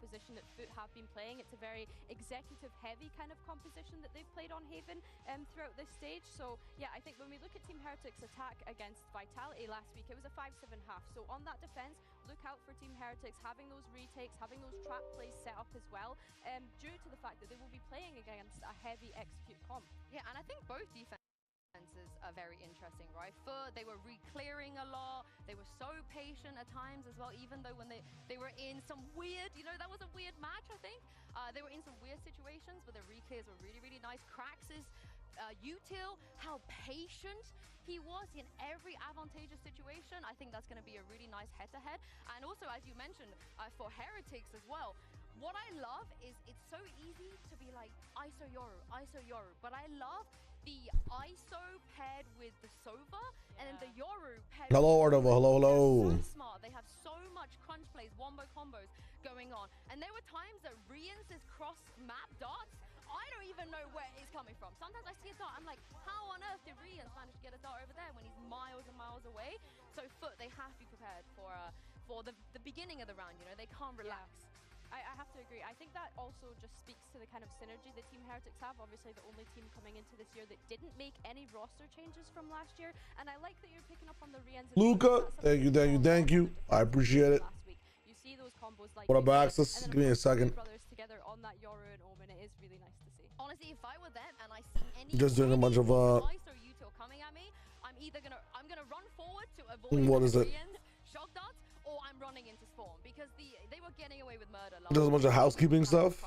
composition that FUT have been playing. It's a very executive-heavy kind of composition that they've played on Haven throughout this stage. So yeah, I think when we look at Team Heretics' attack against Vitality last week, it was a 5-7 half. So on that defense, look out for Team Heretics having those retakes, having those trap plays set up as well, due to the fact that they will be playing against a heavy execute comp. Yeah, and I think both defenses are very interesting, right? FUT, they were re-clearing a lot. They were so patient at times as well, even though when they were in some weird, you know, that was a weird match, I think. They were in some weird situations, but the re-clears were really, really nice. Krax's util, how patient he was in every advantageous situation. I think that's going to be a really nice head-to-head. And also, as you mentioned, for Heretics as well, what I love is it's so easy to be like ISO Yoru, but I love the ISO paired with the Sova, and then the Yoru paired hello, with Artova, hello. so smart. They have so much crunch plays, wombo combos going on. And there were times that Rian's cross map darts, I don't even know where it's coming from. Sometimes I see a dart, I'm like, how on earth did Rian's manage to get a dart over there when he's miles and miles away? So FUT, they have to be prepared for the beginning of the round, you know, they can't relax. Yeah. I have to agree. I think that also just speaks to the kind of synergy that Team Heretics have. Obviously, the only team coming into this year that didn't make any roster changes from last year. And I like that you're picking up on the Rians. Luca, thank you. I appreciate it. Last week. You see those combos like What up, Access? Give me a second. Brothers together on that Yoru and Omen. It is really nice to see. Honestly, if I were them and I see any Just doing a bunch of ISO util coming at me, I'm gonna run forward to avoid what is it? Rian's shock darts, or I'm running into spawn because they were getting away with murder. There's a bunch of housekeeping stuff.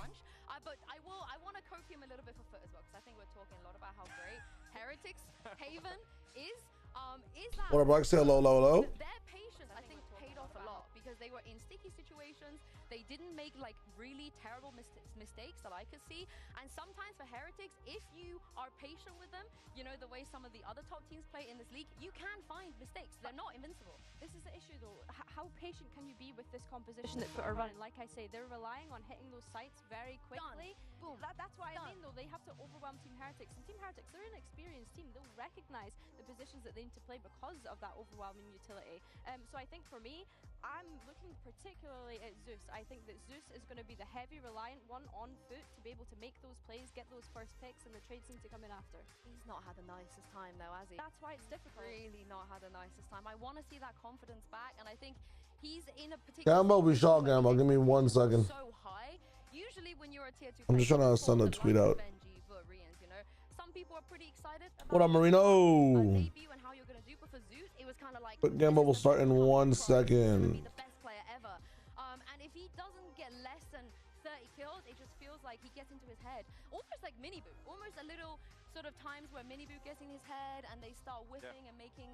But I want to copium a little bit for FUT as well, because I think we're talking a lot about how great Heretics Haven is. That What up, Rock? Say hello, hello. Their patience, I think, paid off a lot because they were in sticky situations. They didn't make like really terrible mistakes that I could see. And sometimes for Heretics, if you are patient with them, you know, the way some of the other top teams play in this league, you can find mistakes. They're not invincible. This is the issue though. How patient can you be with this composition that FUT are running? Like I say, they're relying on hitting those sites very quickly. Boom. That's why I mean though, they have to overwhelm Team Heretics. And Team Heretics, they're an experienced team. They'll recognize the positions that they need to play because of that overwhelming utility. So I think for me, I'm looking particularly at Zeus. I think that Zeus is going to be the heavy reliant one on FUT to be able to make those plays, get those first picks, and the trade seem to come in after. He's not had the nicest time though, has he? That's why it's difficult. Really not had the nicest time. I want to see that confidence back, and I think he's in a particular... Gambo, we shot Gambo. Give me 1 second. So high. Usually when you're a tier 2 I'm just trying to send a tweet out. You know, some people are pretty excited about What up, Marino? debut and how you're going to do, but for Zeus, it was kind of like... But Gambo will start in 1 second. Be the best player ever. And if he doesn't get less than 30 kills, it just feels like he gets into his head. Almost like Miniboo. Almost a little sort of times where Miniboo gets in his head and they start whiffing and making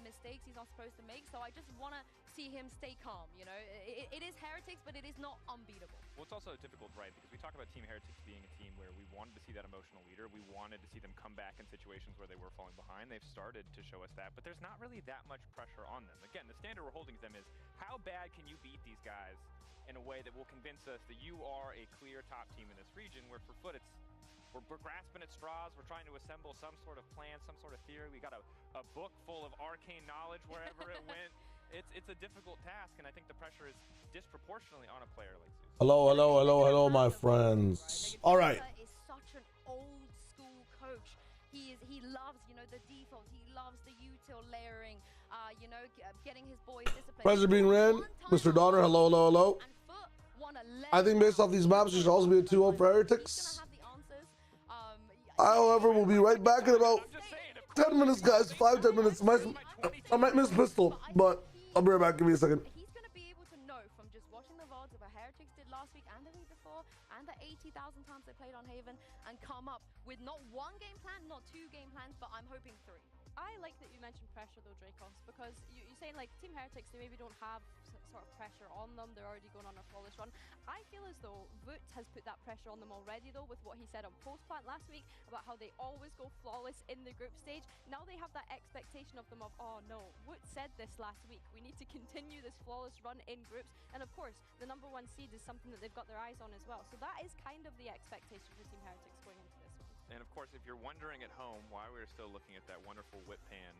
mistakes he's not supposed to make. So I just want to see him stay calm, you know. It is Heretics, but it is not unbeatable. Well, it's also difficult, right? Because we talk about Team Heretics being a team where we wanted to see that emotional leader. We wanted to see them come back in situations where they were falling behind. They've started to show us that, but there's not really that much pressure on them. Again, the standard we're holding to them is how bad can you beat these guys in a way that will convince us that you are a clear top team in this region, where for FUT, we're grasping at straws. We're trying to assemble some sort of plan, some sort of theory. We got a book full of arcane knowledge wherever it went. It's a difficult task, and I think the pressure is disproportionately on a player like Zeus. Hello, my friends. All right. Is such an old school coach. He loves, you know, the default. He loves the util layering. You know, getting his boys disciplined. President being red, Mr. Donner. Hello. I think based off these maps, there should also be a 2-0 for Heretics. I, however, will be right back in about 10 minutes, guys. 5-10 minutes. I might miss pistol, but I'll be right back. Give me a second. He's going to be able to know from just watching the VODs of what Heretics did last week and the week before and the 80,000 times they played on Haven and come up with not 1 game plan, not 2 game plans, but I'm hoping 3. I like that you mentioned pressure though, Dracos, because you're saying like Team Heretics, they maybe don't have sort of pressure on them. They're already going on a flawless run. I feel as though VCT has put that pressure on them already though, with what he said on Postplant last week about how they always go flawless in the group stage. Now they have that expectation of them of, oh no, VCT said this last week. We need to continue this flawless run in groups. And of course, the #1 seed is something that they've got their eyes on as well. So that is kind of the expectation for Team Heretics going into this one. And of course, if you're wondering at home why we're still looking at that wonderful whip pan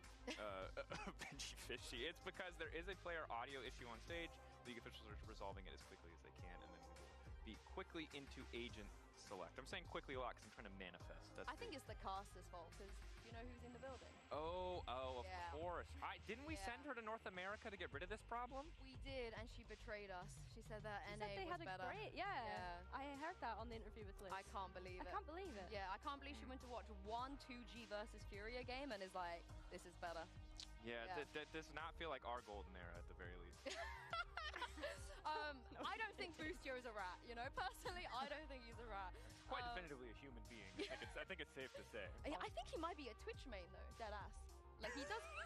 Benji Fishy, it's because there is a player audio issue on stage. League officials are resolving it as quickly as they can, and then we will quickly into agent select? I'm saying quickly a lot because I'm trying to manifest. I think it's the caster's fault because you know who's in the building. Oh, of Yeah. course. Didn't we send her to North America to get rid of this problem? We did, and she betrayed us. She said that She NA said they was had a better. great, I heard that on the interview with Liz. I can't believe it. I can't believe it. Yeah, I can't believe she went to watch one 2G versus Furia game and is like, this is better. Yeah, that does not feel like our golden era at the very least. I don't think Boostio is a rat, you know? Personally, I don't think he's a rat. Quite definitively a human being. I think it's safe to say. I think he might be a Twitch main though, dead ass. Like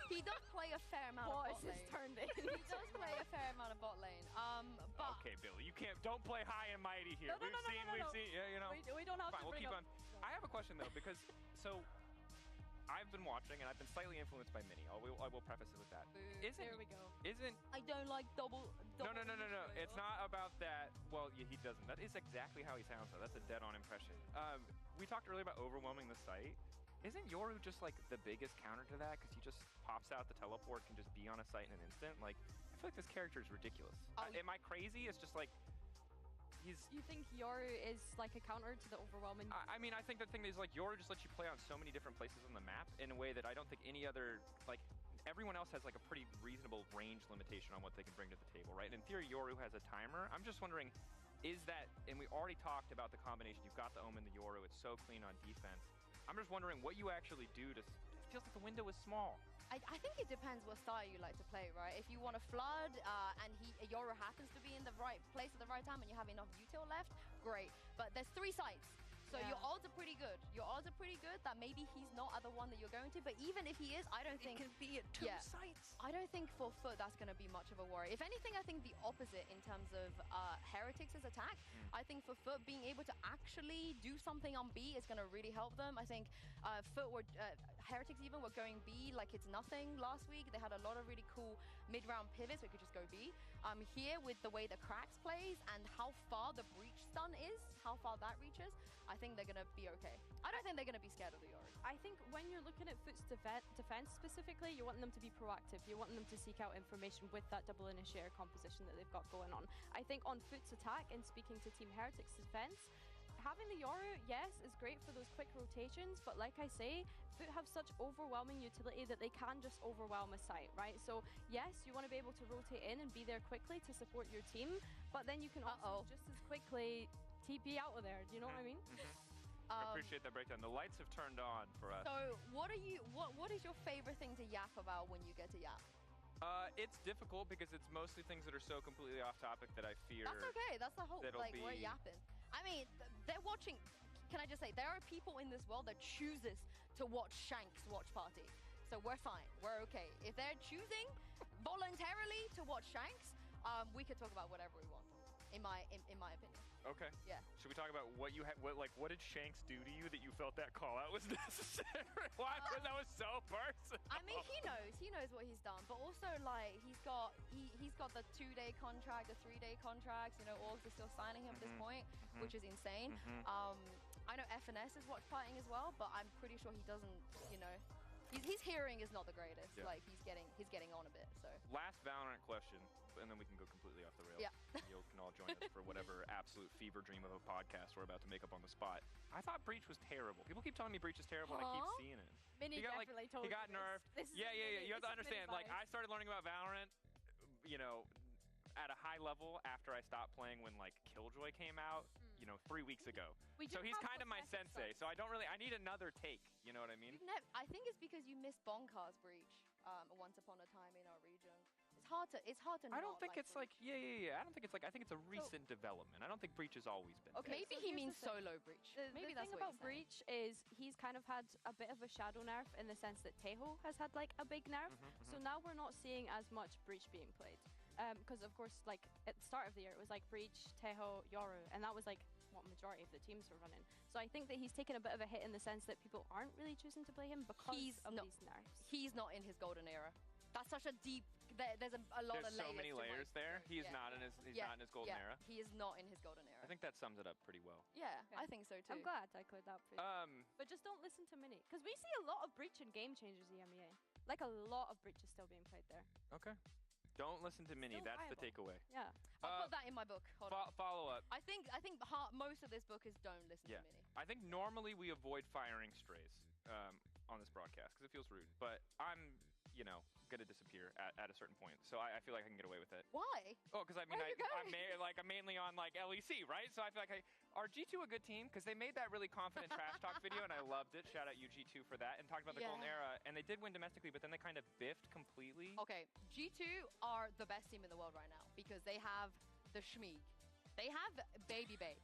he does play a fair amount of bot lane. Turned in. He does play a fair amount of bot lane. But okay, Billy, don't play high and mighty here. No. We've seen, yeah, you know. We don't have Fine, to we'll bring keep up. on. I have a question though, because I've been watching and I've been slightly influenced by Mini. I will preface it with that. There we go. I don't like double. No. It's not about that. Well, yeah, he doesn't. That is exactly how he sounds though. That's a dead-on impression. We talked earlier about overwhelming the site. Isn't Yoru just like the biggest counter to that? Because he just pops out the teleport, can just be on a site in an instant. Like, I feel like this character is ridiculous. Am I crazy? It's just like You think Yoru is like a counter to the overwhelming? I mean, I think the thing is like Yoru just lets you play on so many different places on the map in a way that I don't think any other, like, everyone else has like a pretty reasonable range limitation on what they can bring to the table, right? In theory, Yoru has a timer. I'm just wondering, is that, and we already talked about the combination, you've got the Omen, the Yoru, it's so clean on defense. I'm just wondering what you actually do to, it feels like the window is small. I think it depends what style you like to play, right? If you want to flood and Yoru happens to be in the right place at the right time and you have enough util left, great. But there's 3 sites. So your odds are pretty good. Your odds are pretty good that maybe he's not at the one that you're going to. But even if he is, I don't think... It could be at 2 sites. I don't think for FUT that's going to be much of a worry. If anything, I think the opposite in terms of Heretics' attack. I think for FUT, being able to actually do something on B is going to really help them. I think FUT were... Heretics even were going B like it's nothing last week. They had a lot of really cool mid-round pivots. We could just go B. Here, with the way the Cracks plays and how far the breach stun is, how far that reaches, I think they're going to be okay. I don't think they're going to be scared of the Yoru. I think when you're looking at FUT's defense specifically, you want them to be proactive. You want them to seek out information with that double initiator composition that they've got going on. I think on FUT's attack, and speaking to Team Heretics' defense, having the Yoru, yes, is great for those quick rotations, but like I say, FUT have such overwhelming utility that they can just overwhelm a site, right? So yes, you want to be able to rotate in and be there quickly to support your team, but then you can also just as quickly TP out of there. Do you know what I mean? I appreciate that breakdown. The lights have turned on for us. So what is your favorite thing to yap about when you get to yap? It's difficult because it's mostly things that are so completely off topic that I fear. That's okay. That's the whole, like, we're yapping. I mean, they're watching. Can I just say, there are people in this world that chooses to watch Shanks watch party. So we're fine. We're okay. If they're choosing voluntarily to watch Shanks, we could talk about whatever we want. In my opinion. Okay. Yeah. Should we talk about what you had? What did Shanks do to you that you felt that call out was necessary? Why? Because that was so personal. I mean, he knows what he's done, but also like he's got the 2-day contract, the 3-day contracts. You know, Orgs are still signing him at this point, which is insane. I know FNS is watch partying as well, but I'm pretty sure he doesn't. You know, his hearing is not the greatest. Yeah. Like he's getting on a bit. So last Valorant question, and then we can go completely off the rails. Yeah. You can all join us for whatever absolute fever dream of a podcast we're about to make up on the spot. I thought Breach was terrible. People keep telling me Breach is terrible, and I keep seeing it. Mini definitely told he got nerfed. Yeah. You have to understand. Like, I started learning about Valorant, you know, at a high level after I stopped playing when like Killjoy came out. You know, 3 weeks ago. So he's kind of my sensei. So I need another take. You know what I mean? I think it's because you missed Bonkar's Breach once upon a time in our region. It's hard to. I don't think it's like I don't think it's like I think it's a recent development. I don't think Breach has always been. Okay, maybe he means solo Breach. Maybe the that's thing what about Breach is he's kind of had a bit of a shadow nerf in the sense that Teho has had like a big nerf. So now we're not seeing as much Breach being played. Because of course, like at the start of the year, it was like Breach, Teho, Yoru, and that was like what majority of the teams were running. So I think that he's taken a bit of a hit in the sense that people aren't really choosing to play him because of these nerfs. He's not in his golden era. That's such a deep. There's a lot of layers. There's so many layers there. He's not in his. Not in his golden era. He is not in his golden era. I think that sums it up pretty well. Yeah, I think so too. I'm glad I cleared that up for you. But just don't listen to Mini, because we see a lot of Breach and Game Changers EMEA. Like a lot of Breach is still being played there. Okay. Don't listen to Mini. That's the takeaway. Yeah. I'll put that in my book. Hold on. Follow up. I think for this book is don't listen Yeah. to Mini. I think normally we avoid firing strays on this broadcast because it feels rude. But I'm, you know, gonna disappear at a certain point, so I feel like I can get away with it. Why? Oh, because I mean, Where are you I'm going? mainly on like LEC, right? So I feel like are G2 a good team? Because they made that really confident trash talk video, and I loved it. Shout out you G2 for that, and talked about the golden Yeah. era, and they did win domestically, but then they kind of biffed completely. Okay, G2 are the best team in the world right now because they have the Schmeeg. They have Baby Bay.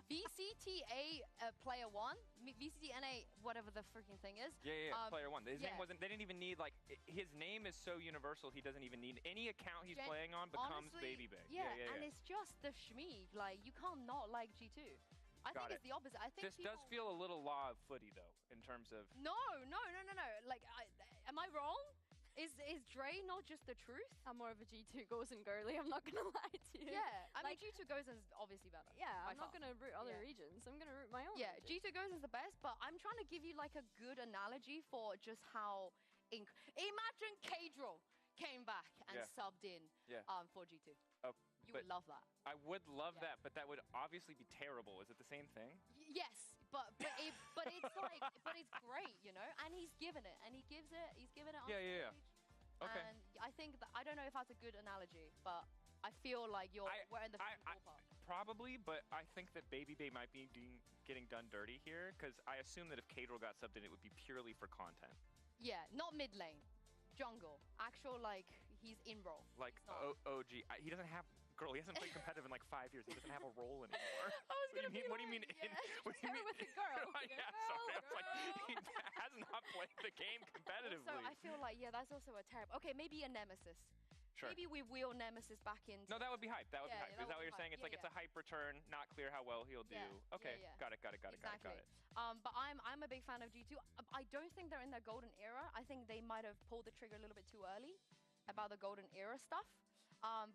VCTA player 1, VCTNA, whatever the freaking thing is. Yeah, player 1. His yeah. name wasn't. They didn't even need like. His name is so universal. He doesn't even need any account he's playing on becomes honestly, Baby Bay. Yeah, and it's just the Schmeeg. Like you can't not like G2. I think it's the opposite. I think this does feel a little law of footy though, in terms of. No. Like, am I wrong? Is Dre not just the truth? I'm more of a G2 Gozen girly, I'm not gonna lie to you. Yeah, I mean G2 Gozen's obviously better. Yeah, I'm not gonna root other regions. I'm gonna root my own. Yeah, region. G2 Gozen's the best, but I'm trying to give you like a good analogy for just how. Imagine Kadril came back and subbed in for G2. You would love that. I would love that, but that would obviously be terrible. Is it the same thing? Yes, but it's like, but it's great, you know. And he's given it, and he's given it on stage. Okay. And I think that I don't know if that's a good analogy, but I feel like we're in the ballpark. Probably, but I think that Baby Bay might be getting done dirty here because I assume that if Kadril got subbed in, it would be purely for content. Yeah, not mid lane, jungle, actual like he's in role. Like OG, he doesn't have. Girl, he hasn't played competitive in like 5 years. He doesn't have a role anymore. What do you mean? What do you mean? With the girl. Yeah, sorry. It's like he has not played the game competitively. So I feel like that's also a terrible. Okay, maybe a nemesis. Sure. Maybe we wheel Nemesis back into. No, that would be hype. That would be hype. Is that what you're saying? It's like it's a hype return. Not clear how well he'll do. Okay, got it. Exactly. But I'm a big fan of G2. I don't think they're in their golden era. I think they might have pulled the trigger a little bit too early about the golden era stuff.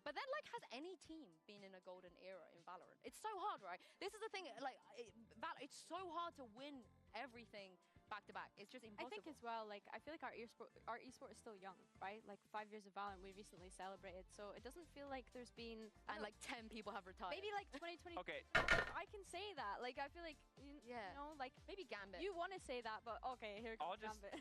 But then, like, has any team been in a golden era in Valorant? It's so hard, right? This is the thing, like, it's so hard to win everything back to back. It's just impossible. I think as well, like, I feel like our esport is still young, right? Like 5 years of Valorant we recently celebrated, so it doesn't feel like there's been and like 10 people have retired. Maybe like 2020. Okay. I can say that. Like I feel like you know, like maybe Gambit. You want to say that, but okay, here comes Gambit.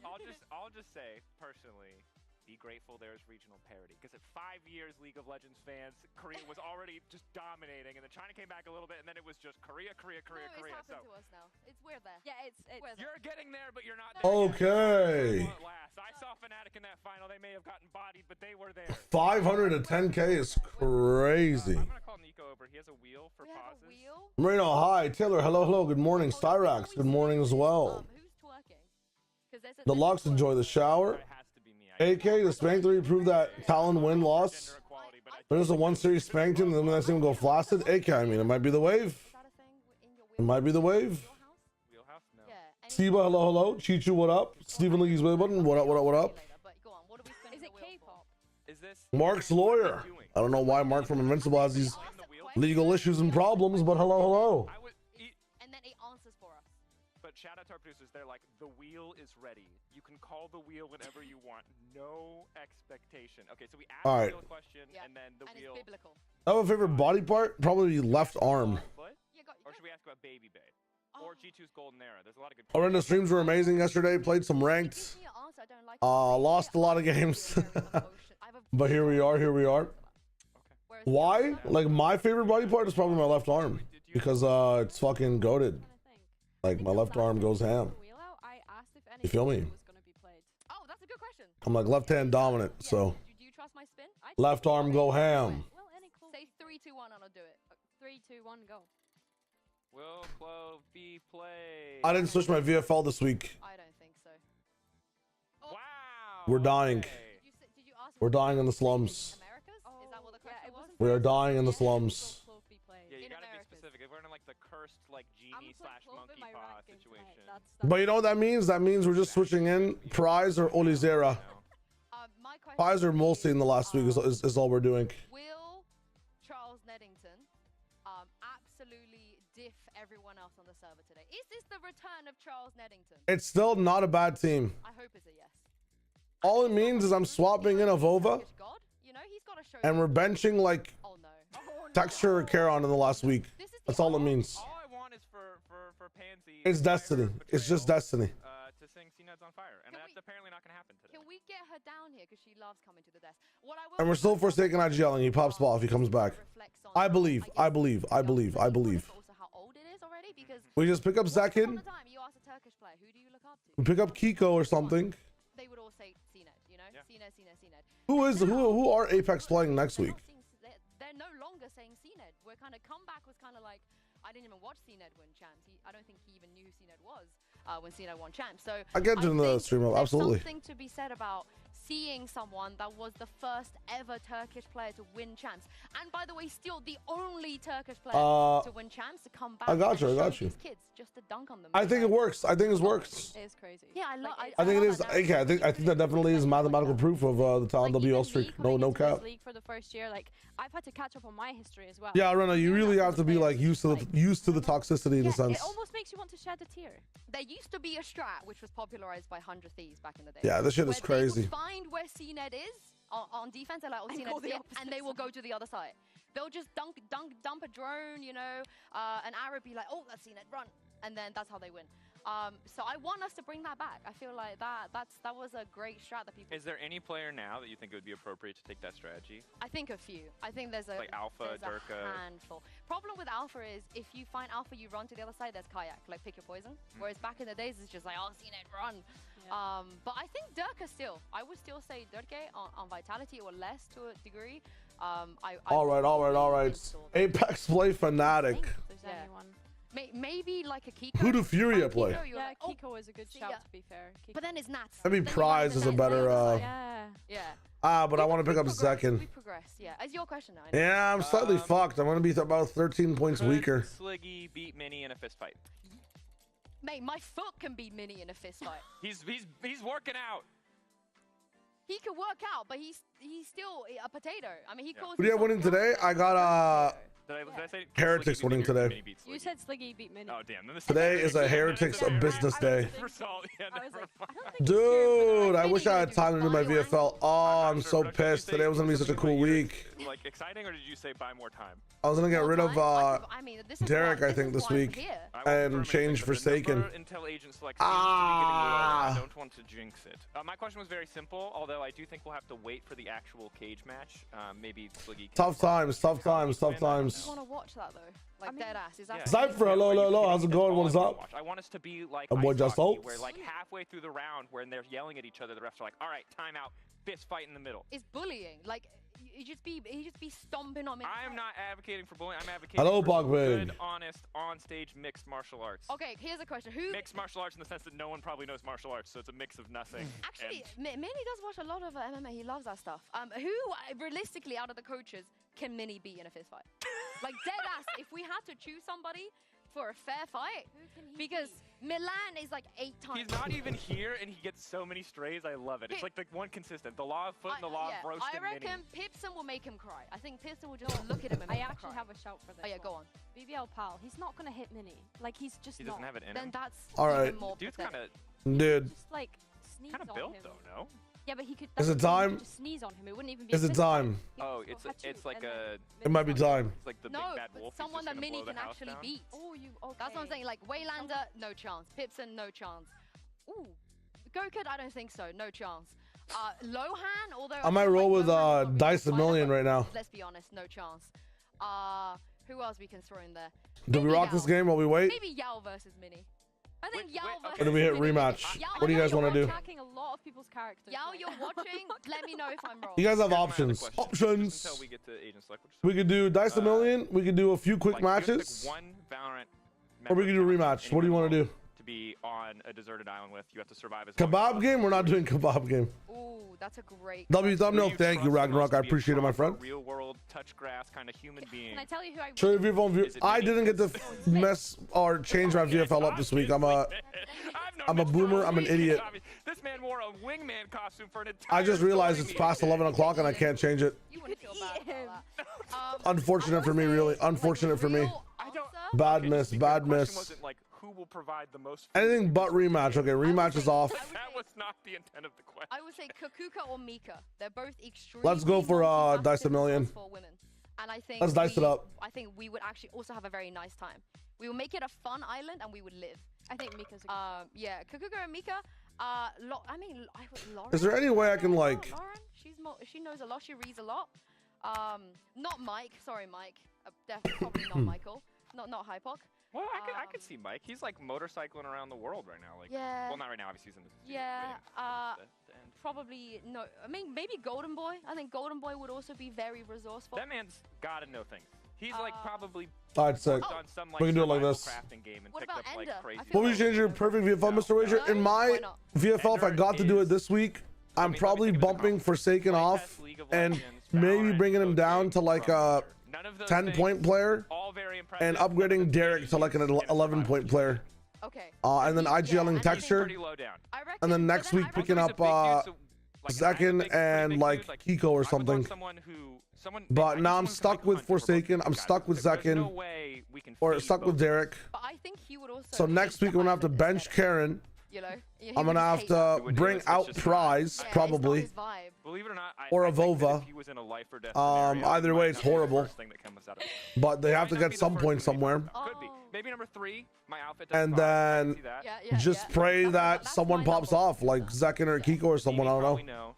I'll just say personally, be grateful there's regional parity. Because at 5 years, League of Legends fans, Korea was already just dominating, and then China came back a little bit, and then it was just Korea. No, it's happened to us now. We're there. Yeah, it's you're getting there, but you're not there. Okay. I saw Fnatic in that final. They may have gotten bodied, but they were there. 500 to 10K is crazy. I'm gonna call Nico over. He has a wheel for pauses. Marino, hi. Taylor, hello. Good morning. Styrax, good morning as well. Who's twerking? Deluxe, enjoy the shower. AK, the Spank 3 proved that Talon win-loss. There's a 1-series Spank team, and then the next team will go flaccid. AK, I mean, it might be the wave. It might be the wave. Wheelhouse? No. Siba, hello. Chichu, what up? Stephen Lee's way button, what up? Is it K-pop? Is this Mark's lawyer. I don't know why Mark from Invincible has these legal issues and problems, but hello. And then it answers for us. But shout out to our producers. They're like, the wheel is ready. You can call the wheel whenever you want. No expectation. Okay, so we asked the wheel question, and then the wheel. It's biblical. I have a favorite body part, probably left arm. Or should we ask about Baby Bay? Or G2's golden era? There's a lot of good. Arena streams were amazing yesterday. Played some ranked. Lost a lot of games. But here we are. Okay. Why? Like, my favorite body part is probably my left arm. Because it's fucking goated. Like, my left arm goes ham. You feel me? Oh, that's a good question. I'm like left-hand dominant, so Do you trust my spin? left arm go ham. Say 3, 2, 1 and I'll do it. 3, 2, 1, go. Will Clove be played? I didn't switch my VFL this week. I don't think so. Wow. We're dying. Okay. Did you ask We're dying in the slums. Americas? Is that what the question was? We are dying in the slums. Yeah, you In gotta Americas. be specific. If we're in like the cursed like genie slash monkey paw situation. But you know what that means? That means we're just switching in Prize or Olizera. My question Prize or mostly in the last week is all we're doing. Will Charles Neddington absolutely diff everyone else on the server today? Is this the return of Charles Neddington? It's still not a bad team. I hope it's a yes. All it means is I'm swapping in a Vova, God, you know, he's got to show. and we're benching like Oh no. Texture or Caron in the last week. That's all it means. All I want her pansy. It's destiny. It's just destiny. To sing CNED's on fire, and that's apparently not going to happen today. Can we get her down here because she loves coming to the desk? What I will And we're still Forsaken not yelling. He pops ball if he comes back. I believe. Also how old it is already because We just pick up second. you ask a Turkish player, who do you look up to? We pick up Kiko or something. They would all say CNED, you know? Yeah. CNED. Who are Apex playing next week? They're no longer saying CNED. We're kind of comeback was kind of like, I didn't even watch CNED win champs. I don't think he even knew who CNED was when CNED won champs. So I get to the stream up, absolutely. There's something to be said about seeing someone that was the first ever Turkish player to win champs, and by the way, still the only Turkish player to win champs to come back. I got you. These kids just to dunk on them. I think it works. I think it works. It is crazy. Yeah, I think it is. Okay, I think that definitely is mathematical proof of the talent WL streak. No cap. League for the first year, like I've had to catch up on my history as well. Yeah, Rena, you really have to be like used to the toxicity in a sense. It almost makes you want to shed a tear. There used to be a strat which was popularized by 100 Thieves back in the day. Yeah, this shit is crazy. They would find where CNED is on defense, they're like, oh, CNED's here, and they will go to the other side. They'll just dump a drone, you know, an Arab be like, oh, that's CNED, run, and then that's how they win. So I want us to bring that back. I feel like that was a great strat that people. Is there any player now that you think it would be appropriate to take that strategy? I think a few. I think there's a like Alpha, Durka. Handful. Problem with Alpha is if you find Alpha, you run to the other side. There's Kayak, like pick your poison. Whereas back in the days, it's just like, oh, CNED, run. Yeah. But I think Durka still. I would still say Durka on Vitality or less to a degree. All right. Apex play fanatic. Maybe like a Kiko. Who do Furia play? Yeah, Kiko is a good shout, to be fair. Kiko. But then it's Nats. Maybe Prize is a better. Yeah. But I want to pick up second. We progress. Yeah. It's your question now. Yeah, I'm slightly fucked. I'm gonna be about 13 points weaker. Sliggy beat Mini in a fist fight. Mate, my foot can beat Mini in a fist fight. He's working out. He can work out, but he's still a potato. I mean, he calls. Who do you have winning today? I got Did I say Heretics winning today. You said Sliggy beat Mini. Oh damn! Today is a Heretics business day. I Dude, I wish I had time to do my VFL. Oh, I'm so pissed. Today was gonna be such a cool week. Like exciting, or did you say buy more time? I was gonna get rid of Derek, I think, this week, and change Forsaken. Until agent selection. I don't want to jinx it. My question was very simple, although I do think we'll have to wait for the actual cage match. Maybe Sliggy. Tough times. I want to watch that though. Like dead ass. Is that Cypher, hello. How's it going? What's up? I want us to be like boy just hockey, where like halfway through the round, when they're yelling at each other, the refs are like, "All right, timeout, fist fight in the middle." It's bullying. Like he just be stomping on me. I am not advocating for bullying. I'm advocating for good, honest, on-stage mixed martial arts. Okay, here's a question: Who mixed martial arts in the sense that no one probably knows martial arts, so it's a mix of nothing. Actually, Minnie does watch a lot of MMA. He loves that stuff. Who realistically out of the coaches can Minnie beat in a fist fight? Like dead ass. If we had to choose somebody for a fair fight, because Milan is like 8 times. He's not even here, and he gets so many strays. I love it. It's like the one consistent. The law of foot and the law of roasting. I reckon Pipson will make him cry. I think Pipson will just look at him and make him cry. I actually have a shout for this. Oh yeah, go on. BBL Pal. He's not gonna hit Mini. Like he's just. He doesn't have it in him. Then that's all right. Even more Dude's kind of. Dude. Just like sneeze kind of built on him. though, no? Yeah, but he could. Is it time? Just sneeze on him. It wouldn't even be. Is it time? Oh, it's like a. It might be time. It's like the big bad wolf. Someone that Mini can actually beat. Oh, you. Okay. That's what I'm saying. Like Waylander, no chance. Pipson, no chance. Ooh, Gokid, I don't think so. No chance. Lohan, although I might roll with Dice a Million right now. Let's be honest, no chance. Who else we can throw in there? Do we rock this game while we wait? Maybe Yao versus Mini. I think Yao versus. Or do we hit rematch? What do you guys want to do? Attacking a lot of people's characters. Yao, you're watching. Let me know if I'm wrong. You guys have options. Options. Until we get to agent select. We could do Dice a Million. We could do a few quick matches. One Valorant. Or we could do a rematch. What do you want to do? To be on a deserted island with, you have to survive as kebab game. We're not doing kebab game. Ooh, that's a great. W thumbnail. Thank you, Ragnarok. I appreciate it, my friend. Real world, touch grass kind of human being. Can I tell you who I? Sure, if you've on I didn't get to mess or change my VFL up this week. I'm a boomer. I'm an idiot. This man wore a wingman costume for an entire. I just realized it's past 11 o'clock and I can't change it. You wouldn't feel bad about that. Unfortunate for me, really. Unfortunate for me. Bad miss. Bad miss. Wasn't like who will provide the most. Anything but rematch. Okay, rematch is off. That was not the intent of the question. I would say Kakuka or Mika. They're both extremely. Let's go for Dice a Million. For women. And I think let's dice it up. I think we would actually also have a very nice time. We will make it a fun island, and we would live. I think Mika's a good yeah, Kukuga and Mika. Lauren. Is there any way I can like? Lauren, she knows a lot. She reads a lot. Not Mike. Sorry, Mike. Definitely probably not Michael. Not Hypoc. Well, I could see Mike. He's like motorcycling around the world right now. Like, yeah. Well, not right now. Obviously, he's in the probably no. I mean, maybe Golden Boy. I think Golden Boy would also be very resourceful. That man's gotta know things. He's like probably. I'd say some, like, we can do it like this. Game and what picked about up, Ender? like, crazy What would you change your perfect VFL, Mr. Wager? In my VFL, if I got to do it this week, I'm probably bumping Forsaken off and maybe bringing him down to like a 10-point player and upgrading Derek to like an 11-point player. Okay. And then IGLing texture. And then next week picking up Zekin and like Kiko or something. But now I'm stuck with Forsaken. I'm stuck with Zekin. Or stuck with Derek. But I think he would also. So next week I'm gonna have to bench Karen. You know, I'm gonna have to bring out Prize, probably. Believe it or not, or a Vova. Either way, it's horrible. But they have to get some point somewhere. Could be. Maybe number 3, my outfit. And then just pray that someone pops off, like Zekin or Kiko or someone. I don't know.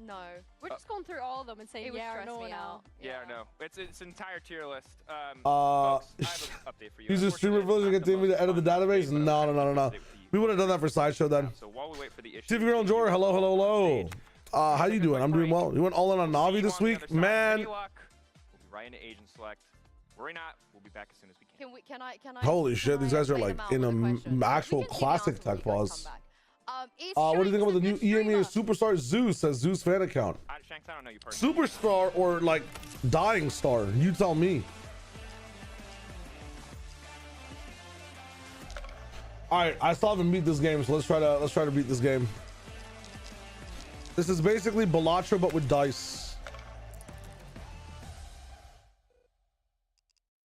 No. We're just going through all of them and saying yeah or no now. Yeah or no. It's an entire tier list. Folks, I have an update for you. Use a streamer village and continue to edit the database? No. We would have done that for Sideshow then. So while we wait for the issue, Stevie Girl and Jor, hello. How you doing? I'm doing well. You went all in on Navi this week? Man. We'll be right into agent select. Worry not. We'll be back as soon as we can. Can I Holy shit, these guys are like in an actual classic tech pause. What do you think about the new EMEA Superstar Zeus? Says Zeus fan account. Shanks, I don't know you personally. Superstar or like dying star? You tell me. All right, I still haven't beat this game, so let's try to beat this game. This is basically Balatro but with dice.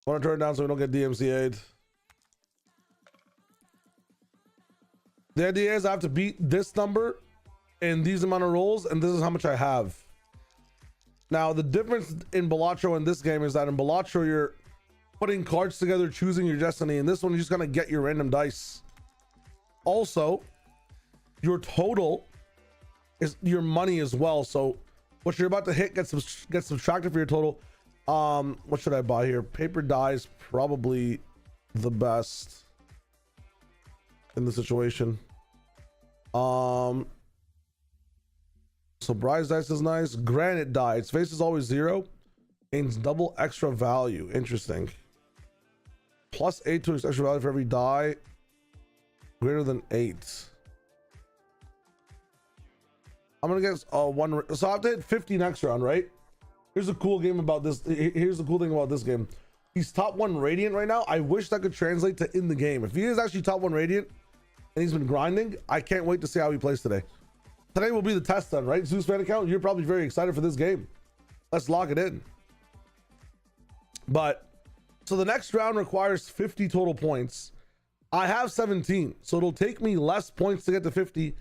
I want to turn it down so we don't get DMCA'd. The idea is I have to beat this number in these amount of rolls, and this is how much I have. Now, the difference in Balatro and this game is that in Balatro, you're putting cards together, choosing your destiny. In this one, you're just gonna get your random dice. Also, your total is your money as well. So what you're about to hit gets subtracted for your total. What should I buy here? Paper dice, probably the best in the situation. So Bryce dice is nice. Granite die, its face is always 0, gains double extra value. Interesting. +8 to its extra value for every die greater than 8. I'm gonna get one. So I have to hit 50 next round, right? Here's the cool game about this. Here's the cool thing about this game. He's top 1 Radiant right now. I wish that could translate to in the game. If he is actually top 1 Radiant and he's been grinding, I can't wait to see how he plays today. Today will be the test then, right? Zeus fan account, you're probably very excited for this game. Let's lock it in. But so the next round requires 50 total points. I have 17, so it'll take me less points to get to 50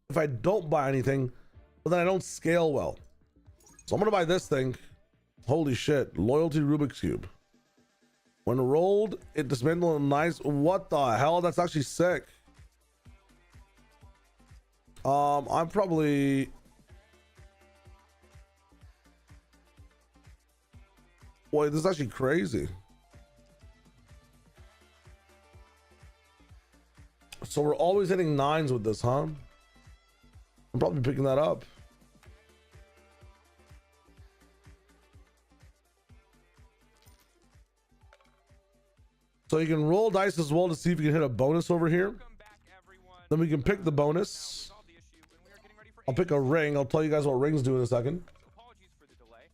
if I don't buy anything, but then I don't scale well. So I'm gonna buy this thing. Holy shit, loyalty Rubik's Cube. When rolled, it dismantled a nice. What the hell? That's actually sick. I'm probably. Boy, this is actually crazy. So we're always hitting 9s with this, huh? I'm probably picking that up. So you can roll dice as well to see if you can hit a bonus over here. Then we can pick the bonus. I'll pick a ring. I'll tell you guys what rings do in a second. Apologies for the delay.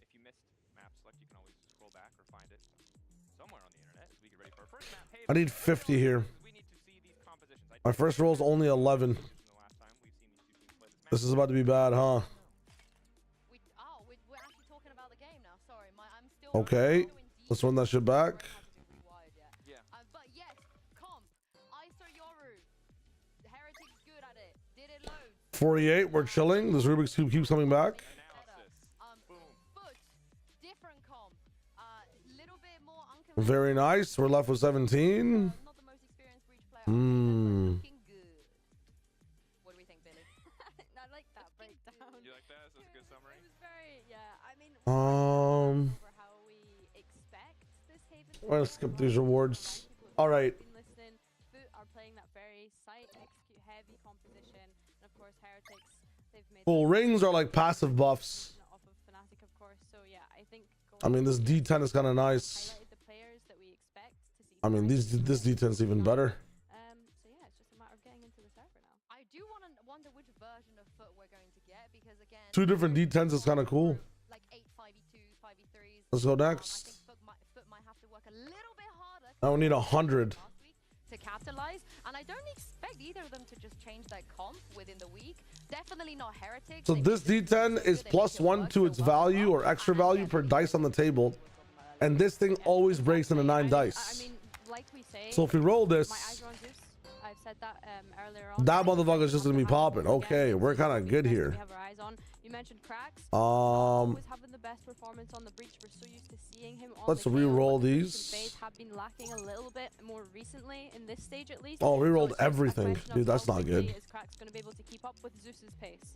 If you missed map select, you can always scroll back or find it somewhere on the internet so we get ready for our first map. Hey, I need 50 here. My first roll is only 11. This is about to be bad, huh? We're actually talking about the game now. Sorry, I'm still. Okay, let's run that shit back. But yes, comp. ISO Yoru. The Heretic's good at it. Did it loads. 48, we're chilling. This Rubik's Cube keeps coming back. FUT. Very nice. We're left with 17. Not the most experienced breach player. Looking good. What do we think, Billy? I like that breakdown. You like that? Is that a good summary? It was very, yeah. I mean, Um, over how we expect this Haven. Let's skip these rewards. All right. Listening, FUT are playing that very site execute heavy composition, and of course Heretics. They've made Full rings are like passive buffs. off of Fnatic, of course. So yeah, I think. I mean, this D10 is kind of nice. Highlighted the players that we expect to see. I mean, this D10 is even better. So yeah, it's just a matter of getting into the server now. I do wonder which version of FUT we're going to get because again, 2 different D10s is kind of cool. like 8 5v2s, 5v3s. Let's go I next. think FUT might have to work a little bit harder. Now we need 100. Last week to capitalize, and I don't expect either of them to just change their comp within the week. Definitely not Heretics. So this D10 is +1 to its value or extra value per dice on the table. And this thing always breaks into 9 dice. I mean, like we say. So if we roll this, My eyes are on Zeus. I've said that earlier on. that motherfucker's just gonna be popping. Okay, we're kind of good here. We have our eyes on. You mentioned Cracks. Always having the best performance on the breach. We're so used to seeing him on Let's the re-roll KO, but these. the phase have been lacking a little bit more recently in this stage at least. Oh, re-rolled So it's just a everything. question of Dude, that's how not quickly good. Is Cracks going to be able to keep up with Zeus's pace?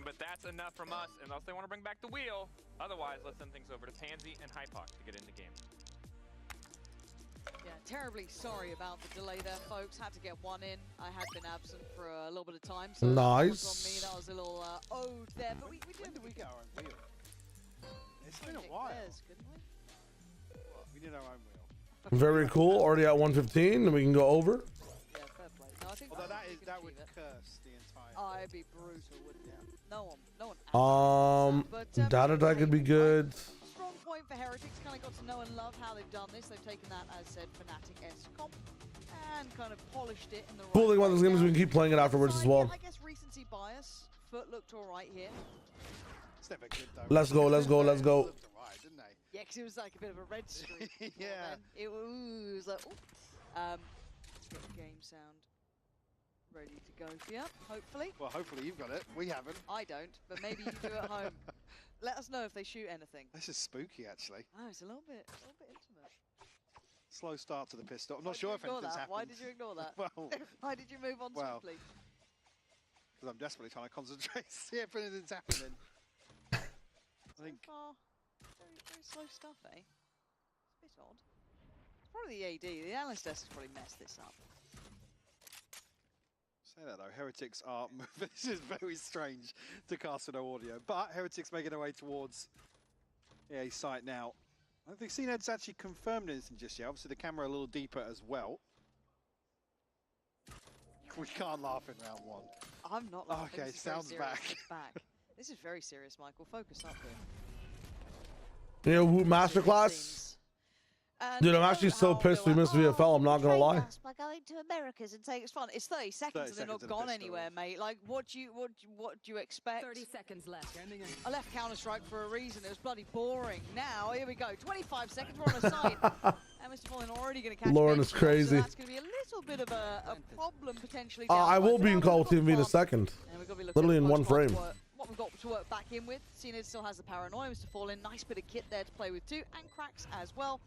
But that's enough from us, unless they want to bring back the wheel. Otherwise, let's send things over to Pansy and Hypox to get in the game. Yeah, terribly sorry about the delay there, folks. Had to get one in. I had been absent for a little bit of time, so Nice. that was on me. That was a little ode there, but we did. When did we get our own wheel? It's been a Nick while. Bears, couldn't we? We did our own wheel. Very cool. Already at 115, and we can go over. Yeah, fair play. No, I think Although I think we that could would achieve it. curse the entire. Oh, it'd be brutal, wouldn't it? No one. Data tag could be good. Strong point for Heretics. Kind of got to know and love how they've done this. They've taken that, as said, Fnatic-esque comp and kind of polished it in the right Cool thing about way. this game is we can Now, keep playing it afterwards as well. I guess recency bias. FUT looked all right here. It's never good though. Let's go, let's go, let's go. They looked alright, didn't they? Yeah, because it was like a bit of a red streak. before Yeah. then. It was like, ooh. Let's get the game sound ready to go for you, hopefully. Well, hopefully you've got it. We haven't. I don't, but maybe you do at home. Let us know if they shoot anything. This is spooky, actually. Oh, it's a little bit intimate. Slow start to the pistol. I'm Why not did sure you if ignore anything's that? happened. Why did you ignore that? Well, Why did you move on Well, swiftly? because I'm desperately trying to concentrate, see if anything's happening. I think. So far, very, very slow stuff, eh? It's a bit odd. It's probably the AD. The analyst desk has probably messed this up. Say that though, Heretics are moving. This is very strange to cast with no audio, but Heretics making their way towards EA site now. I don't think CNED's actually confirmed anything just yet. Obviously the camera a little deeper as well. We can't laugh in round one. I'm not laughing. Okay, This is very sounds serious. back. It's back. This is very serious, Michael. Focus up here. You know, Woot Masterclass. Dude, I'm actually so pissed we missed VFL. I'm not gonna lie. By going to Americas and saying it's fun. It's 30 seconds 30 and they're not seconds in a gone pistol. anywhere, mate. Like, what do you expect? 30 seconds left. I left Counter-Strike for a reason. It was bloody boring. Now, here we go. 25 seconds. We're on the side. And Mr. Fallen already going to catch Lauren bench is now, crazy. So that's going to be a little bit of a problem potentially. I will be in Call of Duty in a the second. And we've got to be looking Literally at in one frame. what we've got to work back in with. Cena still has the paranoia. Mr. Fallen, nice bit of kit there to play with too, and Cracks as well.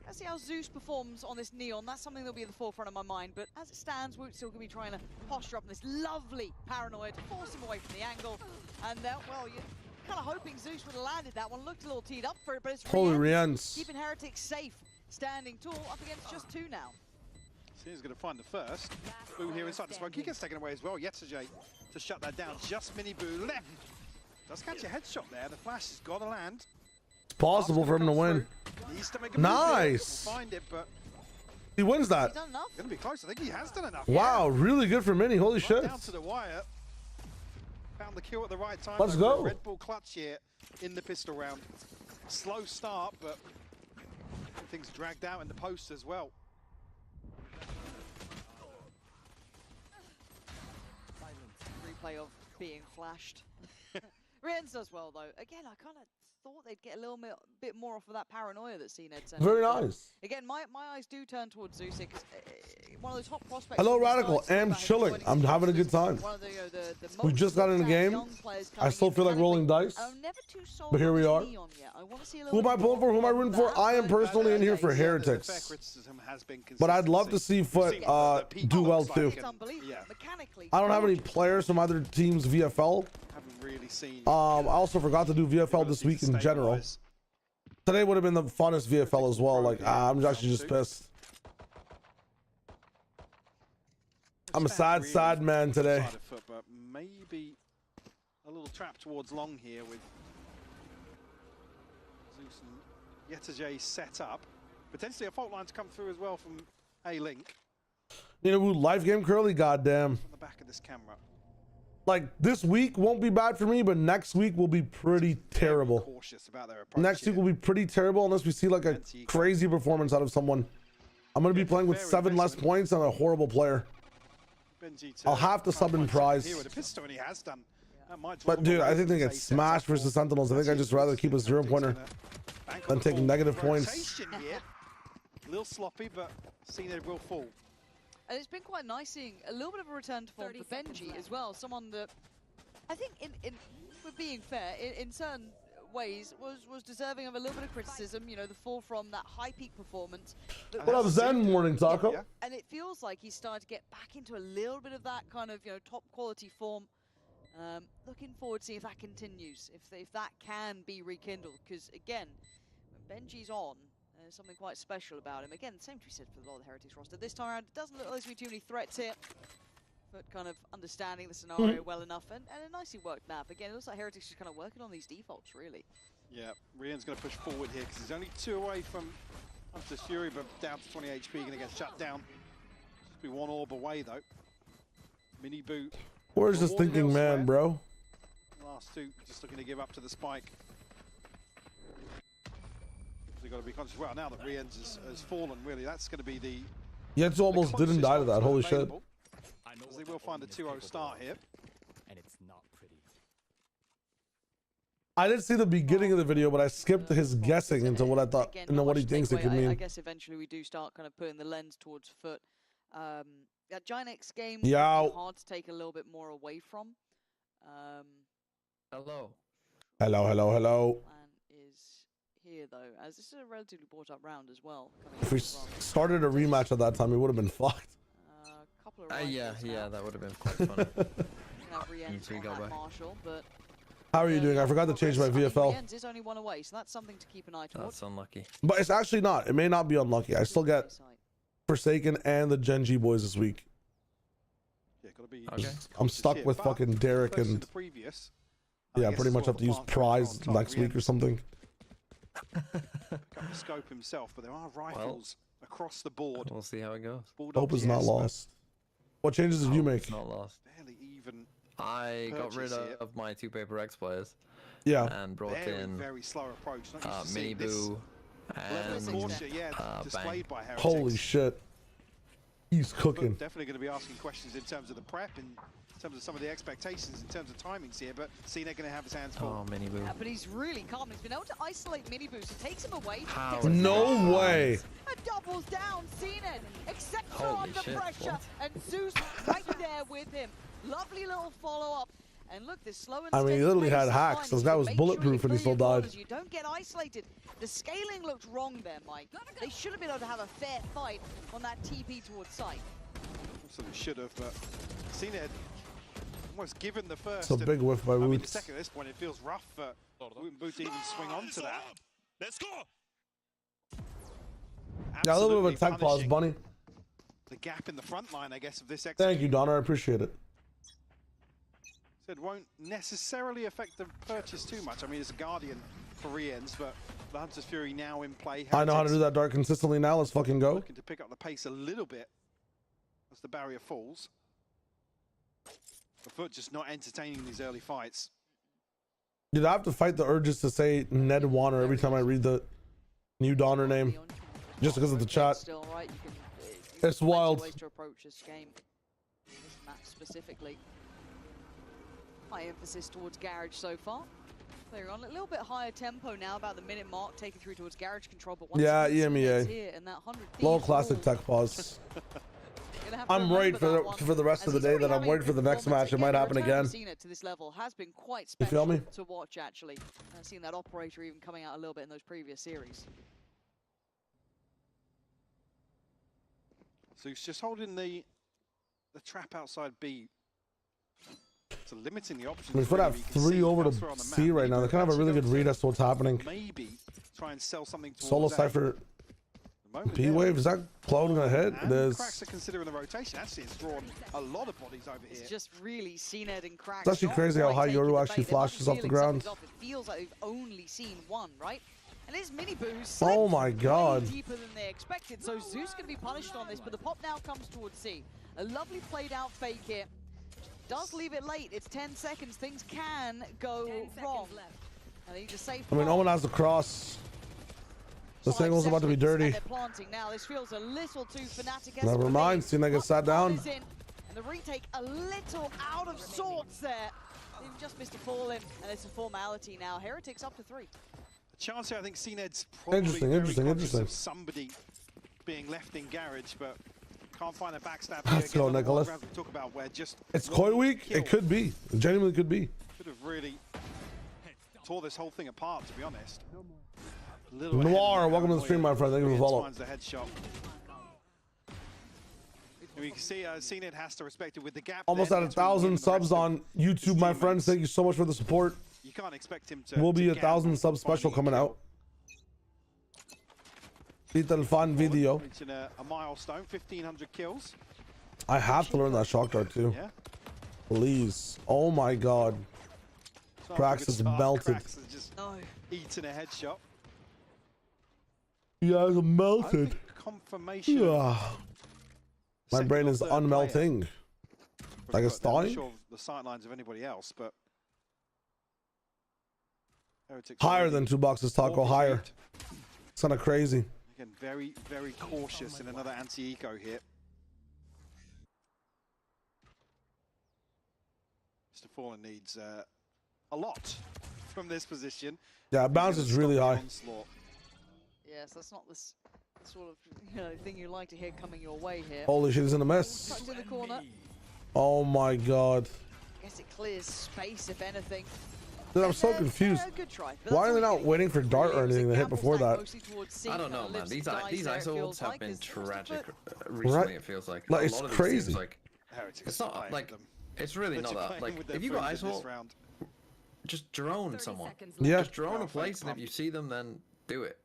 Let's see how Zeus performs on this Neon. That's something that'll be at the forefront of my mind. But as it stands, Woot's still going to be trying to posture up in this lovely paranoia to force him away from the angle. And well, you're kind of hoping Zeus would have landed that one. Looked a little teed up for it, but it's Holy Rienz Rienz. keeping Heretics safe, standing tall up against just 2 now. CNED's going to find the first. Boo here inside the smoke. He gets taken away as well. Yesterday to shut that down. Just Mini Boo left. Does catch a headshot there. The flash has got to land. It's possible for him to win. Needs to make a Nice. We'll find it, but He wins He's that. done enough. going to be close. I think he has done enough. Wow, really good for Mini. Holy Right shit. down to the wire. Found the kill at the right time. Let's though, go. Red Bull clutch here in the pistol round. Slow start, but things dragged out in the post as well. Replay of being flashed. Rienz does well though. Again, I kind of thought they'd get a little bit more off of that paranoia that CNED sent. Very nice. Again, my eyes do turn towards Zeus. One of the top prospects. Hello, from the Radical. start, I'm about him chilling. joining I'm the having a rosters, good time. one of the, the We most just got in the looked at game. young players I coming still in, feel like and I rolling think dice. I'm never too sold But here on we this are. Neon yet. I want to see a Who am little I bit pulling for? more Who am I of rooting for? that, I am but- personally in here for The fair Heretics. criticism has been But I'd love to consistency. see FUT We've seen the peak do well looks too. like It's unbelievable. Yeah. Mechanically, I don't have any gorgeous. players from other teams VFL. Haven't really seen. I also forgot to do VFL this week in general. Today would have been the funnest VFL as well. Like, I'm actually just pissed. I'm a sad man today. Foot, but maybe a little trap towards long here with Zeus and Yetajay set up. Potentially a fault line to come through as well from A-Link You know who? Live game Curly, goddamn. on the back of this camera. Like, this week won't be bad for me, but next week will be pretty terrible. Cautious about their approach Next week here. will be pretty terrible unless we see like a crazy performance out of someone. I'm going to be playing with 7 less points and a horrible player. Benji I'll have to sub in prize. Here with a pistol, and he has done. That might But dude, I think they get smashed versus Sentinels. I think I'd just rather keep a 0-pointer than take negative points. Here. A little sloppy, but CNED will fall. And it's been quite nice seeing a little bit of a return to form for Benji as well. Someone that I think, for being fair, in certain ways was deserving of a little bit of criticism. You know, the fall from that high peak performance. What up, Zen? Morning, Taco. Yeah. And it feels like he's starting to get back into a little bit of that kind of, you know, top quality form. Looking forward to see if that continues, if that can be rekindled. Because again, when Benji's on, there's something quite special about him. Again, same to be said for a lot of the Heretics roster. This time around, it doesn't look like there's going to be too many threats here. But kind of understanding the scenario well enough, and a nicely worked map. Again, it looks like Heretics is kind of working on these defaults, really. Yeah, Rian's going to push forward here because he's only 2 away from Hunter's Fury, but down to 20 HP, going to get shut down. Just be 1 orb away, though. Mini boot. Where's this thinking man, bro? Last 2 just looking to give up to the spike. They've got to be conscious. Well, now that Rian's has fallen, really, that's going to be the. Yetsu almost didn't die to that. Holy shit. As they will find a 2-0 start here. And it's not pretty. I didn't see the beginning of the video, but I skipped his guessing into what I thought, Again, into not what he much thinks it takeaway. could mean. I guess eventually we do start kind of putting the lens towards FUT. That Giant X game Yeah. is hard to take a little bit more away from. Hello. Hello, hello, hello. Plan is here though, as this is a relatively brought up round as well. If we started a rematch at that time, it would have been fucked. Couple of Yeah, rifles yeah, now. that would have been quite funny. Can have Rienz three on go that back. Marshall, but How are you doing? I forgot to change my VFL. Rienz is only 1 away, so that's something to keep an eye towards. That's unlucky. But it's actually not. It may not be unlucky. I still get Forsaken and the Gen G boys this week. Yeah, got to be. Okay. I'm stuck with fucking Derek Close to and the previous. yeah, I guess pretty it's much sort have to of use a plant prize on top. next week or Rienz something. pick up the scope himself, but there are rifles across the board. We'll see how it goes. Bulldog Hope is not GS, but lost. What changes did you make? It's not lost. Barely even. I got rid Purchase here. of my 2 Paper X players Yeah. and brought Very, in very slow approach. Not used to Mini seeing this Boo level of and caution, yeah, displayed by Heretics. Holy shit. He's cooking. But definitely going to be asking questions in terms of the prep, in terms of some of the expectations, in terms of timings here. But CNED going to have his hands full. oh, Mini Boo. Yeah, but he's really calm. He's been able to isolate Mini Boost. He takes him away. How takes is him No down, way. And doubles down. Cnet accepts her Holy under shit, pressure. what? And Zeus right there with him. Lovely little follow-up. And look, this slow and I mean, he steady literally pace had is hacks. fine. This You guy can was make bulletproof sure and he you still clear your died. corners. You don't get isolated. The scaling looked wrong there, Mike. They should have been able to have a fair fight on that TP towards site. Absolutely should have, but CNED almost given the first. It's a big whiff by I mean, the Roots. second at this point, it feels rough for Woot and Boot to even swing onto that. Let's go. Yeah, a little bit of a Absolutely tech pause, punishing Bunny. the gap in the front line, I guess, of this execution. Thank you, Donner. I appreciate it. Said won't necessarily affect the purchase too much. I mean, it's a Guardian for Rienz, but the Hunter's Fury now in play. I know how to Heretics do that dart consistently now. Let's fucking go. looking to pick up the pace a little bit as the barrier falls. The FUT just not entertaining these early fights. Dude, I have to fight the urges to say Ned Warner every time I read the new Donner name. Just because of the chat. Still, right? You can, It's plenty of wild. ways to approach this game. This map specifically. High emphasis towards Garage so far. They're on a little bit higher tempo now, about the minute mark, taking through towards garage control. But once Yeah, again, EMEA. here and that 100 Low Thieves classic rule, tech pause. gonna have to I'm worried remember that one, for the rest as of the he's day already that I'm having worried for the next performance match. It might happen The return again. of Cena to this level has been quite You feel special me? to watch, actually. I've seen that operator even coming out a little bit in those previous series. So he's just holding the trap outside B. So limiting the options. I mean, if we have really, you can 3 see over elsewhere to on the C map. right now, they kind of have a really good read as to what's happening. Maybe try and sell something towards Solo A. Cypher The moment P there. wave, is that clone gonna hit? It And is. Cracks are considering the rotation. Actually, it's drawn a lot of bodies over here. It's just really CNED and Cracks. It's actually not crazy how quite high taking Yoru the actually bait. They might be flashes off the feeling ground. something's off. It feels like they've only seen one, right? And his mini boost Oh slipped my way god. deeper than they expected. So Zeus can be punished on this, but the pop now comes towards C. A lovely played out fake here. Does leave it late. It's 10 seconds. Things can go wrong. And they need to save. I mean, Owen has the cross. This angle's about to be dirty. They're planting now. This feels a little too Fnatic. Never mind. Cena gets sat down. And the retake a little out of sorts there. They've just missed a fall in, and it's a formality now. Heretics up to 3. Chance here, I think CNED's probably Interesting, very interesting, conscious interesting. of somebody being left in garage, but can't find a backstab. Let's go, Nicholas. Talk about where just It's one Koi week. kill It could be. It genuinely could be. could have really tore this whole thing apart, to be honest. Little Noir, ahead of welcome to the stream, my friend. Thank you for the follow. Finds the headshot. And we can see CNED has to respect it with the gap. Almost there at between him 1,000 and the subs rest of on YouTube, my teammates. friends. Thank you so much for the support. You can't expect him to. Will be to a 1,000 gamble sub on special finding a coming kill. out. Little fun video. Reaching a milestone, 1,500 kills. I have to learn that shock dart too. Yeah. Please. Oh my god. So Cracks good is start. melted. Cracks has just No. eaten a headshot. Yeah, it's I melted. think confirmation. Yeah. My second brain or is third player. unmelting. Like it's I'm not thawing? sure of the sightlines of anybody else, but Heretics Higher already than 2 boxes, Taco. already Higher. lead. It's kind of crazy. Again, very, very cautious in another anti-eco hit. Mr. Fallen needs a lot from this position. Yeah, bounce He's is gonna really stop the high. onslaught. Yes, that's not the sort of thing you like to hear coming your way here. Holy shit, he's in the miss. Tucked in the corner. Oh my god. I guess it clears space, if anything. Dude, I'm so And, confused. a good try, but Why that's are they all not you waiting for get. dart or Really, anything to hit gamble before stack that? mostly towards C, I don't know, kinda man. lives These and dies these there, it ISO feels ults have like. been It's just a tragic bit- recently. Right. It feels like Like, a it's lot of these crazy. teams, like Heretics it's are not playing like with them. it's really They're not that. playing Like with their if you got friends in this ISO, round. just drone someone. Yeah. Just drone a Power place, fake and if you pump. see them, then do it.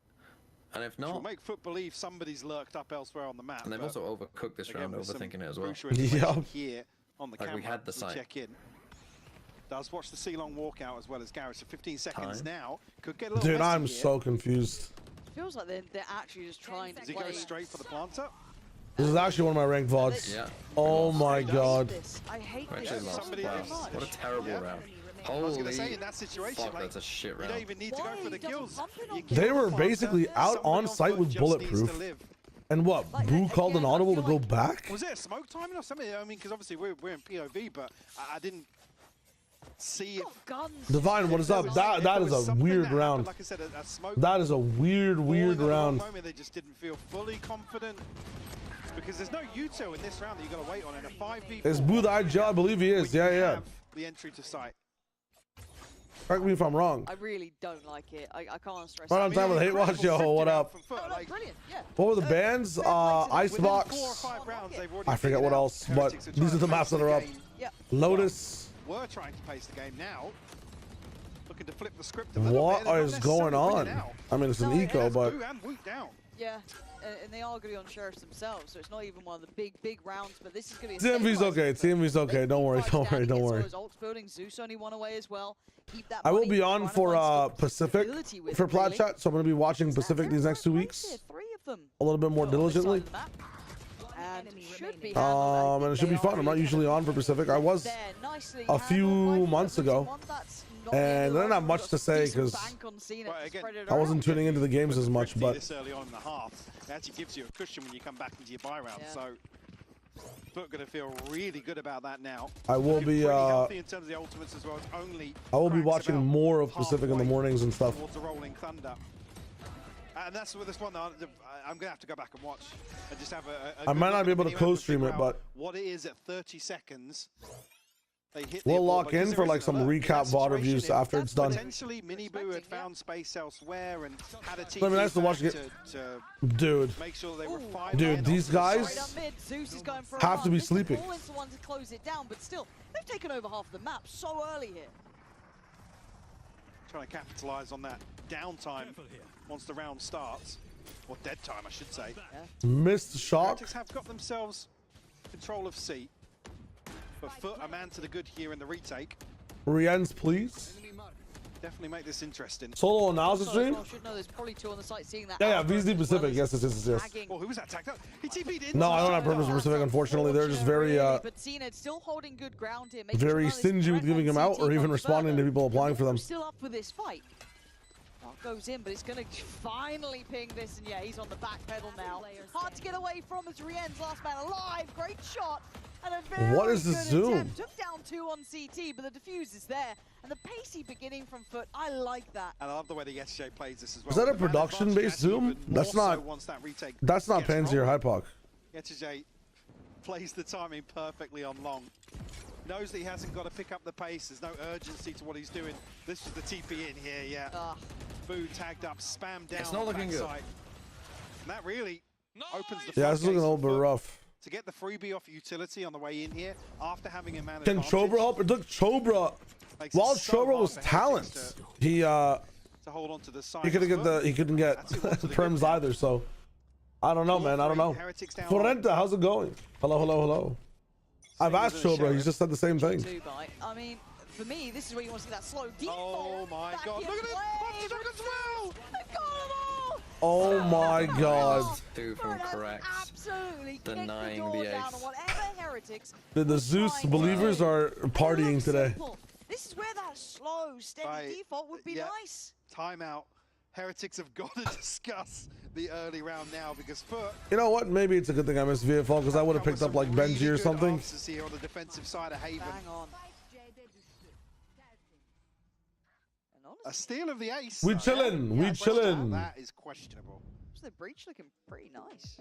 And if Which will not, make FUT believe somebody's lurked up elsewhere on the map. and they've but also overcooked this again, round, with some overthinking it as well. crucial information Yeah. here on the Like, we camera had the as we sight. check in. Does watch the C-long walkout as well as Gareth. So 15 seconds Time. now. Could get a little Dude, messy I'm here. so confused. Feels like they're actually just trying to Does he play. go straight for the planter? This is actually one of my ranked VODs. Yeah. Oh my god. I hate We this actually lost. somebody Wow. else. What a terrible Yeah. round. I was Holy going to say, in that situation, fuck, like, that's a shit you don't round. even need to go Why for the he doesn't kills. pump it on You them? kill They the were planter, basically out somebody on site FUT with just needs to bulletproof. live. And what? Like, Boo called an again, I audible to feel go back? Was it a smoke timing or something? I mean, because obviously we're in POV, but I didn't see if Guns. Divine, what is up? if That there is was a something weird that happened, round. Like I said, a smoke That is a weird falling at the wrong round. moment, they just didn't feel fully confident. Because there's no Yuto in this round that you got to wait on in a 5v4. Is Boo the IGL? I believe he is. Yeah, yeah. The entry to site. Correct me if I'm wrong. I really don't like it. I can't stress Right it. on time with the hate watch, yo. What up? No, no, brilliant. Yeah. What were the bands? Within 4 or Icebox. 5 rounds, they've already I forget figured what out else, but Heretics these are the trying to maps pace that are up. game. Yeah. Lotus. Were trying to pace the game now. Looking to flip the script a little What bit. They're not is going necessarily on? winning out. I mean, it's an No, eco, That's but Boo and Woot down. Yeah. And they are going to be on sheriffs themselves, so it's not even one of the big rounds. But this is going to be. TMV's okay. TMV's okay. Don't worry. Don't worry. Don't worry. Building. Zeus only one away as well. Keep that I will money, be on trying to for find some Pacific stability with for it, Plat really. Chat, so I'm going to be watching Is that Pacific these very next 2 right weeks here? 3 of them. a little bit more on this side diligently. of the map. And should be handled. And it should be fun. I'm not usually on for Pacific. I was There, nicely a handled few by months Philip. ago, One that's not and really I don't have right. much Got to say decent 'cause bank on Cena Right, to again, spread it I wasn't around. tuning into the games as much, but this early on in the half, it actually gives you a cushion when you come back into your buy round. Yeah. So But going to feel really good about that now. I will be pretty healthy in terms of the ultimates as well. It's only I will be cracks watching about more of Pacific in the halfway mornings and stuff. towards the Rolling Thunder. And that's with this one that I'm going to have to go back and watch and just have a I might not be able to video co-stream figure it, out but what it is at 30 seconds. They hit we'll the abort, lock because in for there like is an some alert. In recap that VOD situation, reviews if after it's done. Potentially, Miniboo had found space elsewhere and had a team. It'll be nice to watch it. Dude, Make sure they were 5 dude, these Straight guys up mid, Zeus is going for a have run. to be This is sleeping. all into one to close it down, but still, they've taken over half the map so early here. Trying to capitalize on that downtime once the round starts, or dead time, I should say. missed shock. Heretics have got themselves control of C, but FUT a man to the good here in the retake. Riens, please. Definitely make this interesting. Solo analysis Also, as stream. well, should know there's probably two on the site seeing that. Yeah, Alpha VCT as well Pacific. as Yes, yes. tagging. Oh, who was that tagged up? He TP'd in. No, I don't have purpose for Pacific. Unfortunately, they're just very But CNED still holding good ground here. making very sure that stingy with this giving them threat on out or CT even comes responding to further. people applying for them. Still up for this fight. Mark goes in, but it's going to finally ping this, and yeah, he's on the back pedal now. Hard to get away from as Rien's last man alive. Great shot. And a very What is the good zoom? attempt. Took down 2 on CT, but the defuse is there. And the pacey beginning from FUT, I like that. And I love the way the SJ plays this as well. Is that a The man production-based advantage zoom? even That's more so not- once that retake That's not gets Pansy or rolling. Hypoc. SJ plays the timing perfectly on long. Knows that he hasn't got to pick up the pace. There's no urgency to what he's doing. This was the TP in here, yeah. Boo tagged up, spammed down. It's not on looking good. backside. And that really opens the Yeah, this is looking a little floodgates bit for FUT rough. to get the freebie off utility on the way in here after having a man Can advantage. Chobra help? It took Chobra. Makes it While so Chobra hard was for talent, Heretics he to hold on to the side. he couldn't get the That's who wants to perms get either. So I don't know, man. I don't know. Heretics down. Forenta, how's it going? Hello. I've Same asked as the Chobra. He's Sheriff. just said the same thing. Two by. I mean, for me, this is where you want to see that slow default. Oh my back god, in look at it! play. Up to Doug as well! They've got them all! Oh my god. Two from FUT has corrects. absolutely Denying kicked the door the down ace. on whatever Heretics. The Zeus trying to believers do. are It partying looks today. simple. This is where that slow, steady Right, default would be yeah. nice. Timeout. Heretics have got to discuss the early round now because FUT You know what? Maybe it's a good thing I missed VFL because I would have picked up like Benji or something. Answers here on the defensive side of Haven. Bang on. And A honestly, steal of the ace. We though. chillin', we questionable. chillin'. That is questionable. the breach looking pretty nice.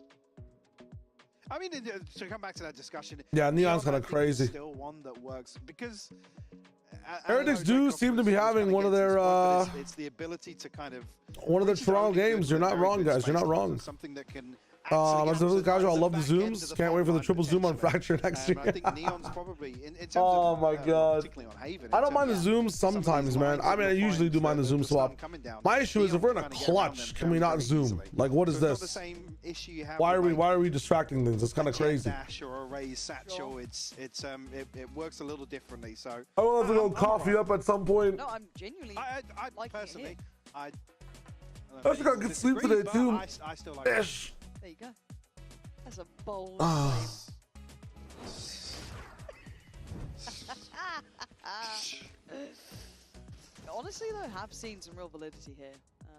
I mean, to come back to that discussion. Yeah, Neon's Sheldon, kinda I think, is crazy. Still one that works because Heretics do seem to be having one of their it's the ability to kind of one of their which is Toronto only good games. You're with not very wrong, good guys. You're not space wrong. and something that can As a actually casual, I optimize love the back end zooms. of the Can't wait for the front triple line zoom on potentially. Fracture next I year. think Neon's probably in terms Oh of, my god. particularly on Haven. I don't mind the zooms sometimes, man. I mean, I usually do mind the zoom swap. My issue is if we're in a clutch, can we not zoom? Like, what is this? Why are we distracting things? It's kind of crazy. Dash or a raised satchel, it works a little differently. So I will have to go coffee up at some point. No, I'm genuinely. I liking it personally, here. I I should get sleep today but too. I still like it. Ish. There you go. That's a bold Ah. claim. Honestly, though, I have seen some real validity here.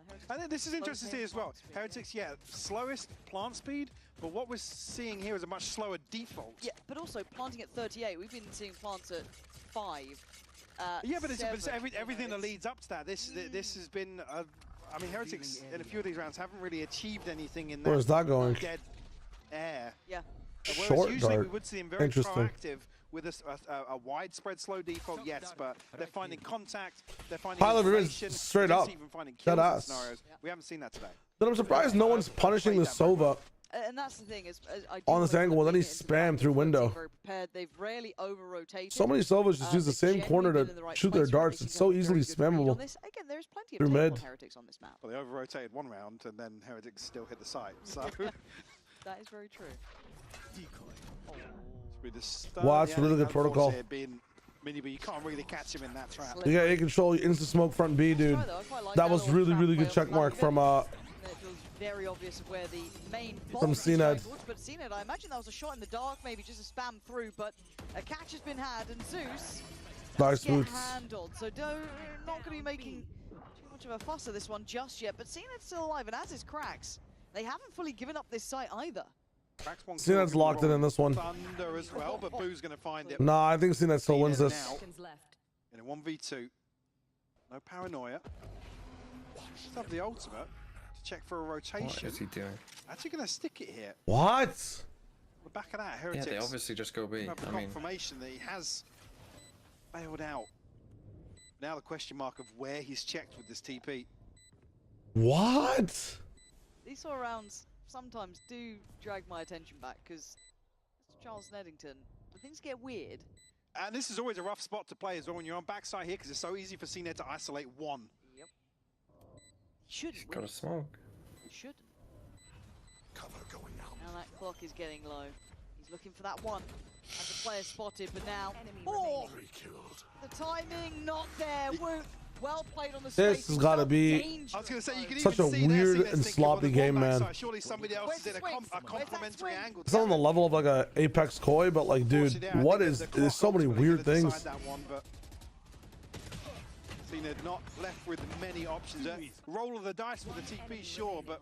Heretics I think this is slow interesting to see pace as well. plant speed. Heretics, yeah, slowest plant speed, but what we're seeing here is a much slower default. Yeah, but also planting at 38. We've been seeing plants at 5. Yeah, but it's 7, everything that it's- leads up to that. This has been, I mean, Heretics in a few of these rounds haven't really achieved anything in that Where's that going? dead air. Yeah. Whereas Short usually we dart. would see them very Interesting. proactive with a widespread slow default, yes, but they're finding contact, they're finding Pilot is information, straight potentially up. even finding Dead kills in ass. scenarios. We haven't seen that today. Then I'm surprised no one's punishing the Sova. And that's the thing is, I do On this wanna angle with lean any it into the spam fact through that window. FUT are very prepared. They've rarely over-rotated. So many Sovas just use the They've same corner generally to been in the right shoot their place for darts. this. It's You've so got a easily very good read on spammable. this. Again, there's plenty of Through tape on mid. Heretics on this map. Well, they over-rotated one round, and then Heretics still hit the site. So That is very true. Wow, that's really good protocol. Mini, but you can't really catch him in that trap. You got A control, you insta smoke front B, dude. Try, though. I quite like That was little really, trap really play good off check the mark back from of it. It feels very obvious of where the main From box is going CNED. towards, but CNED, I imagine that was a shot in the dark, maybe just a spam through, but a catch has been had, and Zeus Nice get boots. handled. So not going to be making too much of a fuss of this one just yet, but CNED's still alive, and as is Cracks, they haven't fully given up this site either. CNET's locked in this one. Thunder as well, but Boo's going to find it. Nah, I think CNET still wins this. In a 1v2. No paranoia. Just have the ultimate to check for a rotation. What is he doing? Actually going to stick it here. What? On the back of that, Heretics. Yeah, they obviously just go B. Have the I mean, confirmation that he has bailed out. Now the question mark of where he's checked with this TP. What? These sort of rounds sometimes do drag my attention back because Charles Neddington, when things get weird. And this is always a rough spot to play as well when you're on backside here because it's so easy for CNED to isolate one. Yep. Shouldn't got a smoke. Shouldn't. Cover going out. Now that clock is getting low. He's looking for that one. Has the player spotted, but now the timing not there. Well played on the space. This has got to be I was going to say, you can such a even see weird there, and sloppy game, man. Surely somebody else is in a complementary angle. It's not on the level of like a Apex Koi, but like, dude, what is? There's so many weird things. CNED not left with many options. Roll of the dice with the TP, sure, but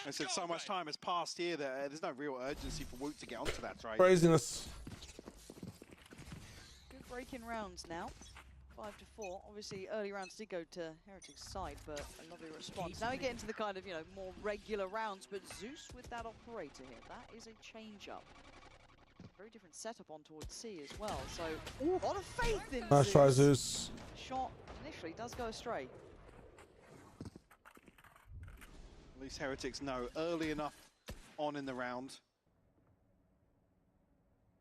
I said so much time has passed here that there's no real urgency for Woot to get onto that trade. Craziness. Good break-in rounds now. 5-4. Obviously, early rounds did go to Heretics' side, but a lovely response. Now we get into the kind of, you know, more regular rounds, but Zeus with that operator here. That is a change-up. Very different setup on towards C as well. So, a lot of faith in Zeus. Nice try, Zeus. Shot initially does go astray. At least Heretics know early enough on in the round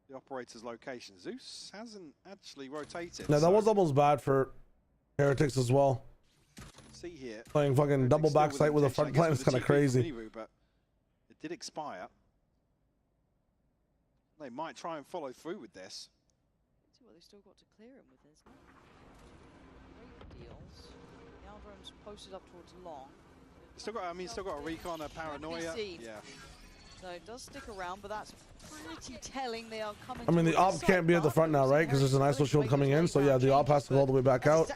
the operator's location. Zeus hasn't actually rotated. No, that was almost bad for Heretics as well. See here. Playing fucking double backside with a front plant is kind of crazy. But it did expire. They might try and follow through with this. See what they still got to clear him with, isn't it? Great deals. The Aldrom's posted up towards long. Still got, I mean, still got a recon, a paranoia. Yeah. So it does stick around, but that's pretty telling. They are coming. I mean, the op can't be at the front now, right? Because there's an ISO shield coming in. So yeah, the op has to go all the way back out.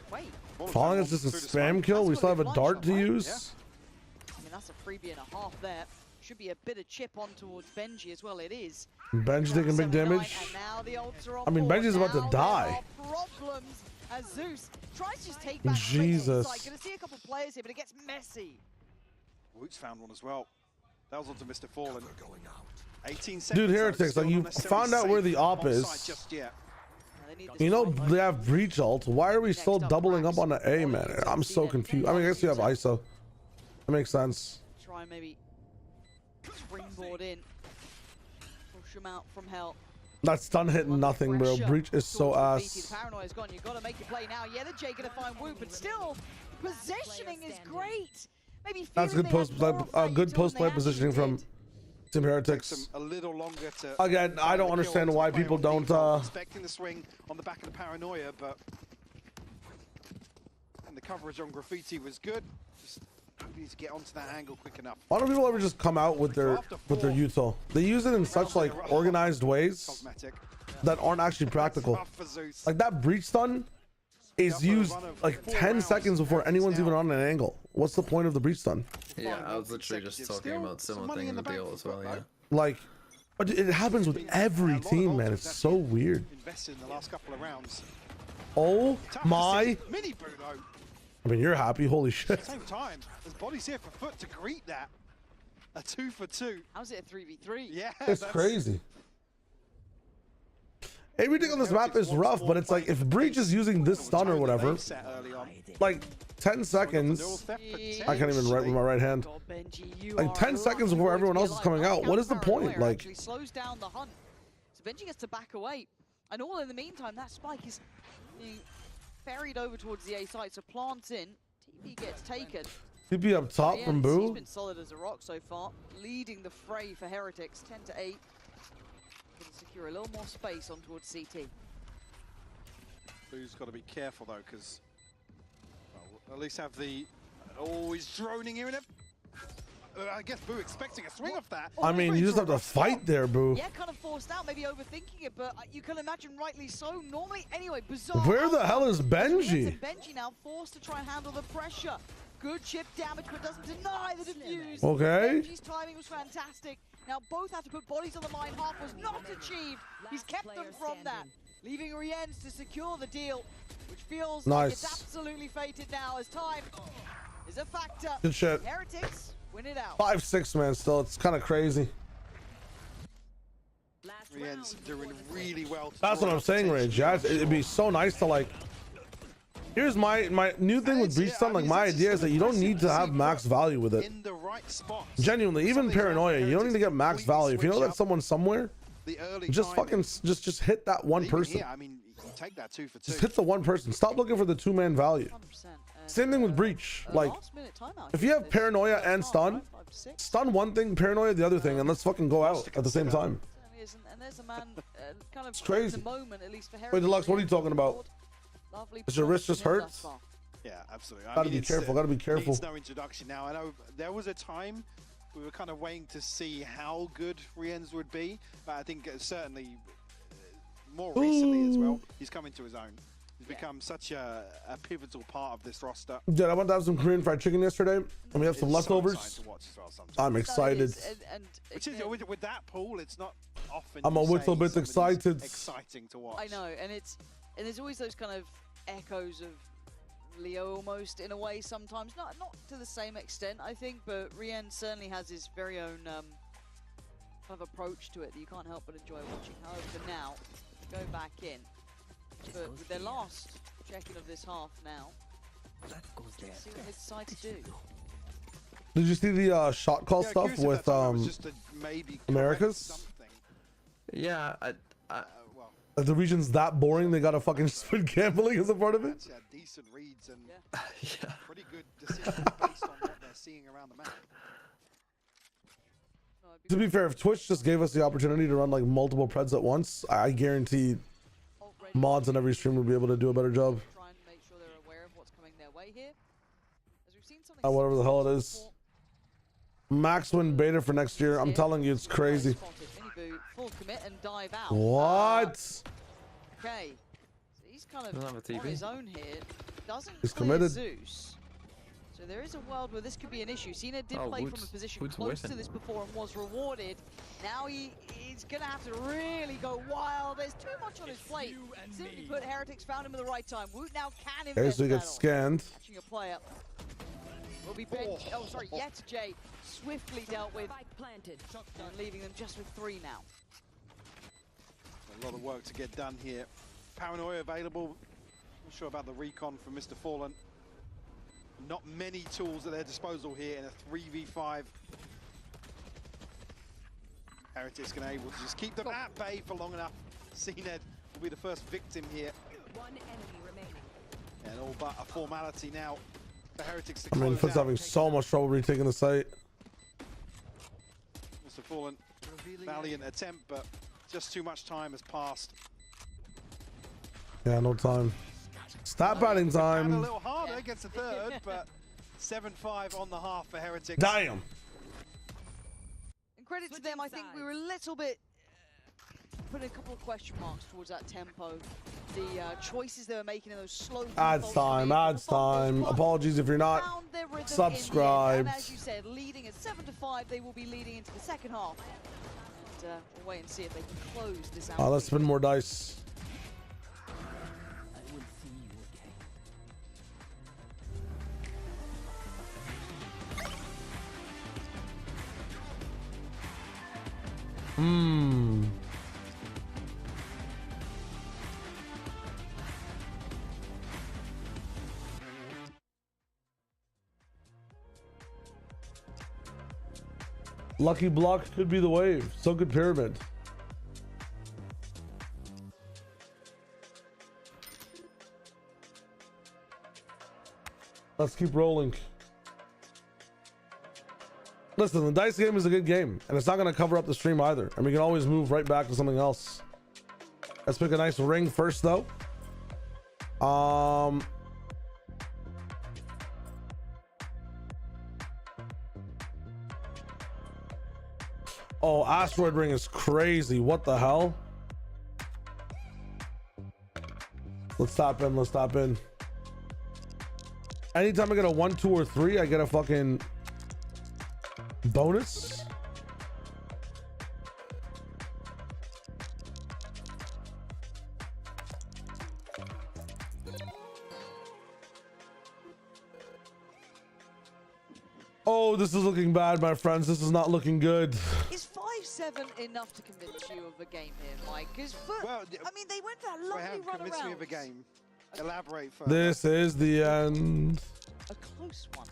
Falling is just a spam kill. We still have a dart to use. I mean, that's a freebie and a half there. Should be a bit of chip on towards Benji as well. It is. Benji taking big damage. I mean, Benji's about to die. Problems as Zeus tries to just take back. Jesus. Gonna see a couple players here, but it gets messy. Woot's found one as well. That was onto Mr. Fallen. 18 seconds. Dude, Heretics, like, you found out where the op is. Just yet. You know they have breach ult. Why are we still doubling up on the A, man? I'm so confused. I mean, I guess you have ISO. That makes sense. Try and maybe springboard in. Push him out from hell. That stun hitting nothing, bro. Breach is so ass. The paranoia's gone. You've got to make a play now. Yeah, the J gonna find Woot, but still, positioning is great. Maybe that's good post play positioning from Team Heretics. A little longer to again, I don't understand why people don't expecting the swing on the back of the paranoia, but and the coverage on Graffiti was good. Just need to get onto that angle quick enough. Why don't people ever just come out with their util? They use it in such like organized ways that aren't actually practical. Like that breach stun is used like 10 seconds before anyone's even on an angle. What's the point of the breach stun? Yeah, I was literally just talking about similar thing in the deal as well, yeah. Like, it happens with every team, man. It's so weird. Invested in the last couple of rounds. Oh my. Mini Bruno. I mean, you're happy. Holy shit. At the same time, there's bodies here for FUT to greet that. A 2-for-2. How's it a 3v3? Yeah. It's crazy. Everything on this map is rough, but it's like if Breach is using this stun or whatever, like 10 seconds. I can't even write with my right hand. Like 10 seconds before everyone else is coming out. What is the point? Like, slows down the hunt. So Benji gets to back away, and all in the meantime, that spike is being ferried over towards the A site. So plants in, TP gets taken. TP up top from Boo. He's been solid as a rock so far, leading the fray for Heretics, 10-8. Secure a little more space on towards CT. Boo's got to be careful though, because at least have the. Oh, he's droning here, and I guess Boo expecting a swing off that. I mean, you just have to fight there, Boo. Yeah, kind of forced out, maybe overthinking it, but you can imagine rightly so. Normally, anyway, bizarre. Where the hell is Benji? Benji now forced to try and handle the pressure. Good chip damage, but doesn't deny the defuse. Okay. His timing was fantastic. Now both have to put bodies on the line. Half was not achieved. He's kept them from that, leaving Riens to secure the deal, which feels like it's absolutely fated now as time is a factor. Good shit. Heretics win it out. 5-6, man. Still, it's kind of crazy. Riens doing really well. That's what I'm saying, Rage. It'd be so nice to like. Here's my new thing with Breach Stun. Like my idea is that you don't need to have max value with it. In the right spot. Genuinely, even Paranoia, you don't need to get max value. If you know that someone's somewhere, just fucking just hit that one person. Yeah, I mean, you take that 2 for 2. Just hit the one person. Stop looking for the 2-man value. Same thing with Breach. Like, if you have Paranoia and Stun, stun one thing, Paranoia the other thing, and let's fucking go out at the same time. And there's a man kind of it's crazy. at the moment, at least for Wait, Deluxe, what are you talking about? Does your wrist just hurt? Yeah, absolutely. Gotta be careful. Gotta be careful. It's no introduction now. I know there was a time we were kind of waiting to see how good Riens would be, but I think certainly more recently as well, he's come into his own. He's become such a pivotal part of this roster. Dude, I went to have some Korean fried chicken yesterday, and we have some leftovers. To watch as well I'm excited. Which is with that pool, it's not often. I'm a little bit excited. Exciting to watch. I know, and there's always those kind of echoes of Leo almost in a way sometimes. Not to the same extent, I think, but Rien certainly has his very own kind of approach to it that you can't help but enjoy watching. However, for now, go back in. But with their last check-in of this half now, let's see what they decide to do. Did you see the shot call stuff with Americas? Yeah, The region's that boring, they got a fucking spin gambling as a part of it? Decent reads and yeah. pretty good decisions based on what they're seeing around the map. To be fair, if Twitch just gave us the opportunity to run like multiple Preds at once, I guarantee mods on every stream would be able to do a better job. Try and make sure they're aware of what's coming their way here. As we've seen something Whatever the hell it is. Max win beta for next year. I'm telling you, it's crazy. Full commit and dive out. What? Okay. So he's kind of on his own here. Doesn't he's clear committed. Zeus. So there is a world where this could be an issue. Cena did play from a position close to this before and was rewarded. Now he's going to have to really go wild. There's too much on his plate. Simply put, Heretics found him at the right time. Woot now can invest. Okay, so he gets scanned. Catching a player. Will be benched. Oh, sorry, yet Jay swiftly dealt with. And leaving them just with 3 now. A lot of work to get done here. Paranoia available. Not sure about the recon from Mr. Fallen. Not many tools at their disposal here in a 3v5. Heretics can able to just keep them at bay for long enough. CNED will be the first victim here. One enemy remaining. And all but a formality now for Heretics to I mean, FUT's having so much trouble retaking the site. Mr. Fallen, valiant attempt, but just too much time has passed. Yeah, no time. Stop batting time. A little harder, gets a third, but 7-5 on the half for Heretics. Damn. And credit to them, I think we were a little bit putting a couple of question marks towards that tempo. The choices they were making in those slow Ads time, ads time. Apologies if you're not subscribed. And as you said, leading at 7-5, they will be leading into the second half. And we'll wait and see if they can close this out. Let's spin more dice. Lucky block could be the wave. So could Pyramid. Let's keep rolling. Listen, the dice game is a good game, and it's not going to cover up the stream either. And we can always move right back to something else. Let's pick a nice ring first, though. Oh, Asteroid Ring is crazy. What the hell? Let's stop in. Let's stop in. Anytime I get a 1, 2, or 3, I get a fucking bonus. Oh, this is looking bad, my friends. This is not looking good. Is 5-7 enough to convince you of a game here, Mike? Because, well, I mean, they went that lovely run convince around. me of a game. Elaborate further. This is the end. A close one.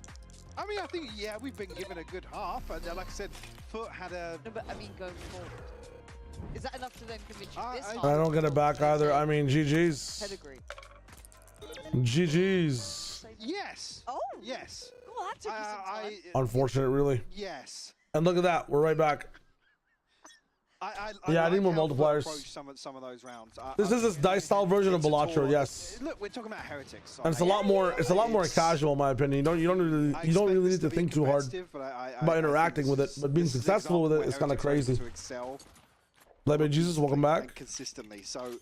I mean, I think, yeah, we've been given a good half. And like I said, FUT had a... No, but I mean, going forward. Is that enough to then convince you this half? I don't get it back either. I mean, GG's. Pedigree. GG's. Yes. Oh. Yes. Oh, that took you some time. Unfortunate, really. Yes. And look at that. We're right back. I need more how FUT multipliers. approached some of those rounds. This is this dice style version of Balatro, yes. Look, we're talking about Heretics. So And it's a lot more. It's a lot more casual, in my opinion. You don't really need to think too hard about interacting with it, but being successful with it is kind of crazy. Like, Jesus, welcome back. Consistently. So,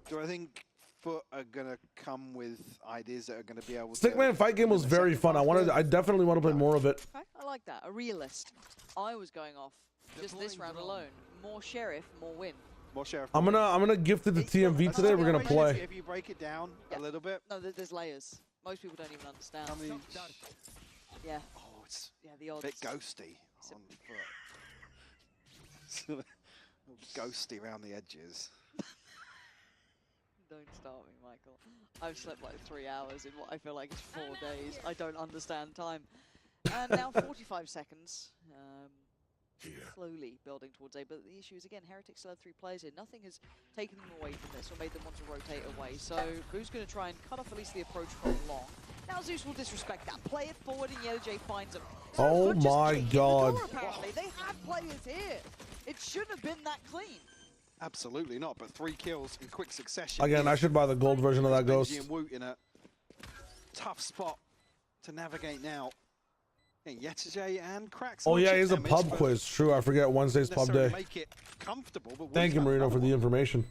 do I think FUT are gonna come with ideas that are gonna be able to? Stickman fight game was very fun. I definitely want to play more of it. Okay, I like that. A realist. I was going off just this round alone. More sheriff, more win. More sheriff. I'm gonna gift it to TMV today. We're gonna play. If you break it down a little bit. No, there's layers. Most people don't even understand. I mean, yeah. Oh, it's the odds. A bit ghosty on FUT. Ghosty around the edges. Don't start me, Michael. I've slept like 3 hours in what I feel like is 4 days. I don't understand time. And now 45 seconds. Slowly building towards A, but the issue is, again, Heretics still have 3 players here. Nothing has taken them away from this or made them want to rotate away. So Boo's going to try and cut off at least the approach from long. Now Zeus will disrespect that. Play it forward, and YellowJ finds him. So Oh my God. The door, apparently. They have players here. It shouldn't have been that clean. Absolutely not, but 3 kills in quick succession. Again, I should buy the gold version of that Ghost. And Woot in a tough spot to navigate now. And YellowJ and Cracks. Oh yeah, he's a pub quiz. True, I forget Wednesday's pub day. Make it comfortable, but Thank you, Marino, for the information.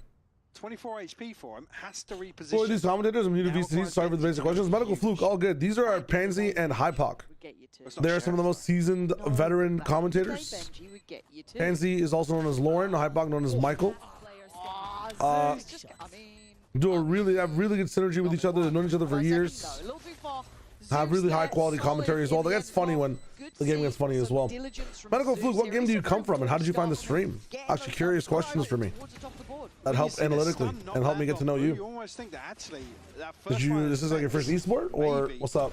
24 HP for him. Has to reposition. For these commentators, I'm new to VCT. Sorry for the basic questions. Medical fluke, all good. These are our Pansy and Hypoc. They're some of the most seasoned veteran commentators. Pansy is also known as Lauren. Hypoc known as Michael. Have really good synergy with each other. They've known each other for years. Have really high quality commentary as well. That gets funny when the game gets funny as well. Medical fluke, what game do you come from and how did you find the stream? Actually, curious questions for me. That help analytically and help me get to know you. Did you? This is like your first esport or what's up?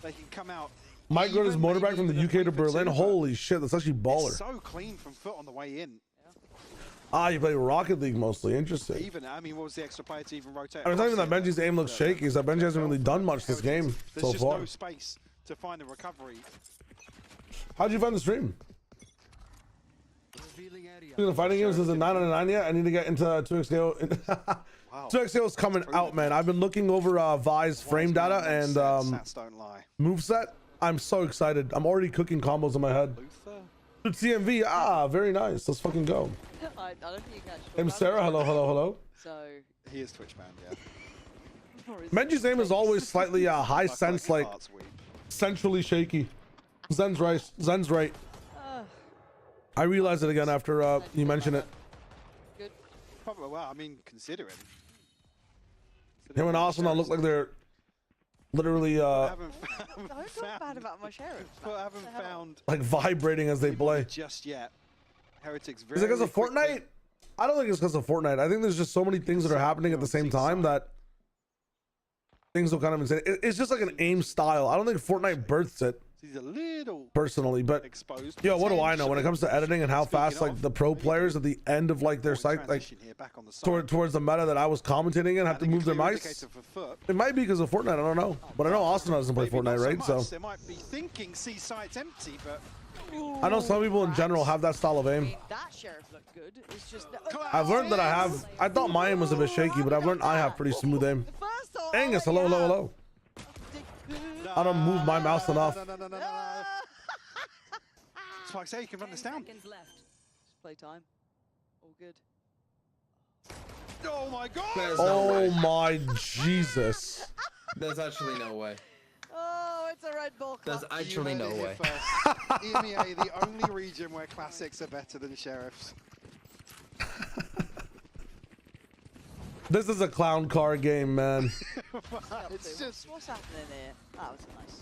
They can come out. Mike rode his motorbike from the UK to Berlin. Holy shit, that's actually baller. So clean from FUT on the way in. Ah, you play Rocket League mostly. Interesting. Even, I mean, what was the extra player to even rotate? I was not even that Benji's aim looks shaky. Is that Benji hasn't really done much this game so far. There's just no space to find the recovery. How'd you find the stream? The fighting games is a 9 out of 9 yet. I need to get into 2XKO. Wow. 2XKO is coming out, man. I've been looking over Vi's frame data and moveset. I'm so excited. I'm already cooking combos in my head. TMV, very nice. Let's fucking go. I don't think you can I'm Sarah. Hello. So he is Twitch banned, yeah. Benji's aim is always slightly high sense, like centrally shaky. Zen's right. I realized it again after you mentioned it. Good. Probably, well, I mean, considering. Him and Arsenal look like they're literally don't talk bad about my sheriff. I haven't found like vibrating as they play. Just yet. Heretics very Is it because of Fortnite? I don't think it's because of Fortnite. I think there's just so many things that are happening at the same time that things will kind of insane. It's just like an aim style. I don't think Fortnite births it. He's a little personally, but exposed. Yo, what do I know when it comes to editing and how fast like the pro players at the end of like their cycle, like towards the meta that I was commentating in, have to move their mice. It might be because of Fortnite. I don't know, but I know Austin doesn't play Fortnite, right? So they might be thinking C site's empty, but I know some people in general have that style of aim. That sheriff looked good. It's just I've learned that I thought my aim was a bit shaky, but I've learned I have pretty smooth aim. Angus, hello. I don't move my mouse enough. So I say you can run this down. Just play time. All good. Oh my God! Oh my Jesus. There's actually no way. Oh, it's a Red Bull There's clutch. actually no way. EMEA, the only region where classics are better than sheriffs. This is a clown car game, man. It's just, What's happening here? That was nice.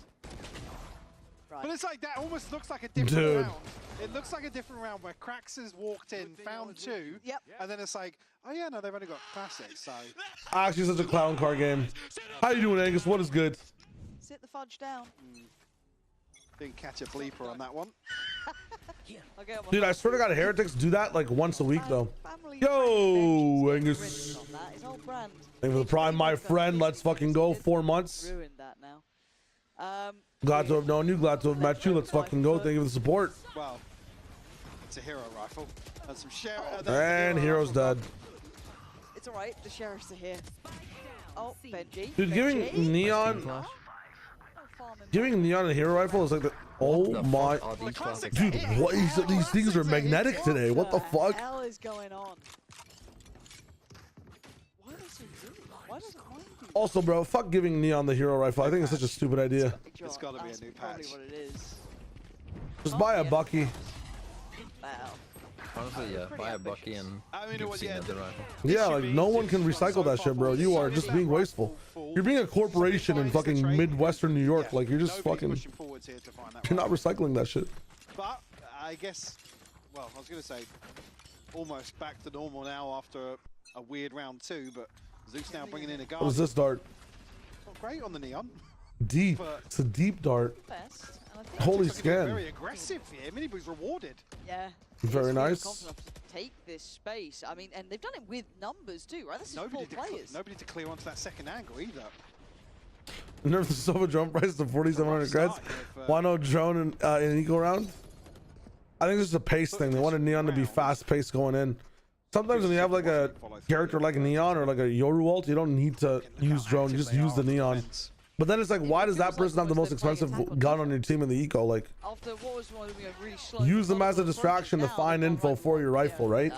Right. but it's like that almost looks like a different Dude. round. It looks like a different round where Krax has walked in, found two, Yep. and then it's like, oh yeah, no, they've only got classics, so. Actually, such a clown car game. How you doing, Angus? What is good? Sit the fudge down. Didn't catch a bleeper on that one. I'll get on my Dude, I phone. swear to God, Heretics do that like once a week, though. Family Yo, friendly benches, Angus. getting rid on that. His whole brand. Thank you for the prime, my friend. Let's fucking go. 4 months. Ruined that now. Glad to have known you. Glad to have met you. Let's fucking go. Thank you for the support. Well, it's a hero rifle. And some sheriff. And Hero's dead. It's alright, the sheriffs are here. Oh, Benji. Dude, giving Benji? Neon, Flash. giving Neon a hero rifle is like the. Oh The my. fuck are these classics? Dude, what is these things are magnetic today? What the fuck? What the hell is going on? Why does he do that? Why doesn't mine do that? Also, bro, fuck giving Neon the hero rifle. I think it's such a stupid idea. It's gotta be a That's new probably patch. what it is. Just buy a Bucky. Wow. Honestly, yeah. Pretty Buy a ambitious. Bucky and I mean, it you've was, seen yeah, the rifle. Yeah, like no one can recycle that shit, bro. You are just being wasteful. You're being a corporation in fucking Midwestern New York. Like you're just fucking. pushing forwards here to find that You're not rifle. recycling that shit. But I guess, well, I was going to say, almost back to normal now after a weird round two, but Zeus now bringing in a guard. What is this dart? Not great on the Neon. Deep. It's a deep dart. Best. And I think Holy Looks like he's scan. very aggressive here. Minibu's rewarded. yeah. Very he's feeling nice. confident enough to take this space. I mean, and they've done it with numbers too, right? This is four players. Nobody to clear onto that second angle either. Nerf the Silva drone price to 4,700 creds. Why no drone in eco round? I think this is a pace thing. They wanted Neon to be fast paced going in. Sometimes when you have like a character like Neon or like a Yoru ult, you don't need to use drone. You just use the Neon. But then it's like, why does that person have the most expensive gun on your team in the eco? Like, After what was one of the really slow. use them as a methodical distraction to approaches, now find they've info gone for your rifle, right?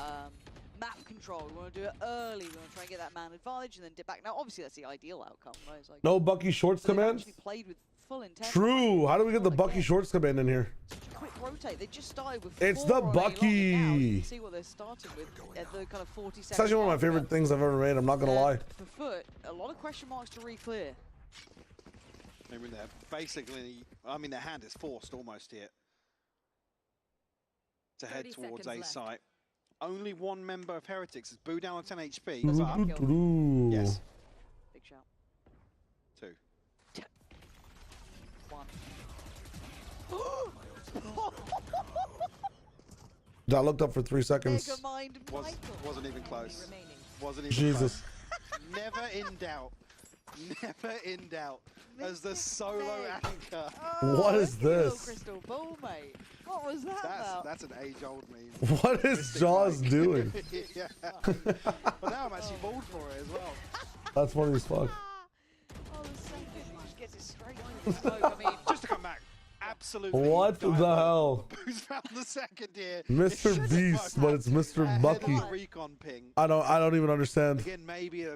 Map control. We want to do it early. We want to try and get that man advantage and then dip back. Now, obviously, that's the ideal outcome, right? It's like, No Bucky Shorts but they've command? actually played with full intent. True. How do we get the Bucky Shorts command in here? Quick rotate. They just started with It's 4 the on A long, and now Bucky. you can see what they're starting with at the kind of 40 seconds. It's actually one of my favorite things I've ever made. I'm not gonna lie. For FUT, a lot of question marks to re-clear. I mean, they're basically, I mean, their hand is forced almost here to head 30 towards seconds A left. site. Only one member of Heretics is Boo down on 10 HP. Does but- that- Ooh. Yes, Big shout. 2. 1. I looked up for 3 seconds. Mega mind Michael. Wasn't even close. Remaining. Wasn't even Jesus. close. Never in doubt. Never in doubt. As the solo anchor. What is look at your little this? crystal ball, mate. What was that about? That's an age-old meme. What is Mystic Jaws Mike. doing? Yeah. Well, now I'm actually bald for it as well. That's funny as fuck. Oh, the second he just gets it straight in the smoke. I mean, Just to come back. Absolutely. What the diabolical. hell? Who's found the second here? Mr. It should Beast, have but it's Mr. ahead of Bucky. the recon ping. I don't even understand. Again, maybe,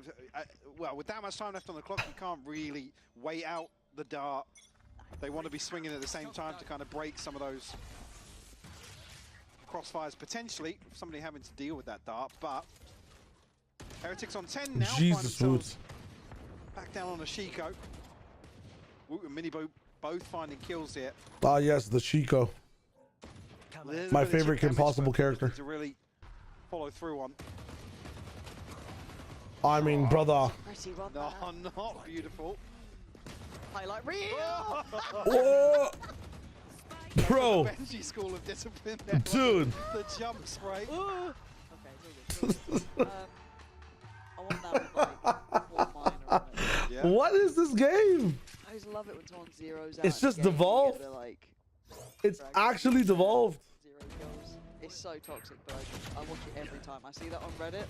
well, with that much time left on the clock, you can't really wait out the dart. They want to be swinging at the same time to kind of break some of those crossfires, potentially. Somebody having to deal with that dart, but Heretics on 10 now. Jesus, find Roots. themselves back down on a Shiko. Woot and Minibo both finding kills here. Ah, yes, the Chico. Little My bit of favorite chip damage, impossible but character. to really follow through on. I mean, brother. pretty run No, there. not beautiful. Highlight reel. Whoa! Bro, Benji school of discipline there. dude. The jump spray. Okay, it's all good. I want that with like 4 minor on it. Yeah. What is this game? I always love it when someone zeroes out. It's in a just game and you devolved. get the, like, It's actually devolved. 0 kills. It's so toxic, but I watch it every time. I see that on Reddit.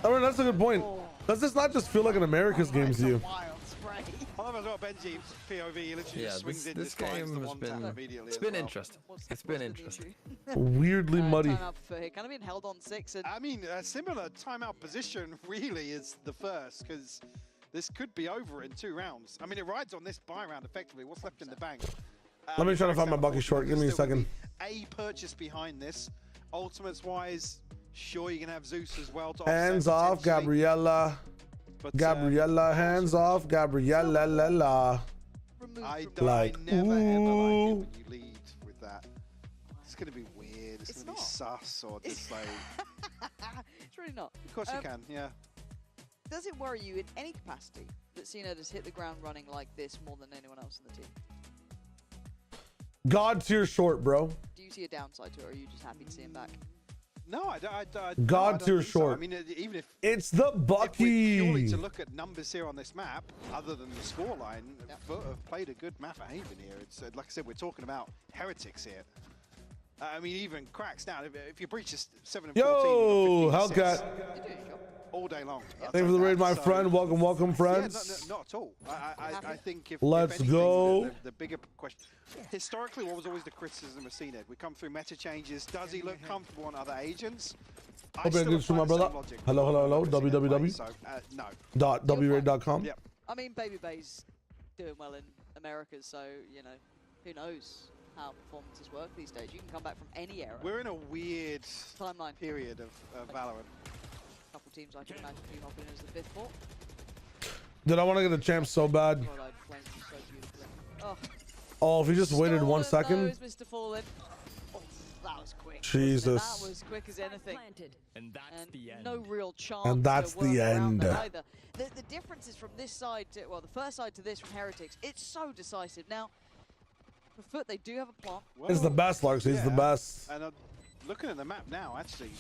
I mean, that's a good point. Does this not just feel like an America's game to you? Wild spray. I love as well Benji POV. He literally Yeah, just swings this in, describes game the has one tap been immediately. it's as been well. interesting. What's It's the been issue? interesting. Weirdly muddy. Timeout for here. Kind of being held on 6 and I mean, a similar timeout position really is the first, because This could be over in 2 rounds. I mean, it rides on this buy round effectively. What's left in the bank? Let me try to find my Bucky short. Give me a second. A purchase behind this. Ultimates wise, sure you can have Zeus as well. To Hands off, Gabriella. But, Gabriella, hands off, Gabriella, la la. I Like, never ever like it ooh. when you lead with that. It's gonna be weird. It's gonna be sus or just like. It's really not. Of course you can, yeah. Does it worry you in any capacity that CNED has hit the ground running like this more than anyone else in the team? God tier short, bro. Do you see a downside to it, or are you just happy to see him back? No, I God don't tier think so. short. I mean, even if It's the if we're Bucky. purely to look at numbers here on this map, other than the scoreline, FUT have played a good map at Haven here. It's like I said, we're talking about heretics here. I mean, even cracks now. If you breach is 7 and 14, Yo, 15 Hellcat. assists They do his job. all day long. Thank you for the raid, my friend. Welcome, welcome, Yeah, friends. not at all. I think if Let's anything, go. The bigger question. Historically, what was always the criticism of CNED? We come through meta changes. Does he look comfortable on other agents? Hope you're good, my brother. Hello, hello, hello. www. So, no. .wraid.com. Yep. I mean, Baby Bay's doing well in America, so, you know, who knows how performances work these days. You can come back from any era. We're in a weird Timeline. period of Valorant. A couple teams I can imagine you hopping in as the 5th fort. Dude, I want to get the champ so bad. God, I'd flame you so beautifully. Oh, Oh, if you just waited 1 stolen second. those, Mr. Fallen. Oh, that was quick. Jesus. That was quick as anything. And that's And the end. no real chance And that's to work the around end. that either. The difference is from this side to, well, the first side to this from Heretics, it's so decisive. Now, for FUT, they do have a plan. It's the best, Larks. He's the Yeah. best. And looking at the map now, actually,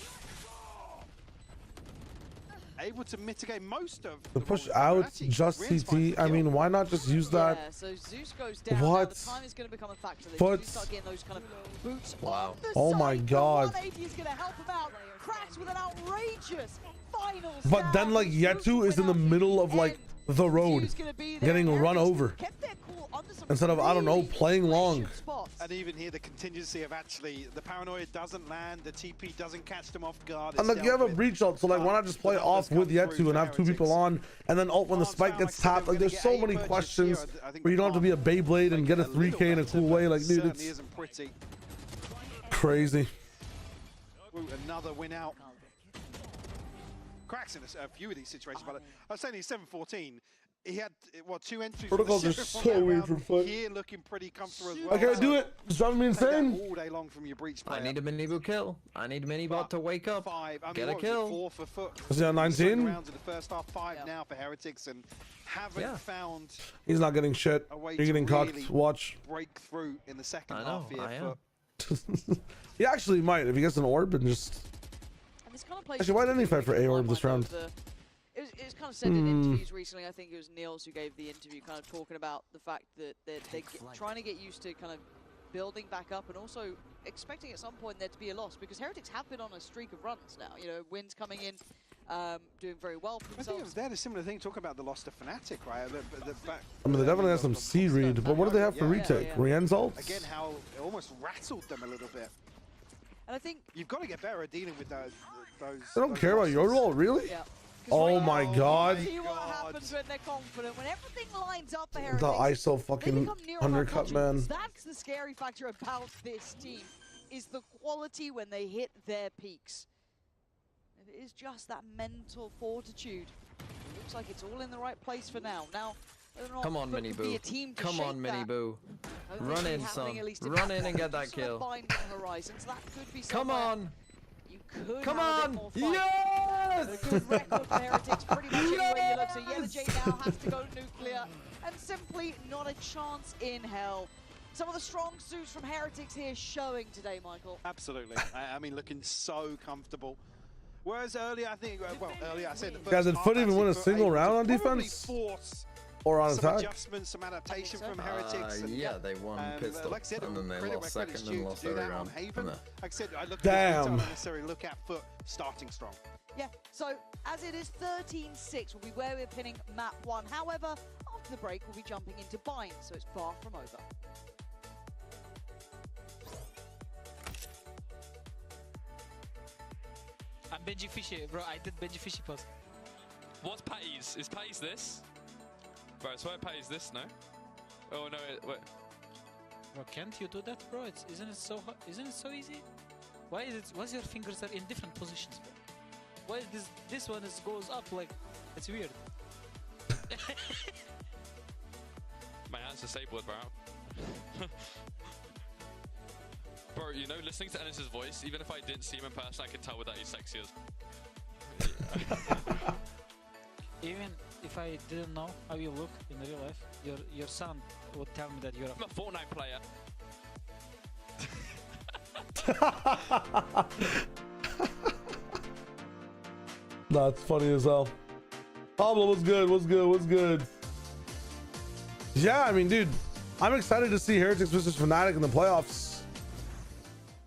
able to mitigate most of The push out, just CT. I mean, why not just use that? Yeah, so Zeus goes down. What? Now, the time is going to become a factor. They FUT. do start getting those kind of boots Wow. on the Oh my side. God. 180 is going to help him out. Cracks with an outrageous final But stab. then, like, Zeus Yetu is in the went out middle the of, like, end. the road, Zeus gonna be there. getting run Heretics over. kept their cool under some Instead of, I don't know, really playing long. pressured spots. And even here, the contingency of actually the paranoia doesn't land, the TP doesn't catch them off guard. And like, you have a breach ult, so like, why not just play off with Yetu and have 2 people on, and then ult when the spike gets tapped? Like, there's so many questions where you don't have to be a Beyblade and get a 3K in a cool way. Like, dude, it's isn't pretty. crazy. Ooh, another win out. Cracks in a few of these situations, but I was saying he's 7-14. He had, what, 2 entries. Protocols are so weird for FUT. Here looking pretty comfortable as well. I can't do it. It's driving me Take that insane. all day long from your breach player. I need a mini boo kill. I need mini bot to wake up. 5. I mean, Get a what was it, kill. 4 for FUT. Is he on 19? Rounds in the first half, 5 now for Heretics, and haven't found He's not getting shit. a way You're getting to cocked. really Watch. break through in the second I know, half here. I am. FUT. He actually might if he gets an orb and just. And this kind of plays Actually, why didn't he fight for into the A-orb this timeline round? of it was kind of said in interviews recently. I think it was Niels who gave the interview, kind of talking about the fact that they're trying to get used to kind of building back up, and also expecting at some point there to be a loss, because Heretics have been on a streak of runs now. You know, wins coming in, doing very well for I think it themselves. was there a similar thing, talking about the loss to Fnatic, right? I mean, they definitely have some C read, but what do they have for retake? Rien's ults? Again, how it almost rattled them a little bit. And I think You've got to get better at dealing with those. They don't care about your role, really? yeah. Oh my god. See what happens when they're confident, when everything lines up for Heretics. The ISO They fucking become near undercut, man. That's the scary factor about this team, is the quality when they hit their peaks. It is just that mental fortitude. It looks like it's all in the right place for now. Now, whether or not Come on, FUT Mini could be Boo. a team to Come shape on, Mini that, Boo. I don't Run think in, it's happening, son. at least in Run that in and get that sort of kill. binding horizons. That could be Come somewhere on. you could Come have a on. bit more fight. Yes! A good record for Heretics, pretty much anywhere you look. So Yenajay now has to go nuclear, and simply not a chance in hell. Some of the strong suits from Heretics here showing today, Michael. Absolutely. I mean, looking so comfortable. Whereas earlier, I think, well, earlier I said the first Guys, did half FUT even actually win a FUT single able to round on probably defense? Force Or on some attack? adjustments, some adaptation so. from Heretics. And Yeah, they won pistol, like I said, and then they credit lost where credit's second and due lost to do every that on round. Haven. from Like there. I said, I look Damn. at don't necessarily look at FUT starting strong. Yeah, so as it is 13-6 will be where we're pinning map 1. However, after the break, we'll be jumping into bind, so it's far from over. I'm Benji Fishy, bro. I did Benji Fishy pose. What's Patty's? Is Patty's this? bro. I swear it pays this, no? Oh no, wait. Bro, can't you do that, bro? Isn't it so easy? Why your fingers are in different positions, bro? Why this one goes up like it's weird. My hand's disabled, bro. Bro, you know, listening to Ennis's voice, even if I didn't see him in person, I could tell that he's sexy as. Even if I didn't know how you look in real life, your son would tell me that you're I'm a Fortnite player. That's funny as hell. Pablo, what's good? What's good? What's good? Yeah, I mean, dude, I'm excited to see Heretics versus Fnatic in the playoffs.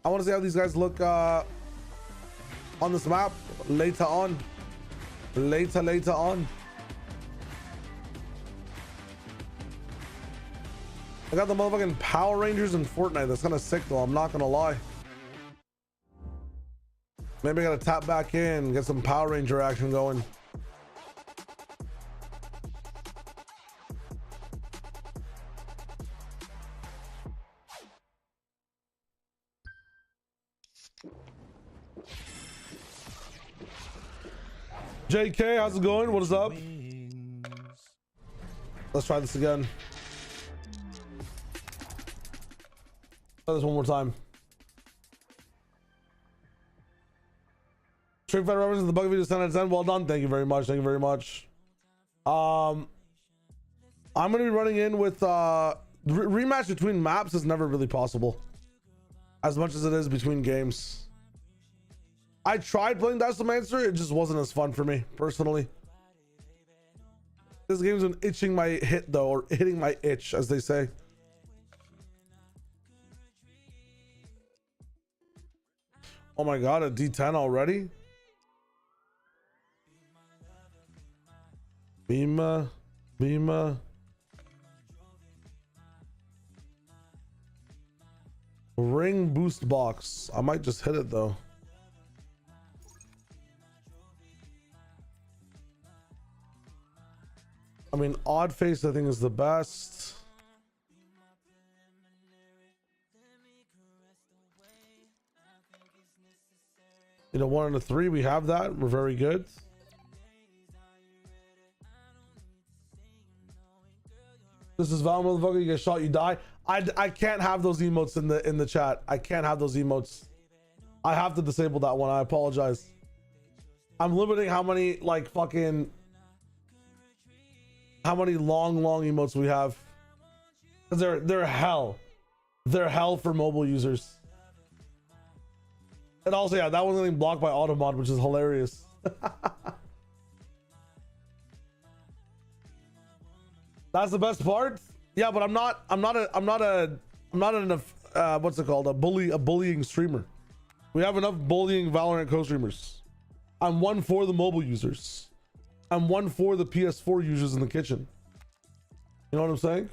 I want to see how these guys look on this map later on. Later on. I got the motherfucking Power Rangers in Fortnite. That's kind of sick though, I'm not gonna lie. Maybe I gotta tap back in, get some Power Ranger action going. JK, how's it going? What is up? Let's try this again. Try this one more time. Street Fighter reference, the bug video 10 out of 10. Well done. Thank you very much. Thank you very much. I'm gonna be running in with rematch between maps is never really possible, as much as it is between games. I tried playing Dazzlemancer, it just wasn't as fun for me personally. This game's been itching my hit though, or hitting my itch, as they say. Oh my god, a D10 already? Bima. Ring boost box. I might just hit it though. I mean, Odd Face I think is the best. You know, 1 and a 3, we have that. We're very good. This is Val, motherfucker. You get shot, you die. I can't have those emotes in the chat. I can't have those emotes. I have to disable that one. I apologize. I'm limiting how many like fucking how many long emotes we have. They're hell. They're hell for mobile users. And also, yeah, that one's getting blocked by Automod, which is hilarious. That's the best part. Yeah, but I'm not enough what's it called? A bullying streamer. We have enough bullying Valorant co-streamers. I'm one for the mobile users. I'm one for the PS4 users in the kitchen. You know what I'm saying?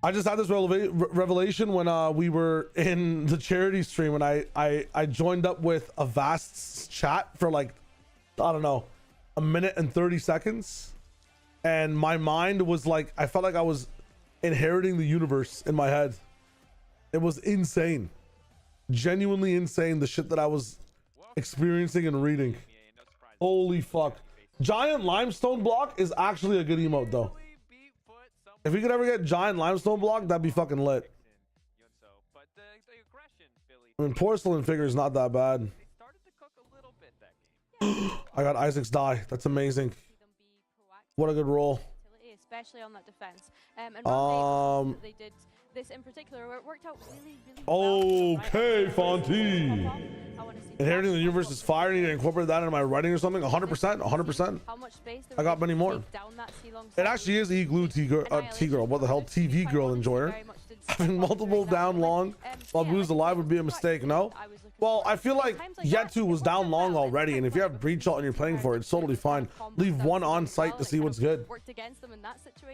I just had this revelation when we were in the charity stream, and I joined up with a vast chat for like, I don't know, 1 minute and 30 seconds. And my mind was like, I felt like I was inheriting the universe in my head. It was insane. Genuinely insane, the shit that I was experiencing and reading. Holy fuck. Giant limestone block is actually a good emote though. If we could ever get giant limestone block, that'd be fucking lit. I mean, porcelain figure is not that bad. I got Isaac's die. That's amazing. What a good roll. Especially on that defense. And they did this in particular where it worked out really well. Okay, Fonty. Inheriting the universe is fire. I need to incorporate that into my writing or something. 100%. How much space I got many more. It actually is E-Glue T-Girl. What the hell? TV Girl Enjoyer. Having multiple down long while Blue's alive would be a mistake, no? Well, I feel like Yetu was down long already, and if you have breach ult and you're playing for it, it's totally fine. Leave one on site to see what's good.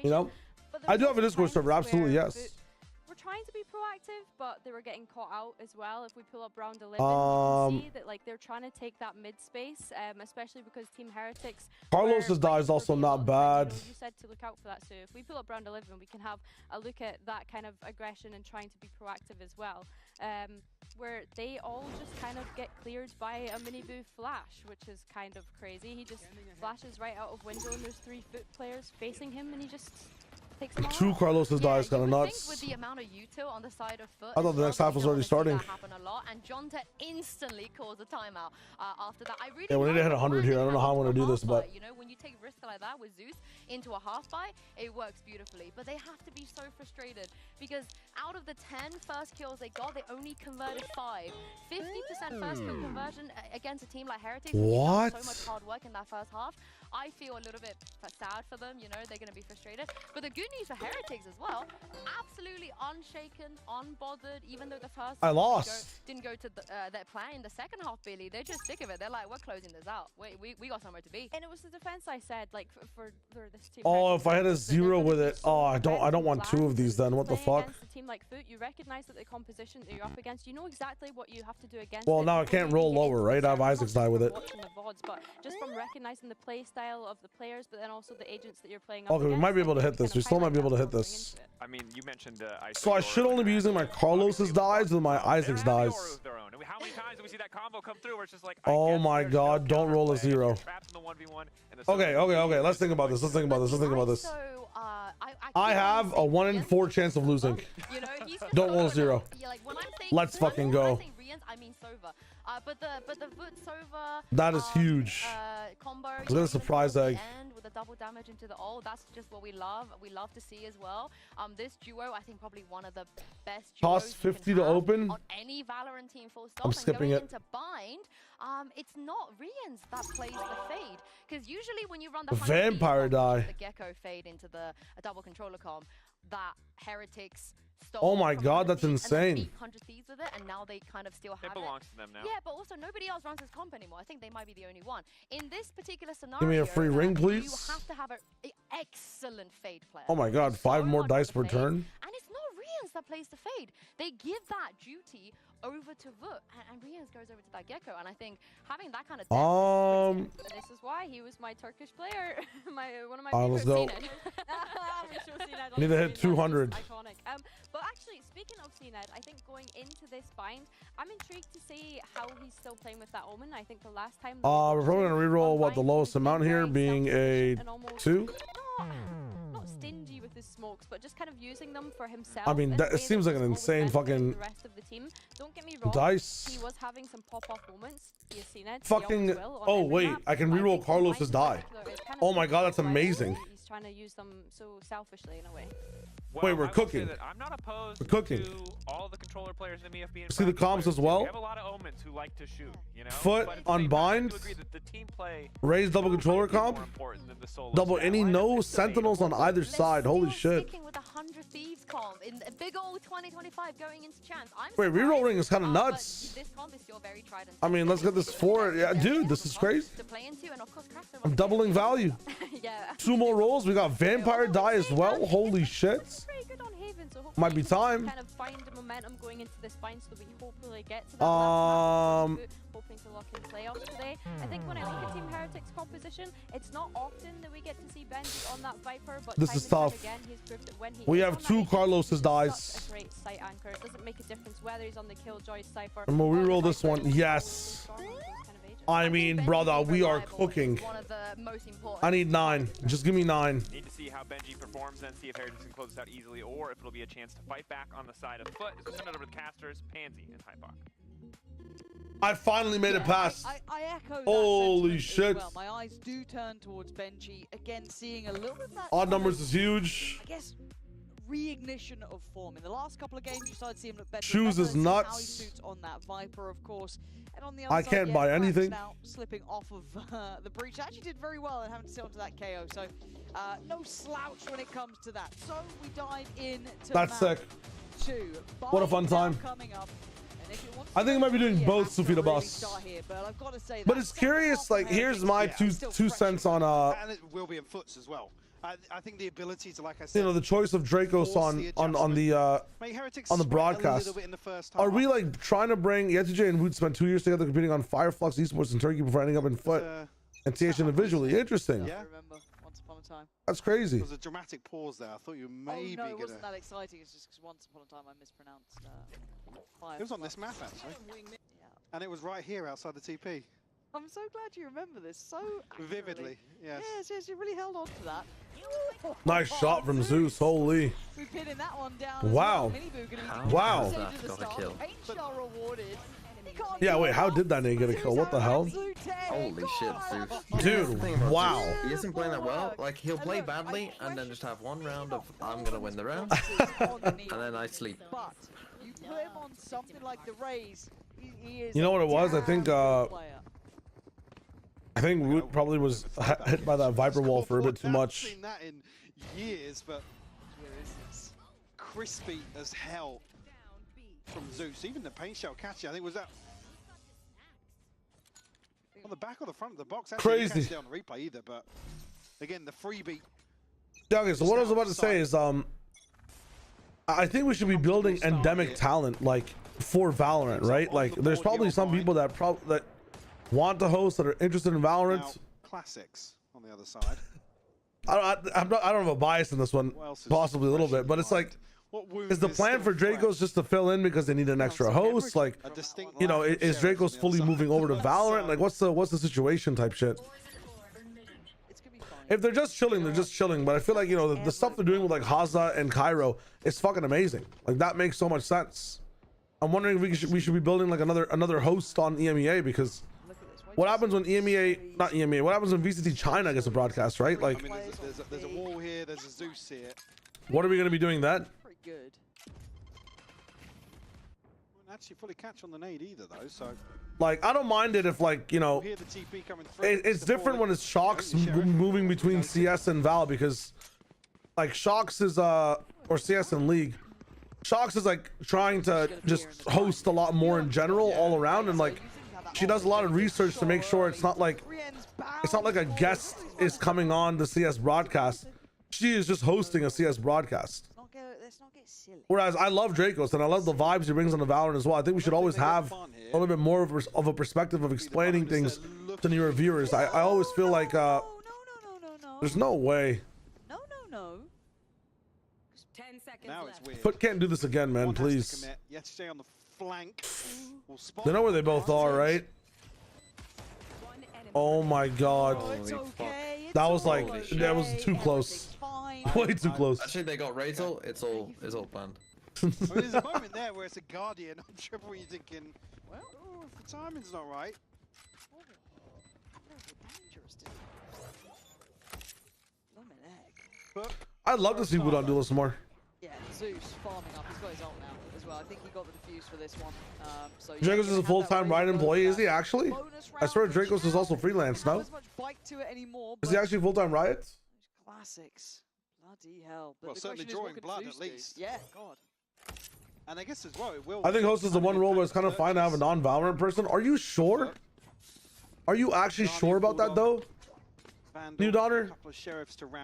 You know? I do have a Discord server, absolutely, yes. trying to be proactive, but they were getting caught out as well. If we pull up round 11, you can see that like they're trying to take that mid space, especially because Team Heretics. Carlos's die is also not bad. You said to look out for that, so if we pull up round 11, we can have a look at that kind of aggression and trying to be proactive as well. Where they all just kind of get cleared by a mini boo flash, which is kind of crazy. He just flashes right out of window, and there's 3 FUT players facing him, and he just takes them all 2 Carlos's die is kind of nuts. With the amount of util on the side of FUT, I thought the next half was already starting. That happen a lot, and Jonta instantly calls a timeout after that. I really Yeah, we need to hit 100 here. I don't know how I want to do this, but you know, when you take risk like that with Zeus into a half buy, it works beautifully. But they have to be so frustrated because out of the 10 first kills they got, they only converted 5. 50% first kill conversion against a team like Heretics. What? So much hard work in that first half. I feel a little bit sad for them. You know, they're going to be frustrated. But the good news for Heretics as well, absolutely unshaken, unbothered, even though the first I lost. Didn't go to their plan in the second half, Billy. They're just sick of it. They're like, we're closing this out. We got somewhere to be. And it was the defense I said, like for this team. oh, if I had a 0 with it, oh, I don't want 2 of these then. What the fuck? Against a team like FUT, you recognize that the composition that you're up against, you know exactly what you have to do against. Well, now I can't roll lower, right? I have Isaac's die with it. Watching the VODs, but just from recognizing the play style of the players, but then also the agents that you're playing up Okay, we against, might be able to hit this. We still might be able to hit this. I mean, you mentioned So I should only be using my Carlos's dies with my Isaac's dies. How many times do we see that combo come through where it's just like, Oh my god, don't roll a 0. Okay, let's think about this. I have a 1 in 4 chance of losing. You know, Don't roll a 0. Yeah, like when I'm saying, Let's fucking go. When I say Rians, I mean Sova. But the VCT Sova That is huge. combo. Look at the surprise egg. And with the double damage into the ult, that's just what we love. We love to see as well. This duo, I think probably one of the best duos Cost 50 to open. on any Valorant team, full stop. I'm skipping it. Into bind, it's not Rians that plays the fade, because usually when you run the Vampire die. the Gecko fade into the double controller comp, that Heretics Oh my god, that's insane. 100 Thieves with it, and now they kind of still have it. Belongs to them now. Yeah, but also nobody else runs this comp anymore. I think they might be the only one. In this particular scenario, Give me a free ring, please. You have to have an excellent fade player. Oh my god, 5 more dice per turn. And it's not Rians that plays the fade. They give that duty over to VCT, and Rians goes over to that Gecko, and I think having that kind of this is why he was my Turkish player, one of my let's go. Need to hit 200. Iconic. But actually, speaking of CNED, I think going into this bind, I'm intrigued to see how he's still playing with that Omen. I think the last time we're probably gonna reroll what the lowest amount here being a 2. Not stingy with his smokes, but just kind of using them for himself. I mean, it seems like an insane fucking the rest of the team. Don't get me wrong, dice. he was having some pop-off moments. He has seen it. Fucking oh wait, I can reroll Carlos's die. Oh my god, that's amazing. He's trying to use them so selfishly in a way. Well, wait, we're cooking. I'm not opposed we're cooking. to all the controller players in EMEA being see the comms as well. We have a lot of omens who like to shoot, you know. FUT on bind. The team play raise double controller comp. Double any no sentinels on either side. Holy shit. Sticking with 100 Thieves comp in a big old 2025 going into chance. Wait, rerolling is kind of nuts. This comp is still very tried and I mean, let's get this forward. Yeah, dude, this is crazy. to play into, and of course, I'm doubling value. Yeah. 2 more rolls. We got vampire die as well. Holy shit. Pretty good on Haven, so might be time. Kind of find the momentum going into this bind so that we hopefully get to that last match. Hoping to lock in playoffs today. I think when I look at Team Heretics composition, it's not often that we get to see Benji on that Viper, but this is tough. Again, he's proved that when he we have 2 Carlos's dies. A great sight anchor. It doesn't make a difference whether he's on the Killjoy Cypher. And we'll reroll this one. Yes. I mean, brother, we are cooking. One of the most important. I need 9. Just give me 9. Need to see how Benji performs, then see if Heretics can close this out easily, or if it'll be a chance to fight back on the side of FUT. As we send it over to casters, Pansy, and Hypok. I finally made it past. I echo that. Holy shit. Well. My eyes do turn towards Benji. Again, seeing a little bit of that. Odd numbers is huge. I guess reignition of form. In the last couple of games, you started seeing him look better. Shoes is nuts. How he suits on that Viper, of course. And on the I can't buy anything. Now slipping off of the breach. Actually did very well and having to sit onto that KO. So no slouch when it comes to that. So we dive in to that's sick. 2. What a fun time. Coming up. I think I might be doing both Sufita Bus. But it's curious, like, here's my two cents on And it will be in FUTs as well. I think the ability to, like I said, you know, the choice of Dracos on the broadcast. Are we like trying to bring YetTJ and Woot spent 2 years together competing on Fireflux Esports in Turkey before ending up in FUT and TH individually? Interesting. Yeah. I remember once upon a time. That's crazy. There was a dramatic pause there. I thought you maybe no, it wasn't that exciting. It's just because once upon a time I mispronounced Fireflux. It was on this map actually. Yeah. And it was right here outside the TP. I'm so glad you remember this so accurately. Vividly, yes. Yes, you really held on to that. Nice shot from Zeus. Holy. We're pinning that one down. Wow. Wow. That got a kill. Rewarded. Yeah, wait, how did that nigga get a kill? What the hell? Holy shit, Zeus. Dude, wow. He isn't playing that well. Like, he'll play badly and then just have one round of, I'm gonna win the round. And then I sleep. But you put him on something like the Rays, he is You know what it was? I think Woot probably was hit by that Viper wall for a bit too much. I've seen that in years, but crispy as hell from Zeus. Even the paint shell catching, I think, was that on the back or the front of the box? Actually, Crazy. You can't see on the replay either, but again, the freebie. Yeah, okay, so what I was about to say is, I think we should be building endemic talent, like, for Valorant, right? Like, there's probably some people that want to host, that are interested in Valorant. Now, classics on the other side. I don't have a bias in this one, possibly a little bit, but it's like, is the plan for Dracos just to fill in because they need an extra host? Like, you know, is Dracos fully moving over to Valorant? Like, what's the situation type shit? If they're just chilling, they're just chilling. But I feel like, you know, the stuff they're doing with like Haza and Cairo is fucking amazing. Like, that makes so much sense. I'm wondering if we should be building like another host on EMEA, because what happens when what happens when VCT China gets a broadcast, right? Like, I mean, there's a wall here, there's a Zeus here. What are we going to be doing then? pretty good. Wouldn't actually fully catch on the nade either, though, so. Like, I don't mind it if, like, you know, Hear the TP coming through. it's different when it's Shocks moving between CS and Val, because like Shocks is or CS and League, Shocks is like trying to just host a lot more in general all around, and like she does a lot of research to make sure it's not like a guest is coming on the CS broadcast. She is just hosting a CS broadcast. Let's not get silly. Whereas I love Dracos and I love the vibes he brings on the Valorant as well. I think we should always have a little bit more of a perspective of explaining things to newer viewers. I always feel like there's no way. No. 10 seconds Now it's weird. FUT can't do this again, man, please. YetTJ on the flank. They know where they both are, right? Oh my god. It's okay. That was like, that was too close. Way too close. Actually, they got Razor. It's all planned. I mean, there's a moment there where it's a Guardian on triple, you're thinking, well, if the timing's not right. But I'd love to see Wood on Duelist more. Yeah, Zeus farming up. He's got his ult now as well. I think he got the defuse for this one. So Dracos is a full-time Riot employee, is he actually? I swear Dracos is also freelance, no? Is he actually full-time Riot? Classics. Bloody hell. But well, certainly drawing blood at least. Yeah, God. And I guess as well, it will. I think host is the one role where it's kind of fine to have a non-Valorant person. Are you sure? Are you actually sure about that though? New daughter?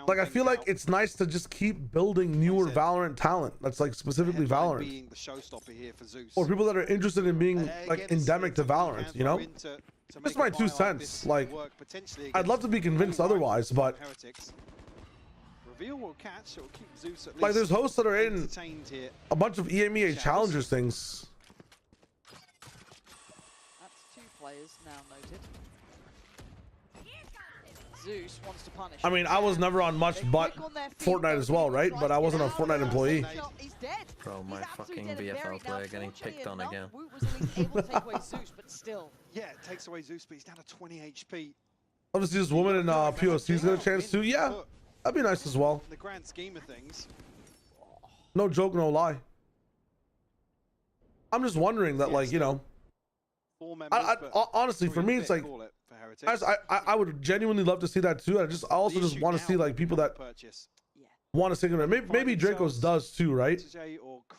Like, I feel like it's nice to just keep building newer Valorant talent that's like specifically Valorant. Being the showstopper here for Zeus. Or people that are interested in being like endemic to Valorant, you know? That's my 2 cents. Like, I'd love to be convinced otherwise, but Reveal will catch, it will keep Zeus at least. Like, there's hosts that are in a bunch of EMEA challengers things. That's 2 players now noted. Zeus wants to punish. I mean, I was never on much but Fortnite as well, right? But I wasn't a Fortnite employee. He's dead. Bro, my fucking VFL player getting picked on again. Woot was at least able to take away Zeus, but still. Yeah, it takes away Zeus, but he's down to 20 HP. Obviously, this woman in POC's got a chance to. Yeah, that'd be nice as well. In the grand scheme of things. No joke, no lie. I'm just wondering that, like, you know, honestly, for me, it's like, I would genuinely love to see that too. I also just want to see like people that want to sing it. Maybe Dracos does too, right?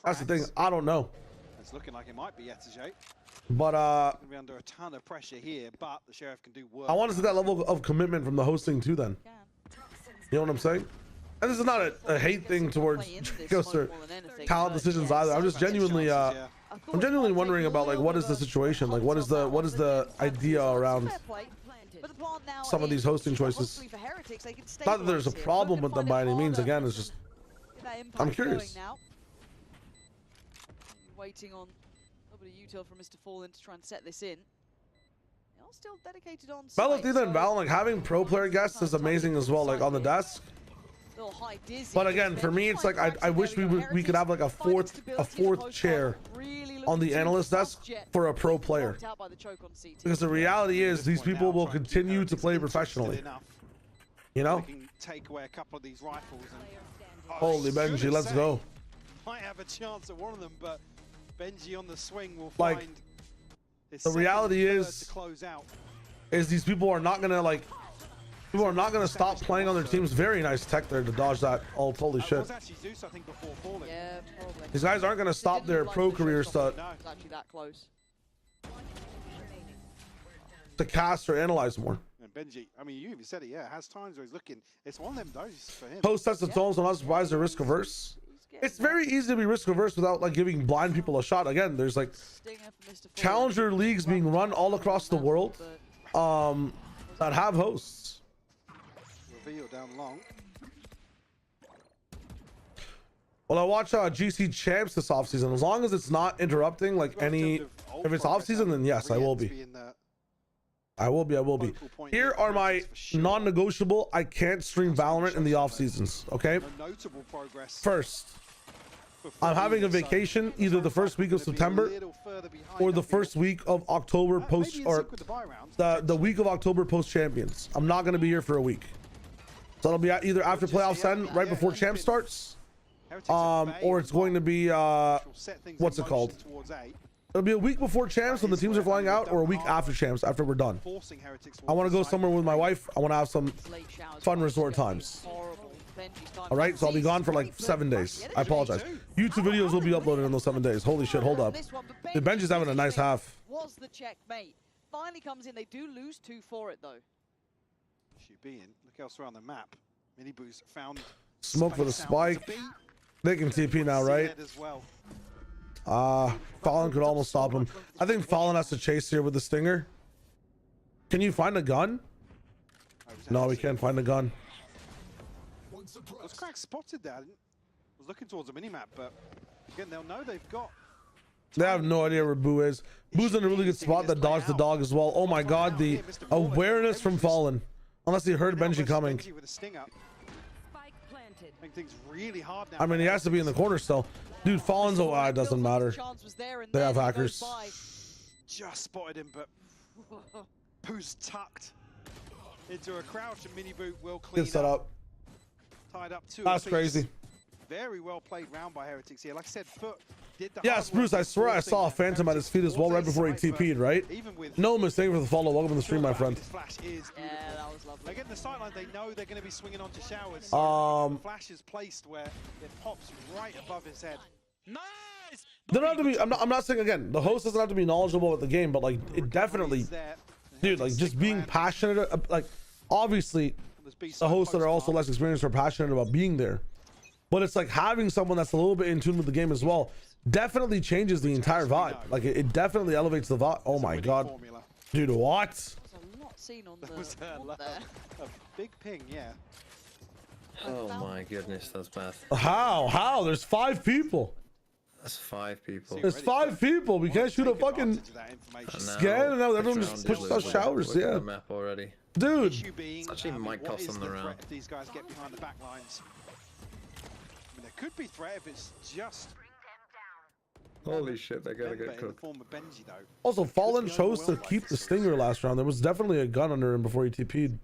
That's the thing. I don't know. It's looking like it might be YetTJ. But gonna be under a ton of pressure here, but the Sheriff can do work. I want to see that level of commitment from the hosting too. Then, you know what I'm saying? And this is not a hate thing towards Dracos or talent decisions either. I'm just genuinely I'm genuinely wondering about like what is the situation, like what is the idea around some of these hosting choices. Not that there's a problem with them by any means. Again, it's just I'm curious. Waiting on a little bit of util from Mr. Fallen to try and set this in. They're still dedicated on site, Valentina and Val, like having pro player guests is amazing as well, like on the desk. But again, for me, it's like I wish we could have like a fourth chair on the analyst desk for a pro player, because the reality is these people will continue to play professionally. You know? Take away a couple of these rifles and Holy Benji, let's go. Might have a chance at one of them, but Benji on the swing will like, find the reality is to close out. These people are not gonna stop playing on their teams. Very nice tech there to dodge that. Oh, holy shit. Was actually Zeus, I think, before falling. Yeah, probably. These guys aren't gonna stop their pro careers to Actually that close. cast or analyze more. And Benji, I mean, you even said it, yeah, has times where he's looking. It's one of them days for him. Post sets of tones, so I'm not surprised they're risk averse. It's very easy to be risk averse without like giving blind people a shot. Again, there's like challenger leagues being run all across the world that have hosts. Reveal down long. Well, I watch GC champs this offseason. As long as it's not interrupting like any, if it's offseason, then yes, I will be. I will be. Here are my non-negotiable. I can't stream Valorant in the off seasons. Okay. First, I'm having a vacation either the first week of September or the first week of October post, or the week of October post champions. I'm not going to be here for a week, so it'll be either after playoffs end, right before champ starts, or it's going to be what's it called? It'll be a week before champs when the teams are flying out, or a week after champs after we're done. I want to go somewhere with my wife. I want to have some fun resort times. All right, so I'll be gone for like 7 days. I apologize. YouTube videos will be uploaded in those 7 days. Holy shit, hold up. The bench is having a nice half. Was the checkmate. Finally comes in. They do lose 2 for it though. Should be in. Look elsewhere on the map. Mini Boost found smoke for the spike. They can TP now, right? Fallen could almost stop him. I think Fallen has to chase here with the stinger. Can you find a gun? No, we can't find a gun. Was Crack spotted that? Was looking towards the minimap, but again, they'll know they've got. They have no idea where Boo is. Boo's in a really good spot that dodged the dog as well. Oh my god, the awareness from Fallen. Unless he heard Benji coming. Things really hard now. I mean, he has to be in the corner still. Dude, Fallen's it doesn't matter. They have hackers. Just spotted him, but Boo's tucked into a crouch, and Mini Boot will clean Good setup. Tied up 2 That's apiece. crazy. Very well played round by Heretics here. Like I said, FUT did the Yes, Bruce, I swear I saw a Phantom at his feet as well right before he TP'd, right? No mistake for the follow. Welcome to the stream, my friend. Flash is yeah, that was lovely. Again, the sideline, they know they're going to be swinging onto showers. Flash is placed where it pops right above his head. Nice! They don't have to be, I'm not saying, again, the host doesn't have to be knowledgeable with the game, but like, it definitely, dude, like just being passionate, like, obviously, the hosts that are also less experienced are passionate about being there. But it's like having someone that's a little bit in tune with the game as well definitely changes the entire vibe. Like it definitely elevates the vibe. Oh my god, dude, what? A lot seen on the a big ping, yeah. Oh my goodness, that's bad. How? There's 5 people. That's 5 people. There's 5 people. We can't shoot a fucking scan, and now everyone just pushes out showers. Yeah. The map already. Dude. It's actually might cost them the round. If these guys get behind the back lines. I mean, there could be threat if it's just. Holy shit, they're gonna get cooked. Benji, though. Also, Fallen chose to keep the stinger last round. There was definitely a gun under him before he TP'd.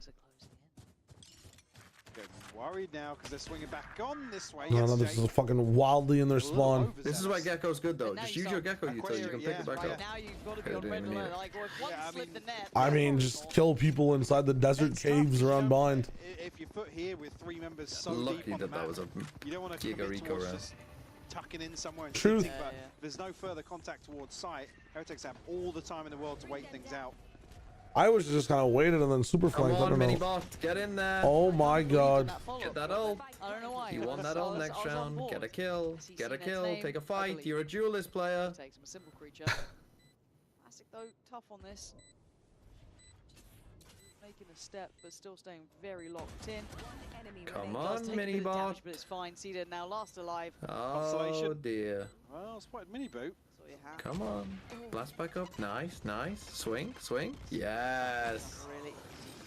Worried now because they're swinging back on this way. No, this is fucking wildly in their spawn. This is why Gecko's good though. Just use your Gecko util, you can pick it back up. Now you've got to be on red alert. Like, the net, I mean, just kill people inside the desert caves around blind. If you put here with 3 members so lucky deep on the that map, was a you don't want to Giga Rico round. just tucking in somewhere and Truth. sitting, but there's no further contact towards site. Heretics have all the time in the world to wait things out. I was just kind of waited and then super Come flanked. I on, don't know. mini-bot, get in there. Oh my god. Get that ult. I don't know why. You won that ult next round. Get a kill. Get a kill. Take a fight. You're a duelist player. Takes him a simple creature. Classic though, tough on this. Making a step, but still staying very locked in. Come Does on, take a bit of mini-bot. damage, but it's fine. Seeded now last alive. Oh dear. Well, spotted mini boot. So you have Come on. Blast back up. Nice, nice. Swing, swing. Yes. really.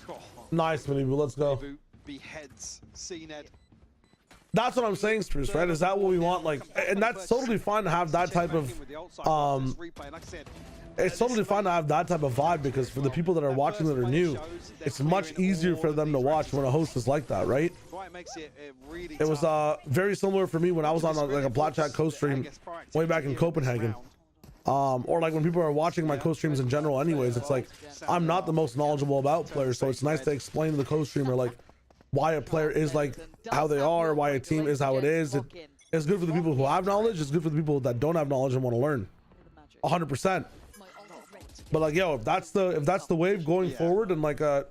Oh, Nice, Mini Boo. Let's go. boot beheads CNED. That's what I'm saying, Spruce, right? Is that what we want? Like, and that's totally fine to have that type of it's totally fine to have that type of vibe, because for the people that are watching that are new, it's much easier for them to watch when a host is like that, right? It was very similar for me when I was on like a Plat Chat co-stream way back in Copenhagen. Or like when people are watching my co-streams in general anyways, it's like I'm not the most knowledgeable about players, so it's nice to explain to the co-streamer like why a player is like how they are, why a team is how it is. It's good for the people who have knowledge, it's good for the people that don't have knowledge and want to learn. 100%. But like, yo, if that's the wave going forward and like a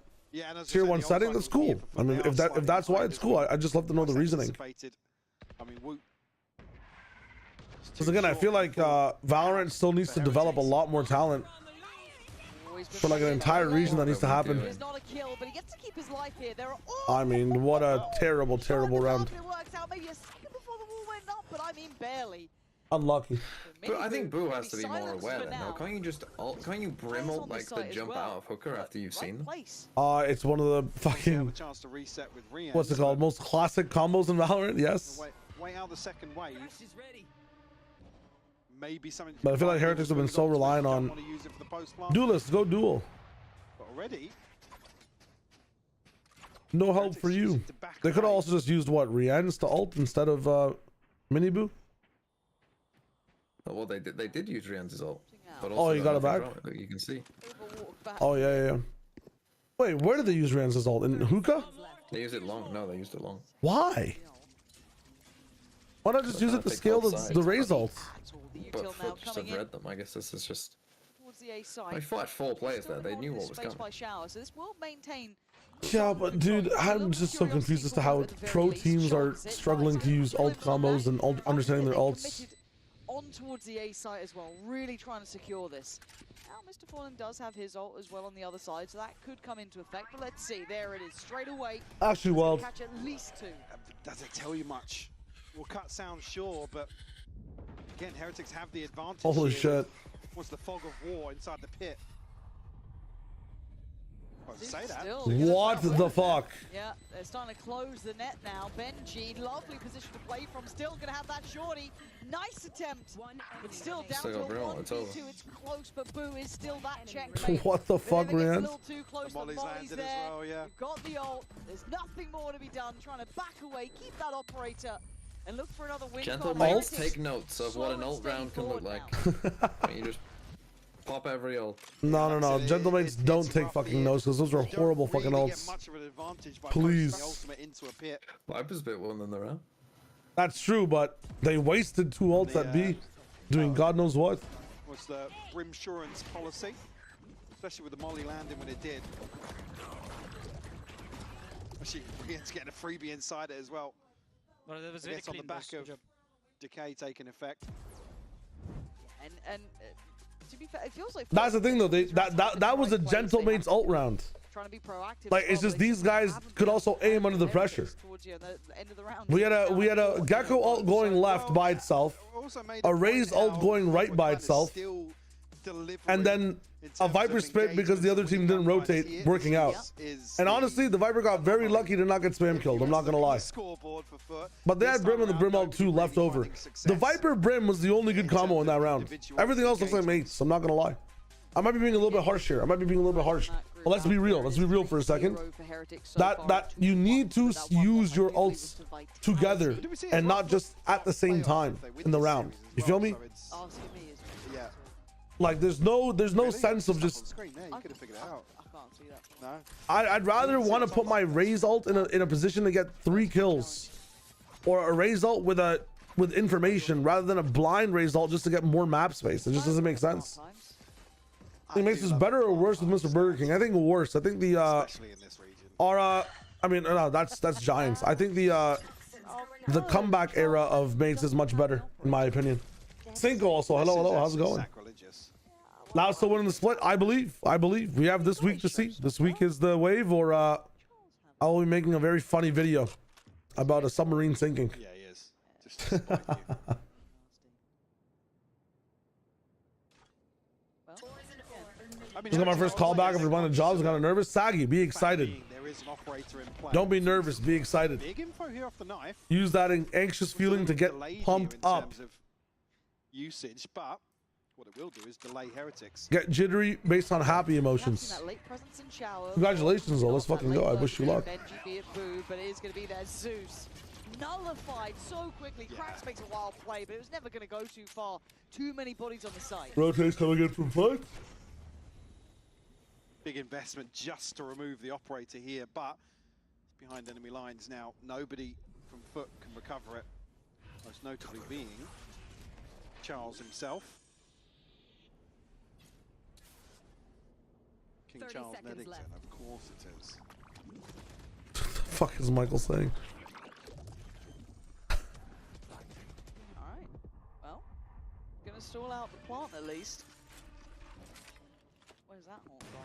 tier 1 setting, that's cool. I mean, if that's why, it's cool. I just love to know the reasoning. Because again, I feel like Valorant still needs to develop a lot more talent for like an entire region that needs to happen. I mean, what a terrible, terrible round. Unlucky. But I think Boo has to be more aware then, no? Can't you just can't you brim ult like the jump out of hooker after you've seen them? It's one of the fucking, what's it called, most classic combos in Valorant, yes. Wait out the second wave. Maybe something. But I feel like Heretics have been so reliant on duelists. Go duel. But already, no help for you. They could have also just used what, Rien's to ult instead of Mini Boo. Well, they did use Rian's ult. But Oh, you got it back? Look, you can see. Oh yeah. Wait, where did they use Rien's ult? In hookah? They used it long. No, they used it long. Why? Why not just use it to scale the Raze ult? But FUT just have read them. I guess this is just. I fought 4 players there. They knew what was coming. Yeah, but dude, I'm just so confused as to how pro teams are struggling to use ult combos and understanding their ults. On towards the A site as well, really trying to secure this. Now Mr. Fallen does have his ult as well on the other side, so that could come into effect, but let's see, there it is, straight away. Actually, well, catch at least 2. Does it tell you much? We'll cut sound, sure, but again, Heretics have the advantage. Holy here. shit. What's the fog of war inside the pit? Well, say that. What the fuck? Yeah, they're starting to close the net now. Benji, lovely position to play from, still gonna have that shorty. Nice attempt, but still down to a 1v2. It's close, but Boo is still that checkmate. What the fuck, man? A little too close, the Molly's landed there. As well, yeah. You've got the ult, there's nothing more to be done. Trying to back away, keep that operator, and look for another win. Gentlemen, take notes of what an ult round can look like. You just pop every ult. No. Gentlemates don't take fucking notes, because those are horrible fucking ults. Please. Viper's bit won in the round. That's true, but they wasted 2 ults at B, doing God knows what. Was the Brimsurance policy, especially with the Molly landing when it did. Actually, Rian's getting a freebie inside it as well. Well, that was I guess on the back of Decay taking effect. And to be fair, it feels like that's the thing though. That was a Gentlemates ult round. Trying to be proactive. Like it's just these guys could also aim under the pressure. We had a Gecko ult going left by itself, a Raze ult going right by itself, and then a Viper split because the other team didn't rotate, working out. And honestly, the Viper got very lucky to not get spam killed. I'm not gonna lie. But they had Brim and the Brim ult 2 left over. The Viper Brim was the only good combo in that round. Everything else looks like mates. I'm not gonna lie. I might be being a little bit harsh here. But let's be real. Let's be real for a second. That you need to use your ults together and not just at the same time in the round. You feel me? Like there's no sense of just. I'd rather want to put my Raze ult in a position to get 3 kills, or a Raze ult with information rather than a blind Raze ult just to get more map space. It just doesn't make sense. think Mace is better or worse with Mr. Burger King? I think worse. I think the especially in this region. I mean, no, that's Giants. I think the comeback era of Mace is much better, in my opinion. Cinco also. Hello. How's it going? Sacrilegious. Now still winning the split. I believe. We have this week to see. This week is the wave, or I will be making a very funny video about a submarine sinking. Yeah, he is. Just to spite you. I mean, This is my first callback after running jobs. I got nervous. Saggy, be excited. There is an operator in play. Don't be nervous. Be excited. Big info here off the knife. Use that anxious feeling to get pumped up. In terms of usage, but what it will do is delay Heretics. Get jittery based on happy emotions. That late presence in shower. Congratulations, though. Let's fucking go. I wish you luck. Benji be it boo, but it is going to be there. Zeus nullified so quickly. Cracks makes a wild play, but it was never going to go too far. Too many bodies on the site. Rotates coming in from FUT. Big investment just to remove the operator here, but it's behind enemy lines now. Nobody from FUT can recover it. Most notably being Charles himself. King Charles Neddington, of course it is. What the fuck is Michael saying? Alright, well, gonna stall out the plant at least. Where's that all gone?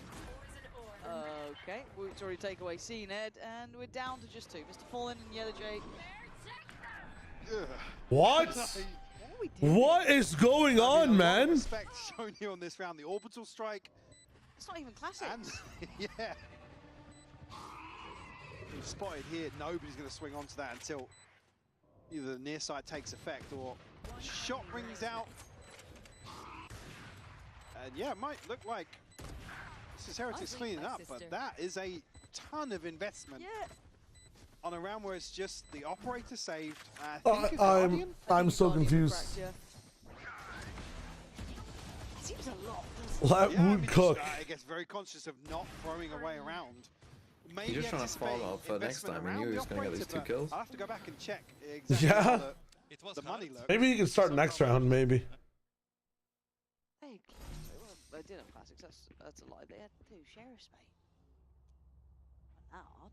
Okay, Woot's already take away C-Ned, and we're down to just two. Mr. Fallen and Yellow Jay. What? What is going on, man? Respect shown here on this round. The orbital strike. It's not even classic. And yeah. You've spotted here. Nobody's going to swing onto that until either the near side takes effect or shot rings out. And yeah, it might look like this is Heretics cleaning up, but that is a ton of investment on a round where it's just the operator saved. I'm so confused. Seems a lot. Let Woot cook. I guess very conscious of not throwing away around. Maybe You're just trying to follow up for next time. We knew he was going to get these 2 kills. I'll have to go back and check exactly how the money looks. Maybe you can start next round, maybe. Hey, they did have classics. That's a lie. They had 2 sheriffs, mate. Not hard.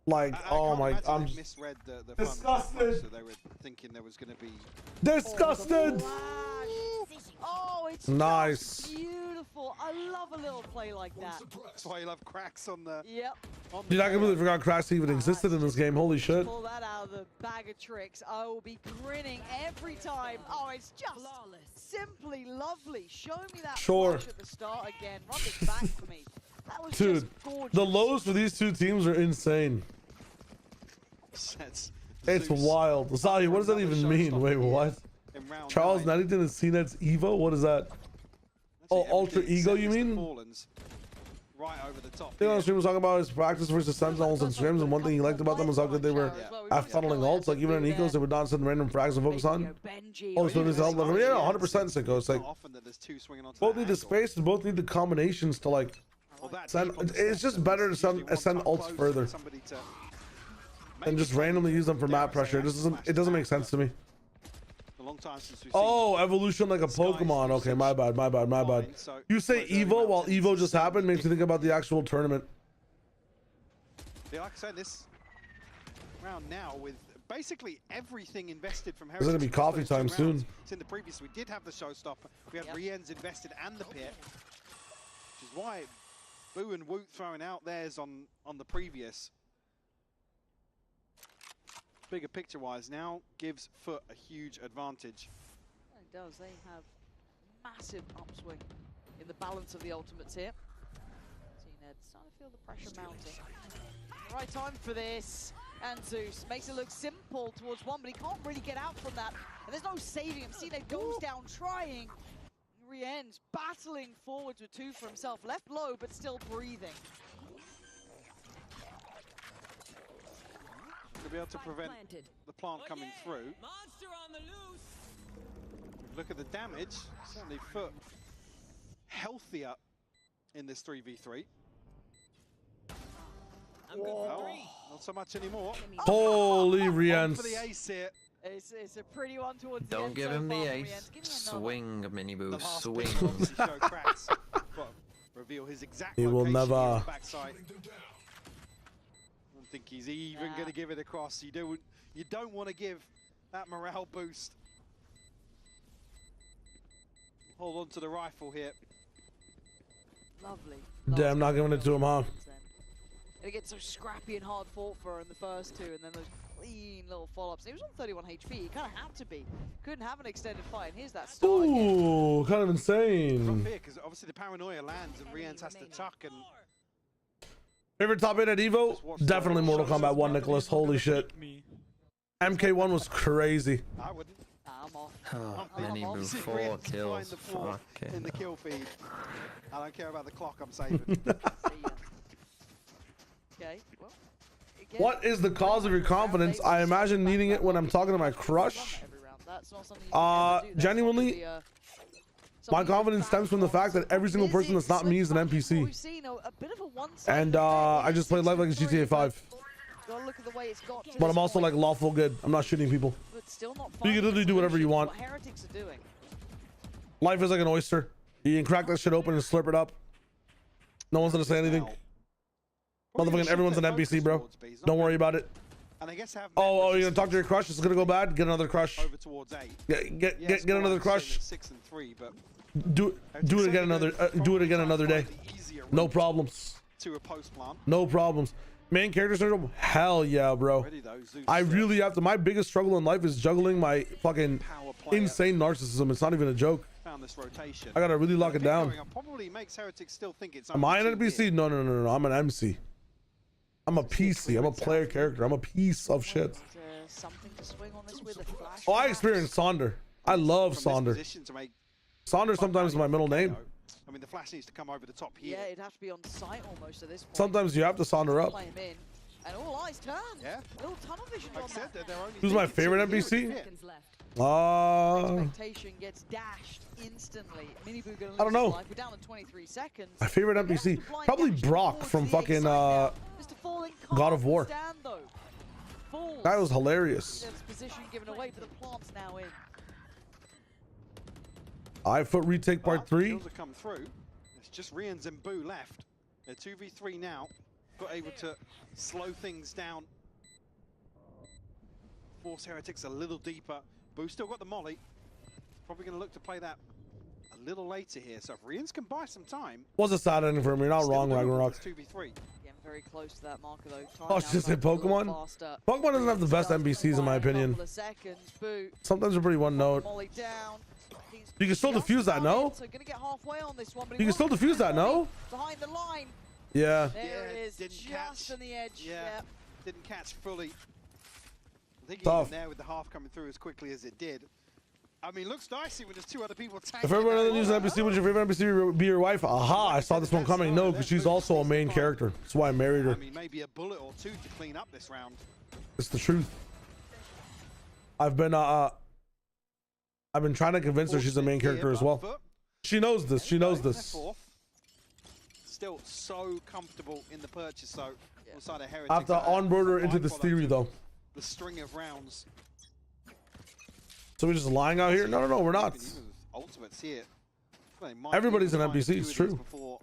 Like, oh my, I'm misread the disgusted. So they were thinking there was going to be disgusted. Oh, it's nice. Beautiful. I love a little play like that. That's why you love Cracks on the. Yep. Dude, I completely forgot Cracks even existed in this game. Holy shit. Pull that out of the bag of tricks. I will be grinning every time. Oh, it's just simply lovely. Show me that flash at the start again. Run this back for me. That was Dude, just gorgeous. the lows for these 2 teams are insane. It's wild. Sahi, what does that even mean? Wait, what? Charles Neddington is C-Ned's Evo? What is that? Oh, Ultra Ego, you mean? Right over the top. The other stream was talking about his practice versus Sentinels and scrims, and one thing he liked about them was how good they were at funneling ults. Like, even in Ecos, they would not send random frags to focus on. Oh, so this helped them. Yeah, 100% Sicko. It's like, both need the space and both need the combinations to, like, send. It's just better to send ults further and just randomly use them for map pressure. It doesn't make sense to me. Oh, evolution like a Pokemon. Okay, my bad. You say Evo while Evo just happened makes you think about the actual tournament. Yeah, like I said, this round now with basically everything invested from Heretics. It's gonna be coffee time soon. It's in the previous, we did have the showstopper. We have Rien's invested and the pit, which is why Boo and Woot throwing out theirs on the previous. Bigger picture-wise now gives FUT a huge advantage. It does. They have massive upswing in the balance of the ultimates here. C-Ned starting to feel the pressure mounting. Right time for this. And Zeus makes it look simple towards one, but he can't really get out from that. And there's no saving him. C-Ned goes down trying. Rien's battling forwards with 2 for himself. Left low, but still breathing. To be able to prevent the plant coming through. Look at the damage. Certainly FUT healthier in this 3v3. Well, not so much anymore. Holy Rien's. For the ace here. It's a pretty one towards the Don't end give so him far the from ace. Rienz. Give me another. Swing, Mini Boo. The last Swing. pick will obviously show cracks, but reveal his exact He will location never- on the backside. I don't think he's even going to give it across. You don't want to give that morale boost. Hold on to the rifle here. Lovely. Damn, not giving it to him, huh? It gets so scrappy and hard fought for in the first two, and then those clean little follow-ups. He was on 31 HP. He kind of had to be. Couldn't have an extended fight. And here's that start again. Ooh, kind of Rough insane. here, because obviously the paranoia lands and Rienz has to tuck and Favorite top 8 at Evo? Definitely Mortal Kombat 1, Nicholas. Holy shit. MK1 was crazy. I wouldn't. I'm off. Oh, Mini Boo, Obviously, 4 Rienz can kills. find the 4 Fucking in the hell. kill feed. I don't care about the clock I'm saving. See ya. Okay, well. Again, What is the cause of your confidence? I imagine needing it when I'm talking to my crush. Genuinely, my confidence stems from the fact that every single person that's not me is an NPC. And I just play life like a GTA 5. But I'm also like lawful good. I'm not shooting people. You can literally do whatever you want. Life is like an oyster. You can crack that shit open and slurp it up. No one's gonna say anything. Motherfucking everyone's an NPC, bro. Don't worry about it. And I guess Oh, you're gonna talk to your crush? It's gonna go bad? Get another crush. over towards 8. Get another crush. 6 and 3, but Do it again another day. No problems. to a post plant. No problems. Main character syndrome? Hell yeah, bro. Already though, Zeus I really have to. My biggest struggle in life is juggling my fucking power player insane narcissism. It's not even a joke. found this rotation. I gotta really lock it down. Going on probably makes Heretics still think it's Am I an only 2 NPC? here. No. I'm an MC. I'm a PC. I'm a player character. I'm a piece of shit. Something to swing on this with a flash. Oh, I experienced Sonder. I love From this Sonder. position to make Sonder sometimes is my middle name. I mean, the flash needs to come over the top here. Yeah, it'd have to be on sight almost at this point. Sometimes you have to Sonder up. Play him in, and all eyes turn. Yeah. Little tunnel vision Like I on said, that. they're only Who's my thinking favorite two here NPC? with the pit. Expectation gets dashed instantly. Miniboo gonna lose I don't know. his life. We're down to 23 seconds. My favorite NPC, probably Brock from fucking God of War. That was hilarious. Position given away, but the plant's now in. FUT retake part 3. Kills have come through. It's just Rienz and Boo left. They're 2v3 now. Got able to slow things down. Force Heretics a little deeper. Boo still got the molly. Probably going to look to play that a little later here. So if Rienz can buy some time. Was a sad ending for him. You're not wrong, Ragnarok. 2v3. Getting very close to that marker though. Oh, it's just a Pokemon? Pokemon doesn't have the best NPCs in my opinion. Sometimes they're pretty one note. You can still defuse that, no? You can still defuse that, no? Behind the line. Yeah. There it is, Didn't just catch. on the edge. Yeah. Didn't catch fully. I think Tough. even there with the half coming through as quickly as it did. I mean, looks dicey when there's 2 other people tanking. If everyone that other news wall. NPC, would your favorite NPC be your wife? Aha, I saw this one coming. No, because she's also a main character. That's why I married I her. mean, maybe a bullet or 2 to clean up this round. It's the truth. I've been trying to convince her she's a main character as well. She knows this. She knows this. Still so comfortable in the purchase, so on the side of Heretics. I have to onboard her into this theory though. The string of rounds. So we're just lying out here? No, we're not. Ultimates here. Well, they might Everybody's be an able to NPC, find it's 2 of these true. before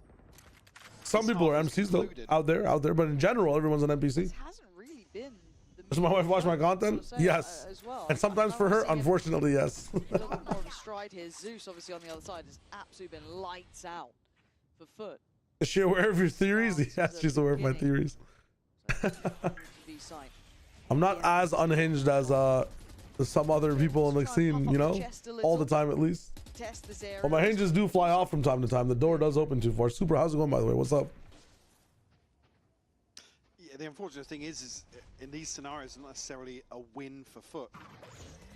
Some this people are half is MCs though, concluded. out there. But in general, everyone's an NPC. This hasn't really been the Does my wife watch my content? sort of Yes. as well. And sometimes for her, unfortunately, yes. A little bit more of a stride here. Zeus, obviously, on the other side, has absolutely been lights out for FUT. Is she aware of your theories? Yes, she's aware of my theories. I'm not as unhinged as some other people in the scene, you know? All the time, at least. Test this area. Well, my hinges do fly off from time to time. The door does open too far. Super, how's it going, by the way? What's up? Yeah, the unfortunate thing is in these scenarios, not necessarily a win for FUT.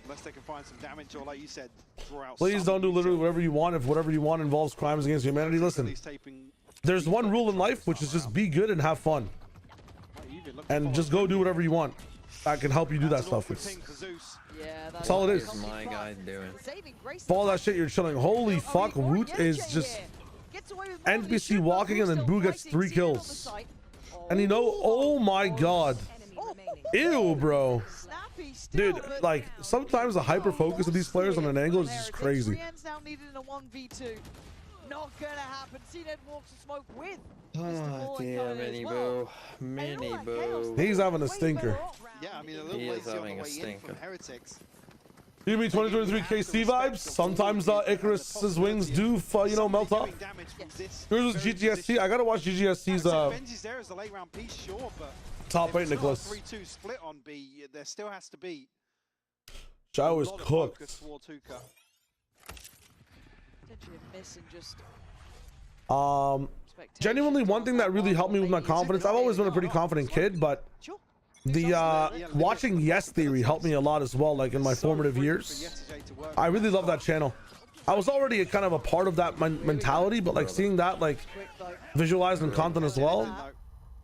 Unless they can find some damage or, like you said, draw out. Please don't do literally whatever you want if whatever you want involves crimes against humanity. Listen, there's one rule in life, which is just be good and have fun. And just go do whatever you want. That can help you do that stuff. That's all it is. What's my guy doing? Follow that shit, you're chilling. Holy fuck, Woot is just NPC walking and then Boo gets 3 kills. And you know, oh my god. Ew, bro. Dude, like sometimes the hyper focus of these players on an angle is just crazy. Now needed in a 1v2. Not gonna happen. CNED walks the smoke with. Oh, damn, Mini Boo. He's having a stinker. Yeah, I mean, a little He is lazy on the having a way in stinker. from Heretics. You mean 2023 KC vibes? Sometimes Icarus's wings do, you know, melt up. Yours was GGST. I gotta watch GGST's Benji's there as the late round piece, sure, but top if 8, it's not a Nicholas. 3-2 split on B, there still has to be Joe a is lot of cooked. focus towards Hookah. Potentially a miss and just Genuinely, one thing that really helped me with my confidence, I've always been a pretty confident kid, but the watching Yes Theory helped me a lot as well, like in my formative years. I really love that channel. I was already kind of a part of that mentality, but like seeing that like visualized in content as well.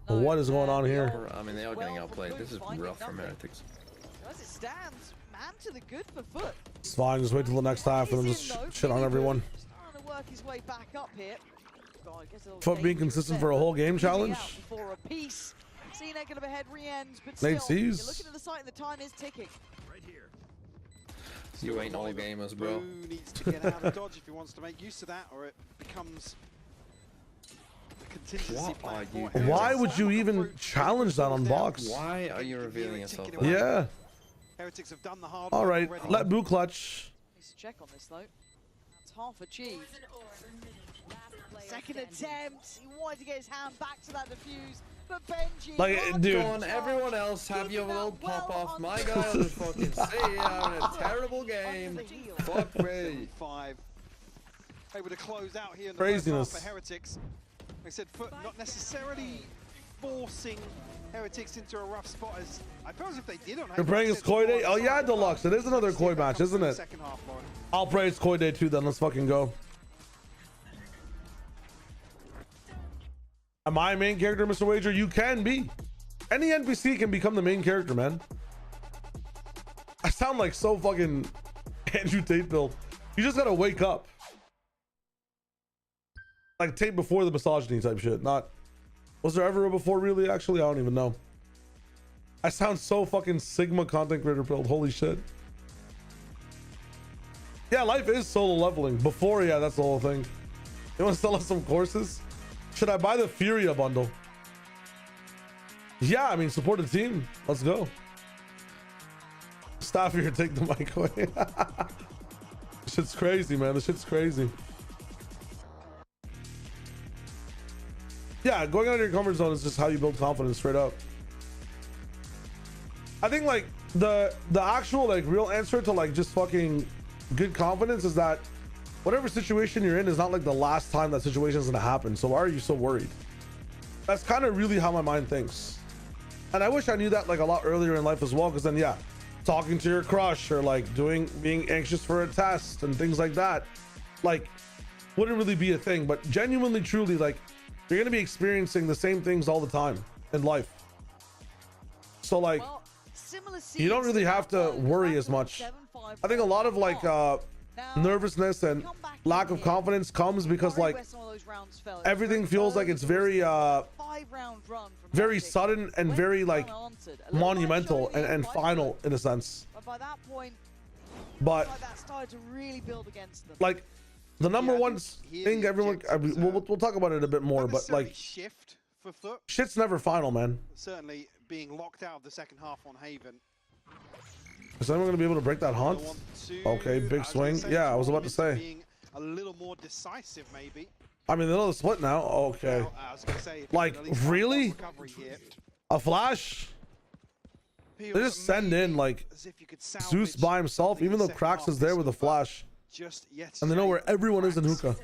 What is going on here? I mean, they are getting outplayed. This is rough from Heretics. As it stands, man to the good for FUT. It's fine, just wait till the next half and then just shit on everyone. Starting to work his way back up here. God, I guess it'll FUT being consistent for a whole game challenge. For a piece. CNED gonna ahead re-ends, but Nate still, you're sees. looking at the site and the time is ticking. You ain't all gamers, bro. Boo needs to get out of dodge if he wants to make use of that, or it becomes a contingency plan for Heretics. Why would you even challenge that on box? Why are you revealing yourself? Yeah. Heretics have done the hard All work right, already. let Boo clutch. Needs to check on this though. That's half achieved. Second attempt. He wanted to get his hand back to that defuse, but Benji. Like, dude. Go on, everyone else have your little pop off. My guy on the fucking C having a terrible game. Fuck me. 5. Able to close out here in the Craziness. first half for Heretics. Like I said, FUT not necessarily forcing Heretics into a rough spot as I suppose if they did on You're praying it's Koi Day? Oh yeah, Deluxe. It is another Koi match, isn't it? Second half, Lauren. I'll pray it's Koi Day too then. Let's fucking go. Am I a main character, Mr. Wager? You can be. Any NPC can become the main character, man. I sound like so fucking Andrew Tate build. You just gotta wake up. Like Tate before the misogyny type shit. Not, was there ever a before really? Actually, I don't even know. I sound so fucking Sigma content creator build. Holy shit. Yeah, life is solo leveling. Before, yeah, that's the whole thing. You want to sell us some courses? Should I buy the Furia bundle? Yeah, I mean, support the team. Let's go. Stop here, take the mic away. This shit's crazy, man. This shit's crazy. Yeah, going out of your comfort zone is just how you build confidence, straight up. I think like the actual like real answer to like just fucking good confidence is that whatever situation you're in is not like the last time that situation is going to happen. So why are you so worried? That's kind of really how my mind thinks. And I wish I knew that like a lot earlier in life as well. Because then, yeah, talking to your crush or like being anxious for a test and things like that, like wouldn't really be a thing. But genuinely, truly, like you're going to be experiencing the same things all the time in life. So like, you don't really have to worry as much. I think a lot of like, nervousness and lack of confidence comes because like everything feels like it's very very sudden and very like monumental and final in a sense. But like the number one thing everyone we'll talk about it a bit more, but like shift for FUT. Shit's never final, man. Certainly being locked out of the second half on Haven. Is anyone going to be able to break that haunt? Okay, big swing. Yeah, I was about to say. Being a little more decisive, maybe. I mean, they know the split now. Okay. Now, I was gonna say, like, really? A flash? They just send in, like, Zeus by himself, even though Krax is there with a flash. And they know where everyone is in Hookah.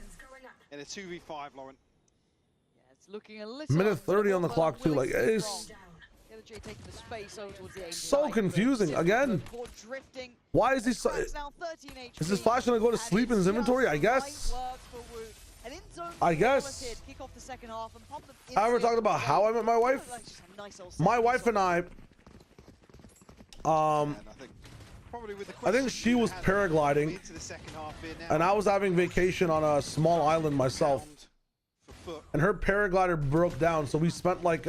In a 2v5, Lauren. Yeah, it's looking a little Minute 30 on the clock, too. Like, it's so confusing. Again, why is he so... Is this flash gonna go to sleep in his inventory? I guess. I ever talked about how I met my wife? My wife and I, I think she was paragliding and I was having vacation on a small island myself, and her paraglider broke down, so we spent like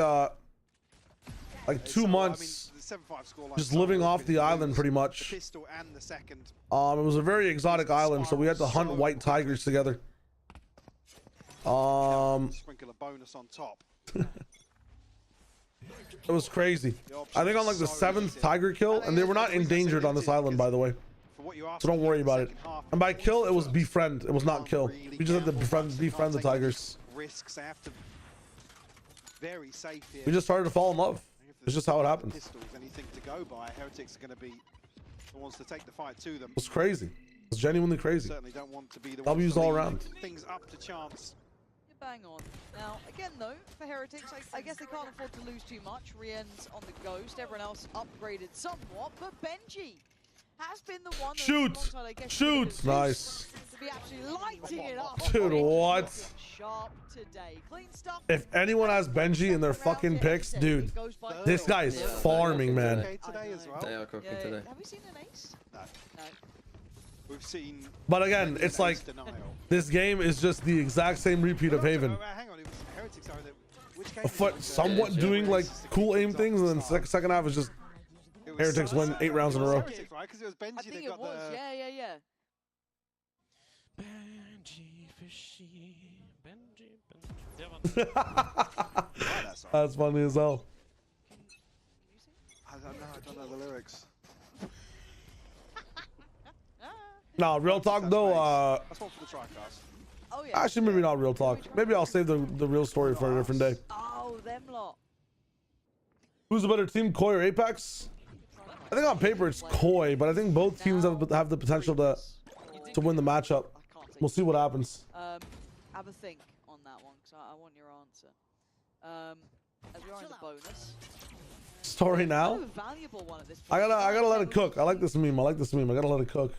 2 months 7-5 scoreline. Just living off the island pretty The much. pistol and the second. It was a very exotic island, so we had to hunt white tigers together. Sprinkle a bonus on top. It was crazy. I think on like the 7th tiger kill, and they were not endangered on this island, by the way. So don't worry about it. And by kill, it was befriend. It was not kill. We just had to befriend the tigers. Risks. They have to very safe here. We just started to fall in love. It's just how it happens. Pistols, anything to go by. Heretics are going to be the ones to take the fight to them. It was crazy. It's genuinely crazy. Certainly don't want to be the W's ones to all leave around. Things up to chance. Bang on. Now, again though, for Heretics, I guess they can't afford to lose too much. Rien's on the Ghost, everyone else upgraded somewhat, but Benji has been the one Shoot! Shoot! Nice. To be actually lighting it up. Dude, what? Sharp today. Clean stuff. If anyone has Benji in their fucking picks, dude, this guy is farming, man. Today as well. They are cooking today. Have we seen an ace? No. No. We've seen. But again, it's like this game is just the exact same repeat of Haven. Hang on, it was Heretics. A FUT somewhat doing like cool aim things, and then second half is just Heretics win 8 rounds in a row. Because it was Benji I think it was. Yeah. Benji, fishy, Benji. That's funny as hell. I don't know the lyrics. No, real talk though. That's one for the TriCast. Oh yeah. Actually, maybe not real talk. Maybe I'll save the real story for a different day. Oh, them lot. Who's a better team, Koi or Apex? I think on paper it's Koi, but I think both teams have the potential to win the matchup. We'll see what happens. Have a think on that one, because I want your answer. As we are in the bonus. Story now? A valuable one at this I point. gotta let it cook. I like this meme. I gotta let it cook.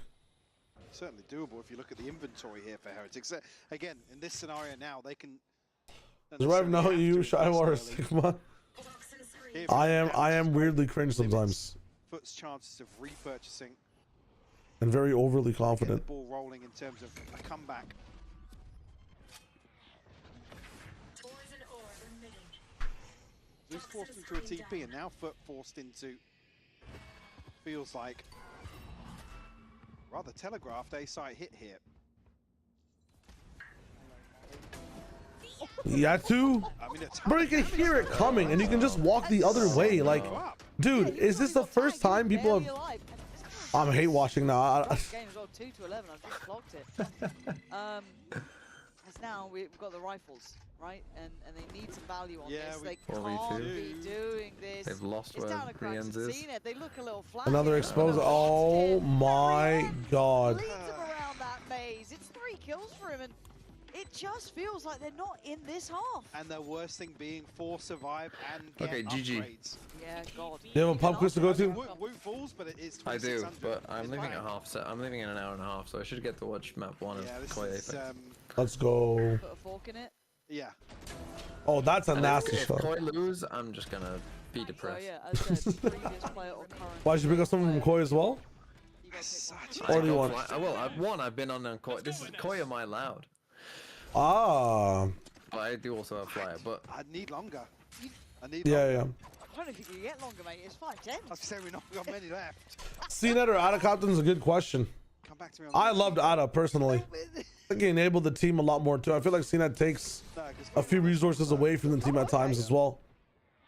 Certainly doable if you look at the inventory here for Heretics. Again, in this scenario now, they can. Rev, no, you shy war Sigma. I am weirdly cringe sometimes. FUT's chances of repurchasing And very overly the confident. ball rolling in terms of a comeback. Zeus forced into a TP, and now FUT forced into. Feels like rather telegraphed a site hit here. Yatu? I mean, Bro, you can hear it coming and you can just walk the other way. Like, dude, is this the first time people have... I'm hate watching now. Game as well, 2 to 11. I've just clocked it. As now we've got the rifles, right? And they need some value on this. They can't be doing this. They've lost it's where down to Cracks Rien's and is. seen it. They look a little flat. Another exposure. Oh my god. Leads him around that maze. It's 3 kills for him, and it just feels like they're not in this half. And the worst thing being 4 survive and get GG. upgrades. Yeah, God. You have a pub quiz to go to? Woot falls, but it is I do, 2600. but I'm leaving at half set. I'm leaving in an hour and a half, so I should get to watch map 1 Yeah, of this Koi is, Apex. Let's go. Put a fork in it. Yeah. Oh, that's a And nasty if shot. Koi lose, I'm just gonna be So depressed. yeah, as I said, previous player or current. Why should you pick up someone from Koi as well? You guys pick Such Or do you Go want? fly- well, I've been on Koi. This is Koi am I loud? Ah. But I do also have flyer, but I need longer. I need Yeah, longer. yeah. I don't know if you can get longer, mate. It's 5'10". I was saying we've not got many left. CNET or Ada Captain is a good question. Come back to me on I that. loved Ada personally. I think he enabled the team a lot more too. I feel like CNET takes a few resources away from the team at times as well.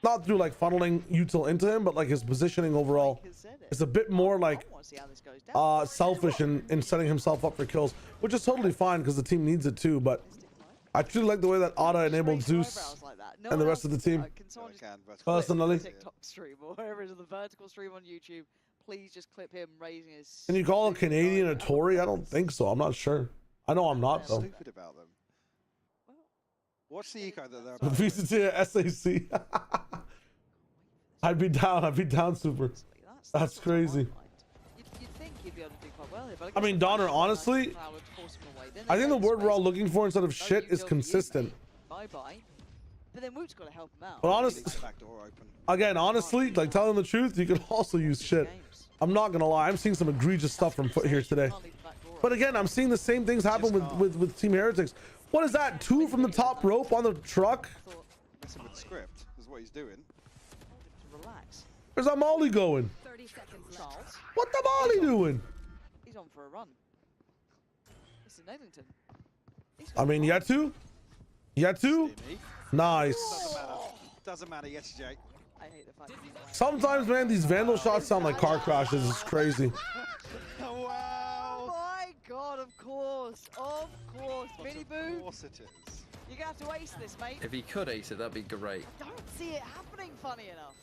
Not through like funneling util into him, but like his positioning overall. It's a bit more like I want to see how this goes down. selfish in setting himself up for kills, which is totally fine because the team needs it too. But I truly like the way that Ada enabled Zeus and the rest of the team. Can someone just Personally. clip TikTok stream or whatever it is, the vertical stream on YouTube? Please just clip him raising his. Can you call a Canadian a Tory? I don't think so. I'm not sure. I know I'm not though. Stupid about them. Watch the eco that they're The about. VCT SAC. I'd be down super. That's crazy. You'd think he'd be able to do quite well here, but I mean, Donner, honestly, I think the word we're all looking for instead of shit is consistent. Bye bye. But then Woot's got to help him out. But honestly, Back door open. again, honestly, like telling the truth, you can also use shit. I'm not gonna lie, I'm seeing some egregious stuff from FUT here today. But again, I'm seeing the same things happen with Team Heretics. What is that? 2 from the top rope on the truck? Messing with the script is what he's doing. Relax. Where's that Molly going? 30 seconds left. Charles. What the Molly doing? He's on for a run. Mr. Nedlington. I mean, you had to? You had to? Stimmy. Nice. Doesn't matter. Doesn't matter. Yes, Jay. I hate the fact that Sometimes, man, these Vandal shots sound like car crashes. It's crazy. Oh, wow. my god, of course. Of course. Mini Boo, Of course it is. you're going to have to ace this, mate. If he could ace it, that'd be great. I don't see it happening, funny enough.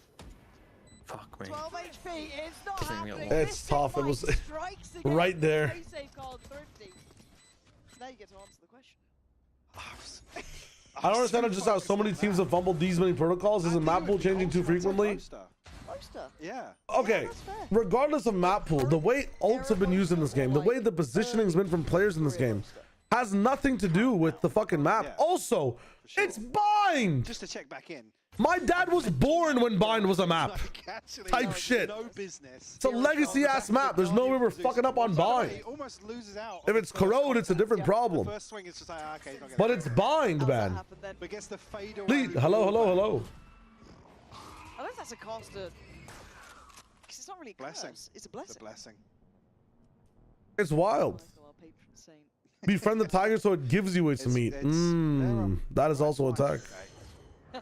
Fuck me. 12 HP, it's not Doesn't happening. get one. It's This tough, it might was strikes again. right there. Play safe card thrifty. Now you get to answer the question. I don't understand just how so many teams have fumbled these many protocols. Isn't map pool changing too frequently? Poster. Yeah. Okay, that's fair. regardless of map pool, the way ults have been used in this game, the way the positioning's been from players in this game, has nothing to do with the fucking map. Yeah. Also, it's bind. Just to check back in. My dad was born when bind was a map. Like, actually, Type no, shit. No business. It's a legacy ass map. There's no way we're fucking up on bind. He almost loses out. If it's corrode, it's a different problem. The first swing is just like, okay, he's not But gonna it's do it. bind, How's that man. happen then? But gets the fade away. Lead. Hello, hello, hello. I don't know if that's a caster. Because it's not really a Blessing. curse. It's a It's blessing. a blessing. It's wild. Michael, our patron saint. Befriend the tiger so it gives you ways to meet. That is also attack.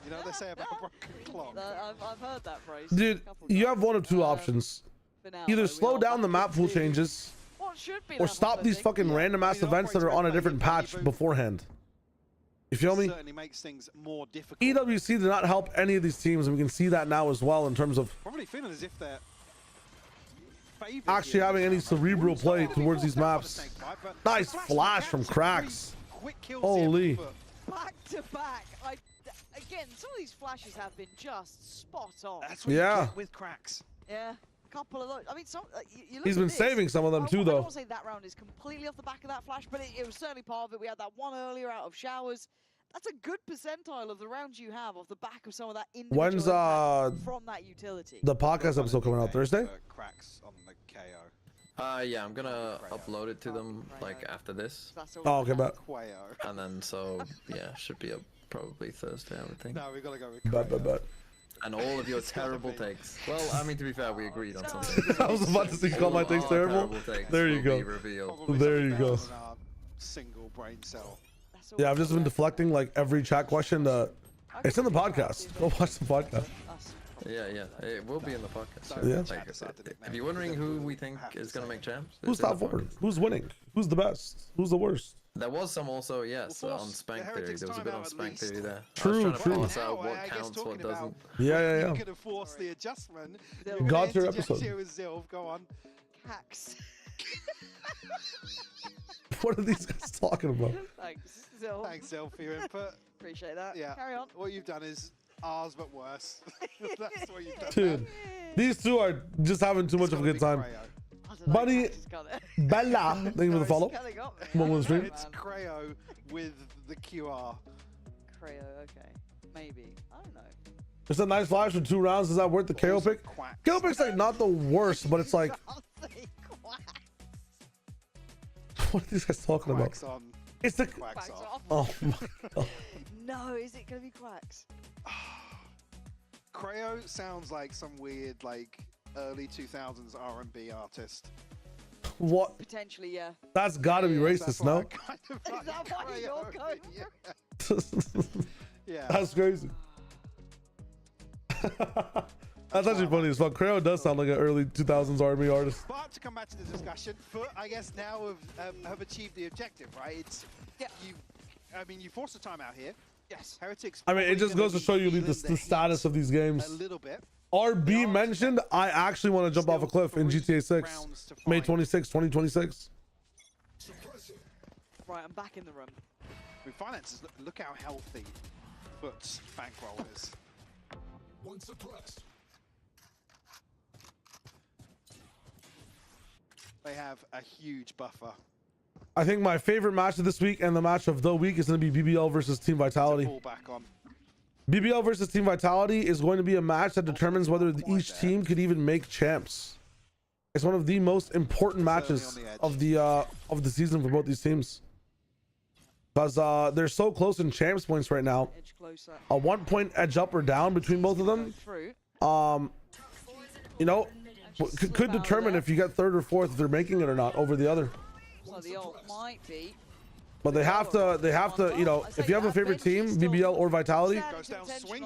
You know what they say about a broken clock? I've heard that phrase. Dude, a couple you times. have one of two options. For now, Either though, we slow are down the back map pool to changes, what should be or level stop these 30. fucking random ass events that are on a different patch beforehand. You feel me? Certainly makes things more difficult. EWC did not help any of these teams, and we can see that now as well in terms of Probably feeling as if they're favored actually here. having any cerebral play towards these maps. Snake bite, but Nice the flash from some Cracks. pretty quick kills Holy. here, but Back to back. Again, some of these flashes have been just spot on. that's what Yeah. you get with Cracks. Yeah, a couple of those. I mean, some. You look He's at been this, saving some of them too, I though. don't want to say that round is completely off the back of that flash, but it was certainly part of it. We had that one earlier out of showers. That's a good percentile of the rounds you have off the back of some of that individual When's impact from that utility. the podcast episode coming out Thursday? Cracks on the KO. Yeah, I'm gonna upload it to them like after this, That's all Oh, okay, we have. bet. Quayo. and then so yeah, should be up probably Thursday, I would think. No, we gotta go with Bet, bet, Quayo. bet. And all of your It's gotta terrible be. takes. Well, I mean, to be fair, we agreed on something. I was about to say, call my things All terrible. takes There you will go. be revealed. Probably There something you go. better than our single brain cell. That's all Yeah, we I've just been have. deflecting like every chat question. It's in the podcast. Go watch the podcast. Us. Yeah, yeah, it will be in the podcast. Yeah. Like, if you're wondering who we think is gonna make champs, Who's it's in top the four? podcast. Who's winning? Who's the best? Who's the worst? There was some also, yes, Well, on force Spank the Theory. Heretics There was a time bit on out at Spank least. Theory there. True, I was trying to true. parse out Now, what I guess counts, what talking about doesn't. Yeah. You could have forced the adjustment. Got You're gonna your interject episode. here with Zilv. Go on. Hacks. What are these guys talking about? Thanks, Zil. Thanks, Zilv, for your input. Appreciate that. Yeah. Carry on. What you've done is ours, but worse. That's what you've done. Dude, these two are just having too much of a good time. I don't know, Buddy, Hacks has got it. Bella, thank you for the follow. Kinda got me. One with the stream. It's Creo with the QR. Creo, okay. Maybe. I don't know. Just a nice flash for 2 rounds. Is that worth the KO pick? Quacks. KO pick's like not the worst, but it's like, I'll say quack. what are these guys talking about? Quacks on. It's the. Quacks Quacks off. off. Oh my god. No, is it gonna be quacks? Creo sounds like some weird, like, early 2000s R&B artist. What? Potentially, yeah. That's gotta be That's racist, why I no? kind of Is like that why Creo. you're going Yeah. Yeah. That's crazy. That's actually funny as fuck. Creo does sound like an early 2000s R&B artist. But to come back to the discussion, FUT, I guess now have achieved the objective, right? It's you forced the time out here. Yes. Heretics. I mean, it probably just gonna goes to be show you feeling the status of these games. a little bit. RB mentioned, I actually want to jump off a cliff in GTA 6, May 26, 2026. Right, I'm back in the room. With finances, look how healthy FUT's bankroll is. One suppressed. They have a huge buffer I think my favorite match of this week and the match of the week is going to be BBL versus Team to Vitality. fall back on. BBL versus Team Vitality is going to be a match that determines whether each team could even make champs. It's one of the most important matches of the season for both these teams, because they're so close in champs points right now. Edge closer. A 1 point edge up or down between both of them. Through. you know, could determine if you get third or fourth if they're making it or not over the other. So the ult might be. But they have to, you know, if you have a favorite team, BBL or Vitality,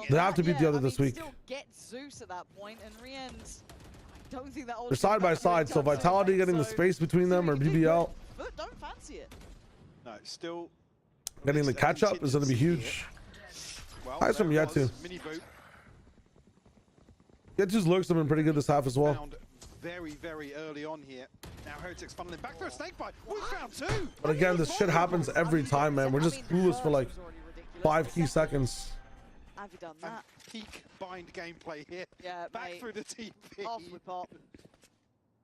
they have to beat the other this week. Still get Zeus at that point, and Rien's. I don't think that They're side by side, so Vitality getting the space between them or BBL. But don't fancy it. No, still Getting the catch up is going to be huge. Nice from Yetu. Yetu's looks have been pretty good this half as well. Very, very early on here. Now Heretics funneling back through a snake bite. We found two. But again, this shit happens every time, man. We're just clueless for like 5 key seconds. Have you done that? Peak bind gameplay here. Yeah, back through the TP. Off with pop.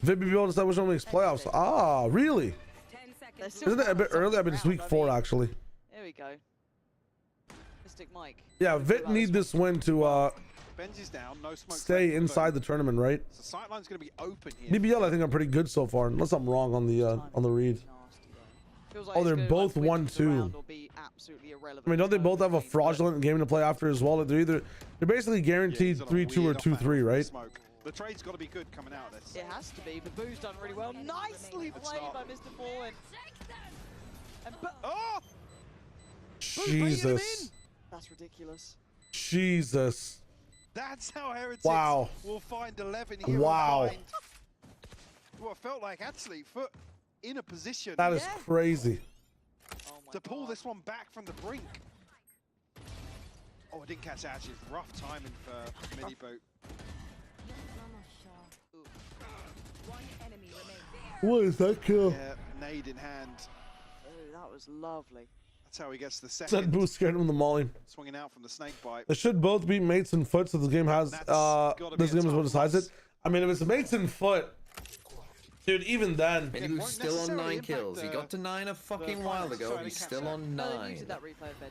VBBL decides which one makes playoffs. Ah, really? Isn't it a bit early? I mean, it's week 4 actually. There we go. Mystic Mike. Yeah, Vit need this win to Benji's down, no smoke stay inside the tournament, right? So sightline's going to be open here. BBL, I think I'm pretty good so far, unless I'm wrong on the read. Oh, they're both 1-2. I mean, don't they both have a fraudulent game to play after as well? They're basically guaranteed 3-2 or 2-3, right? The trade's got to be good coming out of this. It has to be. The Boo's done really well. Nicely played by Mr. Fallen. Oh! Jesus. That's ridiculous. Jesus. That's how Heretics will find 11 here. Wow. What felt like actually FUT in a position. That is crazy. To pull this one back from the brink. Oh, I didn't catch that actually. It's rough timing for Mini Boot. What is that kill? Yeah, nade in hand. Oh, that was lovely. That's how he gets the second. That boost scared him in the molly. Swinging out from the snake bite. They should both beat mates and FUT, so this game has this game is what decides it. I mean, if it's mates and FUT, dude, even then. He's still on 9 kills. He got to 9 a fucking while ago. He's still on 9.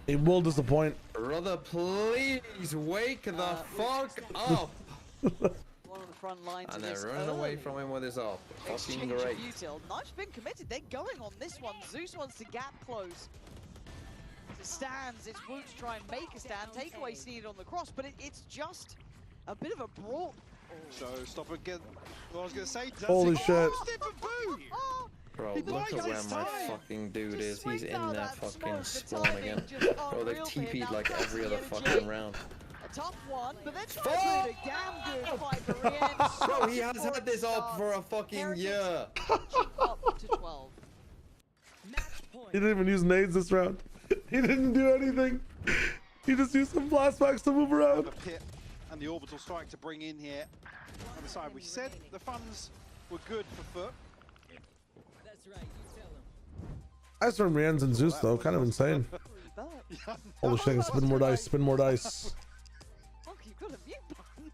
It will disappoint. Brother, please wake the fuck up. One of the front lines and they're running away from him with his up. Fucking great. Knife's been committed. They're going on this one. Zeus wants to gap close. It stands. It's Woot to try and make a stand. Takeaway needed on the cross, but it's just a bit of a brawl. So stop again. What I was gonna say. Holy shit. Bro, look at where my fucking dude is. He's in that fucking spawn again. Bro, they've TP'd like every other fucking round. A tough one, but they're trying to put a damn good fight for Rien. Bro, he has had this up for a fucking year. Up to 12. He didn't even use nades this round. He didn't do anything. He just used some flashbacks to move around. The pit and the orbital strike to bring in here on the side. We said the funds were good for FUT. That's right, you tell him. Ice from Rien's and Zeus though, kind of insane. Holy shit, spin more dice, spin more dice. Fuck, you've got a mute button.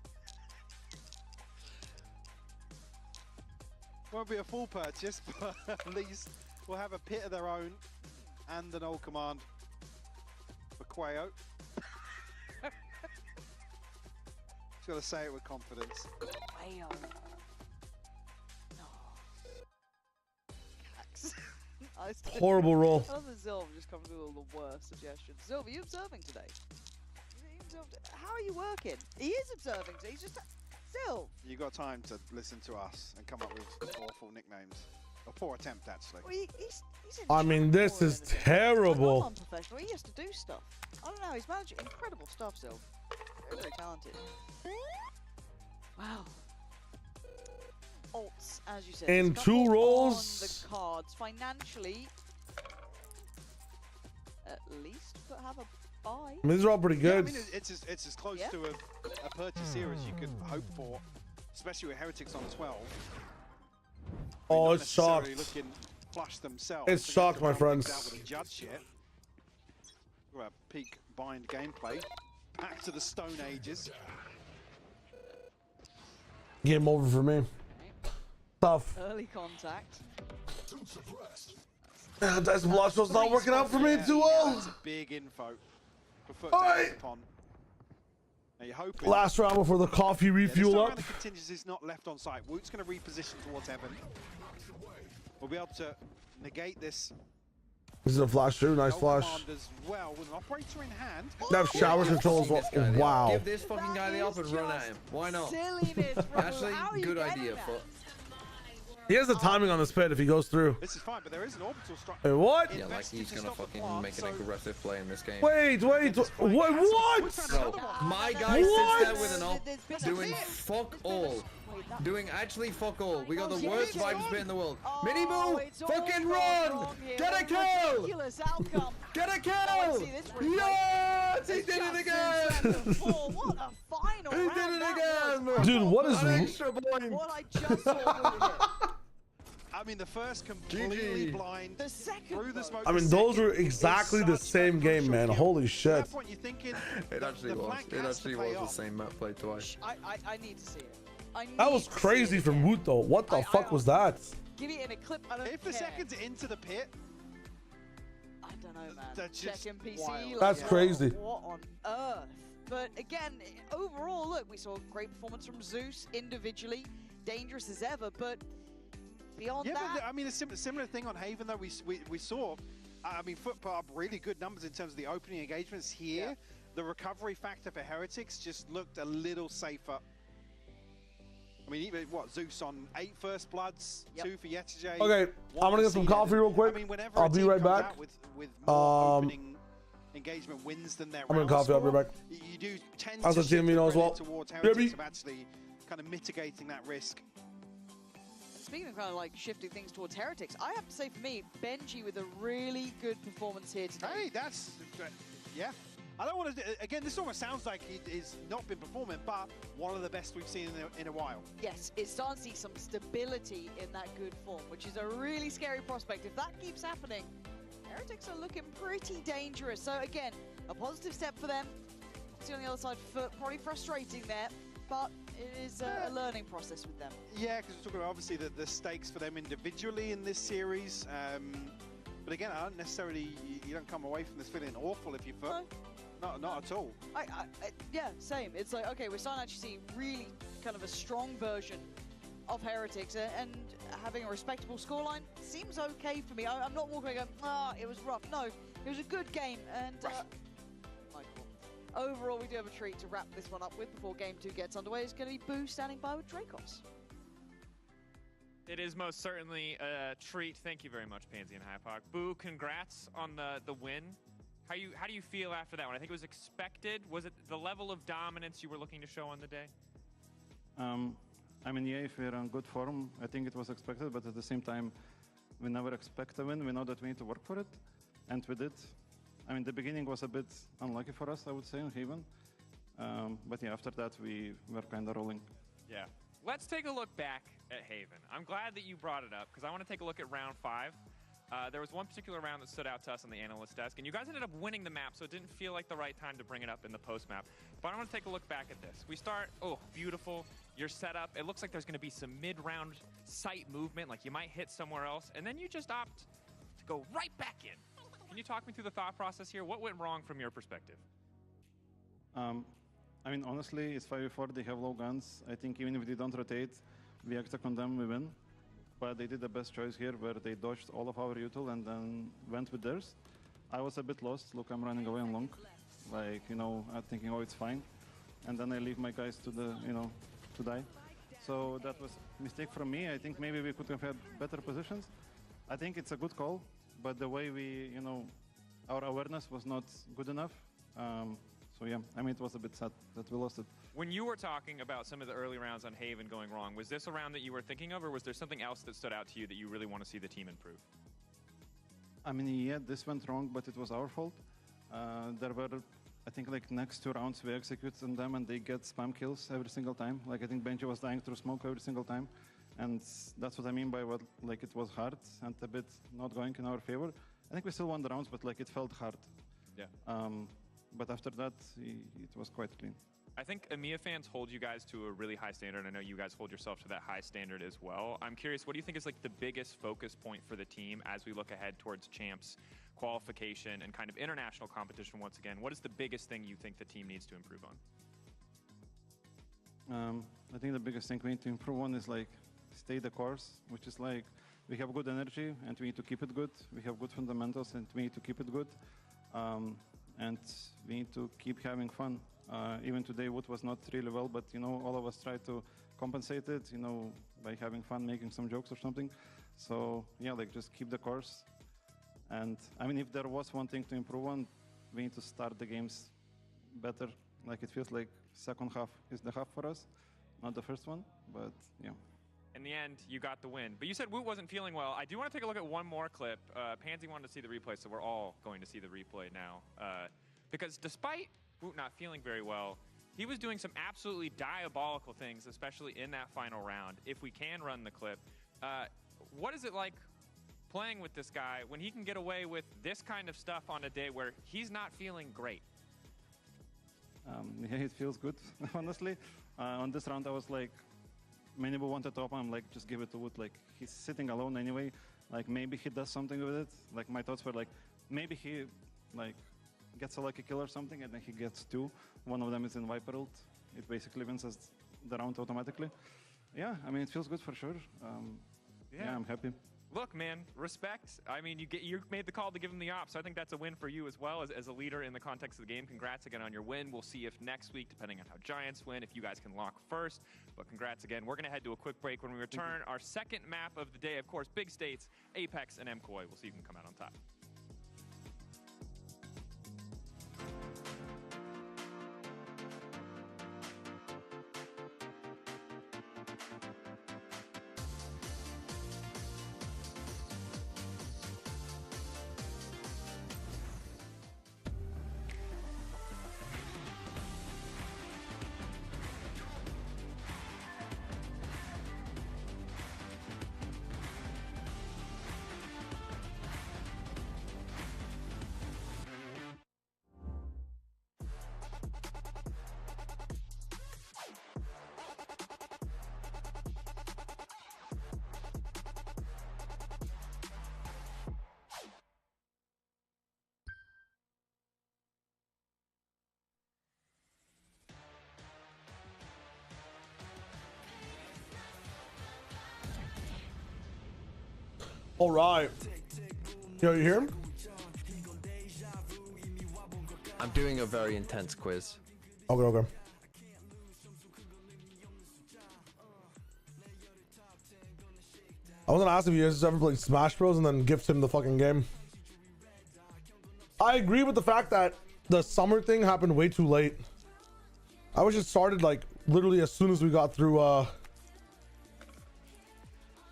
Won't be a full purchase, but at least we'll have a pit of their own and an old command for Quayo. Just gotta say it with confidence. Quayo. No. Horrible roll. I love that Zilv just comes with all the worst suggestions. Zilv, are you observing today? How are you working? He is observing today. He's just Zilv. You got time to listen to us and come up with awful nicknames. A poor attempt, actually. Well, he's I mean, this is terrible. Unprofessional. He has to do stuff. I don't know. He's managing incredible stuff, Zilv. Very, very talented. Wow. Alts, as you said. And 2 rolls. On the cards financially. At least, but have a buy. I mean, these are all pretty good. Yeah, I mean, it's as close to a purchase here as you could hope for, especially with Heretics on 12. Oh, it's shocked. Looking flush themselves. It's shocked, my friends. With a judge here. We're at peak bind gameplay. Back to the Stone Ages. Game over for me. Tough. Early contact. Dice Blosso's not working out for me too well. That's a big info. For FUT to act upon. Now you're hoping. Last round before the coffee refuel up. The contingency is not left on site. Woot's going to reposition towards Evan. We'll be able to negate this This is a flash too. Nice flash. As well, with an operator in hand. That shower control as well. Wow. Give this fucking guy the up and run at him. Why not? Silliness, bro. Actually, good idea, FUT. He has the timing on the spit if he goes through. This is fine, but there is an orbital strike. Hey, what? Yeah, like he's gonna fucking make an aggressive play in this game. Wait, what? Bro, my guy sits there with an op, doing fuck all. Doing actually fuck all. We got the worst Viper spit in the world. Mini Boo, fucking run! Get a kill! Get a kill! Yes! He did it again! What a final He did it again! Dude, what is an extra point? What I just saw. I mean, the first completely blind. The second through the smoke. I mean, those were exactly the same game, man. Holy shit. At that point, you're thinking it actually was. It actually was the same map played twice. I need to see it. That was crazy from Woot though. What the fuck was that? Give it in a clip. I don't If care. the seconds into the pit, I don't know, man. That's just Check NPC. wild. That's crazy. What on earth? But again, overall, look, we saw great performance from Zeus individually, dangerous as ever. But beyond yeah, that, but I mean, a similar thing on Haven though. We saw. I mean, FUT put up really good numbers in terms of the opening engagements here. Yeah. The recovery factor for Heretics just looked a little safer. I mean, even what Zeus on 8 first bloods, 2 for Yetijay. Okay, I'm gonna get some coffee real quick. I mean, whenever I'll be right back. With more opening engagement wins than their I'm gonna coffee. I'll be right back. You do tend As to a team, you know, as well. towards Heretics of actually kind of mitigating that risk. speaking of kind of like shifting things towards Heretics, I have to say for me, Benji with a really good performance here today. Hey, that's yeah. I don't want to. Again, this almost sounds like he's not been performing, but one of the best we've seen in a while. Yes, it's starting to see some stability in that good form, which is a really scary prospect. If that keeps happening, Heretics are looking pretty dangerous. So again, a positive step for them. See on the other side, FUT, probably frustrating there, but it is a learning process with them. Yeah, because we're talking about obviously the stakes for them individually in this series. But again, I don't necessarily, you don't come away from this feeling awful if you FUT. No. Not at all. Yeah, same. It's like, okay, we're starting to actually see really kind of a strong version of Heretics, and having a respectable scoreline seems okay for me. I'm not walking going, it was rough. No, it was a good game, and overall, we do have a treat to wrap this one up with before Game 2 gets underway. It's going to be Boo standing by with Dracos. It is most certainly a treat. Thank you very much, Pansy and Hypoc. Boo, congrats on the win. How do you feel after that one? I think it was expected. Was it the level of dominance you were looking to show on the day? I mean, yeah, if we're on good form, I think it was expected, but at the same time, we never expect a win. We know that we need to work for it, and we did. I mean, the beginning was a bit unlucky for us, I would say, in Haven. But yeah, after that, we were kind of rolling. Yeah. Let's take a look back at Haven. I'm glad that you brought it up, because I want to take a look at round 5. There was one particular round that stood out to us on the analyst desk, and you guys ended up winning the map, so it didn't feel like the right time to bring it up in the post-map. But I want to take a look back at this. We start, beautiful, your setup. It looks like there's going to be some mid-round sight movement, like you might hit somewhere else, and then you just opt to go right back in. Can you talk me through the thought process here? What went wrong from your perspective? I mean, honestly, it's 5v4, they have low guns. I think even if they don't rotate, we attack on them, we win. But they did the best choice here, where they dodged all of our util and then went with theirs. I was a bit lost. Look, I'm running away on long. Like, I'm thinking, it's fine. And then I leave my guys to to die. So that was a mistake from me. I think maybe we could have had better positions. I think it's a good call, but the way we, our awareness was not good enough. So yeah, I mean, it was a bit sad that we lost it. When you were talking about some of the early rounds on Haven going wrong, was this a round that you were thinking of, or was there something else that stood out to you that you really want to see the team improve? I mean, yeah, this went wrong, but it was our fault. There were, I think, like next 2 rounds we execute on them and they get spam kills every single time. Like I think Benji was dying through smoke every single time. And that's what I mean by what, like it was hard and a bit not going in our favor. I think we still won the rounds, but like it felt hard. Yeah. But after that, it was quite clean. I think EMEA fans hold you guys to a really high standard. I know you guys hold yourself to that high standard as well. I'm curious, what do you think is like the biggest focus point for the team as we look ahead towards champs, qualification, and kind of international competition once again? What is the biggest thing you think the team needs to improve on? I think the biggest thing we need to improve on is like stay the course, which is like we have good energy and we need to keep it good. We have good fundamentals and we need to keep it good. And we need to keep having fun. Even today, Wood was not really well, but you know, all of us try to compensate it, you know, by having fun, making some jokes or something. So yeah, like just keep the course. And I mean, if there was one thing to improve on, we need to start the games better. Like it feels like second half is the half for us, not the first one, but yeah. In the end, you got the win. But you said Woot wasn't feeling well. I do want to take a look at one more clip. Pansy wanted to see the replay, so we're all going to see the replay now. Because despite Woot not feeling very well, he was doing some absolutely diabolical things, especially in that final round. If we can run the clip, what is it like playing with this guy when he can get away with this kind of stuff on a day where he's not feeling great? Yeah, it feels good, honestly. On this round, I was like, Minibu wanted to open, I'm like, just give it to Wood. Like, he's sitting alone anyway. Like, maybe he does something with it. Like, my thoughts were like, maybe he, like, gets a lucky kill or something, and then he gets two. One of them is in Viper ult. It basically wins us the round automatically. Yeah, I mean, it feels good for sure. Yeah, I'm happy. Look, man, respect. I mean, you made the call to give him the op, so I think that's a win for you as well as a leader in the context of the game. Congrats again on your win. We'll see if next week, depending on how Giants win, if you guys can lock first. But congrats again. We're going to head to a quick break. When we return, our second map of the day, of course, big states, Apex and MKOI. We'll see who can come out on top. All right. Yo, you hear him? I'm doing a very intense quiz. Okay, okay. I was gonna ask if you guys ever played Smash Bros and then gift him the fucking game. I agree with the fact that the summer thing happened way too late. I wish it started like literally as soon as we got through oh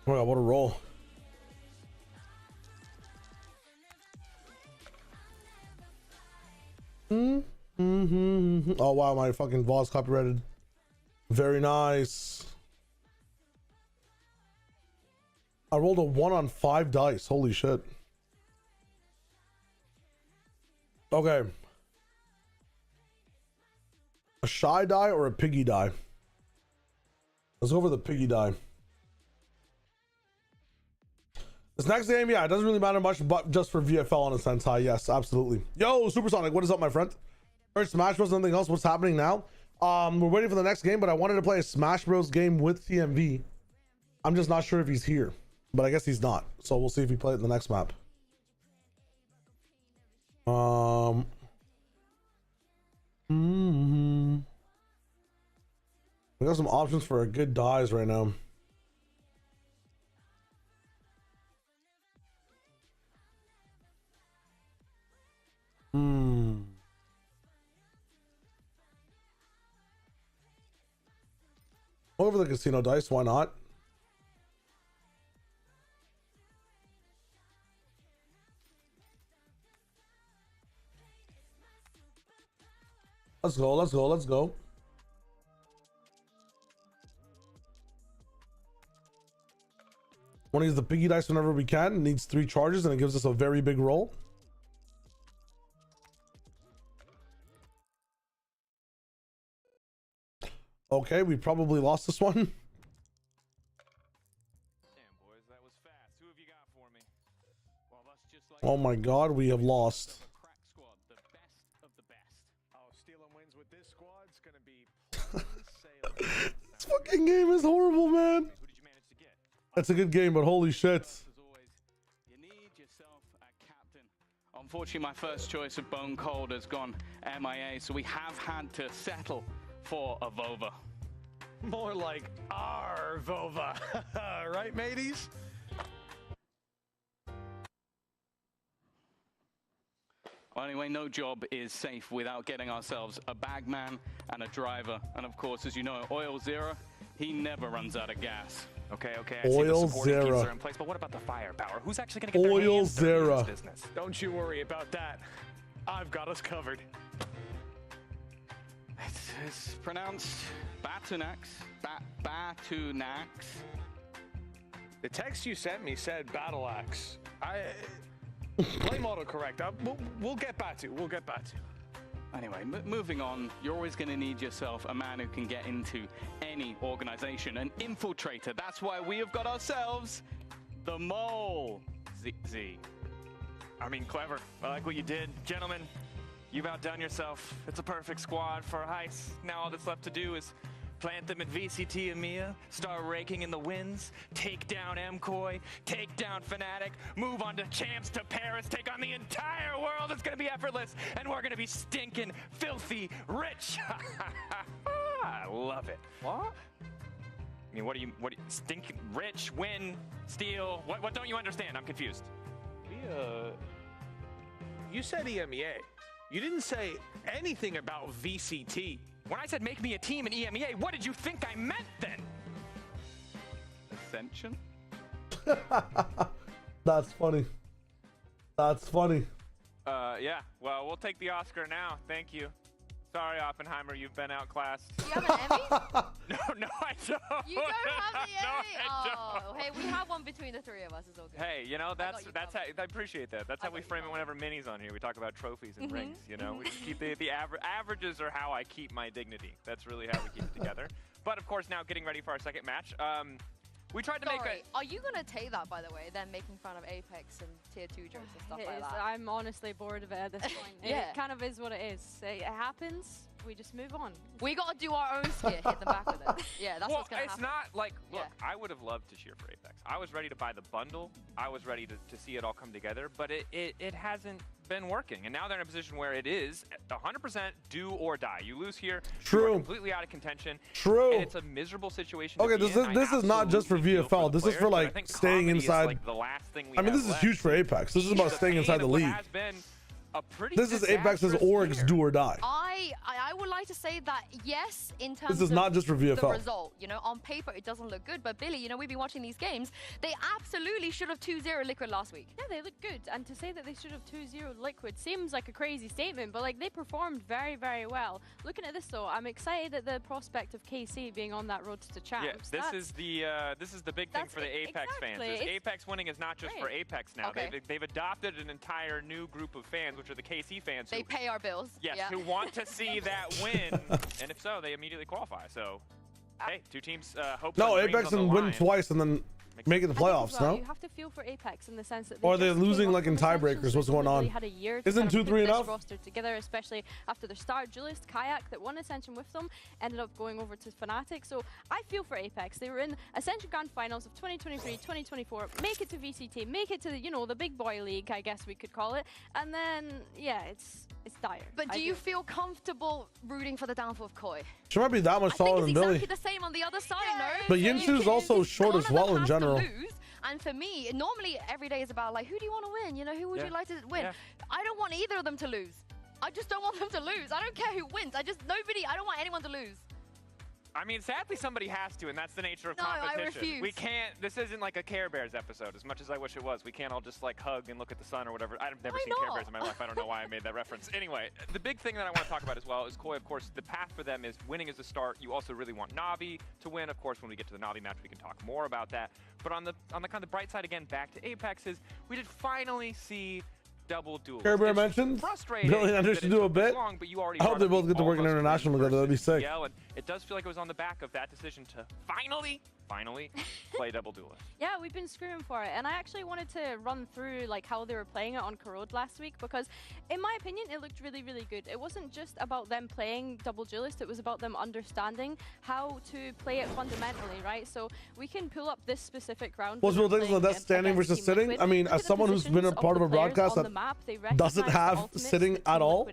my god, what a roll. Oh wow, my fucking VOD's copyrighted. Very nice. I rolled a 1 on 5 dice. Holy shit. Okay. A shy die or a piggy die? Let's go for the piggy die. This next game, yeah, it doesn't really matter much, but just for VFL on a Sentai, yes, absolutely. Yo, Supersonic, what is up, my friend? First Smash Bros, nothing else. What's happening now? We're waiting for the next game, but I wanted to play a Smash Bros game with TMV. I'm just not sure if he's here, but I guess he's not. So we'll see if we play it in the next map. We got some options for a good dies right now. Over the casino dice, why not? Let's go, let's go, let's go. Want to use the piggy dice whenever we can. It needs 3 charges and it gives us a very big roll. Okay, we probably lost this one. Damn, boys, that was fast. Who have you got for me? Well, that's just like Oh my god, we have lost. crack squad, the best of the best. Oh, stealing wins with this squad's gonna be This fucking game is horrible, man. Who did you manage to get? That's a good game, but holy shit. Is Unfortunately, my first choice of Bone Cold has gone MIA, so we have had to settle for a Vova. More like our Vova, right, mateys? Well, anyway, no job is safe without getting ourselves a bagman and a driver. And of course, as you know, Oil Zero, he never runs out of gas. Okay, I see the supporting teams are in place, but what about the firepower? Who's actually going to get their hands dirty in this business? Don't you worry about that. I've got us covered. It's pronounced Batunax. Batunax. The text you sent me said battle axe. Blame autocorrect. We'll get back to. We'll get back to. Anyway, moving on, you're always going to need yourself a man who can get into any organization, an infiltrator. That's why we have got ourselves the Mole. Z. I mean, clever. I like what you did. Gentlemen, you've outdone yourself. It's a perfect squad for a heist. Now all that's left to do is plant them at VCT EMEA, start raking in the wins, take down MKOI, take down Fnatic, move on to champs to Paris, take on the entire world. It's going to be effortless, and we're going to be stinking, filthy, rich. I love it. What? I mean, what do you stinking, rich, win, steal? What don't you understand? I'm confused. You said EMEA. You didn't say anything about VCT. When I said make me a team in EMEA, what did you think I meant then? Ascension? That's funny. That's funny. Yeah. Well, we'll take the Oscar now. Thank you. Sorry, Oppenheimer, you've been outclassed. Do you have an Emmy? No, I don't. You don't have the Emmy? I Oh, hey, we have one between the three of us. It's all good. Hey, you know, that's how I appreciate that. That's how we frame it whenever Minnie's on here. We talk about trophies and rings, you know. We just keep the averages are how I keep my dignity. That's really how we keep it together. But of course, now getting ready for our second match. We tried to make a... Are you going to take that, by the way, then making fun of Apex and Tier 2 jokes and stuff like that? I'm honestly bored of it at this point. Yeah. It kind of is what it is. It happens. We just move on. We got to do our own skit, hit them back with it. Yeah, that's what's going to happen. It's not like, look, I would have loved to cheer for Apex. I was ready to buy the bundle. I was ready to see it all come together, but it hasn't been working. And now they're in a position where it is 100% do or die. You lose here, True. You're completely out of contention. True. And it's a miserable situation. Okay, this is not just for VFL. This is for like staying inside. Like the last thing we I mean, this is huge for Apex. This is about staying inside the league. This is Apex's Org's do or die. I would like to say that yes, in terms This is not just for VFL. The result, you know, on paper it doesn't look good, but Billy, you know, we've been watching these games. They absolutely should have 2-0 Liquid last week. Yeah, they look good, and to say that they should have 2-0 Liquid seems like a crazy statement, but like they performed very, very well. Looking at this though, I'm excited at the prospect of KC being on that road to champs. Yeah, this is the big thing for the Apex fans. Is Apex winning is not just for Apex now. Okay. They've adopted an entire new group of fans, which are the KC fans. They pay our bills. Yes, who want to see that win, and if so, they immediately qualify. So, hey, two teams hope. No, Apex can win twice and then make it the playoffs. Well, No. you have to feel for Apex in the sense that. Or are they losing like in tiebreakers? What's going on? Had a year to Isn't kind of 2-3 put enough? this roster together, especially after their start. Julius Kayak, that won Ascension with them, ended up going over to Fnatic. So I feel for Apex. They were in Ascension Grand Finals of 2023, 2024. Make it to VCT. Make it to the big boy league, I guess we could call it. And then yeah, it's dire. But do you feel comfortable rooting for the downfall of KOI? She might be that much taller than Billy. Exactly the same on the other side, no? But Yinsu's also short as well in general. And for me, normally every day is about like, who do you want to win? You know, who would you like to win? I don't want either of them to lose. I just don't want them to lose. I don't care who wins. I don't want anyone to lose. I mean, sadly, somebody has to, and that's the nature of competition. I refuse. We can't. This isn't like a Care Bears episode. As much as I wish it was, we can't all just like hug and look at the sun or whatever. I've never seen Care Bears in my life. I don't know why I made that reference. Anyway, the big thing that I want to talk about as well is KOI. Of course, the path for them is winning as a start. You also really want Navi to win. Of course, when we get to the Navi match, we can talk more about that. But on the kind of bright side, again, back to Apex, is we did finally see double duels. Care Bear mentioned Billy and Andrew should do a bit. Long, but you already I hope they both get to work in international together. That'd be sick. And it does feel like it was on the back of that decision to finally finally play double duelist. Yeah, we've been screaming for it, and I actually wanted to run through like how they were playing it on Corrode last week, because in my opinion it looked really, really good. It wasn't just about them playing double duelist, it was about them understanding how to play it fundamentally, right? So we can pull up this specific round. Most people think that's standing versus sitting. I mean, as someone who's been a part of a broadcast that doesn't have sitting at all,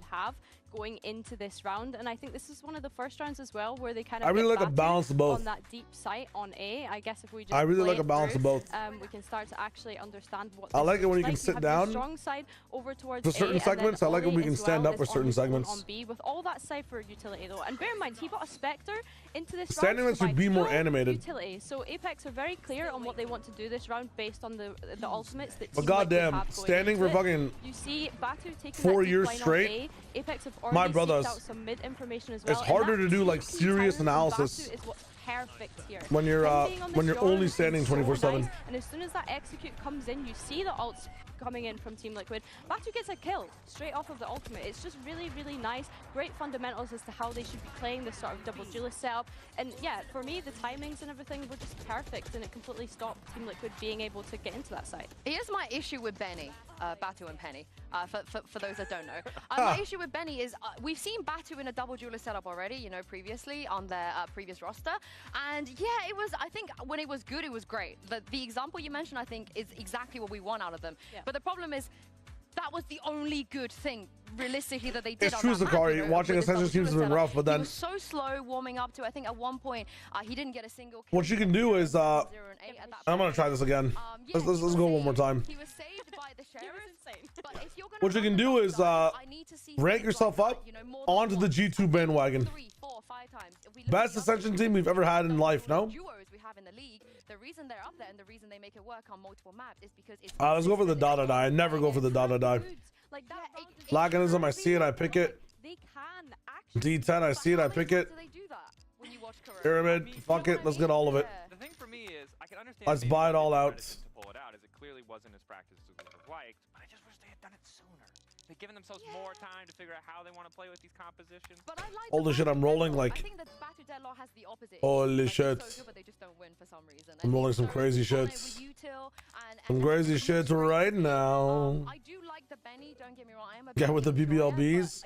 going into this round, and I think this is one of the first rounds as well where they kind of I really like a balance of both. on that deep site on A. I guess if we just I really play like a balance through, of both. we can start to actually understand what I like it when you looks can like. sit have down your strong side over towards for certain A, segments. I like it when we can stand up for certain segments. On B with all that Cypher utility though, and bear in mind he brought a Spectre into this Standing round. should be more animated. Utility. So Apex are very clear on what they want to do this round based on the ultimates that. But Team Liquid goddamn, have going standing into for it. fucking You see Batu taking 4 that years deep line on straight. A. Apex have My already brothers, seeked out some mid information as well. it's harder to do like serious analysis Batu is what's perfect here. when you're Drone only is standing so 24/7. nice, and as soon as that execute comes in, you see the ults coming in from Team Liquid. Batu gets a kill straight off of the ultimate. It's just really, really nice. Great fundamentals as to how they should be playing this sort of double duelist setup. And yeah, for me, the timings and everything were just perfect, and it completely stopped Team Liquid being able to get into that side. Here's my issue with Benny, Batu and Penny, for those that don't know. My issue with Benny is we've seen Batu in a double duelist setup already, you know, previously on their previous roster. And yeah, it was, I think when it was good, it was great. The example you mentioned, I think, is exactly what we want out of them. Yeah. But the problem is, that was the only good thing, realistically, that they did. It's true, Zakari. Watching Ascension teams has been rough, but then he was so slow warming up to. I think at one point he didn't get a single kill. what you can do is I'm gonna try this again. Let's go one more time. He was saved by the sheriff. But if you're gonna What you can do is rank yourself up onto the G2 bandwagon. 3, 4, 5 times. Best Ascension team we've ever had in life, no? Duos we have in the league. The reason they're up there and the reason they make it work on multiple maps is because it's. Let's go for the Dada die. I never go for the Dada die. Like that Laganism, I see it, I pick it. They can actually. D10, I see it, I pick it. Pyramid, fuck it, let's get all of it. The thing for me is, I can understand. Let's buy it all out. To pull it out, as it clearly wasn't as practiced as we would have liked, but I just wish they had done it sooner. They've given themselves more time to figure out how they want to play with these compositions. But I like Holy shit, I'm rolling like. I think that Batu Deadlock has the opposite. Holy like, shit. So good, but they just don't win for some reason. I'm rolling some crazy shits. Some crazy shits right now. I do like the Benny, don't get me wrong. I am a Get with the BBLBs.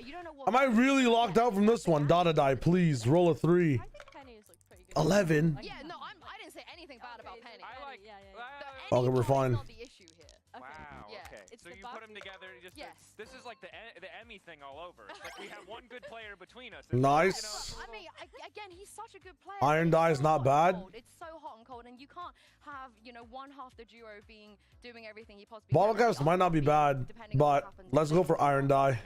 Am I really locked out from this one? Dada die, please. Roll a 3. 11. Yeah, no, I didn't say anything bad about Penny. I like. Okay, we're fine. Wow. Okay. So you put them together. Just this is like the Emmy thing all over. It's like we have one good player between us. Nice. I mean, again, he's such a good player. Iron Die is not bad. It's so hot and cold, and you can't have, you know, one half the duo doing everything he possibly. Bottle caps might not be bad, but let's go for Iron Die. Yeah.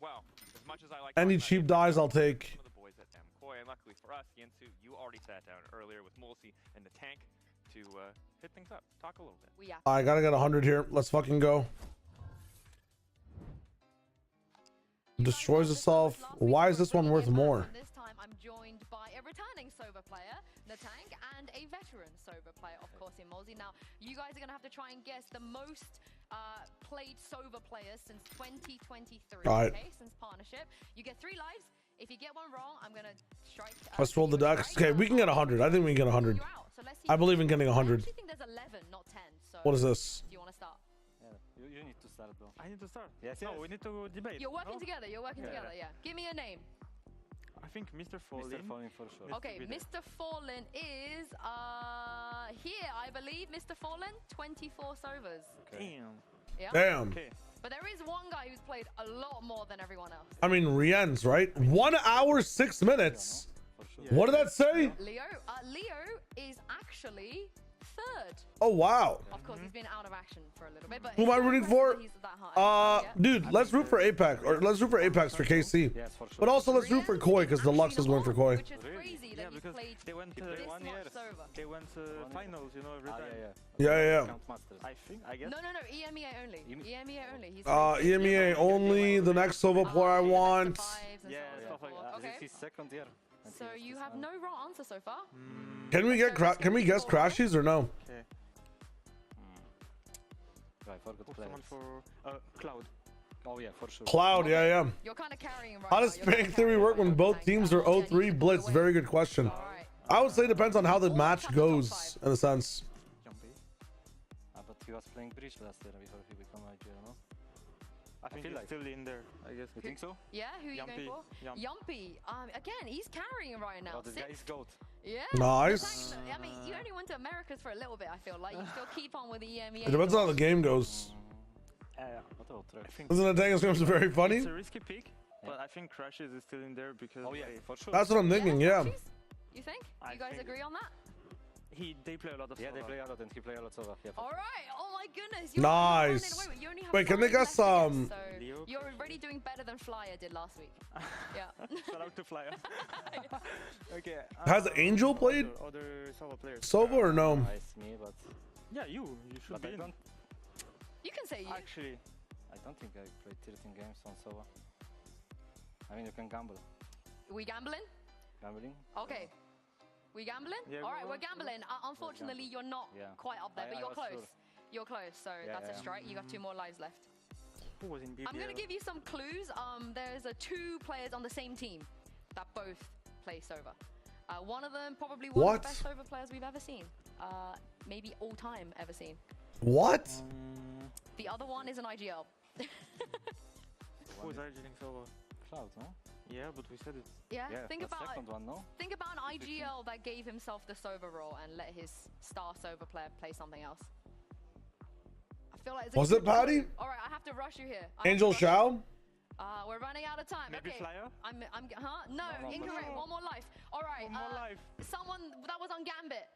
Well, as much as I like any cheap dies, I'll take. Some of the boys at MKOI, and luckily for us, Yensu, you already sat down earlier with Mulsi and the tank to hit things up. Talk a little bit. I gotta get 100 here. Let's fucking go. Destroys itself. Why is this one worth more? This time I'm joined by a returning Sober player, the tank, and a veteran Sober player, of course, in Mulsi. Now, you guys are gonna have to try and guess the most played Sober players since 2023. All right. Okay, since partnership. You get 3 lives. If you get one wrong, I'm gonna strike. Let's roll the decks. Okay, we can get 100. I think we can get 100. I believe in getting 100. I actually think there's 11, not 10. So what is this? Do you want to start? You need to start, bro. I need to start. Yes, no, we need to debate. You're working together. You're working together. Yeah. Give me a name. I think Mr. Fallen. Mr. Fallen for sure. Okay, Mr. Fallen is here, I believe. Mr. Fallen, 24 Sovers. Okay. Damn. Yeah. Damn. Okay. But there is one guy who's played a lot more than everyone else. I mean, Rien's, right? 1 hour, 6 minutes. What did that say? Leo is actually 3rd. Oh, wow. Of course, he's been out of action for a little bit. But who am I rooting for? Dude, let's root for Apex, or let's root for Apex for KC. Yes, for sure. But also let's root for Koi because Deluxe is going for Koi. Which is crazy that he's played they went 1 year. They went finals, you know, every time. Yeah. I think, I guess. No, EMEA only. EMEA only. He's EMEA only. The next Sova player I want. Yeah, stuff like that. Okay. This is 2nd year. So you have no wrong answer so far. Can we guess crashes or no? Okay. I forgot someone for Cloud. Oh yeah, for sure. Cloud, yeah. You're kind of carrying right. How does Spank Theory work when both teams are 0-3 blitz? Very good question. I would say it depends on how the match goes, in a sense. Jumpy. But he was playing bridge last year before he became IGL, no? I think he's like still in there, I guess. You think so? Yeah, who are you going for? Yumpy. Again, he's carrying right now. Oh, this guy is GOAT. Yeah. Nice. I mean, you only went to Americas for a little bit, I feel like. You still keep on with the EMEA. It depends on how the game goes. Yeah. I think Isn't the Dang Scrims very funny? it's a risky pick, but I think Crashes is still in there because... Oh yeah, for sure. That's what I'm thinking, yeah. You think? You guys agree on that? They play a lot of Sova. They play a lot and he play a lot of Sova. Yeah, all right. Oh my goodness. Nice. Wait, can they get some? So you're already doing better than Flyer did last week. Yeah. Shout out to Flyer. Okay. Has Angel played Other Sova players. Sova or no? It's me, but... Yeah, you should be in. You can say you. Actually, I don't think I played 13 games on Sova. I mean, you can gamble. We gambling? Gambling? Okay. We gambling? Yeah, all right, we're gambling. Unfortunately, you're not quite up there, but you're close. You're close, so that's a strike. You have 2 more lives left. Who was in BBL? I'm going to give you some clues. There's 2 players on the same team that both play Sova. One of them probably one of the best Sova players we've ever seen. Maybe all time ever seen. What? The other one is an IGL. Who is IGLing Sova? Cloud, no? Yeah, but we said it. Yeah, think about second one, no? Think about an IGL that gave himself the Sova role and let his star Sova player play something else. I feel like it's was it Patty? All right, I have to rush you here. Angel Shao? We're running out of time. Maybe okay. Flyer? Huh? No, incorrect. One more life. All right. One more life. Someone that was on Gambit.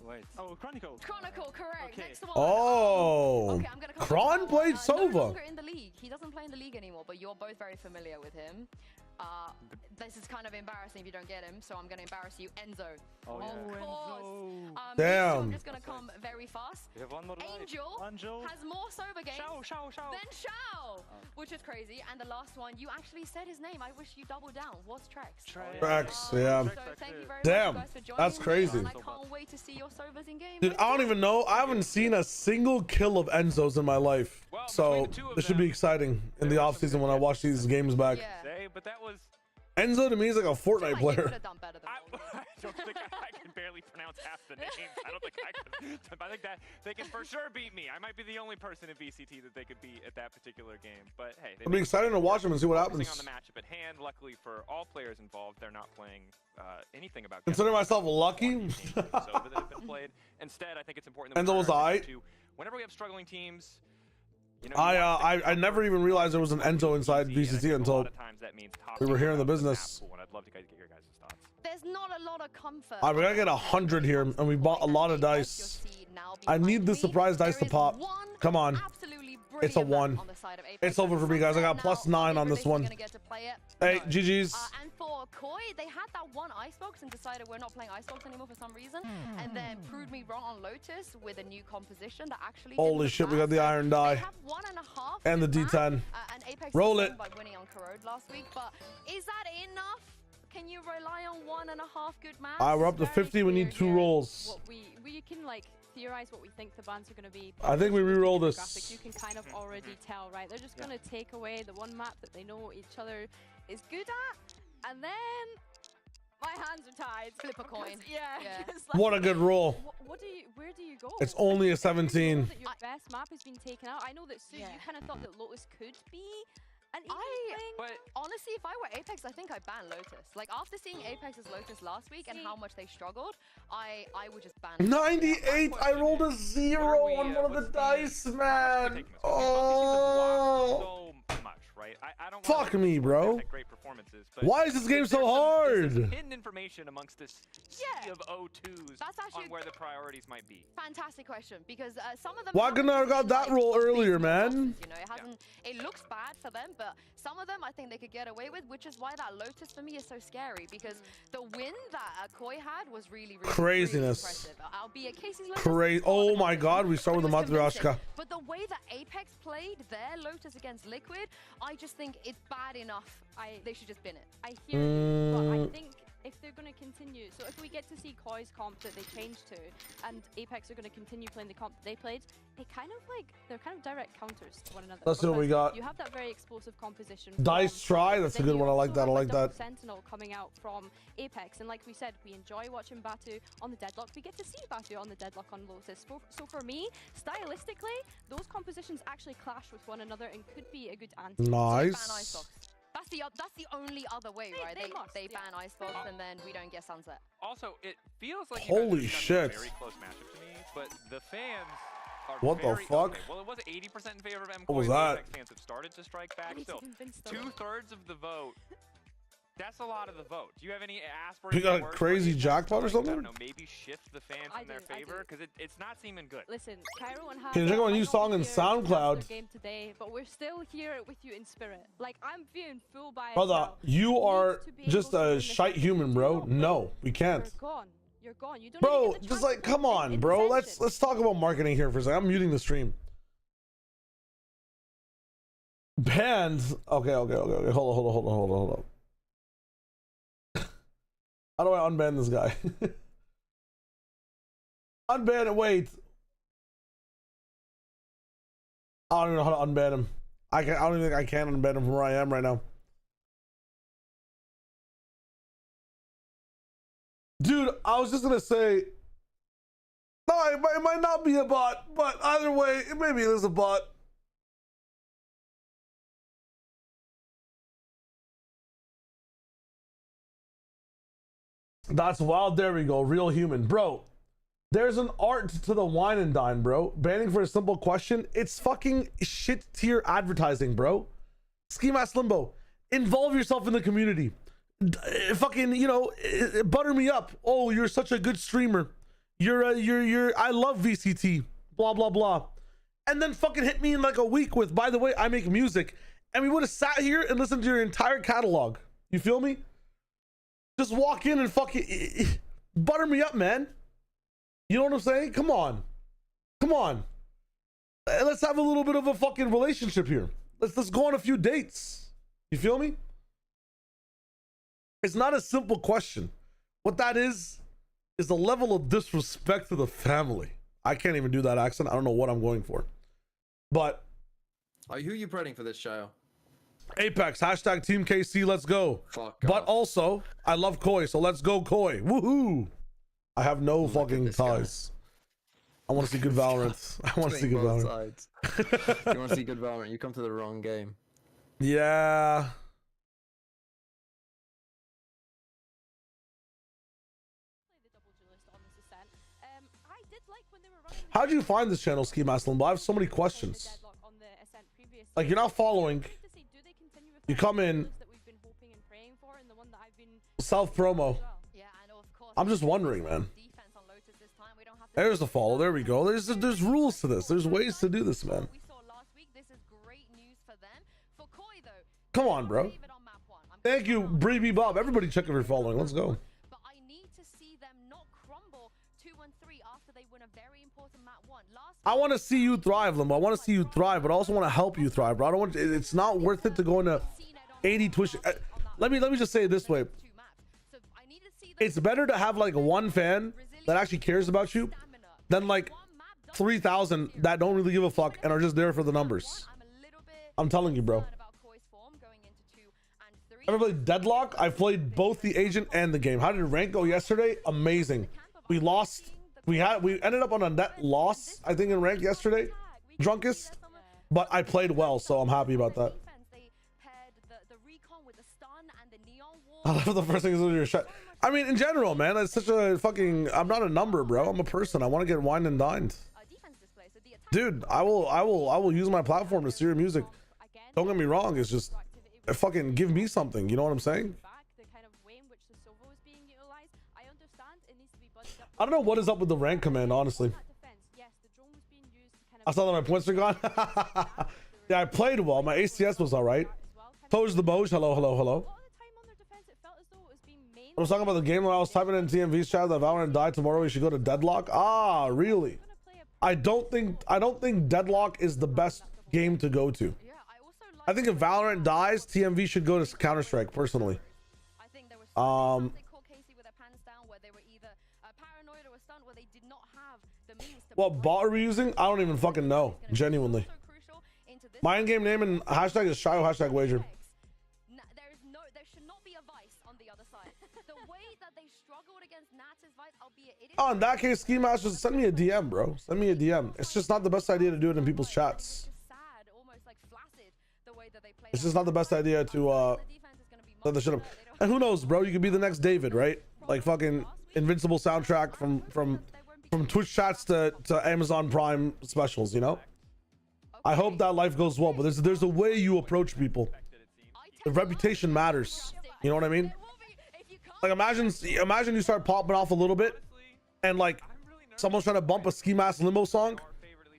Wait. Oh, Chronicle. Chronicle, correct. Okay. Next one. Oh. Okay, I'm gonna come Kron played no Sova. longer in the league. He doesn't play in the league anymore, but you're both very familiar with him. This is kind of embarrassing if you don't get him, so I'm going to embarrass you. Enzo. Oh, of yeah. course. Damn. I'm just going to come very fast. We have one more Angel has more Sova games Shao. than Shao, which is crazy. And the last one, you actually said his name. I wish you doubled down. What's Trex? Trex, yeah. So thank you very Damn, much, guys, for joining that's crazy. me, and I can't wait to see your Sovas in game. Dude, I don't even know. I haven't seen a single kill of Enzo's in my life. So this should be exciting in the offseason when I watch these games back. But that was... Enzo to me is like a Fortnite player. I don't think I can barely pronounce half the names. I don't think I could. I think that they can for sure beat me. I might be the only person in VCT that they could beat at that particular game. But hey, it'll be exciting to watch them and see what happens. On the matchup at hand, luckily for all players involved, they're not playing anything about. Consider myself lucky. So that have been played. Instead, I think it's important that Enzo was alright. Whenever we have struggling teams. You know, I never even realized there was an Enzo inside VCT until we were here in the business. I'd love to get your guys' thoughts. There's not a lot of comfort. Alright, we gotta get 100 here, and we bought a lot of dice. I need the surprise dice to pop. Come on. It's a 1. It's over for me, guys. I got +9 on this one. Hey, GG's. And for Koi, they had that one Icebox and decided we're not playing Icebox anymore for some reason, and then proved me wrong on Lotus with a new composition that actually. Holy shit, we got the Iron Die. And the D10. And Apex roll it. By winning on Corrode last week, but is that enough? Can you rely on 1.5 good maps? We're up to 50. We need 2 rolls. What we can like theorize what we think the bans are going to be. I think we re-roll this. Graphics, you can kind of already tell, right? They're just going to take away the one map that they know each other is good at, and then my hands are tied. Flip a coin. Yeah. Like, what a good roll. Where do you go? It's only a 17. You know that your best map has been taken out. I know that Sue, you kind of thought that Lotus could be an easy but honestly, if I were Apex, I think I'd ban Lotus. Like after seeing Apex's Lotus last week and how much they struggled, I would just ban 98. I rolled a 0 on one of the dice, man. Oh. So much, right? I don't fuck me, bro. Great performances, but why is this game so hard? Hidden information amongst this sea of O2s on where the priorities might be. Fantastic question, because some of them. Why couldn't I have got that roll earlier, man? You know, it hasn't. It looks bad for them, but some of them I think they could get away with, which is why that Lotus for me is so scary, because the win that Koi had was really craziness. Really impressive. Albeit Casey's Lotus. Crazy. Oh my God, we start with the Matryoshka. But the way that Apex played their Lotus against Liquid, I just think it's bad enough. They should just bin it. I hear you, but I think if they're going to continue, so if we get to see KOI's comp that they changed to, and Apex are going to continue playing the comp that they played, it kind of like, they're kind of direct counters to one another. Let's see what we got. You have that very explosive composition. Dice try, that's a good one. I like that. I like that. Sentinel coming out from Apex, and like we said, we enjoy watching Batu on the Deadlock. We get to see Batu on the Deadlock on Lotus. So for me, stylistically, those compositions actually clash with one another and could be a good anti. Nice. That's the only other way, right? They ban Icebox and then we don't get Sunset. Also, it feels like holy shit. A very close matchup to me, but the fans are what the fuck? Okay. Well, it was 80% in favor of MKOI. What was that? Fans have started to strike back. Still, 2/3 of the vote. That's a lot of the vote. Do you have any aspirations? You got a crazy jackpot or something? I don't know, maybe shift the fans in their favor because it's not seeming good. Listen, Cairo and can you check out a new song in SoundCloud? Game today, but we're still here with you in spirit. Like, I'm feeling full bias. Brother, you are just a shite human, bro. No, we can't. You're gone. You're gone. You don't bro, just like, come on, bro. Let's talk about marketing here for a second. I'm muting the stream. Banned. Okay. Hold on. How do I unban this guy? Unban it, wait. I don't even know how to unban him. I don't even think I can unban him from where I am right now. Dude, I was just gonna say, no, it might not be a bot, but either way, maybe it is a bot. That's wild. There we go. Real human. Bro, there's an art to the wine and dine, bro. Banning for a simple question. It's fucking shit tier advertising, bro. Ski Mask Limbo. Involve yourself in the community. Fucking, you know, butter me up. Oh, you're such a good streamer. I love VCT. Blah, blah, blah. And then fucking hit me in like a week with, by the way, I make music. And we would have sat here and listened to your entire catalog. You feel me? Just walk in and fucking butter me up, man. You know what I'm saying? Come on. Come on. Let's have a little bit of a fucking relationship here. Let's go on a few dates. You feel me? It's not a simple question. What that is a level of disrespect to the family. I can't even do that accent. I don't know what I'm going for. But who are you betting for this, Shayo? Apex, hashtag Team KC, let's go. Fuck but off. Also, I love KOI, so let's go KOI. Woohoo! I have no fucking ties. I want to see good Valorant. I want to see good Valorant. You want to see good Valorant? You come to the wrong game. Yeah. How'd you find this channel, Ski Mask Limbo? I have so many questions. Like, you're not following. You come in. Self promo. I'm just wondering, man. There's the follow. There we go. There's rules to this. There's ways to do this, man. Come on, bro. Thank you, Breeby Bob. Everybody check if you're following. Let's go. I want to see you thrive, Limbo. I want to see you thrive, but I also want to help you thrive, bro. I don't want. It's not worth it to go into 80 Twitch. Let me just say it this way. It's better to have like one fan that actually cares about you than like 3,000 that don't really give a fuck and are just there for the numbers. I'm telling you, bro. Ever played Deadlock? I played both the agent and the game. How did rank go yesterday? Amazing. We lost. We ended up on a net loss, I think, in rank yesterday. Drunkest. But I played well, so I'm happy about that. I love the first thing is your shot. I mean, in general, man, it's such a fucking. I'm not a number, bro. I'm a person. I want to get wined and dined. Dude, I will use my platform to see your music. Don't get me wrong. It's just fucking give me something. You know what I'm saying? I don't know what is up with the rank command, honestly. I saw that my points are gone. Yeah, I played well. My ACS was all right. Pose the Boj. Hello. I was talking about the game when I was typing in TMV's chat that Valorant died tomorrow. We should go to Deadlock. Ah, really? I don't think Deadlock is the best game to go to. I think if Valorant dies, TMV should go to Counter-Strike, personally. where they did not have the means to What bot are we using? I don't even fucking know. Genuinely. My in-game name and hashtag is Shio hashtag wager. There should not be a Vice on the other side. The way that they struggled against Nats' Vice, albeit it is. Oh, in that case, Ski Masters, send me a DM, bro. Send me a DM. It's just not the best idea to do it in people's chats. It's just not the best idea to set the shit up. And who knows, bro? You could be the next David, right? Like fucking Invincible soundtrack from Twitch chats to Amazon Prime specials, you know? I hope that life goes well, but there's a way you approach people. The reputation matters. You know what I mean? Like imagine you start popping off a little bit and like someone's trying to bump a Ski Mask Limbo song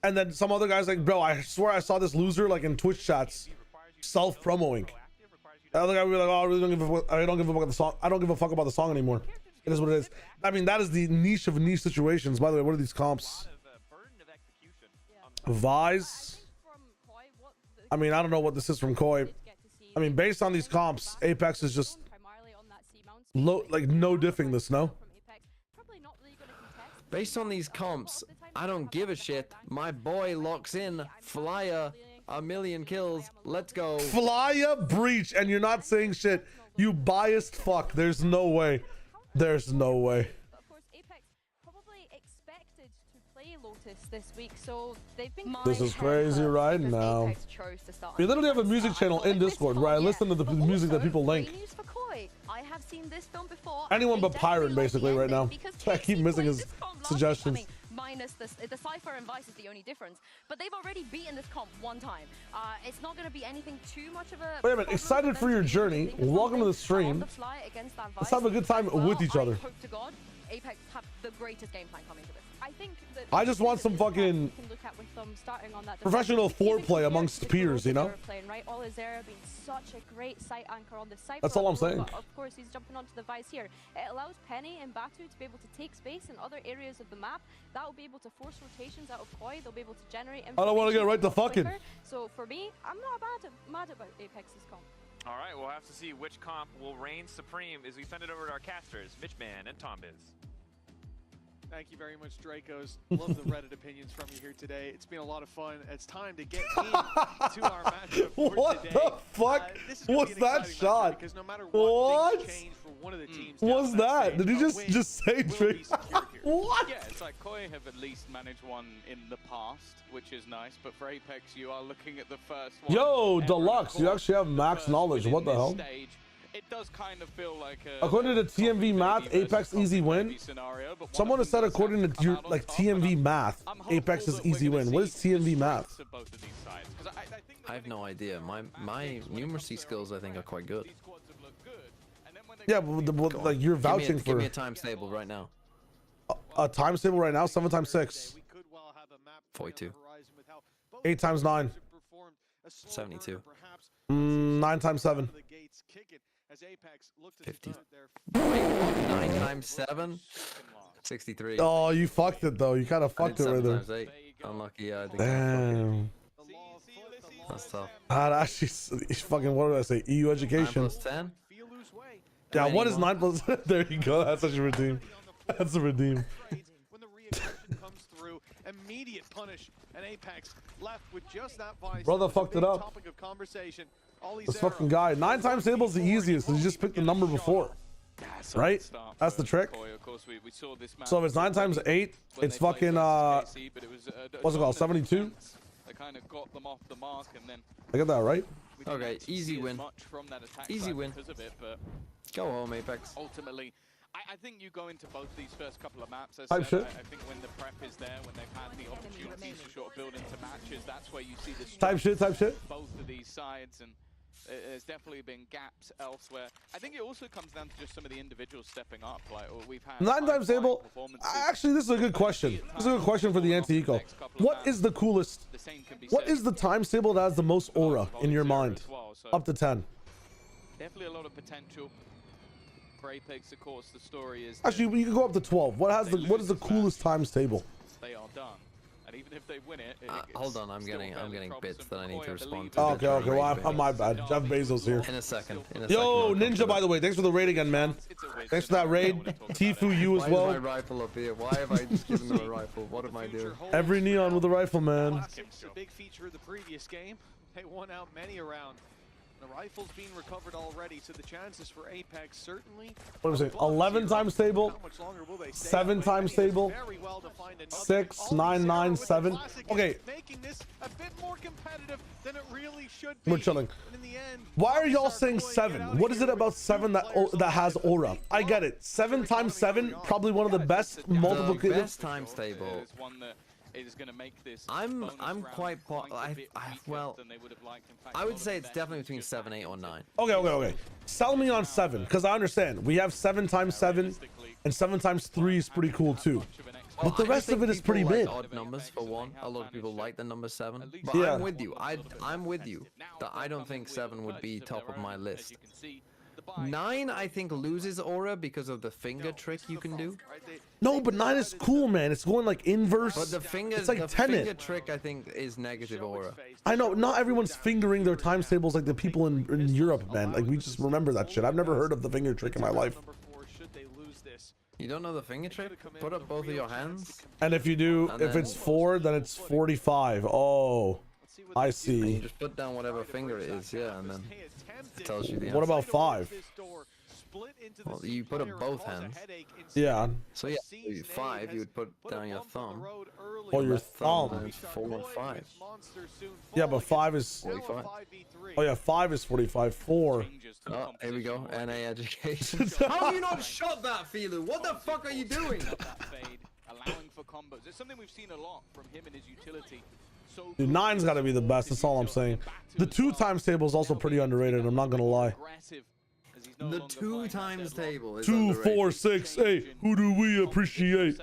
and then some other guy's like, bro, I swear I saw this loser like in Twitch chats self-promoing. The other guy would be like, oh, I really don't give a fuck. I don't give a fuck about the song. I don't give a fuck about the song anymore. It is what it is. I mean, that is the niche of niche situations. By the way, what are these comps? Vise. I mean, I don't know what this is from Koi. I mean, based on these comps, Apex is just low, like no diffing this, no? Based on these comps, I don't give a shit. My boy locks in. Flyer, a million kills. Let's go. Flyer breach, and you're not saying shit. You biased fuck. There's no way. There's no way. Of course, Apex probably expected to play Lotus this week, so they've been. This is crazy right now. We literally have a music channel in Discord where I listen to the music that people link. I have seen this film before. Anyone but Pyron basically right now. So I keep missing his suggestions. Minus the Cypher and Vice is the only difference, but they've already beaten this comp one time. It's not going to be anything too much of a. Wait a minute! Excited for your journey. Welcome to the stream. Let's have a good time with each other. Hope to God, Apex have the greatest game plan coming to this. I think that I just want some fucking professional foreplay amongst peers, you know? Right? All Azera being such a great site anchor on the site. That's all I'm saying. Of course, he's jumping onto the Vice here. It allows Penny and Batu to be able to take space in other areas of the map. That will be able to force rotations out of Koi. They'll be able to generate information. I don't want to get right to fucking. So for me, I'm not mad about Apex's comp. All right, we'll have to see which comp will reign supreme as we send it over to our casters, Mitchman and Tombiz. Thank you very much, Dracos. Love the Reddit opinions from you here today. It's been a lot of fun. It's time to get into our matchup for what today. The fuck? What's that shot? Because no matter what, things change for one of the teams. What's that? Did he just say Drake? What? Yeah, it's like Koi have at least managed one in the past, which is nice. But for Apex, you are looking at the first one. Yo, Deluxe, you actually have max knowledge. What the hell? It does kind of feel like according to TMV math, Apex easy win. Someone has said according to your like TMV math, Apex is easy win. What is TMV math? I have no idea. My numeracy skills I think are quite good. Yeah, but like you're vouching for. Give me a times table right now. A times table right now, 7 times 6. 42. 8 times 9. 72. 9 times 7. 50. 9 times 7. 63. Oh, you fucked it though. You kind of fucked it right there. 7 times 8. Unlucky. Yeah, I think damn. That's tough. Actually, fucking, what did I say? EU education. 9 plus 10? Yeah, what is 9 plus? There you go. That's such a redeem. That's a redeem. When the reinvention comes through, immediate punish, and Apex left with just that Vice. Brother fucked it up. Topic of conversation. This fucking guy. 9 times table is the easiest. So you just picked the number before. Right? That's the trick. So if it's 9 times 8, it's fucking what's it called? 72? They kind of got them off the mark, and then I get that right. Okay, easy win. Easy win. Go home, Apex. Ultimately, I think you go into both these first couple of maps. I think when the prep is there, when they've had the opportunities to sort of build into matches, that's where you see the type shit. Both of these sides, and there's definitely been gaps elsewhere. I think it also comes down to just some of the individuals stepping up. Like we've had 9 times table. Actually, this is a good question. This is a good question for the anti-eco. What is the coolest? What is the times table that has the most aura in your mind? Up to 10. Definitely a lot of potential. For Apex, of course, the story is actually you can go up to 12. What is the coolest times table? They are done. And even if they win it. Hold on, I'm getting bits that I need to respond to. Oh, okay, well, my bad. Jeff Bezos here. In a second. Yo, Ninja, by the way, thanks for the raid again, man. Thanks for that raid. Tifu, you as well. Why is my rifle up here? Why have I just given them a rifle? What am I doing? Every neon with a rifle, man. It's a big feature of the previous game. They won out many a round. The rifle's being recovered already, so the chances for Apex certainly. What was it? 11 times stable, 7 times stable, 6, 9, 9, 7. Okay. Making this a bit more competitive than it really should be. We're chilling. Why are y'all saying 7? What is it about 7 that has aura? I get it. 7 times 7, probably one of the best multiple. The best times table. Is going to make this. I'm quite well. I would say it's definitely between 7, 8, or 9. Okay. Sell me on 7 because I understand we have 7 times 7, and 7 times 3 is pretty cool too. But the rest of it is pretty mid. Odd numbers for one. A lot of people like the number 7. But yeah. I'm with you. I'm with you. That I don't think 7 would be top of my list. 9, I think, loses aura because of the finger trick you can do. No, but 9 is cool, man. It's going like inverse. But the finger, it's like the finger trick, I think, is negative aura. I know, not everyone's fingering their times tables like the people in Europe, man. Like, we just remember that shit. I've never heard of the finger trick in my life. You don't know the finger trick? Put up both of your hands. And if you do, if it's 4, then it's 45. Oh, I see. You just put down whatever finger it is, yeah, and then it tells you the answer. What about 5? Well, you put up both hands. Yeah. So yeah, 5, you would put down your thumb. Or your thumb. 4 and 5. Yeah, but 5 is 45. Oh yeah, 5 is 45. 4. Oh, here we go. NA education. How have you not shot that, Filu? What the fuck are you doing? Allowing for combos. It's something we've seen a lot from him and his utility. Dude, 9's got to be the best. That's all I'm saying. The 2 times table is also pretty underrated. I'm not gonna lie. The 2 times table is 2, 4, 6, 8. Who do we appreciate?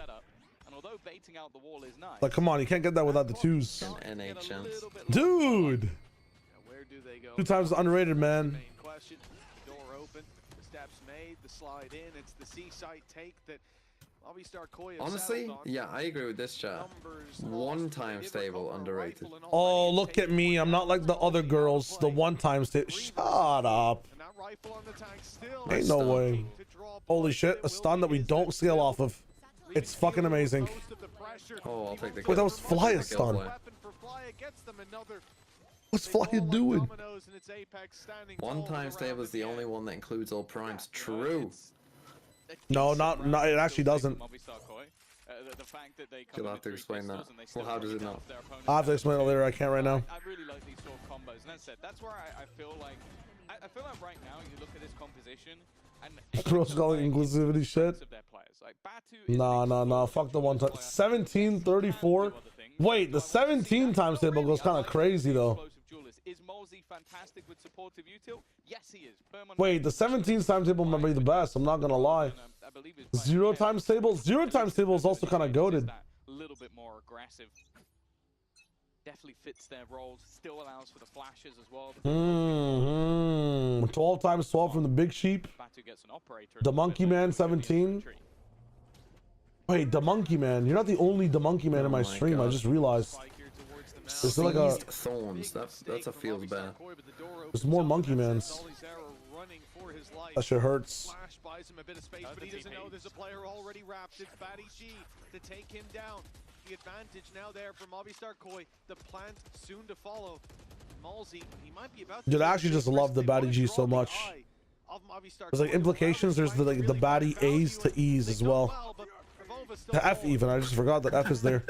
Like, come on, you can't get that without the 2s. NA chance. Dude. 2 times underrated, man. Door open, the steps made, the slide in. It's the seaside take that honestly, yeah, I agree with this chat. 1 times table underrated. Oh, look at me. I'm not like the other girls. The 1 times table. Shut up. Ain't no way. Holy shit. A stun that we don't scale off of. It's fucking amazing. Oh, I'll take the kill. Wait, that was Flya stun. What's Flya doing? 1 times table is the only one that includes all primes. True. No, not it actually doesn't. You'll have to explain that. Well, how does it not? I'll have to explain it later. I can't right now. I really like these sort of combos, and that's it. That's where I feel like right now you look at this composition and Rose calling inclusivity shit. Nah. Fuck the 1 time. 17, 34. Wait, the 17 times table goes kind of crazy though. Is Molzy fantastic with supportive util? Yes, he is. Wait, the 17 times table might be the best. I'm not gonna lie. 0 times table. 0 times table is also kind of goated. A little bit more aggressive. Definitely fits their roles. Still allows for the flashes as well. 12 times 12 from the big sheep. The monkey man 17. Wait, the monkey man. You're not the only the monkey man in my stream. God. I just realized. There's like a thorns. That's a feels bad. There's more monkey mans. That shit hurts. Flash buys him a bit of space, but he doesn't know there's a player already wrapped. It's Batty G to take him down. The advantage now there for Movistar Koi. The plant soon to follow. Molzy, he might be about to. Dude, I actually just love the Batty G so much. There's like implications. There's the Batty A's to E's as well. The F even. I just forgot that F is there.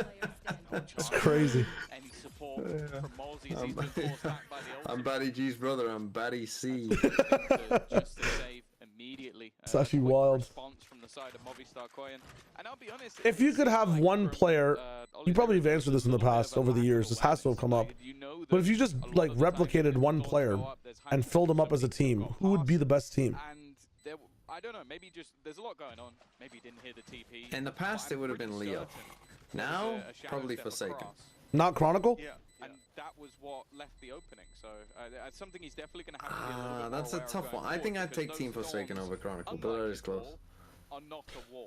It's crazy. I'm Batty G's brother. I'm Batty C. It's actually wild. If you could have 1 player, you probably have answered this in the past over the years. This has to have come up. But if you just like replicated 1 player and filled them up as a team, who would be the best team? I don't know. Maybe just there's a lot going on. Maybe he didn't hear the TP. In the past, it would have been Leo. Now, probably Forsaken. Not Chronicle? Yeah. And that was what left the opening. So it's something he's definitely going to have to be a little bit that's a tough one. I think I'd take Team Forsaken over Chronicle, but that is close.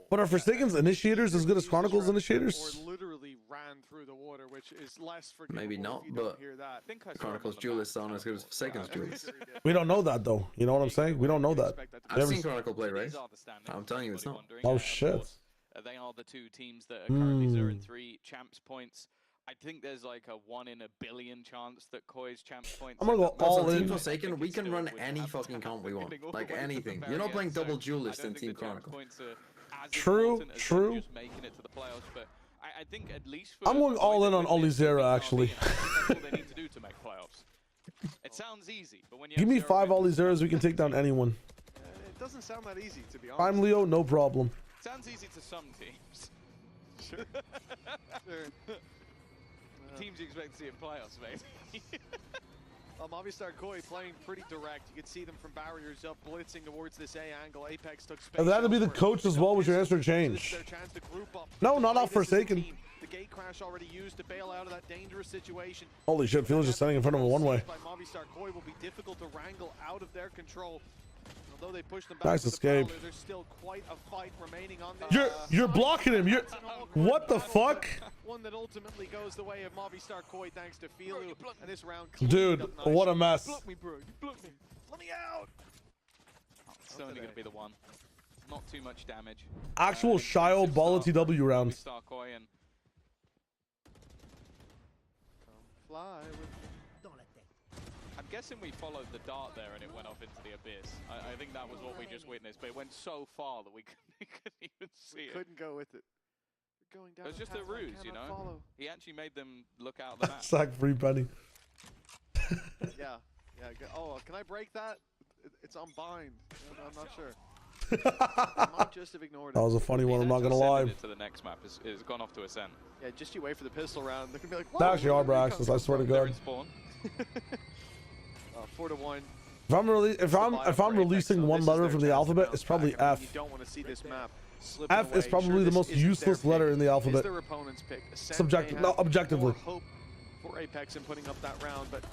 But are Forsaken's initiators as good as Chronicle's initiators? Literally ran sand through the water, which is less forgivable. Maybe not, if you but don't hear that. Chronicles duelists aren't as good as Forsaken's duelists. We don't know that though. You know what I'm saying? We don't know that. I've seen Chronicle play, right? I'm telling you, it's not. Oh shit. They are the two teams that are currently 0-3 champs points. I think there's like a 1 in a billion chance that KOI's champs points. I'm gonna go all in. Team Forsaken, we can run any fucking comp we want. Like anything. You're not playing double duelist in Team Chronicle. True, true. Just making it to the playoffs, but I think at least I'm going all in on Olizera actually. that's all they need to do to make playoffs. It sounds easy, but when you Give me 5 Olizeras, we can take down anyone. It doesn't sound that easy, to be honest. I'm Leo, no problem. Sounds easy to some teams. Sure. Sure. Teams you expect to see in playoffs, maybe. Movistar KOI playing pretty direct. You can see them from barriers up, blitzing towards this A angle. Apex took space. If that to be the coach as well, was your answer change? No, not off Forsaken. The gate crash already used to bail out of that dangerous situation. Holy shit, Felix just standing in front of a one-way. By Movistar KOI will be difficult to wrangle out of their control. Although they push them back nice escape. There's still quite a fight remaining on this. You're blocking him. You're what the fuck? One that ultimately goes the way of Movistar KOI thanks to Filu. And this round, dude, what a mess. Block me, bro. Block me. Let me out. It's only going to be the one. Not too much damage. Actual Shio Balla TW round. Movistar KOI and fly with. I'm guessing we followed the dart there and it went off into the abyss. I think that was what we just witnessed, but it went so far that we couldn't even see it. Couldn't go with it. We're going down. It was just a ruse, you know? Follow. He actually made them look out the map. Sack free penny. Yeah. Oh, can I break that? It's on bind. I'm not sure. I might just have ignored it. That was a funny one, I'm not gonna lie. To the next map is gone off to Ascent. Yeah, just you wait for the pistol round. They're gonna be like, that actually are Braxis, I swear to God. 4-1. If I'm releasing one letter from the alphabet, it's probably F. You don't want to see this map. F is probably the most useless letter in the alphabet. Their opponent's pick. Objectively. Hope for Apex in putting up that round, but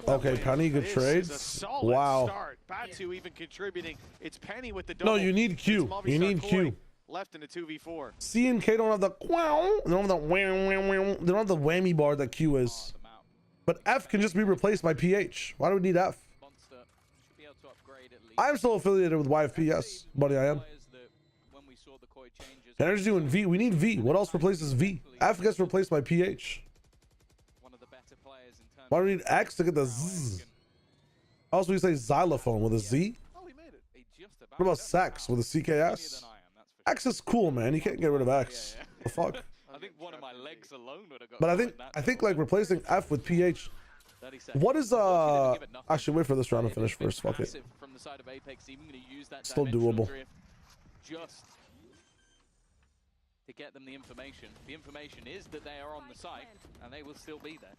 okay, Penny, good trades. Wow. Start. Batu even contributing. It's Penny with the No, double. you need Q. You need Q. Left in a 2v4. C and K don't have the wow. They don't have the wow. They don't have the whammy bar that Q is. But F can just be replaced by PH. Why do we need F? I'm still affiliated with YFP, yes, buddy, I am. Energy doing V. We need V. What else replaces V? F gets replaced by PH. Why do we need X to get the Z? Also, we say xylophone with a Z. What about sex with a CKS? X is cool, man. You can't get rid of X. The fuck? I think one of my legs alone would have got. But I think like replacing F with PH. What is actually wait for this round to finish first. Fuck it. Still doable. Just to get them the information. The information is that they are on the site and they will still be there.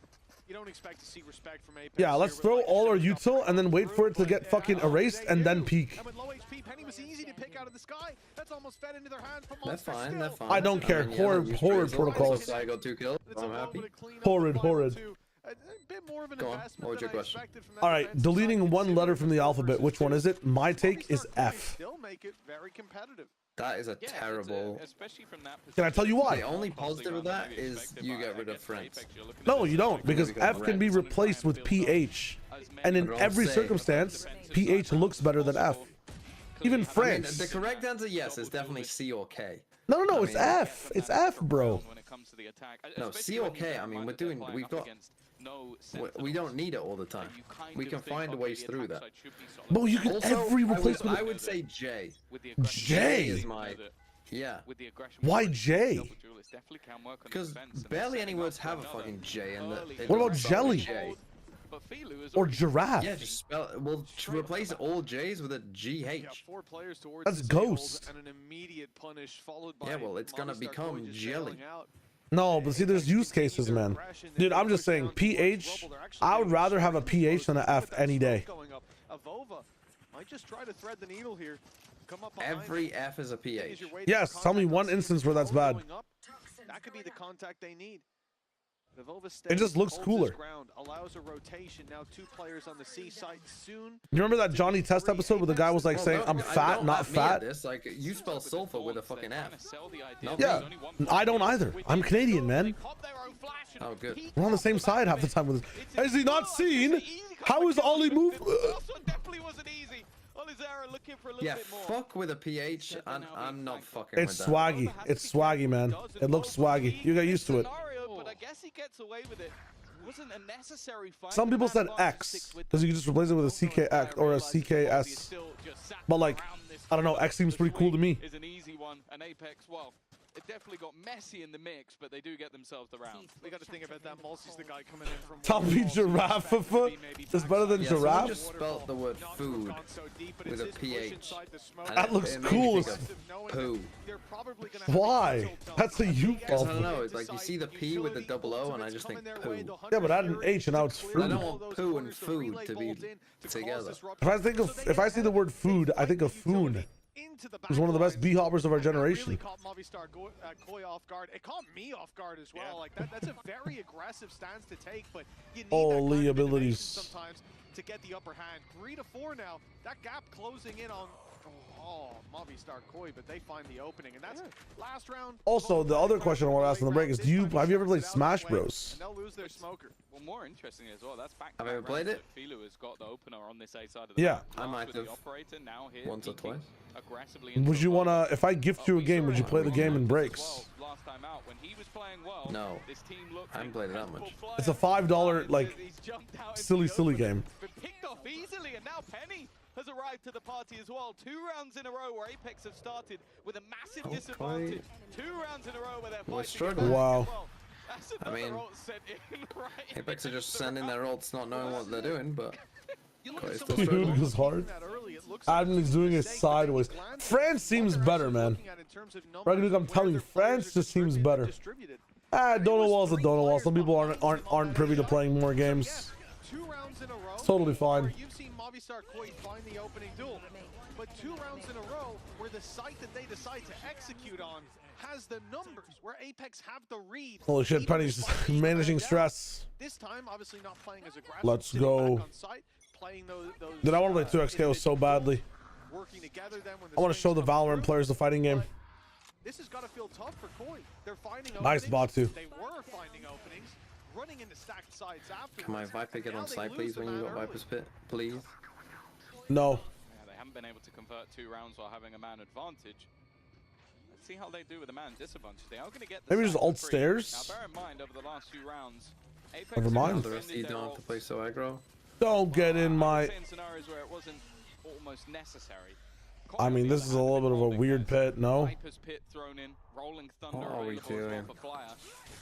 You don't expect to see respect from Apex. Yeah, let's throw all our util and then wait for it to get fucking erased and then peek. And with low HP, Penny was easy to pick out of the sky. That's almost fed into their hands from That's fine, that's fine. I don't care. Horrid protocols. I got 2 kills. I'm happy. Horrid. A bit more of an Go on. What was your question? All right, deleting one letter from the alphabet. Which one is it? My take is F. Still make it very competitive. That is a terrible. Especially from that Can I tell you why? The only positive of that is you get rid of friends. No, you don't, because F can be replaced with PH, and in every circumstance, PH looks better than F. Even friends. The correct answer, yes, is definitely C or K. No, it's F. It's F, bro. No, C or K. I mean, we've got. We don't need it all the time. We can find ways through that. But you can every replacement. I would say J. J is my. Yeah. Why J? Because barely any words have a fucking J. And what about jelly? Or giraffe? Yeah, just spell it. We'll replace all J's with a GH. That's ghost. And an immediate punish followed by yeah, well, it's gonna become jelly. No, but see, there's use cases, man. Dude, I'm just saying, PH, I would rather have a PH than an F any day. Might just try to thread the needle here. Every F is a PH. Yes, tell me one instance where that's bad. That could be the contact they need. They've overstayed. It just looks holds cooler. his ground, allows a rotation. Now 2 players on the C site soon. You remember that Johnny Test episode where the guy was like saying, "I'm fat, not fat"? This like you spell sulfur with a fucking F. Yeah, I don't either. I'm Canadian, man. Oh, good. We're on the same side half the time with this. Has he not seen? How is Ollie move? Yeah, fuck with a PH, and I'm not fucking It's with that. swaggy. It's swaggy, man. It looks swaggy. You got used to it. But I guess he gets away with it. Wasn't a necessary fight. Some people said X because you can just replace it with a CKX or a CKS. But like, I don't know. X seems pretty cool to me. Is an easy one, and Apex, well, it definitely got messy in the mix, but they do get themselves the round. We got to think about that. Mulsi's the guy coming in from. Tommy Giraffe foot is better than Yeah, giraffe. someone just spelled the word food with a PH. That looks cool. Poo. Why? That's a you I fault. don't know. It's like you see the P with the double O, and I just think poo. Yeah, but add an H and now it's I food. don't want poo and food to be together. If I see the word food, I think of Foon. He's one of the best b-hoppers of our generation. Really caught Movistar Koi off guard. It caught me off guard as well. Like that's a very aggressive stance to take, but you need that kind of abilities sometimes to get the upper hand. 3 to 4 now. That gap closing in on Movistar Koi, but they find the opening, and that's last round. Also, the other question I want to ask on the break is, have you ever played Smash Bros? And they'll lose their smoker. Well, more interesting as well, that's back. Have I ever played it? Filu has got the opener on this A side of the Yeah. map. I might With have the operator now here, once or twice. aggressively Would you want to, if I gift you a game, would you play the game in breaks? last time out when he was playing well. No. This team looked I haven't played it that much. It's a $5 like silly game. But picked off easily, and now Penny has arrived to the party as well. 2 rounds in a row where Apex have started with a massive disadvantage. 2 rounds in a row where they're We're fighting. struggling. Wow. I mean, Apex are just sending their ults, not knowing what they're doing, but Koi's still Dude, struggling. it was hard. Admin is doing it sideways. France seems better, man. Ragnarok, I'm telling you, France just seems better. Donut Wall's a Donut Wall. Some people aren't privy to playing more games. 2 rounds in a row. It's totally fine. You've seen Movistar Koi find the opening duel, but 2 rounds in a row where the site that they decide to execute on has the numbers, where Apex have the read. Holy shit, Penny's managing stress. This time, obviously not playing as aggressive. Let's sitting go. back on site, playing those Dude, I want to play 2XKO so badly. working together then when I want to show the Valorant players the fighting game. this has got to feel tough for Koi. They're finding Nice openings. bot too. They were finding openings, running into stacked sides after. Can my Viper get on site, please, when you got Viper's Pit? Please? No. Yeah, they haven't been able to convert 2 rounds while having a man advantage. Let's see how they do with a man disadvantage. They are going to get the Maybe just side alt for free. stairs? Now bear in mind, over the last few rounds, Apex Never mind. The rest of you don't have to play so aggro. Don't get in my... in scenarios where it wasn't almost necessary. I mean, this is a little bit of a weird pit, no? Viper's Pit thrown in, Rolling Thunder What are we available as well doing? for Flyer.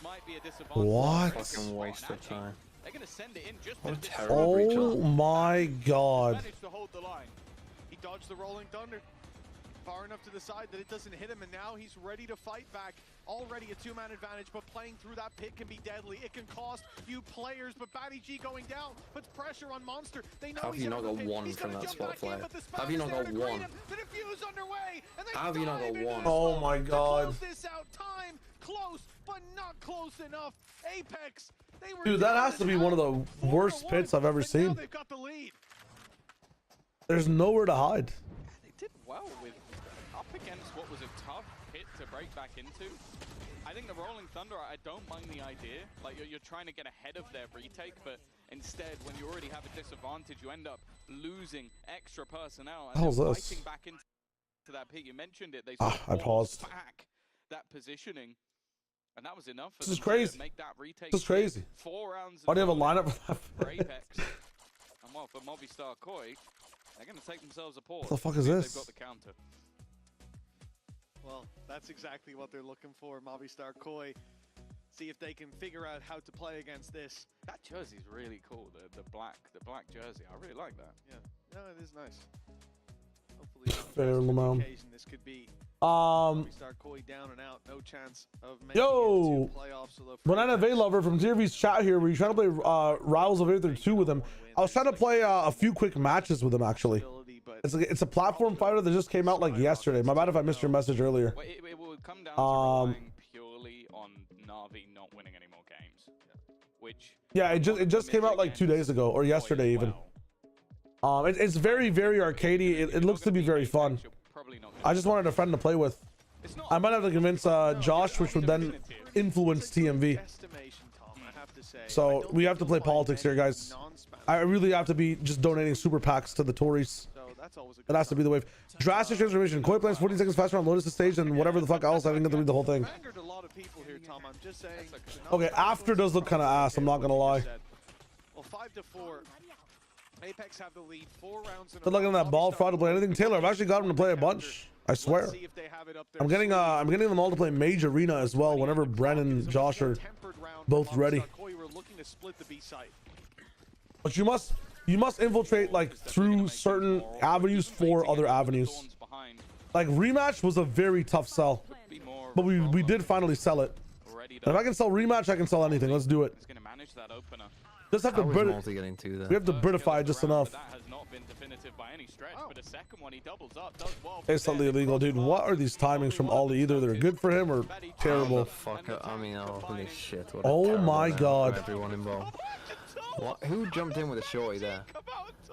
Might be a disadvantage. What? Fucking waste of time. They're going to send it in just What a to terrible breach. Oh my god. Managed to hold the line. He dodged the Rolling Thunder far enough to the side that it doesn't hit him, and now he's ready to fight back. Already a 2-man advantage, but playing through that pit can be deadly. It can cost you players, but Batty G going down puts pressure on Monster. They know How have you not got one from that spot, Flyer? How have you not got one? The defuse underway, and they How have you not got dive into one? the Oh smoke my to god. close this out. Time close, but not close enough. Apex, they were Dude, that down has to as be one of the hell, worst 4-1, pits I've ever but now seen. they've got the lead. There's nowhere to hide. They did well with up against what was a tough pit to break back into. I think the Rolling Thunder, I don't mind the idea. Like, you're trying to get ahead of their retake, but instead, when you already have a disadvantage, you end up losing extra personnel. And How's then this? fighting back into that pit. You mentioned it. They Ah, sort of I paused. back that positioning. And that was enough for This is them to crazy. make that retake. This is crazy. 4 rounds. Why do you have a in row lineup for for that? Apex? And well, for Movistar Koi, they're going to take themselves a pause. What the fuck is See if this? They've got the counter. Well, that's exactly what they're looking for, Movistar Koi. See if they can figure out how to play against this. That jersey's really cool. The black jersey. I really like that. Yeah, no, it is nice. Hopefully, Fair, on the Lamau. occasion, this could be Movistar Koi down and out. No chance of making Yo, it to playoffs. although Banana V Lover from TRV's chat here. Were you trying to play Riles of Aether 2 with him? I was trying to play a few quick matches with him actually. It's a platform fighter that just came out like yesterday. My bad if I missed your message earlier. Well, it will come down to relying purely on Na'Vi not winning any more games. Which Yeah, it just came out like 2 days ago or yesterday even. It's very arcadey. It looks to be very fun. I just wanted a friend to play with. I might have to convince Josh, which would then influence TMV. So we have to play politics here, guys. I really have to be just donating super packs to the Tories. That has to be the wave. Drastic transformation. Koi plans 14 seconds faster on Lotus stage and whatever the fuck else. I didn't get to read the whole thing. Okay, after does look kind of ass. I'm not gonna lie. Well, 5-4. Apex have the lead. 4 rounds in a Good luck on that ball fraud to play anything. Taylor, I've actually got him to play a bunch. I swear. I'm getting them all to play Mage Arena as well whenever Bren and Josh are both ready. But you must infiltrate like through certain avenues for other avenues. Like rematch was a very tough sell, but we did finally sell it. And if I can sell rematch, I can sell anything. Let's do it. Just have to we have to Britify just enough. It's slightly illegal, dude. What are these timings from Ollie? Either they're good for him or terrible. I mean, holy shit. Oh my god. Everyone involved. What? Who jumped in with a shorty there?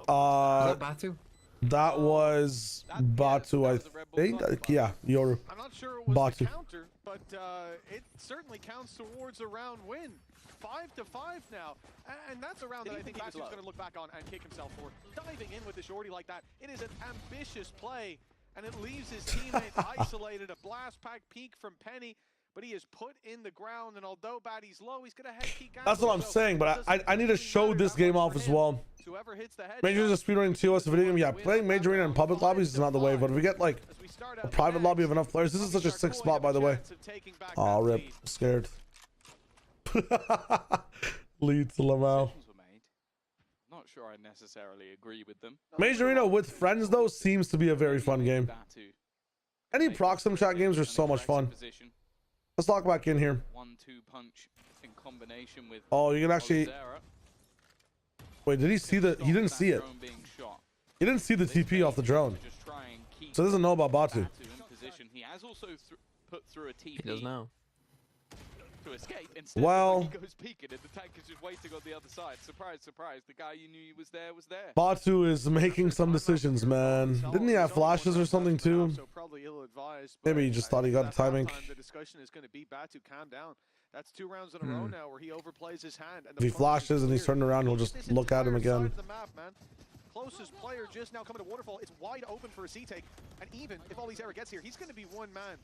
Was that Batu? That was Batu, I think. Yeah, Yoru. I'm not sure it was Batu. the counter, but it certainly counts towards a round win. 5-5 now, and that's a round that I think Batu's going to look back on and kick himself for. Diving in with the shorty like that, it is an ambitious play, and it leaves his teammate isolated. A blast pack peek from Penny, but he is put in the ground, and although Batty's low, he's going to head peek out. That's what I'm saying, but I need to show this game off as well. Major is a speedrunning TOS video game. Yeah, playing Major Arena in public lobbies is not the way, but if we get like a private lobby of enough players, this is such a sick spot, by the way. Oh, rip. Scared. Lead to Lamau. Not sure I necessarily agree with them. Major Arena with friends, though, seems to be a very fun game. Any Proxim chat games are so much fun. Let's lock back in here. 1-2 punch in combination with oh, you can actually... Wait, did he see the... He didn't see it. He didn't see the TP off the drone. So he doesn't know about Batu. He has also put through a TP. He does now. To escape. Instead, well, he goes peeking and the tank is just waiting on the other side. Surprise, surprise. The guy you knew was there was there. Batu is making some decisions, man. Didn't he have flashes or something too? Maybe he just thought he got the timing. The discussion is going to be Batu, calm down. That's 2 rounds in a row now where he overplays his hand. And if he flashes and he's turning around, he'll just look at him again. Closest player just now coming to Waterfall. It's wide open for a C-take. And even if Ollie's ever gets here, he's going to be one man.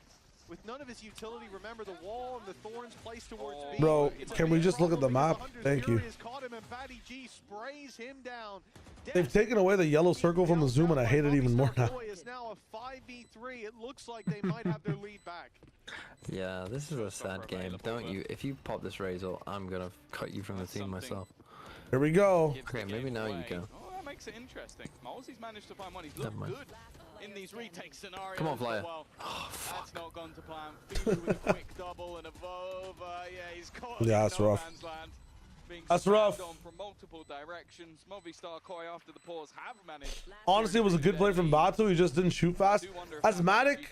With none of his utility, remember the wall and the thorns placed towards B. Bro, can we just look at the map? Thank you. They've taken away the yellow circle from the zoom, and I hate it even more now. Is now a 5v3. It looks like they might have their lead back. Yeah, this is a sad game. Don't you? If you pop this Razor, I'm gonna cut you from the team myself. Here we go. Okay, maybe now you go. Oh, that makes it interesting. Malzi's managed to find one. He's looked good in these retake scenarios. Come on, Flyer. Well. Oh, fuck. That's not gone to plan. Fulu with a quick double and a Vova. Yeah, he's caught. Yeah, that's rough. That's rough. On from multiple directions. Movistar Koi after the pause have managed. Honestly, it was a good play from Batu. He just didn't shoot fast. Asthmatic,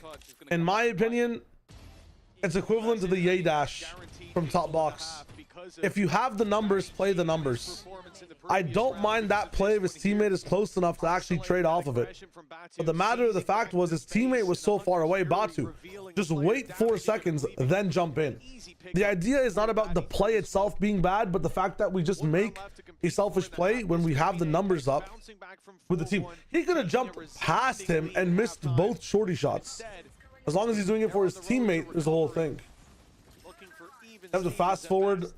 in my opinion, it's equivalent to the Yay Dash from top box. If you have the numbers, play the numbers. I don't mind that play if his teammate is close enough to actually trade off of it. But the matter of the fact was his teammate was so far away. Batu, just wait 4 seconds, then jump in. The idea is not about the play itself being bad, but the fact that we just make a selfish play when we have the numbers up with the team. He could have jumped past him and missed both shorty shots. As long as he's doing it for his teammate, is the whole thing. Have to fast forward.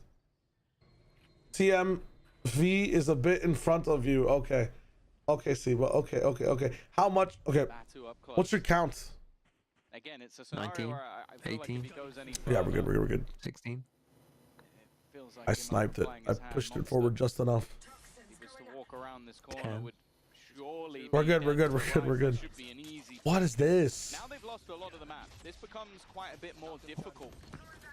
TMV is a bit in front of you. Okay. Okay, see. Well, okay. How much? Okay. What's your count? Again, it's a scenario 19, where I feel 18. like if he goes any Yeah, we're good. 16. I sniped it. I pushed it forward just enough. If he was to walk around this corner, would surely we're good. What is this? Now they've lost a lot of the map. This becomes quite a bit more difficult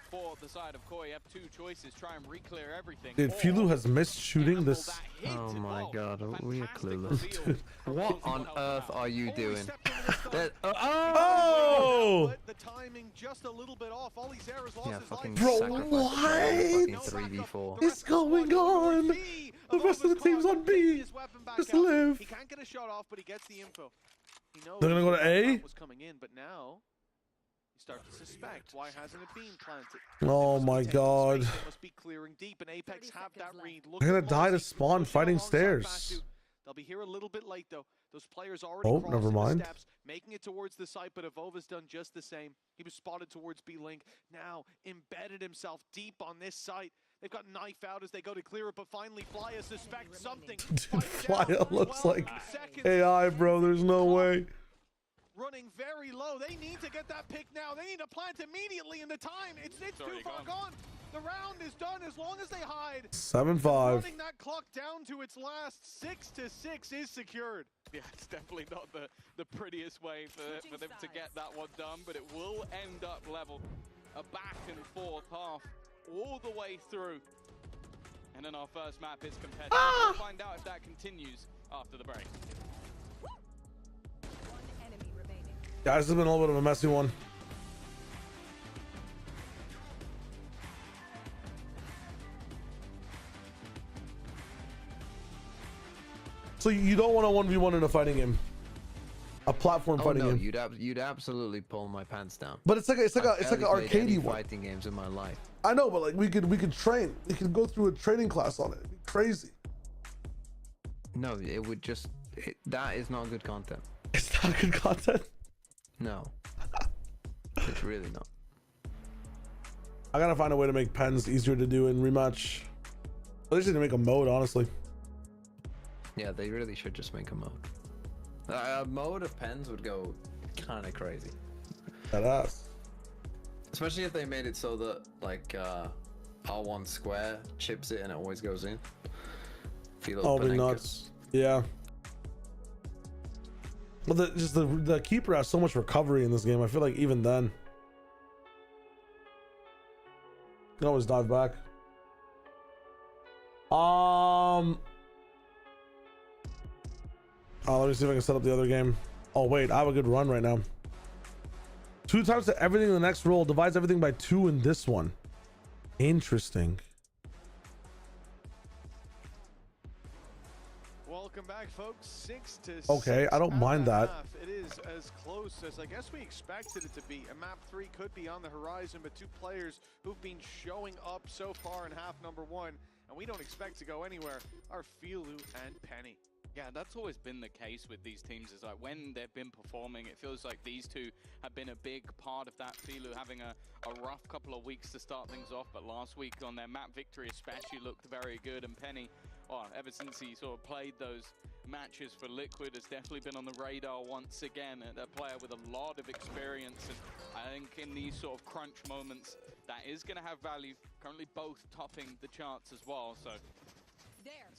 for the side of Koi. You have 2 choices: try and re-clear everything. Dude, Fulu has missed shooting this. Oh my god, we are clueless. What on earth are you doing? Oh! The timing just a little bit off. All these errors lost Yeah, his fucking life. Bro, fucking what 3v4. is going on? The rest of the team's on B. Just live. He can't get a shot off, but he gets the info. He knows They're gonna go to A? was coming in, but now you start to suspect why hasn't it been planted? Oh my god. They must be clearing deep, and Apex have that read. Look I'm gonna at die to Mozzie spawn pushing fighting alongside stairs. Batu. They'll be here a little bit late though. Those players already Oh, crossing never mind. the steps, making it towards the site, but Evova's done just the same. He was spotted towards B-Link, now embedded himself deep on this site. They've got knife out as they go to clear it, but finally Flya suspects something. Dude, Flya looks like AI, bro. There's no way. Running very low. They need to get that pick now. They need to plant immediately in the time. It's too far gone. The round is done as long as they hide. 7-5. Running that clock down to its last 6-6 is secured. Yeah, it's definitely not the prettiest way for them to get that one done, but it will end up level. A back and forth half all the way through. And then our first map is competitive. We'll find out if that continues after the break. Guys, this has been a little bit of a messy one. So you don't want a 1v1 in a fighting game, a platform fighting game. You'd absolutely pull my pants down. But it's like an arcadey one. Fighting games in my life. I know, but like we could train. We could go through a training class on it. It'd be crazy. No, it would just. That is not good content. It's not good content. No, it's really not. I gotta find a way to make pens easier to do in rematch. They just need to make a mode, honestly. Yeah, they really should just make a mode. A mode of pens would go kind of crazy. That ass. Especially if they made it so that like R1 square chips it and it always goes in. Oh, be nuts. Yeah. Well, the keeper has so much recovery in this game. I feel like even then, you can always dive back. Let me see if I can set up the other game. Oh wait, I have a good run right now. 2 times to everything in the next roll, divides everything by 2 in this one. Interesting. Welcome back, folks. 6-6. Okay, I don't mind that. It is as close as I guess we expected it to be. A map 3 could be on the horizon, but 2 players who've been showing up so far in half number 1, and we don't expect to go anywhere, are Filu and Penny. Yeah, that's always been the case with these teams, is like when they've been performing, it feels like these two have been a big part of that. Filu having a rough couple of weeks to start things off, but last week on their map victory especially looked very good, and Penny, ever since he sort of played those matches for Liquid, has definitely been on the radar once again. A player with a lot of experience, and I think in these sort of crunch moments, that is going to have value. Currently both topping the charts as well, so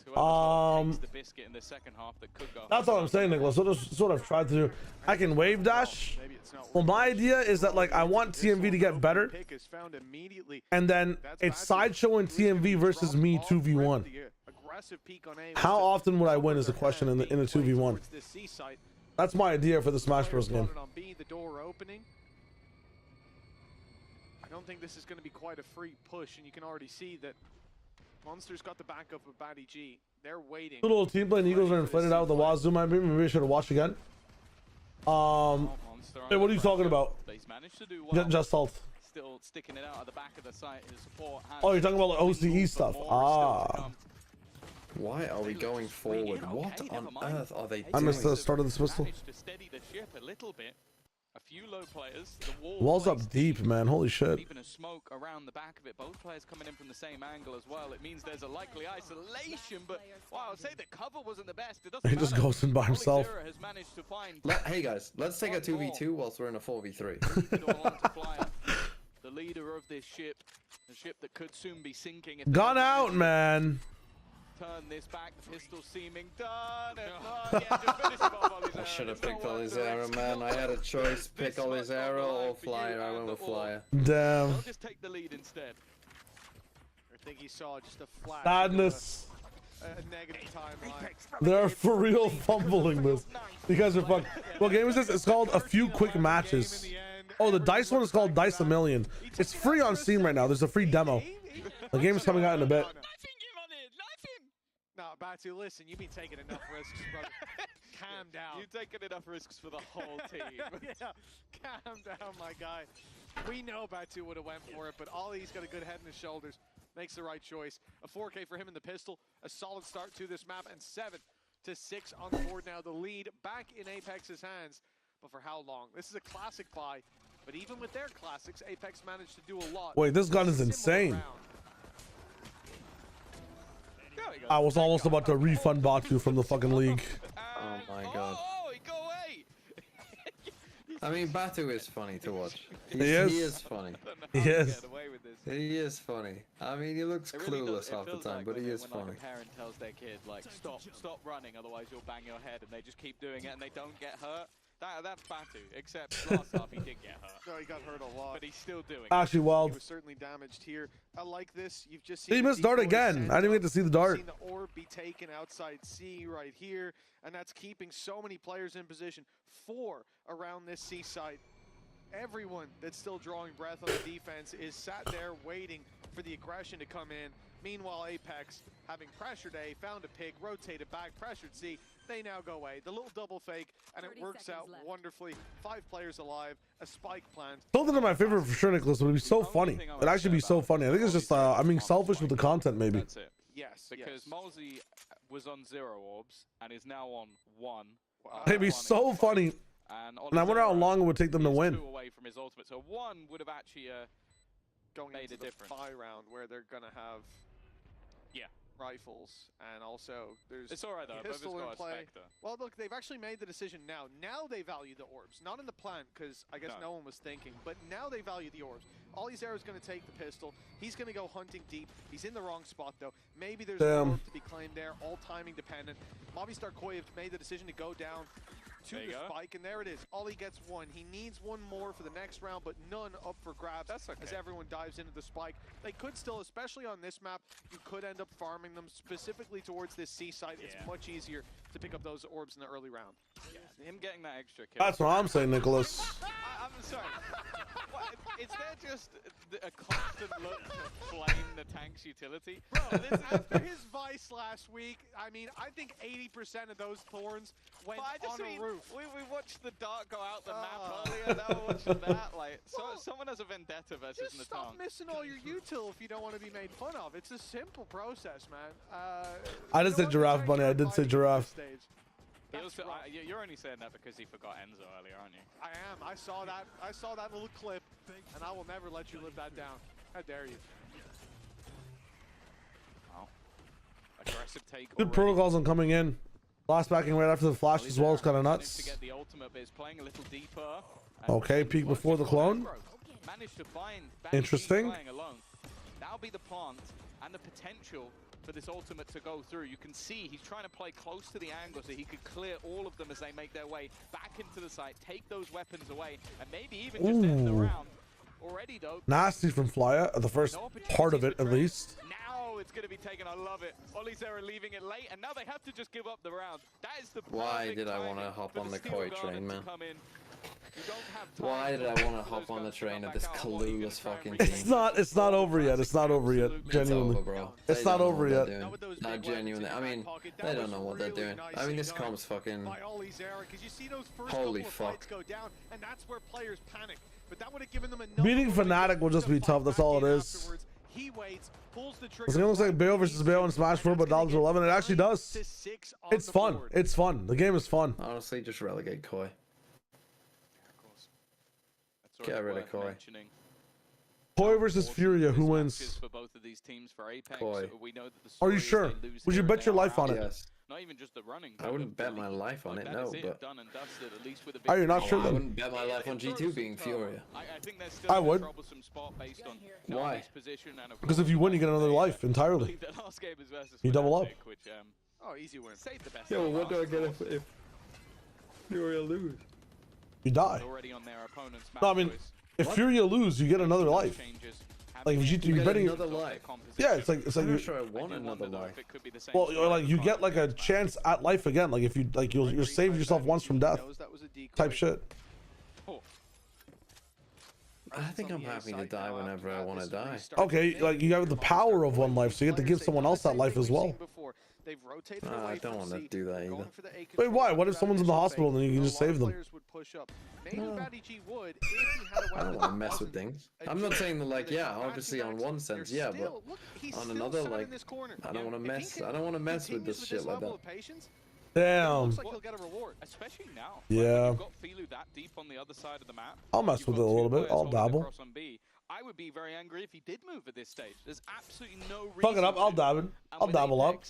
the biscuit in the second half that could go. That's what I'm saying, Nicholas. That's what I've tried to do. I can wave dash. Well, my idea is that like I want TMV to get better, and then it's Sideshow and TMV versus me 2v1. How often would I win is the question in a 2v1. That's my idea for the Smash Bros game. The door opening. I don't think this is going to be quite a free push, and you can already see that Monster's got the backup of Batty G. They're waiting. Little team play and Eagles are inflated out with the Wazoo. Maybe I should have watched again. Hey, what are you talking about? He's managed to do well. Just Salt. Still sticking it out at the back of the site. His support has Oh, you're talking about the OCE stuff. Why are we going forward? What on earth are they doing? I missed the start of this pistol. To steady the ship a little bit. A few low players. The Wall's up deep, man. Holy shit. Even a smoke around the back of it. Both players coming in from the same angle as well. It means there's a likely isolation, but wow, I'd say the cover wasn't the best. It doesn't He just goes in by himself. has managed to find Hey guys, let's take a 2v2 whilst we're in a 4v3. The leader of this ship, a ship that could soon be sinking. Gone out, man. Turn this back, the pistol seeming done. And, yeah, just finish him off on his I should have picked Olizera, man. I had a choice, pick Olizera or Flyer. I went with Flyer. Damn. I'll just take the lead instead. I think he saw just a flash. Sadness. a negative timeline. They're for real fumbling this. You guys are fucked. What game is this? It's called A Few Quick Matches. Oh, the Dice one is called Dice a Million. It's free on Steam right now. There's a free demo. The game is coming out in a bit. No, Batu, listen, you've been taking enough risks, brother. Calm down. You've taken enough risks for the whole team. Yeah, calm down, my guy. We know Batu would have went for it, but Ollie's got a good head and his shoulders. Makes the right choice. A 4K for him in the pistol. A solid start to this map, and 7-6 on the board now. The lead back in Apex's hands. But for how long? This is a classic buy, but even with their classics, Apex managed to do a lot. Wait, this gun is insane. I was almost about to refund Batu from the fucking league. Oh my god. I mean, Batu is funny to watch. He is funny. He is. He is funny. I mean, he looks clueless half the time, but he is funny. When like, a parent tells their kid, like, stop running, otherwise you'll bang your head, and they just keep doing it and they don't get hurt. That's Batu, except last half he did get hurt. No, he got hurt a lot. But he's still doing it. Actually, wild. He was certainly damaged here. I like this. You've just seen He missed dart again. I didn't get to see the dart. Seen the orb be taken outside C right here, and that's keeping so many players in position. 4 around this C site. Everyone that's still drawing breath on the defense is sat there waiting for the aggression to come in. Meanwhile, Apex, having pressured A, found a pick, rotated back, pressured C. They now go A. The little double fake, and it works out wonderfully. 5 players alive, a spike plant. Something of my favorite for sure, Nicholas, would be so funny. It'd actually be so funny. I think it's just, I'm being selfish with the content, maybe. That's it. Yes, because Molzy was on 0 orbs, and is now on 1. It'd be so funny. And I wonder how long it would take them to win. 2 away from his ultimate, so 1 would have actually going made into a the difference. buy round where they're gonna have rifles, and also there's it's all right though. pistol in got play. a Spectre. Well, look, they've actually made the decision now. Now they value the orbs, not in the plant, because I guess no one was thinking. But now they value the orbs. Ollie's Arrow is going to take the pistol. He's going to go hunting deep. He's in the wrong spot though. Maybe there's an orb to be claimed there. All timing dependent. Movistar Koi have made the decision to go down to the spike, and there it is. Ollie gets 1. He needs 1 more for the next round, but none up for grabs. That's okay. As everyone dives into the spike. They could still, especially on this map, you could end up farming them specifically towards this C site. It's much easier to pick up those orbs in the early round. Yeah, him getting that extra kill. That's what I'm saying, Nicholas. I'm sorry. What, is there just a constant look to flame the tank's utility? Bro, after his Vice last week, I mean, I think 80% of those thorns went on a roof. We watched the dart go out the map earlier, now we're watching that. Like, someone has a vendetta versus just stop missing all your util if you don't want to be made fun of. It's a simple process, man. I did say giraffe, Bunny. I did say giraffe. You're only saying that because he forgot Enzo earlier, aren't you? I am. I saw that little clip, and I will never let you live that down. How dare you? Oh. Aggressive take. Good protocols on coming in. Last backing right after the flash as well is kind of nuts. To get the ultimate, but is playing a little deeper. Okay, peek before the clone. Managed to find interesting. Playing alone. That'll be the plant and the potential for this ultimate to go through. You can see he's trying to play close to the angle so he could clear all of them as they make their way back into the site, take those weapons away, and maybe even just end the round. Already though. Nasty from Flyer, the first part of it at least. Now it's going to be taken. I love it. Ollie's Arrow leaving it late, and now they have to just give up the round. That is the Why did I want to hop on the Koi train, man? Why did I want to hop on the train of this clueless fucking team? It's not over yet. It's not over yet. Genuinely. It's over, bro. It's not over yet. Not genuinely. I mean, they don't know what they're doing. I mean, this comes fucking. Holy fuck. And that's where players panic. But that would have given them Beating Fnatic will just be tough. That's all it is. He waits, pulls the trigger. It's gonna look like Bale versus Bale in Smash 4, but down to 11. It actually does. It's fun. It's fun. The game is fun. Honestly, just relegate Koi. Get rid of Koi. Koi versus Furia, who wins? For both of these teams for Apex. Koi. We know that the Are you sure? Would you bet your life on it? Yes. Not even just the running. I wouldn't bet my life on it, no, but... Done and dusted, at least with a Are you not sure I then? wouldn't bet my life on G2 being Furia. I think there's still I would. a troublesome spot based on Why? position and Because if you win, you get another life entirely. the last game is versus You double up. Fnatic, which, easy win. Save the best. Yeah, well, what do I get if Furia lose? You die. Already on their opponent's No, I mean, if Furia lose, you get another life. Like if You you're get betting, another life. yeah, it's like I'm you. not sure I want another life. Well, or like you get like a chance at life again. Like if you like you'll save yourself once from death, type shit. I think I'm happy to die whenever I want to die. Okay, like you have the power of one life, so you get to give someone else that life as well. I don't want to do that either. Wait, why? What if someone's in the hospital and then you can just save them? I don't want to mess with things. I'm not saying that, like, yeah, obviously on one sense, yeah, but on another, like, I don't want to mess. I don't want to mess with this shit like that. Damn. Looks like he'll get a reward, especially now. Yeah. You've got Filu that deep on the other side of the map. I'll mess with it a little bit. I'll dabble. I would be very angry if he did move at this stage. There's absolutely no reason. Fuck it up. I'll dabble. I'll dabble up.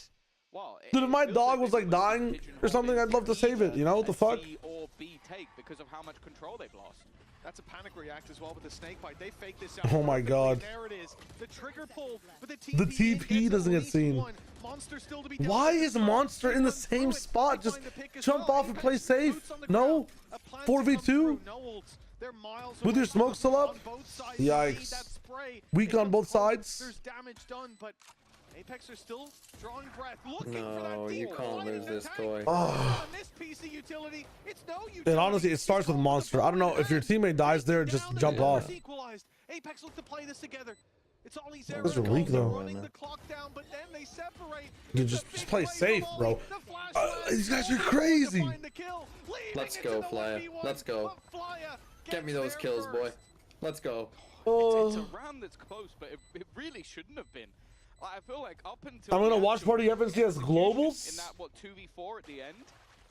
Dude, if my dog was like dying or something, I'd love to save it. You know what the fuck? Or B take because of how much control they've lost. That's a panic react as well with the snake bite. They fake this out. Oh my god. There it is. The trigger pull, but The TP doesn't get seen. Why is Monster in the same spot? Just jump off and play safe. No? 4v2? With your smoke still up? Yikes. Weak on both sides? There's damage done, but Apex are still drawing breath. No, you can't lose this toy. Oh. And honestly, it starts with Monster. I don't know, if your teammate dies there, just jump off. Apex look to play this together. It's all these Those are weak though. running the clock down, but then they separate. Dude, just play safe, bro. These guys are crazy. Let's go, Flyer. Let's go. Get me those kills, boy. Let's go. It's a round that's close, but it really shouldn't have been. I feel like up until I'm gonna watch party FNC as globals. In that 2v4 at the end.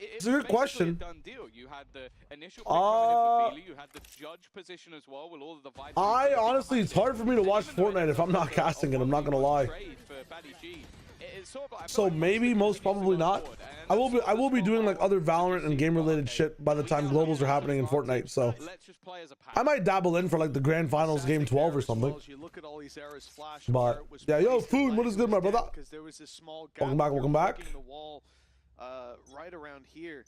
It's a good question. A done deal. You had the initial pick coming in for Feely, you had the judge position as well with all of the Honestly, it's hard for me to watch Fortnite if I'm not casting it. I'm not gonna lie. So maybe, most probably not. I will be doing like other Valorant and game related shit by the time globals are happening in Fortnite. So I might dabble in for like the grand finals game 12 or something. But yeah, yo, Food, what is good, my brother? Welcome back. Right around here.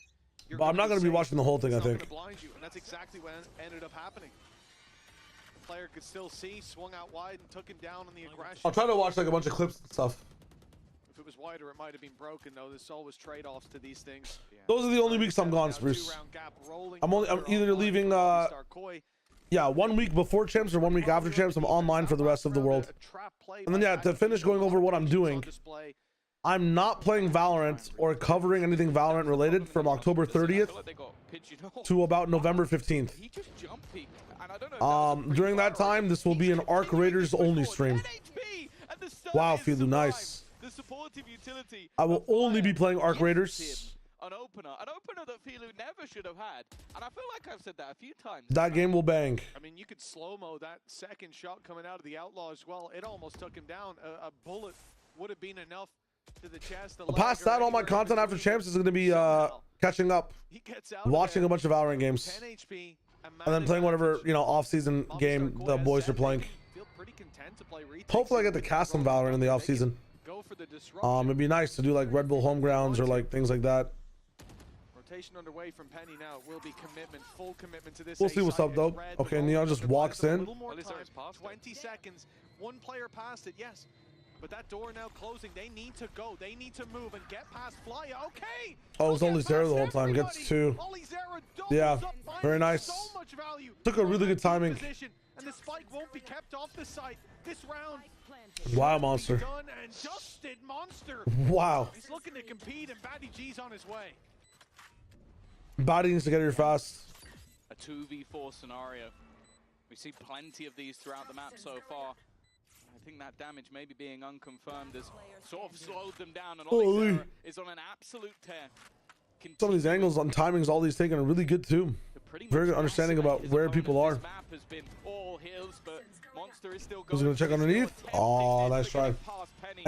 But I'm not going to be watching the whole thing, I think. And that's exactly what ended up happening. The player could still see, swung out wide and took him down on the aggression. I'll try to watch like a bunch of clips and stuff. If it was wider, it might have been broken, though. There's always trade-offs to these things. Those are the only weeks I'm gone, Spruce. I'm either leaving, yeah, 1 week before champs or 1 week after champs. I'm online for the rest of the world. And then, yeah, to finish going over what I'm doing, I'm not playing Valorant or covering anything Valorant related from October 30th to about November 15th. During that time, this will be an Arc Raiders only stream. Wow, Filu, nice. I will only be playing Arc Raiders. An opener that Filu never should have had, and I feel like I've said that a few times. That game will bang. I mean, you could slow-mo that second shot coming out of the Outlaw as well. It almost took him down. A bullet would have been enough to the chest. Past that, all my content after champs is going to be catching up, watching a bunch of Valorant games, and then playing whatever, you know, off-season game the boys are playing. Hopefully I get to cast some Valorant in the off-season. It'd be nice to do like Red Bull home grounds or like things like that. Rotation underway from Penny now. It will be commitment, full commitment to this. We'll see what's up though. Okay, Neon just walks in. 20 seconds. One player passed it, yes. But that door now closing. They need to go. They need to move and get past Flyer. Okay. Oh, it was only Zera the whole time. Gets two. Yeah, very nice. Took a really good timing. And the spike won't be kept off the site this round. Wow, Monster. Wow. He's looking to compete, and Batty G's on his way. Batty needs to get here fast. A 2v4 scenario. We see plenty of these throughout the map so far. I think that damage maybe being unconfirmed has sort of slowed them down, and Ollie is on an absolute tear. Some of these angles on timings, all these taken are really good too. Very good understanding about where people are. Who's gonna check underneath? Oh, nice try.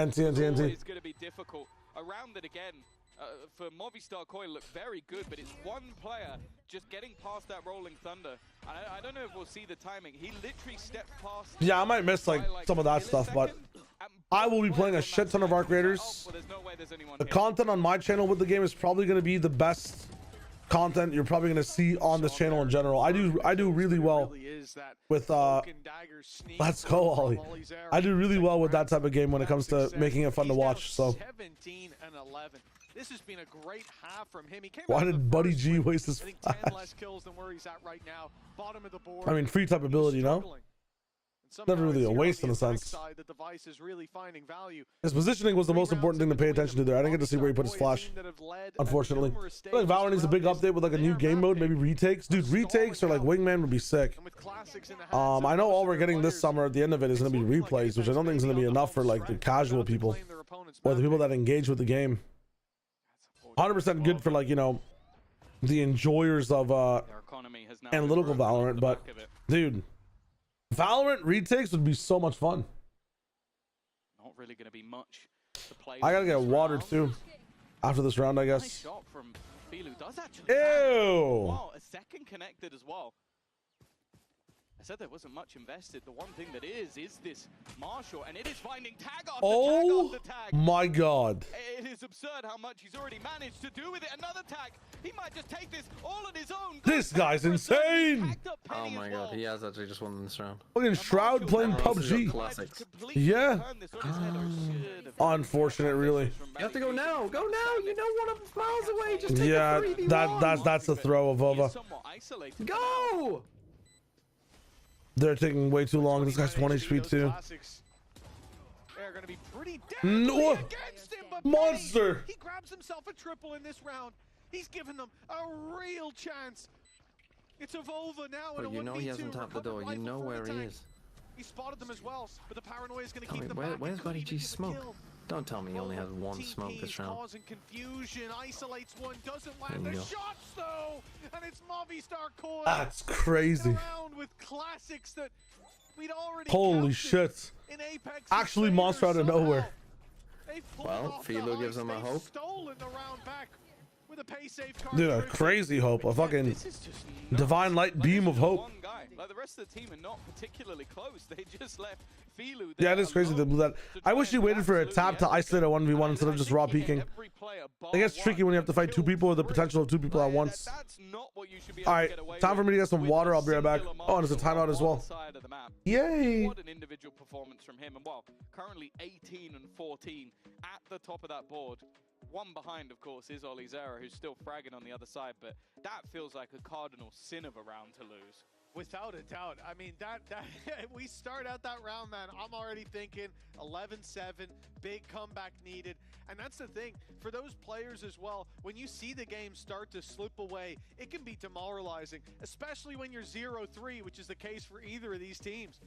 NT. It's gonna be difficult. Around it again. For Movistar Koi look very good, but it's one player just getting past that Rolling Thunder. I don't know if we'll see the timing. He literally stepped past. Yeah, I might miss like some of that stuff, but I will be playing a shit ton of Arc Raiders. The content on my channel with the game is probably going to be the best content you're probably gonna see on this channel in general. I do really well with let's go Ollie. I do really well with that type of game when it comes to making it fun to watch. So 17 and 11. This has been a great half from him. He came why out did the Buddy first G group, waste his I think flash? 10 less kills than where he's at right now. Bottom of the board. I mean, free type ability, you know? Never really a waste in a sense. Side, the device is really finding value. His positioning was the most important thing to pay attention to there. I didn't get to see where he put his flash, unfortunately. I feel like Valorant needs a big update with like a new game mode, maybe retakes. Dude, retakes or like Wingman would be sick. I know all we're getting this summer at the end of it is going to be replays, which I don't think is going to be enough for like the casual people or the people that engage with the game. 100% good for like, you know, the enjoyers of analytical Valorant, but dude, Valorant retakes would be so much fun. Not really going to be much to play. I gotta get water too after this round, I guess. Nice shot from Filu. Does actually. Ew. Wow, a second connected as well. I said there wasn't much invested. The one thing that is this Marshall, and it is finding tag after oh tag after tag. My god. It is absurd how much he's already managed to do with it. Another tag. He might just take this all on his own. This guy's insane. Oh my god, he has actually just won this round. Fucking Shroud playing PUBG. Classics. Yeah. Unfortunate, really. You have to go now. Go now. You know 1 of miles away. Just take yeah, the 3v1. that's the throw of Ova. Go. They're taking way too long. This guy's 1 HP too. They're going to be pretty No. against him, but Monster. he grabs himself a triple in this round. He's given them a real chance. It's Evolva now. But you know he hasn't tapped the door. You know where he is. He spotted them as well, but the paranoia is going to Tell keep me, them back. where's Buddy G's smoke? Don't tell me he only has 1 smoke this round. Causing confusion, isolates one, doesn't land There the you go. shots though, and it's Movistar Koi. That's crazy. Around with classics that we'd already Holy counted shit. in Apex. Actually, monster out of nowhere. Well, Philo gives him a hope. Stolen the round back with a pay save card. Dude, a crazy hope. A fucking divine light beam of hope. One guy. Like the rest of the team are not particularly close. They just left Filu. Yeah, it is crazy they blew that. I wish he waited for a tap to isolate a 1v1 instead of just raw peeking. I guess it's tricky when you have to fight 2 people with the potential of 2 people at once. Alright, time for me to get some water. I'll be right back. Oh, and there's a timeout as well. Yay! What an individual performance from him. And well, currently 18 and 14 at the top of that board. One behind, of course, is Ollie Zera, who's still fragging on the other side, but that feels like a cardinal sin of a round to lose. Without a doubt. I mean, that we start out that round, man. I'm already thinking 11-7, big comeback needed. And that's the thing, for those players as well, when you see the game start to slip away, it can be demoralizing, especially when you're 0-3, which is the case for either of these teams.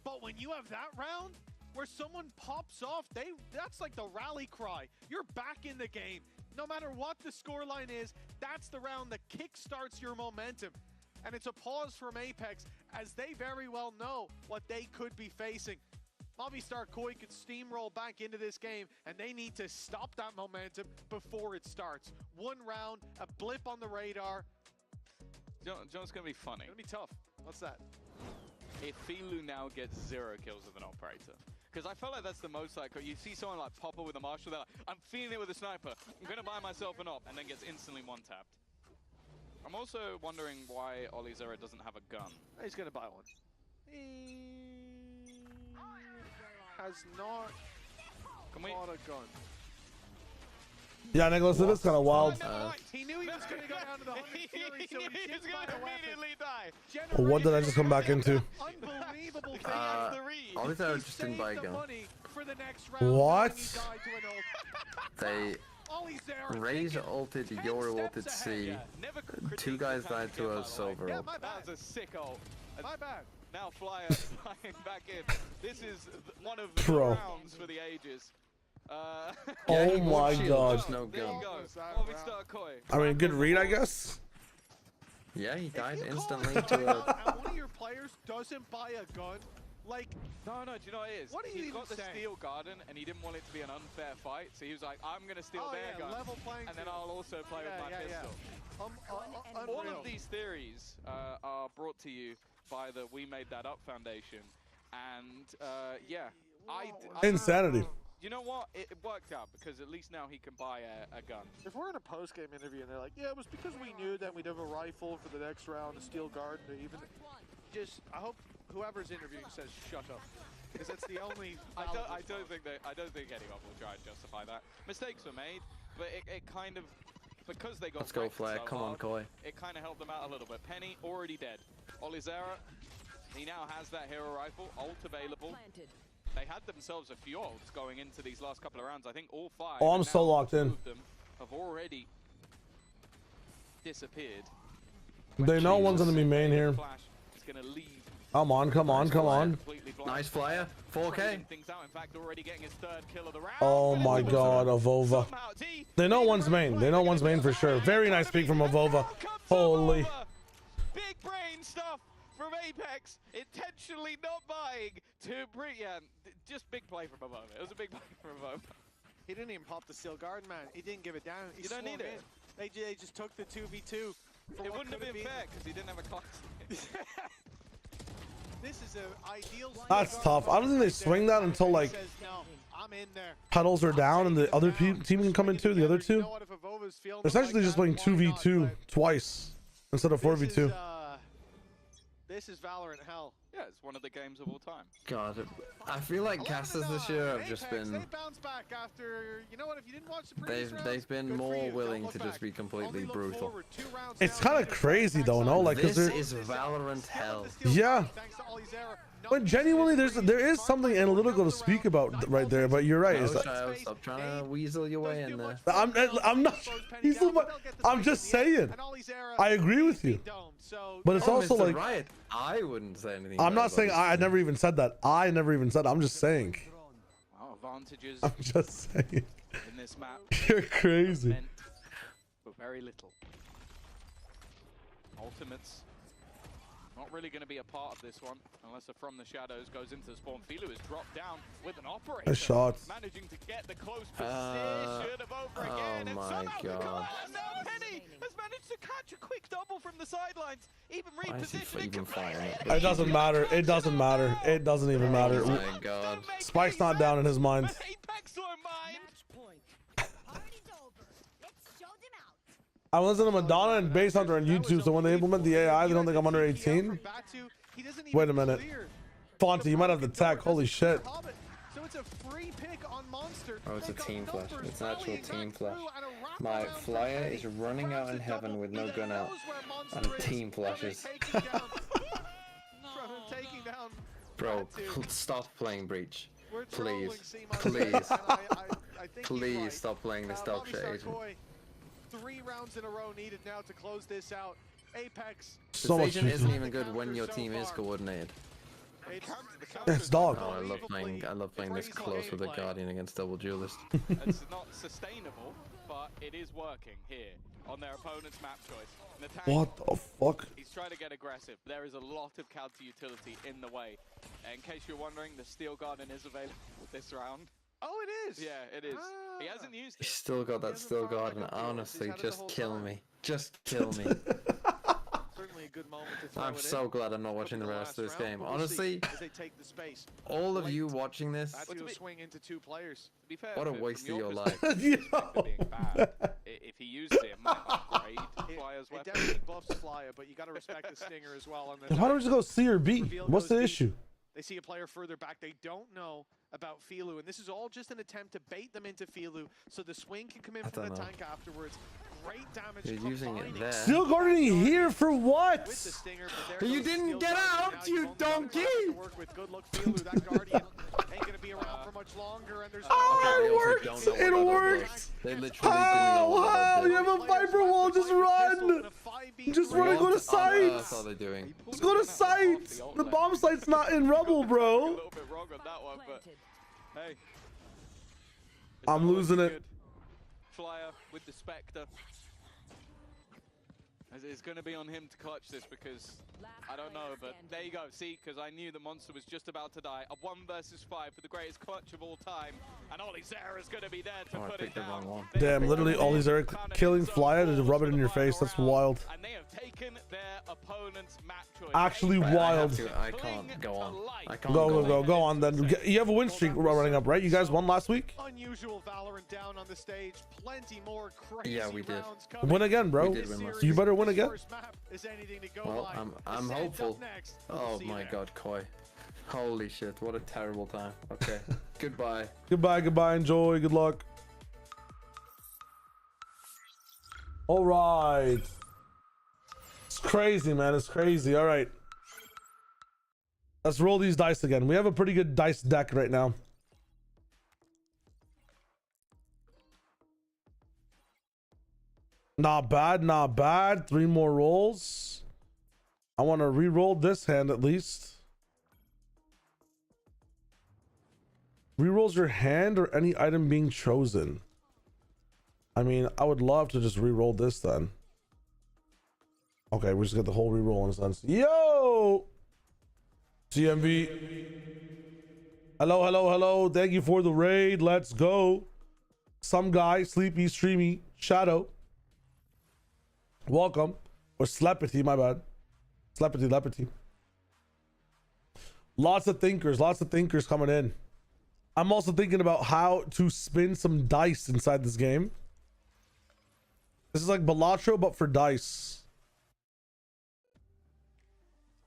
But when you have that round, where someone pops off, that's like the rally cry. You're back in the game. No matter what the scoreline is, that's the round that kickstarts your momentum. And it's a pause from Apex, as they very well know what they could be facing. Movistar Koi could steamroll back into this game, and they need to stop that momentum before it starts. 1 round, a blip on the radar. John's going to be funny. It's going to be tough. What's that? If Filu now gets 0 kills with an operator. Because I feel like that's the most like, you see someone like Popper with a Marshall, they're like, I'm feeling it with a sniper. I'm going to buy myself an op, and then gets instantly 1-tapped. I'm also wondering why Ollie Zera doesn't have a gun. He's going to buy one. He has not bought a gun. Yeah, Nicholas, it is kind of wild. He knew he was going to go down to the 100 Fury, so he was going to immediately die. Well, what did I just come back into? Unbelievable thing. Ollie Zera just didn't buy a gun. What? They Raze ulted, Yoru ulted C. 2 guys died to a silver ult. That was a sick ult. My bad. Now Flyer flying back in. This is one of the Pro. rounds for the ages. Oh my god. No There gun. you go. Movistar Koi. I mean, good read, I guess. Yeah, he died instantly to a... And one of your players doesn't buy a gun, like... No, do you know what it is? What are you He's even got the saying? steel garden, and he didn't want it to be an unfair fight, so he was like, I'm going to steal their gun, level playing and then field. I'll also play with my pistol. All Unreal. of these theories are brought to you by the We Made That Up Foundation, and yeah, Insanity. you know what? It worked out because at least now he can buy a gun. If we're in a post-game interview and they're like, yeah, it was because we knew that we'd have a rifle for the next round, a steel guard, and even just, I hope whoever's interviewing says shut up, because that's the only. I don't think anyone will try and justify that. Mistakes were made, but it kind of, because they got. Let's go, Flag. So Come on, hard, Koi. It kind of helped them out a little bit. Penny already dead. Olizera, he now has that hero rifle, ult available. They had themselves a few ults going into these last couple of rounds. I think all 5. Oh, I'm so locked in. Of them have already disappeared. They know one's gonna be main here. It's gonna leave. Come on, come on, come on. Nice flyer. 4K. Things out. In fact, already getting his 3rd kill of the round. Oh my god, Avova. They know one's main. They know one's main for sure. Very nice peek from Avova. Holy. Big brain stuff from Apex, intentionally not buying to Brian. Just big play from Avova. It was a big play from Avova. He didn't even pop the steel guard, man. He didn't give it down. You don't need it. They just took the 2v2. It wouldn't have been fair because he didn't have a class. This is an ideal. That's tough. I don't think they swing that until like no, I'm in there. pedals are down and the other team can come in too. The other two. They're essentially just playing 2v2 twice instead of 4v2. This is Valorant hell. Yeah, it's one of the games of all time. God, I feel like casters this year have just been. They bounce back after, you know what? If you didn't watch the previous they've been more willing to just be completely brutal. It's kind of crazy though, no? Like, this is Valorant hell. Yeah. But genuinely, there is something analytical to speak about right there. But you're right. No, child, stop trying to weasel your way in there. I'm not. I'm just saying. I agree with you. But it's also like. Riot. I wouldn't say anything. I'm not saying. I never even said that. I never even said. I'm just saying. Wow, advantages. I'm just saying. In this map. You're crazy. Meant, but very little. Ultimates. Not really going to be a part of this one, unless a From the Shadows goes into the spawn. Filu is dropped down with an operator. A shot. Managing to get the close position of over again. Oh my god. Now Penny has managed to catch a quick double from the sidelines. Even repositioning. It doesn't matter. It doesn't matter. It doesn't even matter. Oh my god. Spike's not down in his mind. Apex don't mind. I listen to Madonna and Bass Hunter on YouTube, so when they implement the AI, they don't think I'm under 18. Wait a minute. Fonty, you might have the tech. Holy shit. So it's a free pick on Monster. Oh, it's a team flash. It's an actual team flash. My flyer is running out in heaven with no gun out. And team flashes. Bro, stop playing Breach. Please. Please. Please stop playing this dog shit agent. 3 rounds in a row needed now to close this out. Apex. This agent isn't even good when your team is coordinated. It's dog. Oh, I love playing this close with a Guardian against double duelist. It's not sustainable, but it is working here on their opponent's map choice. What the fuck? He's trying to get aggressive. There is a lot of counter utility in the way. In case you're wondering, the Steel Guardian is available this round. Oh, it is? Yeah, it is. He hasn't used it. He's still got that Steel Guardian. Honestly, just kill me. Just kill me. Certainly a good moment to throw I'm so glad I'm not watching the rest of this game. Honestly, all of you watching this, swing into 2 players. To be fair, what a waste of your life. If he used it, it might upgrade Flyer's weapon. It definitely buffs Flyer, but you got to respect the Stinger as well. Why don't we just go C or B? What's the issue? They see a player further back. They don't know about Filu, and this is all just an attempt to bait them into Filu, so the swing can come in from the tank afterwards. Great damage. You're using it there. Steel Guardian here for what? You didn't get out, you donkey! Good luck, Filu. That Guardian ain't gonna be around for much longer, and there's it worked! It worked! They literally How? You have a Viper wall, just run! Just run and go to sites! What are they doing? Just go to sites! The bomb site's not in rubble, bro! A little bit wrong on that one, but hey. I'm losing it. Flyer with the Spectre. It's going to be on him to clutch this because I don't know, but there you go. See, because I knew the monster was just about to die. A 1 versus 5 for the greatest clutch of all time, and Olizera's going to be there to put it down. Damn, literally Olizera killing Flyer to rub it in your face. That's wild. And they have taken taken their opponent's map choice. Actually wild. I can't go on. I can't Go on then. You have a win streak running up, right? You guys won last week? Unusual Valorant down on the stage. Plenty more crazy Yeah, we did. rounds coming. Win again, bro. We did win last You better win again. First map is anything to go Well, by. I'm Ascend's hopeful. up next. Oh See you my there. god, Koi. Holy shit, what a terrible time. Okay, goodbye. Goodbye. Enjoy. Good luck. All right. It's crazy, man. It's crazy. All right. Let's roll these dice again. We have a pretty good dice deck right now. Not bad. 3 more rolls. I want to re-roll this hand at least. Rerolls your hand or any item being chosen. I mean, I would love to just re-roll this then. Okay, we just get the whole re-roll in a sense. Yo! CMV. Hello. Thank you for the raid. Let's go. Some guy, Sleepy, Streamy, Shadow. Welcome. Or Slepity, my bad. Slepity. Lots of thinkers coming in. I'm also thinking about how to spin some dice inside this game. This is like Balatro, but for dice.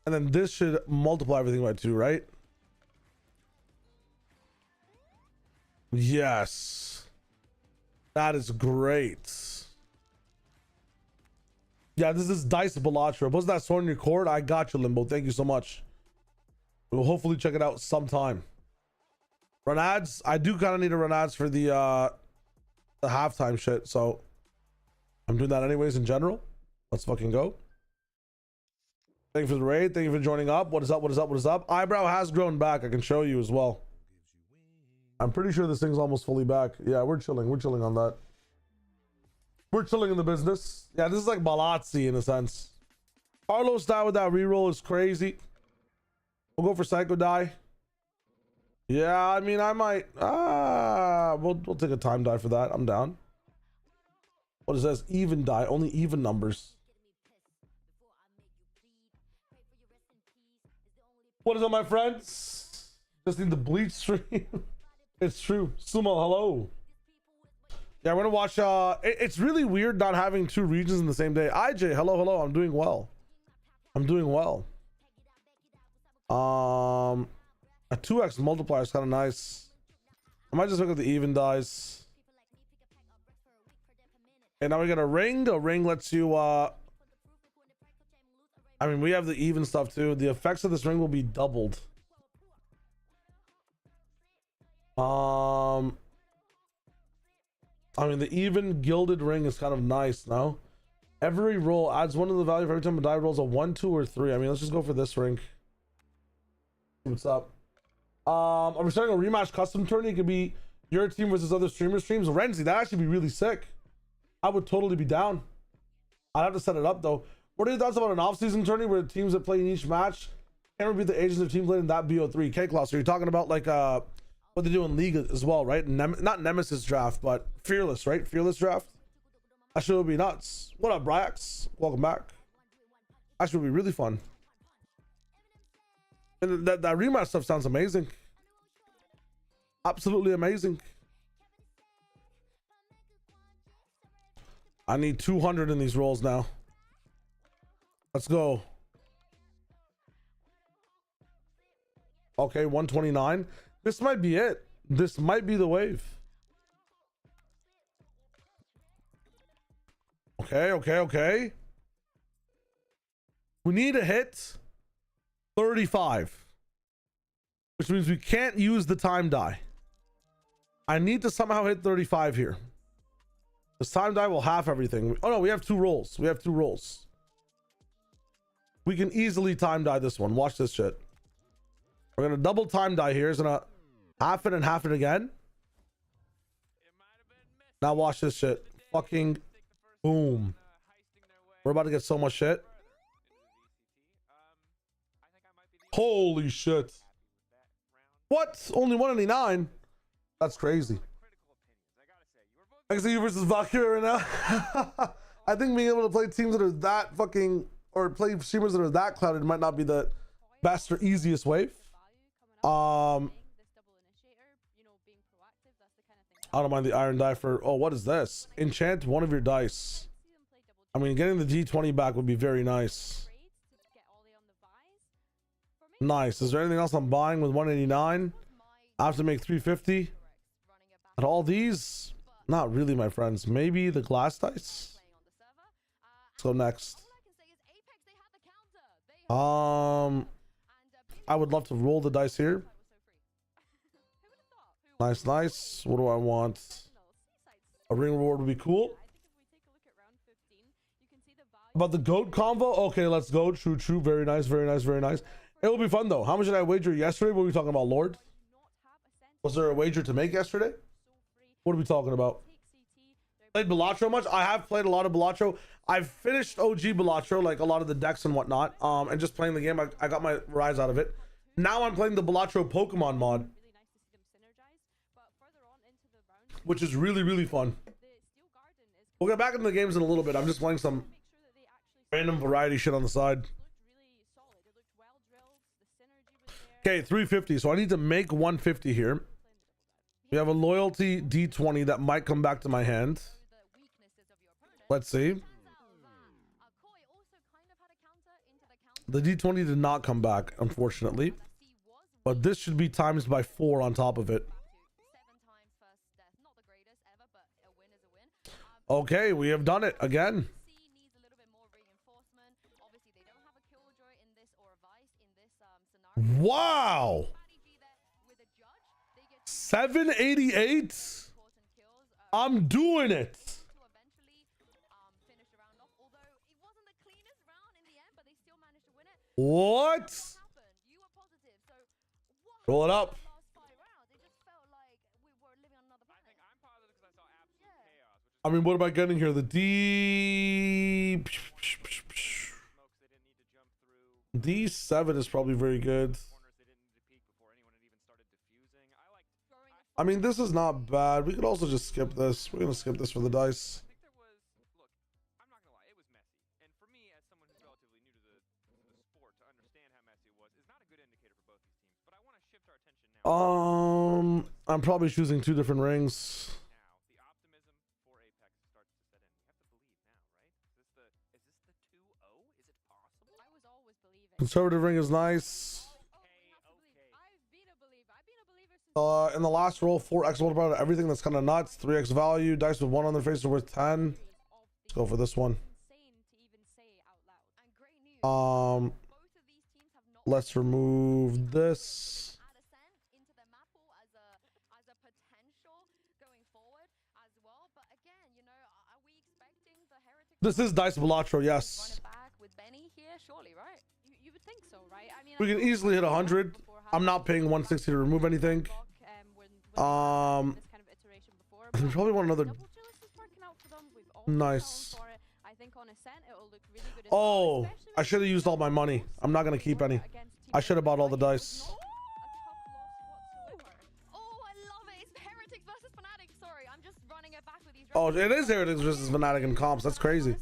And then this should multiply everything by 2, right? Yes. That is great. Yeah, this is dice Balatro. Wasn't that sword in your cord? I got you, Limbo. Thank you so much. We'll hopefully check it out sometime. Run ads. I do kind of need to run ads for the halftime shit, so I'm doing that anyways in general. Let's fucking go. Thank you for the raid. Thank you for joining up. What is up? Eyebrow has grown back. I can show you as well. I'm pretty sure this thing's almost fully back. Yeah, we're chilling on that. We're chilling in the business. Yeah, this is like Balazzi in a sense. Carlos die with that reroll is crazy. We'll go for Psycho die. Yeah, I mean, I might. We'll take a time die for that. I'm down. What is this? Even die. Only even numbers. What is up, my friends? Just need the bleach stream. It's true. Sumo, hello. Yeah, we're gonna watch. It's really weird not having 2 regions in the same day. IJ, hello. I'm doing well. A 2x multiplier is kind of nice. I might just look at the even dice. And now we got a ring. The ring lets you I mean, we have the even stuff too. The effects of this ring will be doubled. I mean, the even gilded ring is kind of nice now. Every roll adds 1 to the value for every time a die rolls a 1, 2, or 3. I mean, let's just go for this ring. What's up? Are we starting a rematch custom tourney? It could be your team versus other streamers' streams. Renzi, that'd actually be really sick. I would totally be down. I'd have to set it up though. What are your thoughts about an off-season tourney where the teams that play in each match can't be the agents of teams playing in that BO3? K-Claw, so you're talking about like what they do in League as well, right? Not Nemesis draft, but Fearless, right? Fearless draft. That shit would be nuts. What up, Bryax? Welcome back. That should be really fun. And that rematch stuff sounds amazing. Absolutely amazing. I need 200 in these rolls now. Let's go. Okay, 129. This might be it. This might be the wave. Okay. We need to hit 35, which means we can't use the time die. I need to somehow hit 35 here. This time die will half everything. Oh no, we have 2 rolls. We can easily time die this one. Watch this shit. We're gonna double time die here. It's gonna half it and half it again. Now watch this shit. Fucking boom. We're about to get so much shit. Holy shit. What? Only 199? That's crazy. I can see you versus Valkyrie right now. I think being able to play teams that are that fucking or play streamers that are that clouded might not be the best or easiest way. I don't mind the iron die for, oh, what is this? Enchant one of your dice. I mean, getting the D20 back would be very nice. Nice. Is there anything else I'm buying with 189? I have to make 350. At all these? Not really, my friends. Maybe the glass dice? Let's go next. I would love to roll the dice here. Nice, nice. What do I want? A ring reward would be cool. About the goat convo? Okay, let's go. True, true. Very nice, very nice, very nice. It will be fun though. How much did I wager yesterday? What were we talking about, Lord? Was there a wager to make yesterday? What are we talking about? Played Balatro much? I have played a lot of Balatro. I've finished OG Balatro, like a lot of the decks and whatnot. And just playing the game, I got my rise out of it. Now I'm playing the Balatro Pokemon mod, which is really, really fun. We'll get back into the games in a little bit. I'm just playing some random variety shit on the side. Okay, 350. So I need to make 150 here. We have a loyalty D20 that might come back to my hand. Let's see. The D20 did not come back, unfortunately. But this should be times by 4 on top of it. Okay, we have done it again. Wow. 788. I'm doing it. What? Roll it up. I mean, what am I getting here? The D7 is probably very good. I mean, this is not bad. We could also just skip this. We're going to skip this for the dice. I'm probably choosing 2 different rings. Conservative ring is nice. In the last roll, 4x multiplier to everything. That's kind of nuts. 3x value. Dice with 1 on their face are worth 10. Let's go for this one. Let's remove this. This is Dice Balatro, yes. We can easily hit 100. I'm not paying 160 to remove anything. I probably want another. Nice. Oh, I should have used all my money. I'm not gonna keep any. I should have bought all the dice. Oh, it is Heretics versus Fnatic in comps. That's crazy.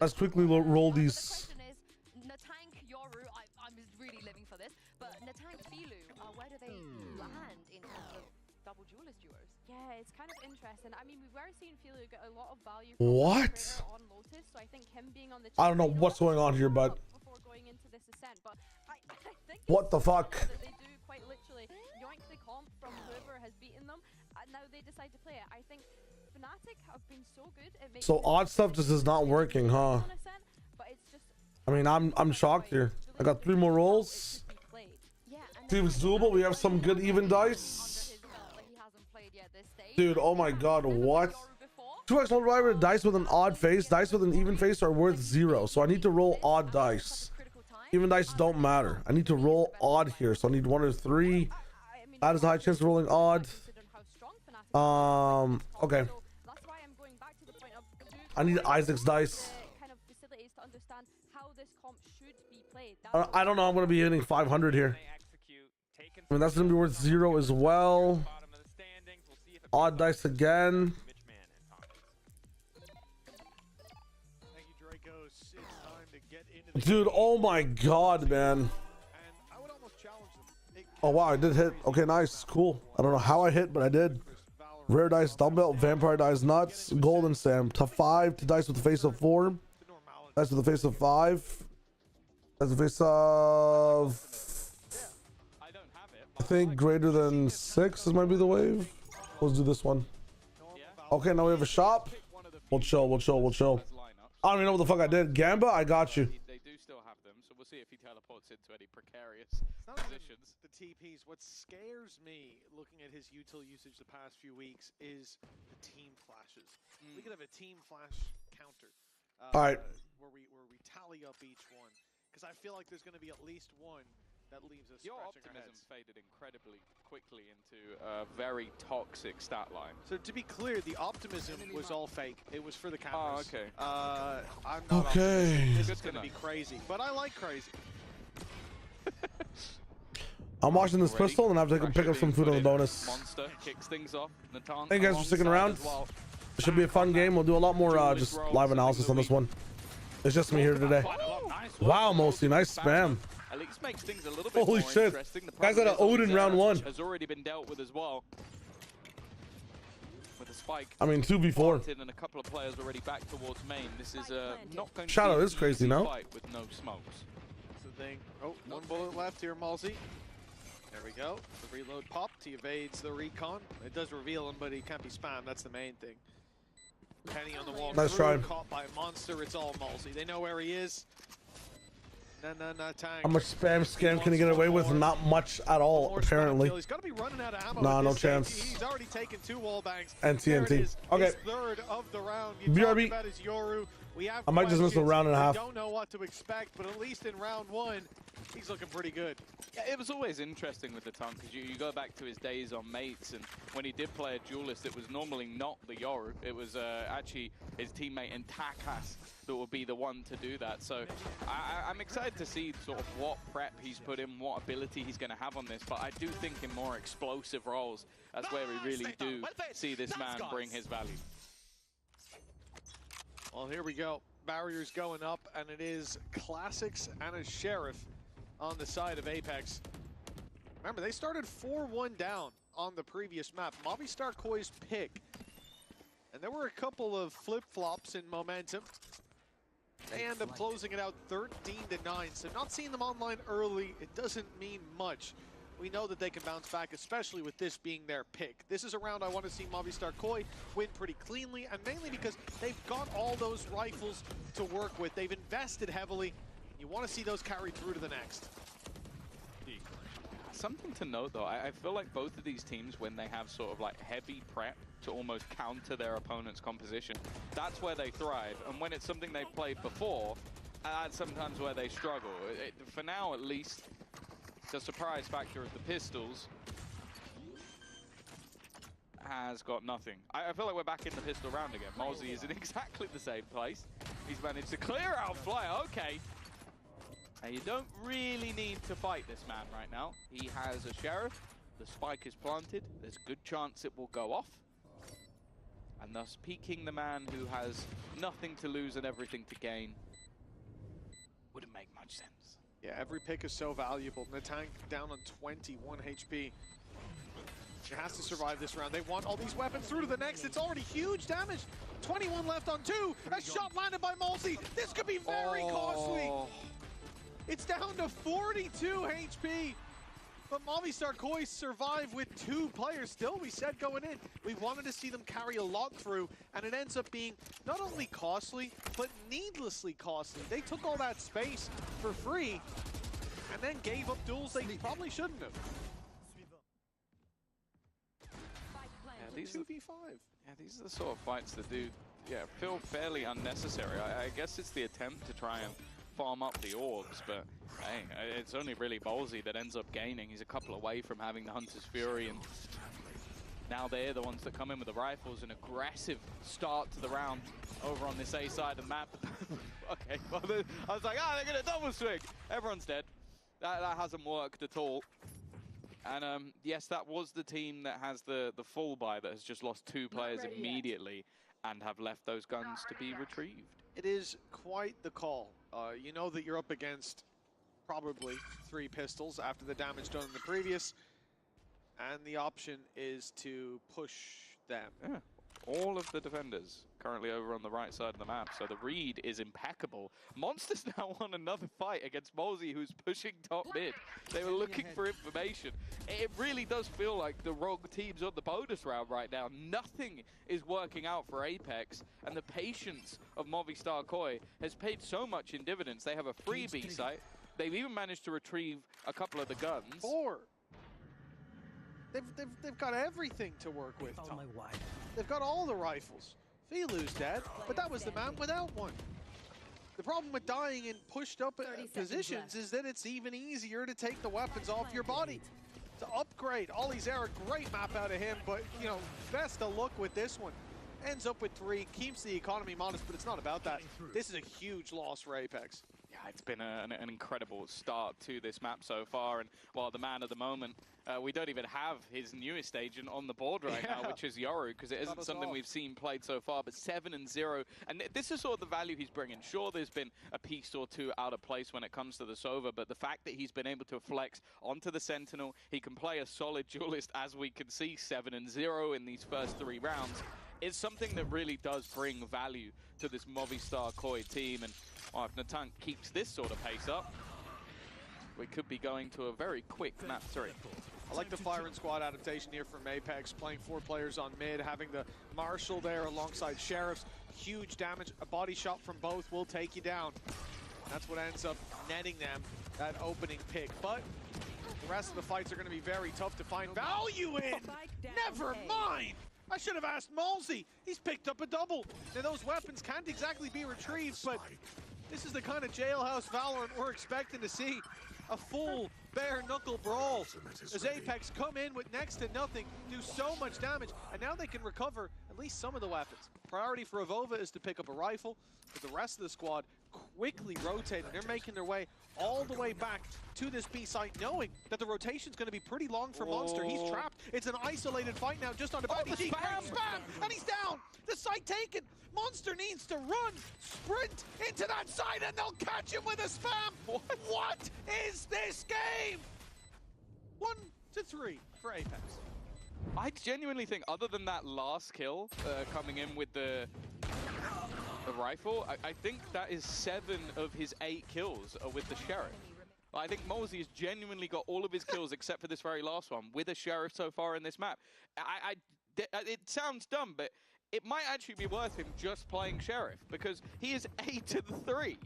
Let's quickly roll these. Yeah, it's kind of interesting. I mean, we were seeing Filu get a lot of value what? On Lotus, so I think him being on the I don't know what's going on here, but before going into this ascent, but I think what the fuck? They do quite literally yoink the comp from whoever has beaten them, and now they decide to play it. I think Fnatic have been so good. It makes so odd stuff just is not working, huh? But it's just, I mean, I'm shocked here. I got 3 more rolls. See if it's doable. We have some good even dice. Dude, oh my god, what? 2x multiplier dice with an odd face. Dice with an even face are worth 0. So I need to roll odd dice. Even dice don't matter. I need to roll odd here. So I need 1 or 3. That is a high chance of rolling odd. Okay. I need Isaac's dice. I don't know. I'm going to be hitting 500 here. I mean, that's going to be worth 0 as well. Odd dice again. Thank you, Dracos. It's Dude, oh my god, man. Oh wow, I did hit. Okay, nice, cool. I don't know how I hit, but I did. Rare dice, dumbbell, vampire dice, nuts, golden stamp. To 5 to dice with the face of 4. Dice with the face of 5. That's the face of, I think greater than 6. This might be the wave. Let's do this one. Okay, now we have a shop. We'll chill. I don't even know what the fuck I did. Gamba, I got you. They do still have them, so we'll see if he teleports into any precarious positions. The TPs. What scares me looking at his util usage the past few weeks is the team flashes. We could have a team flash counter. All right. Where we tally up each one. Because I feel like there's going to be at least one that leaves us Your scratching our optimism heads. faded incredibly quickly into a very toxic stat line. So to be clear, the optimism was all fake. It was for the cameras. Oh, okay. I'm not Okay. optimistic. This is going to be crazy, but I like crazy. I'm watching this pistol and I have to pick up some food on the bonus. Monster kicks things off. Natan Thank you guys for sticking around. well. It should be a fun game. We'll do a lot more just live analysis on this one. It's just me here today. Wow, Mostly, nice spam. At least makes things a little bit Holy more shit. interesting. The Guys got an Odin round 1. has already been dealt with as well. With a spike. I mean, 2v4. And a couple of players already back towards main. This is not going Shadow to be is crazy an easy now. fight with no smokes. That's the thing. Oh, one bullet left here, Malzy. There we go. The reload popped. He evades the recon. It does reveal him, but he can't be spammed. That's the main thing. Penny on the wall. Nice try. Caught by a monster. It's all Malzy. They know where he is. How much spam scam can he get away with? Not much at all, apparently. He's got to be running out of ammo. Nah, no stage. chance. He's already taken 2 wall bangs. And There it TNT. is. Okay. His third of the round. You BRB. talked about his Yoru. We have I might just miss a questions. round and a half. We don't know what to expect, but at least in round 1, he's looking pretty good. Yeah, it was always interesting with the Tongue because you go back to his days on Mates, and when he did play a duelist, it was normally not the Yoru. It was actually his teammate in Takas that would be the one to do that. So I'm excited to see sort of what prep he's put in, what ability he's going to have on this. But I do think in more explosive roles, that's where we really do see this man bring his value. Well, here we go. Barriers going up, and it is Classics and a Sheriff on the side of Apex. Remember, they started 4-1 down on the previous map. Movistar Koi's pick. And there were a couple of flip-flops in momentum. They end up closing it out 13-9. So not seeing them online early, it doesn't mean much. We know that they can bounce back, especially with this being their pick. This is a round I want to see Movistar Koi win pretty cleanly, and mainly because they've got all those rifles to work with. They've invested heavily. You want to see those carry through to the next. Something to note, though, I feel like both of these teams, when they have sort of like heavy prep to almost counter their opponent's composition, that's where they thrive. And when it's something they've played before, that's sometimes where they struggle. For now, at least, the surprise factor of the pistols has got nothing. I feel like we're back in the pistol round again. Mozzie is in exactly the same place. He's managed to clear out Flyer. Okay. Now, you don't really need to fight this man right now. He has a Sheriff. The spike is planted. There's a good chance it will go off. And thus peeking the man who has nothing to lose and everything to gain wouldn't make much sense. Yeah, every pick is so valuable. Natank down on 21 HP. She has to survive this round. They want all these weapons through to the next. It's already huge damage. 21 left on 2. A shot landed by Malzy. This could be very costly. It's down to 42 HP. But Movistar Koi survive with 2 players still. We said going in, we wanted to see them carry a lot through, and it ends up being not only costly, but needlessly costly. They took all that space for free, and then gave up duels they probably shouldn't have. Yeah, these are 2v5. Yeah, these are the sort of fights that do, feel fairly unnecessary. I guess it's the attempt to try and farm up the orbs, but hey, it's only really Ballsy that ends up gaining. He's a couple away from having the Hunter's Fury, and now they're the ones that come in with the rifles. An aggressive start to the round over on this A side of the map. Okay, well, I was like, they're gonna double swing. Everyone's dead. That hasn't worked at all. And yes, that was the team that has the full buy that has just lost 2 players immediately. and have left those guns to be retrieved. It is quite the call. You know that you're up against probably 3 pistols after the damage done in the previous, and the option is to push them. Yeah. All of the defenders currently over on the right side of the map, so the read is impeccable. Monsters now won another fight against Molzy, who's pushing top mid. They were looking for information. It really does feel like the wrong team's on the bonus round right now. Nothing is working out for Apex, and the patience of Movistar KOI has paid so much in dividends. They have a free B site. They've even managed to retrieve a couple of the guns. 4. They've got everything to work with, Tom. They've got all the rifles. Filu's dead, but that was the man without one. The problem with dying in pushed up positions is that it's even easier to take the weapons off your body. To upgrade, Ollie's Era, great map out of him, but, you know, best of luck with this one. Ends up with 3, keeps the economy modest, but it's not about that. This is a huge loss for Apex. Yeah, it's been an incredible start to this map so far, and while the man of the moment, we don't even have his newest agent on the board right now, which is Yoru, because it isn't something we've seen played so far, but 7-0, and this is sort of the value he's bringing. Sure, there's been a piece or 2 out of place when it comes to the Sova, but the fact that he's been able to flex onto the Sentinel, he can play a solid duelist, as we can see, 7-0 in these first 3 rounds, is something that really does bring value to this Movistar KOI team, and well, if Natank keeps this sort of pace up, we could be going to a very quick map 3. I like the firing squad adaptation here from Apex, playing 4 players on mid, having the Marshal there alongside Sheriffs. Huge damage, a body shot from both will take you down. That's what ends up netting them that opening pick. But the rest of the fights are going to be very tough to find value in. Never mind! I should have asked Molzy. He's picked up a double. Now those weapons can't exactly be retrieved, but this is the kind of jailhouse Valorant we're expecting to see. A full bare knuckle brawl as Apex come in with next to nothing, do so much damage, and now they can recover at least some of the weapons. Priority for Avova is to pick up a rifle, but the rest of the squad quickly rotating. They're making their way all the way back to this B site, knowing that the rotation's going to be pretty long for Monster. He's trapped. It's an isolated fight now just on the back. Spam! And he's down! The site taken! Monster needs to run, sprint into that side, and they'll catch him with a spam! What is this game? 1-3 for Apex. I genuinely think, other than that last kill coming in with the rifle, I think that is 7 of his 8 kills are with the Sheriff. I think Molzy has genuinely got all of his kills except for this very last one with a Sheriff so far in this map. It sounds dumb, but it might actually be worth him just playing Sheriff, because he is 8-3.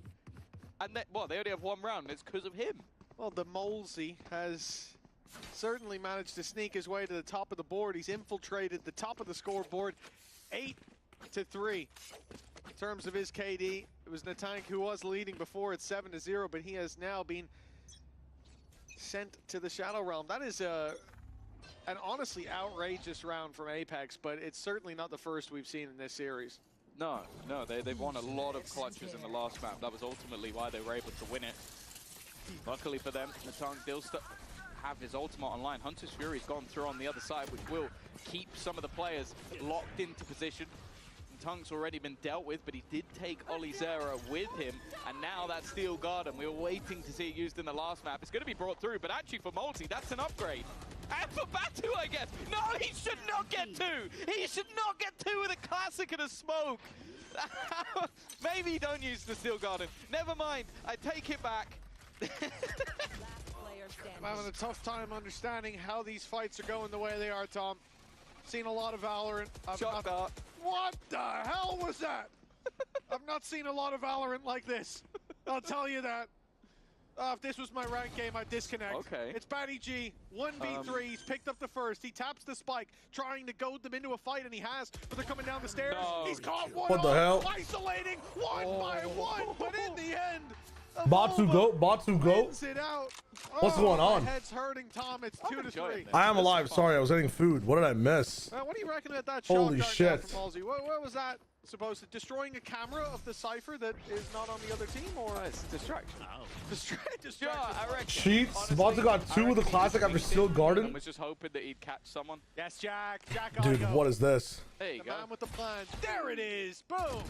And they only have 1 round, and it's because of him. Well, the Molzy has certainly managed to sneak his way to the top of the board. He's infiltrated the top of the scoreboard, 8-3. In terms of his KD, it was Natank who was leading before at 7-0, but he has now been sent to the Shadow Realm. That is an honestly outrageous round from Apex, but it's certainly not the first we've seen in this series. No, they've won a lot of clutches in the last map. That was ultimately why they were able to win it. Luckily for them, Natank will have his ultimate online. Hunter's Fury's gone through on the other side, which will keep some of the players locked into position. Tank's already been dealt with, but he did take Oli Zera with him, and now that Steel Garden, we were waiting to see it used in the last map. It's going to be brought through, but actually for Molzy, that's an upgrade. And for Batu, I guess. No, he should not get 2. He should not get 2 with a classic and a smoke. Maybe you don't use the Steel Garden. Never mind, I take it back. I'm having a tough time understanding how these fights are going the way they are, Tom. Seen a lot of Valorant. What the hell was that? I've not seen a lot of Valorant like this. I'll tell you that. If this was my rank game, I'd disconnect. Okay. It's Batty G, 1v3, he's picked up the first, he taps the spike, trying to goad them into a fight, and he has, but they're coming down the stairs. No. He's caught one. What the hell? Isolating one by one, but in the end, Batu go. it out. What's going on? My head's hurting, Tom. It's 2-3. I am alive. Sorry, I was eating food. What did I miss? What do you reckon about that Holy shot shit. from Molzy? What was that supposed to destroying a camera of the Cypher that is not on the other team, or it's distraction. Distraction. Yeah, I reckon. Cheats. Monster got 2 with the classic after Steel Garden. Was just hoping that he'd catch someone. Yes, Jack. Dude, what is this? There you the go. man with the plan. There it is. Boom.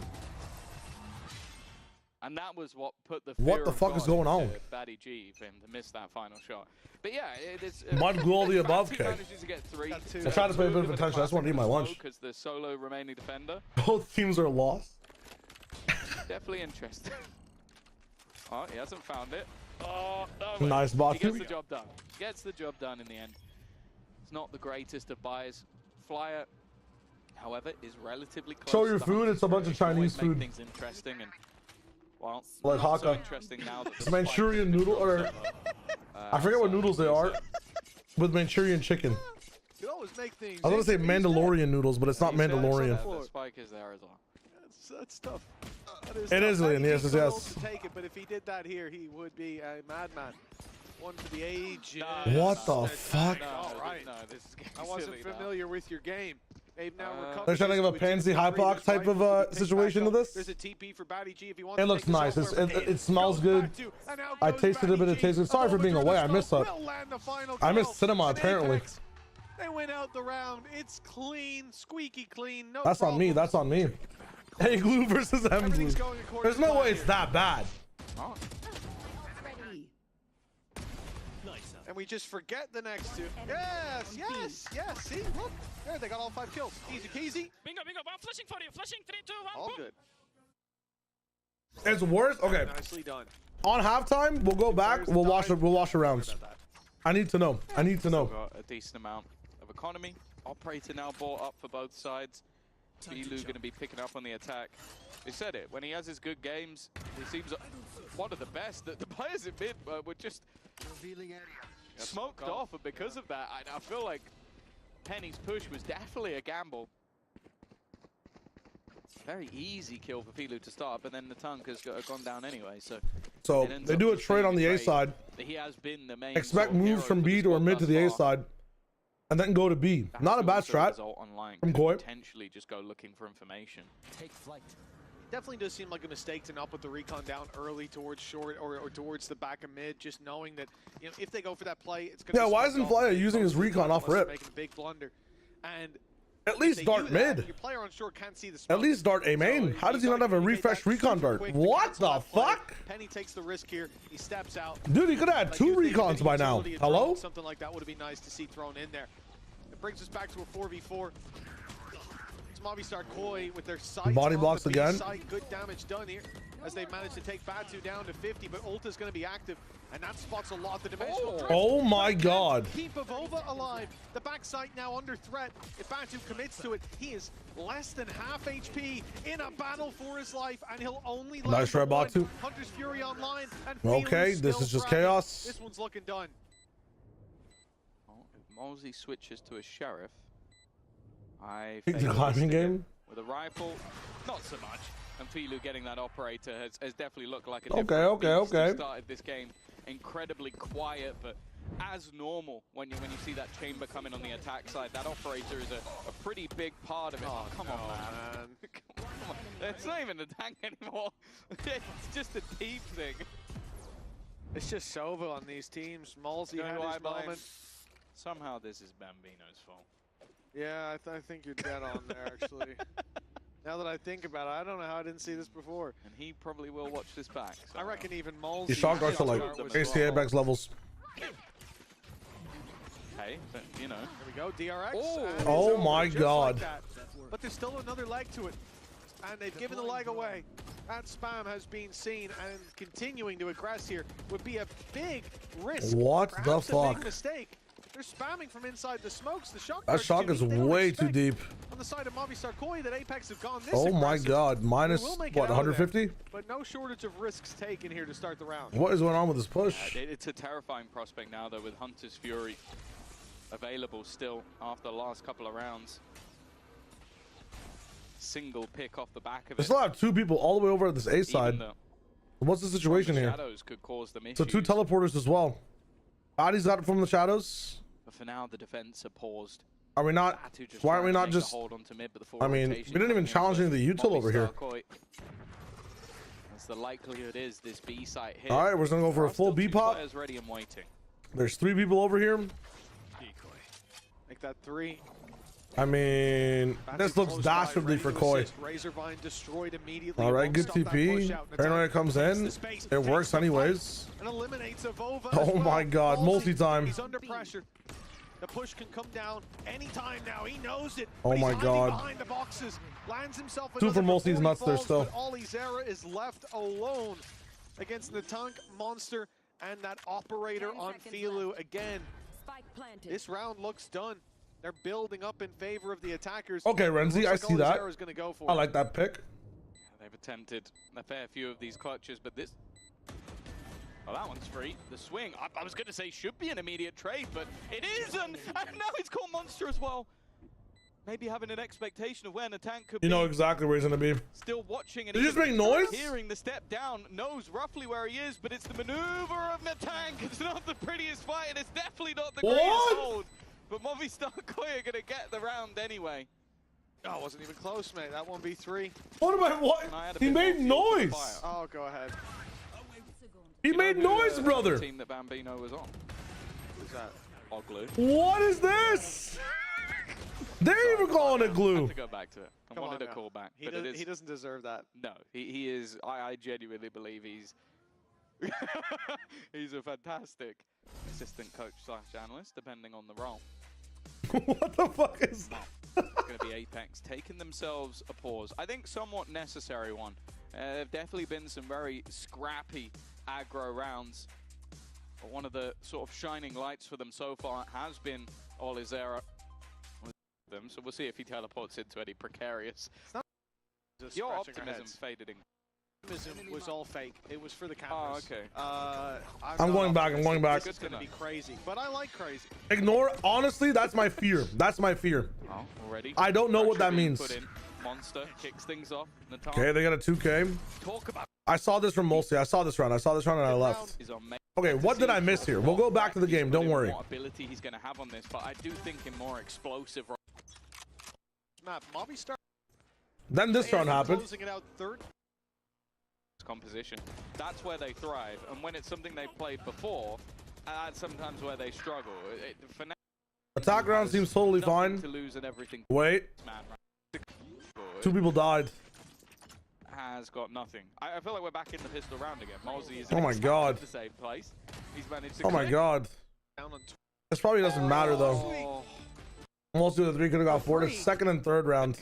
And that was what put the What the fuck is going on? Batty G for him to miss that final shot. But yeah, it is. Mud glue all the above, K. Manages to get 3. I tried to pay a bit of attention. I just want to eat my lunch. Because the solo remaining defender. Both teams are lost. Definitely interesting. Oh, he hasn't found it. Oh, no. Nice bot. He gets the job done. Gets the job done in the end. It's not the greatest of buys. Flyer, however, is relatively close. Show your food. It's a bunch of Chinese Make food. things interesting and well, Like not so Hakka. interesting now that It's Manchurian noodle, or I forget what noodles they are, with Manchurian chicken. You can always make things. I was gonna say Mandalorian noodles, but it's not Mandalorian. The spike is there as well. That's tough. It is, Liam. Yes, yes, yes. To take it, but if he did that here, he would be a madman. One for the age. What the fuck? All right. No, this is I wasn't familiar with your game. They've now recovered. They're trying to give a pansy hypox type of situation to this. There's a TP for Batty G if you want. It looks nice. It smells good. I tasted a bit. It tastes good. Sorry for being away. I missed that. I missed cinema apparently. They win out the round. It's clean, squeaky clean. No That's on me. That's on me. Hey, Glue versus M Glue. There's no way it's that bad. And we just forget the next two. Yes, yes, yes. See, look. There, they got all 5 kills. Easy peasy. Bingo, bingo. I'm flashing for you. Flashing 3, 2, 1. All boom. good. It's worse. Okay. Nicely done. On halftime, we'll go back. We'll wash the rounds. I need to know. I need to know. Got a decent amount of economy. Operator now bought up for both sides. Bilu going to be picking up on the attack. They said it. When he has his good games, he seems one of the best. The players in mid were just smoked off, and because of that, I feel like Penny's push was definitely a gamble. Very easy kill for Pilu to start, but then the Tunk has gone down anyway. So they do a trade on the A side. He has been the main Expect moves from B or mid to the A side, and then go to B. Not a bad strat from Koi. Potentially just go looking for information. Take flight. Definitely does seem like a mistake to not put the recon down early towards short or towards the back of mid, just knowing that, you know, if they go for that play, it's going to. Yeah, why isn't Flyer using his recon off rip? Making a big blunder, and at least dart mid. Your player on short can't see the smoke. At least dart A main. How does he not have a refreshed recon dart? What the fuck? Penny takes the risk here. He steps out. Dude, he could have had 2 recons by now. Hello? Something like that would have been nice to see thrown in there. It brings us back to a 4v4. It's Movistar Koi with their sights Body on blocks the again. Side. Good damage done here as they managed to take Batu down to 50, but Ulta's going to be active, and that spots a lot. The dimensional drift. Oh my god. Keep Avova alive. The backside now under threat. If Batu commits to it, he is less than half HP in a battle for his life, and he'll only Nice try, Batu. Hunter's Fury online. And Okay, Filu's this still is just fragging. chaos. This one's looking done. Well, if Mosey switches to a sheriff, I The climbing game. with a rifle, not so much. And Filu getting that operator has definitely looked like a Okay, different beast. okay. He started this game incredibly quiet, but as normal when you see that chamber coming on the attack side. That operator is a pretty big part of it. Oh, come on, man. Come on. It's not even a tank anymore. It's just a team thing. It's just Sova on these teams. Malsey You know had who his I blame? moment. Somehow this is Bambino's fault. Yeah, I think you're dead on there, actually. Now that I think about it, I don't know how I didn't see this before. And he probably will watch this back. I reckon even Malsey... These shot guards are like AC Apex levels. Hey, but, you know. There we go, DRX. Oh my god. Like that. But there's still another leg to it. And they've given the leg away. That spam has been seen, and continuing to aggress here would be a big risk. What the Perhaps a fuck? big mistake. They're spamming from inside the smokes. The shot That shot is way too deep. On the side of Movistar Koi that Apex have gone this Oh my aggressive. god. Minus, They will make it what, out of there. 150? But no shortage of risks taken here to start the round. What is going on with this push? It's a terrifying prospect now, though, with Hunter's Fury available still after the last couple of rounds. Single pick off the back of They it. still have 2 people all the way over at this A side. What's the situation here? Shadows could cause them So issues. 2 teleporters as well. Body's got it from the shadows. But for now, the defense are paused. Are we not? Why aren't we not just? I mean, we didn't even challenge any of the util over here. As the likelihood is this B site here. All right, we're gonna go for a full B pop. Ready and waiting. There's 3 people over here. Make that 3. I mean, this looks dastardly for Koi. Razorvine destroyed immediately. All right, good TP. Paranoia comes in. It works anyways. And eliminates Avova Oh my God, multi-time. He's under pressure. The push can come down anytime now. He knows it. Oh my God. Behind the boxes. Lands himself 2 for multi's nuts there still. Olizera is left alone against the tank monster and that operator on Filu again. This round looks done. They're building up in favor of the attackers. Okay, Renzi, I see that. Go I like that pick. They've attempted a fair few of these clutches, but this... Well, that one's free. The swing, I was going to say should be an immediate trade, but it isn't! And now it's called Monster as well. Maybe having an expectation of where the tank could be. You know exactly where he's going to be. Still watching and did you just make noise? Hearing the step down, knows roughly where he is, but it's the maneuver of the tank. It's not the prettiest fight, and it's definitely not the greatest hold. But Movistar Koi are going to get the round anyway. Oh, it wasn't even close, mate. That 1v3. What am I? What? He made noise. Oh, go ahead. He made noise, brother. The team that Bambino was on. Who's that? Oh, Glue. What is this? They're even calling it Glue. I have to go back to it. I wanted to call back. He doesn't deserve that. No, he is. I genuinely believe he's he's a fantastic assistant coach / analyst, depending on the role. What the fuck is that? It's going to be Apex taking themselves a pause. I think somewhat necessary one. There've definitely been some very scrappy aggro rounds. But one of the sort of shining lights for them so far has been Olizera. So we'll see if he teleports into any precarious. Your optimism faded in. Optimism was all fake. It was for the cameras. Oh, okay. I'm going back. I'm going back. It's going to be crazy, but I like crazy. Ignore. Honestly, that's my fear. That's my fear. Oh, already. I don't know what that means. Monster kicks things off. Okay, they got a 2K. I saw this from Molsey. I saw this round and I left. Okay, what did I miss here? We'll go back to the game. Don't worry. What ability he's going to have on this, but I do think him more explosive. Map Movistar. Then this round happened. Closing it out third. Composition. That's where they thrive, and when it's something they've played before, that's sometimes where they struggle. For now, attack round seems totally fine. To lose and everything. Wait. 2 people died. Has got nothing. I feel like we're back in the pistol round again. Mozzie is oh my God. The same place. He's managed to oh my God. This probably doesn't matter though. Most of the 3 could have got 4. The second and third round.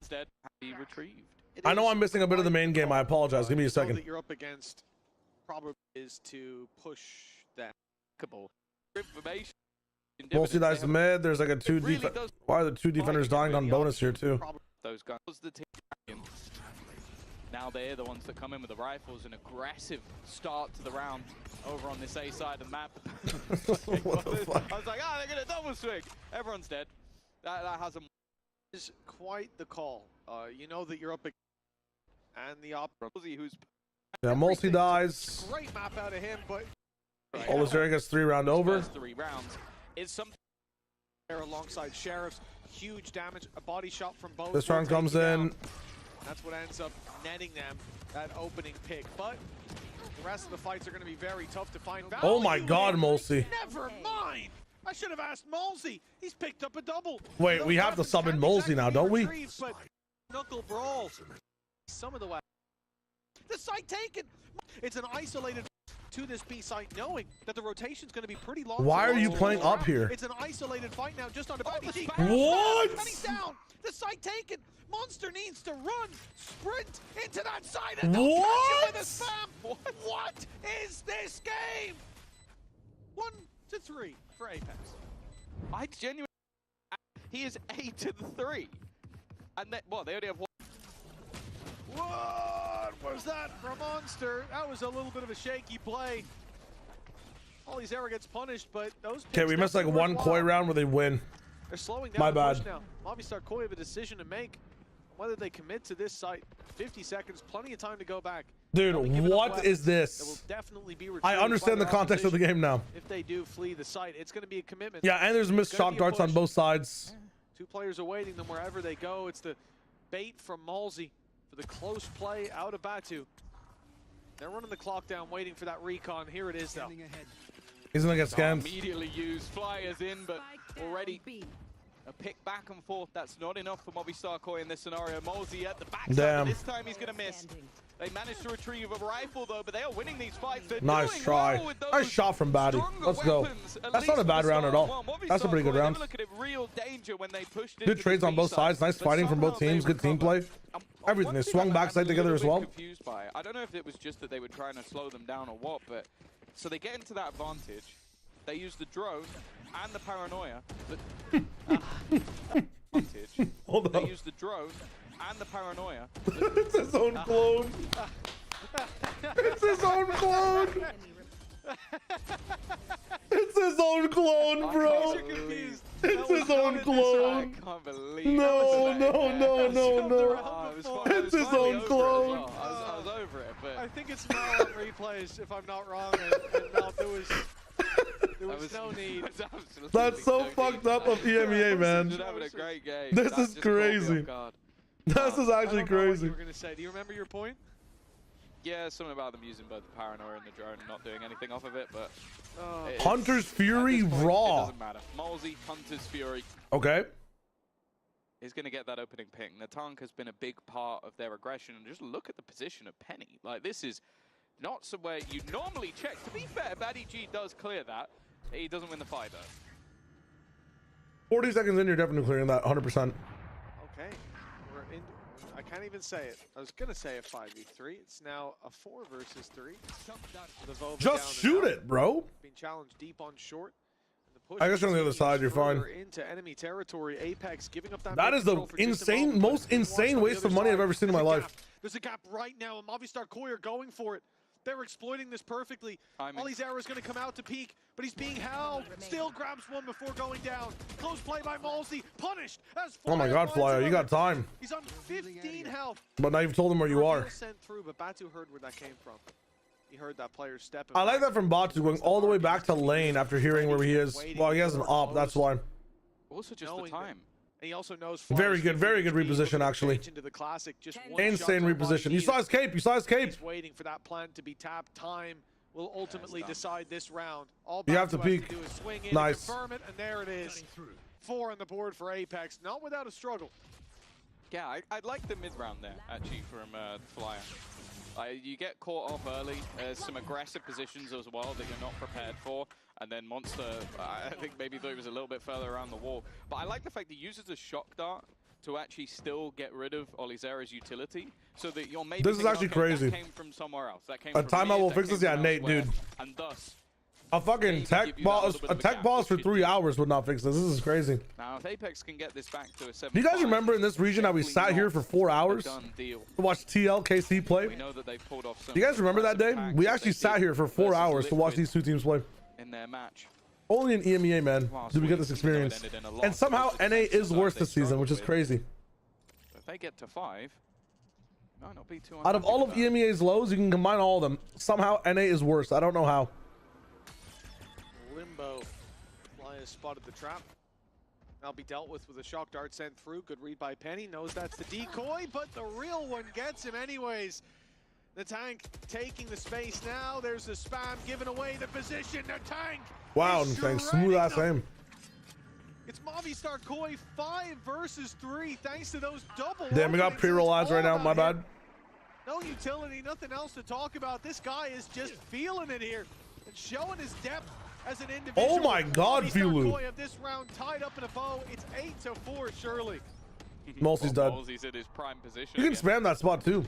Instead, he retrieved. I know I'm missing a bit of the main game. I apologize. Give me a second. That you're up against probably is to push that. Information. Mostly dies mid. There's like a 2 defense. Why are the 2 defenders dying on bonus here too? Those guys. The team. Now they're the ones that come in with the rifles. An aggressive start to the round over on this A side of the map. What the fuck? I was like, they're gonna double swing. Everyone's dead. That has a. Is quite the call. You know that you're up against and the opposite who's. Yeah, Molsey dies. Great map out of him, but. Olizera gets 3 round over. 3 rounds is something. There alongside Sheriffs, huge damage, a body shot from both. This round comes in. That's what ends up netting them that opening pick, but the rest of the fights are going to be very tough to find value. Oh my God, Molsey. Never mind. I should have asked Molsey. He's picked up a double. Wait, we have to sub in Molsey now, don't we? But knuckle brawls. Some of the weapons. The site taken. It's an isolated to this B site, knowing that the rotation's going to be pretty long. Why are you playing up here? It's an isolated fight now, just on the back. What? And he's down. The site taken. Monster needs to run, sprint into that side, and they'll catch him with a spam. What is this game? 1 to 3 for Apex. I genuinely. He is 8 to 3, and they only have 1. What was that from Monster? That was a little bit of a shaky play. Olizera gets punished, but those. Okay, we missed like 1 Koi round where they win. They're slowing down. My bad. Now, Movistar Koi have a decision to make. whether they commit to this site. 50 seconds, plenty of time to go back. Dude, what is this? Definitely be I understand the context of the game now. If they do flee the site, it's going to be a commitment. Yeah, and there's missed shock darts on both sides. Two players awaiting them wherever they go. It's the bait from Malzy for the close play out of Batu. They're running the clock down, waiting for that recon. Here it is, though. He's gonna get scammed. Immediately used flyers in, but already a pick back and forth. That's not enough for Movistar Koi in this scenario. Malzy at the backside. Damn. This time he's gonna miss. They managed to retrieve a rifle though, but they are winning these fights. They're Nice try. Nice shot from Batty. Let's go. That's not a bad round at all. That's a pretty good round. Good trades on both sides. Nice fighting from both teams. Good team play. Everything. They swung backside together as well. Confused by it. I don't know if it was just that they were trying to slow them down or what, but so they get into that advantage. They use the drone and the paranoia. Hold up. They use the drone and the paranoia. It's his own clone. It's his own clone. It's his own clone, bro. It's his own clone. I can't believe No. It's his own clone. I was over it, but I think it's now on replays, if I'm not wrong. And now there was no need. That's so fucked up of EMEA, man. Having a great game. This is crazy. This is actually crazy. You were gonna say. Do you remember your point? Yeah, something about them using both the paranoia and the drone and not doing anything off of it, but Hunter's Fury point, raw. It doesn't matter. Malzy, Hunter's Fury. Okay. Is going to get that opening ping. The tank has been a big part of their aggression, and just look at the position of Penny. Like, this is not somewhere you normally check. To be fair, Baddy G does clear that. He doesn't win the fight, though. 40 seconds in, you're definitely clearing that, 100%. Okay. We're in. I can't even say it. I was going to say a 5v3. It's now a 4 versus 3. Just shoot it, bro. Being challenged deep on short. I guess on the other side, you're fine. Into enemy territory. Apex giving up that is the insane, most insane waste of money I've ever seen in my life. There's a gap right now, and Movistar Koi are going for it. They're exploiting this perfectly. Ollie's arrow is going to come out to peek, but he's being held. Still grabs one before going down. Close play by Malzy. Punished. Oh my God, Flyer, you got time. He's on 15 health. But now you've told him where you are. Sent through, but Batu heard where that came from. He heard that player step. I like that from Batu going all the way back to lane after hearing where he is. Well, he has an op, that's why. Also just the time. And he also knows very good reposition, actually. Insane reposition. You saw his cape. He's waiting for that plan to be tapped. Time will ultimately decide this round. All you have to peek. Do is swing in, nice. Confirm it, and there it is. 4 on the board for Apex, not without a struggle. Yeah, I'd like the mid-round there, actually, from Flyer. You get caught off early. There's some aggressive positions as well that you're not prepared for. And then Monster, I think maybe thought he was a little bit further around the wall. But I like the fact that he uses a shock dart to actually still get rid of Olizera's utility. So that you're maybe this is actually crazy. That came from somewhere else. That came a from timeout will fix this? Yeah, Nate, dude. And thus, a fucking tech pause for 3 hours would not fix this. This is crazy. Now, if Apex can get this back to a 7. Do you guys remember in this region how we sat here for 4 hours to watch TLKC play? We know that they've pulled off some. Do you guys remember that day? We actually sat here for 4 hours to watch these two teams play. In their match. Only in EMEA, man, did we get this experience. And somehow NA is worse this season, which is crazy. If they get to 5, might not be too. Out of all of EMEA's lows, you can combine all of them. Somehow NA is worse. I don't know how. Limbo. Fly has spotted the trap. Now be dealt with a shock dart sent through. Good read by Penny. Knows that's the decoy, but the real one gets him anyways. The tank taking the space now. There's the spam giving away the position. The tank. Wow, thanks. Smooth ass aim. It's Movistar Koi 5 versus 3 thanks to those double. Damn, we got pre-roll ads right now. My bad. No utility, nothing else to talk about. This guy is just feeling it here and showing his depth as an individual. Oh my God, Filu. Of this round tied up in a bow. It's 8-4, surely. Malzy's dead. Malzy's in his prime position. You can spam that spot too.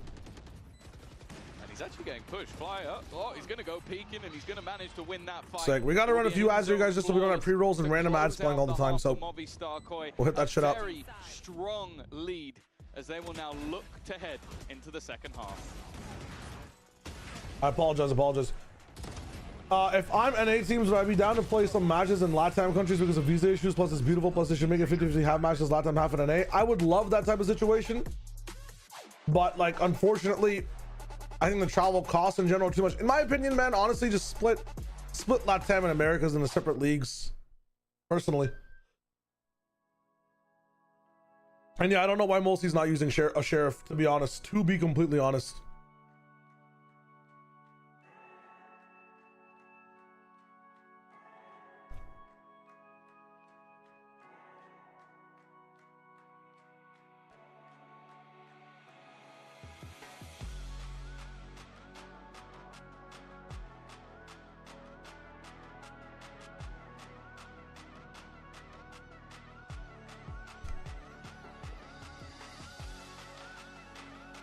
He's actually getting pushed. Fly up. Oh, he's going to go peeking, and he's going to manage to win that fight. Sick. We got to run a few ads here, guys, just so we don't have pre-rolls and random ads playing all the time. So we'll hit that shit up. Very strong lead as they will now look to head into the second half. I apologize. If I'm NA teams, would I be down to play some matches in LATAM countries because of visa issues? Plus, it's beautiful. Plus, they should make it 50-50 half matches LATAM, half in NA. I would love that type of situation. But like, unfortunately, I think the travel costs in general are too much. In my opinion, man, honestly, just split Latam and Americas into separate leagues. Personally. And yeah, I don't know why Mulsey's not using a sheriff, to be honest. To be completely honest.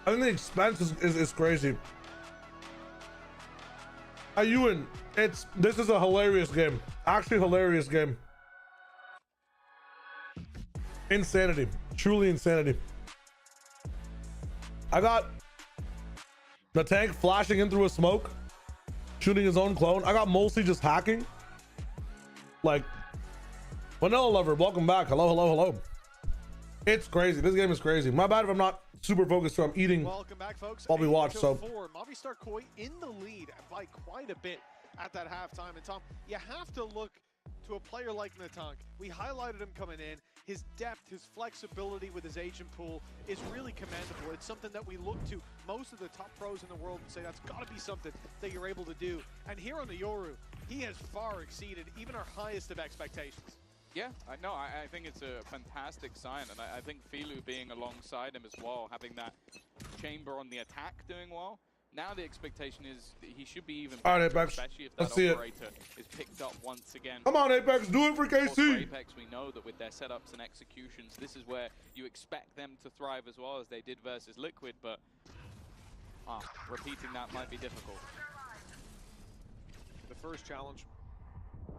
I think the expense is crazy. Ewan, this is a hilarious game. Actually hilarious game. Insanity. Truly insanity. I got the tank flashing in through a smoke, shooting his own clone. I got Mulsey just hacking. Like, Vanilla Lover, welcome back. Hello, hello, hello. It's crazy. This game is crazy. My bad if I'm not super focused, so I'm eating. Welcome back, folks. While we watch. So Movistar KOI in the lead by quite a bit at that halftime. And Tom, you have to look to a player like Natank. We highlighted him coming in. His depth, his flexibility with his agent pool is really commendable. It's something that we look to most of the top pros in the world and say that's got to be something that you're able to do. And here on the Yoru, he has far exceeded even our highest of expectations. Yeah, I think it's a fantastic sign, and I think Filu being alongside him as well, having that chamber on the attack doing well. Now the expectation is that he should be even better, all right, Apex. Especially if Let's that see operator is picked up once again. Come on, Apex, do it for Of course, for KC. Apex, we know that with their setups and executions, this is where you expect them to thrive as well as they did versus Liquid, but repeating that might be difficult. The first challenge,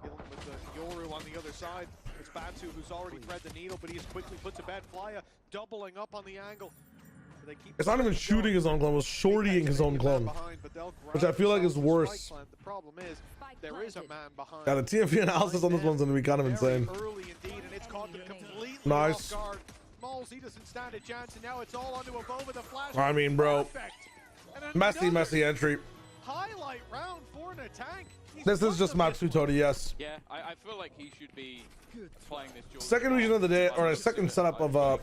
dealing with the Yoru on the other side. It's Batu who's already thread the needle, but he is quickly put to bed. Flya doubling up on the angle. They keep It's not even shooting his own clone, it was shortying his own clone. Which I feel like is worse. The problem is, there is a man behind. Yeah, the TMP analysis on this one's gonna be kind of insane. Early indeed, and it's caught them completely nice. off guard. Malls, he doesn't stand a chance, and now it's all onto Avova, the flash. I mean, bro. Messy entry. Highlight round for Natank. This is just Matsutori, yes. Yeah, I feel like he should be playing this. Second region of the day, or a second setup of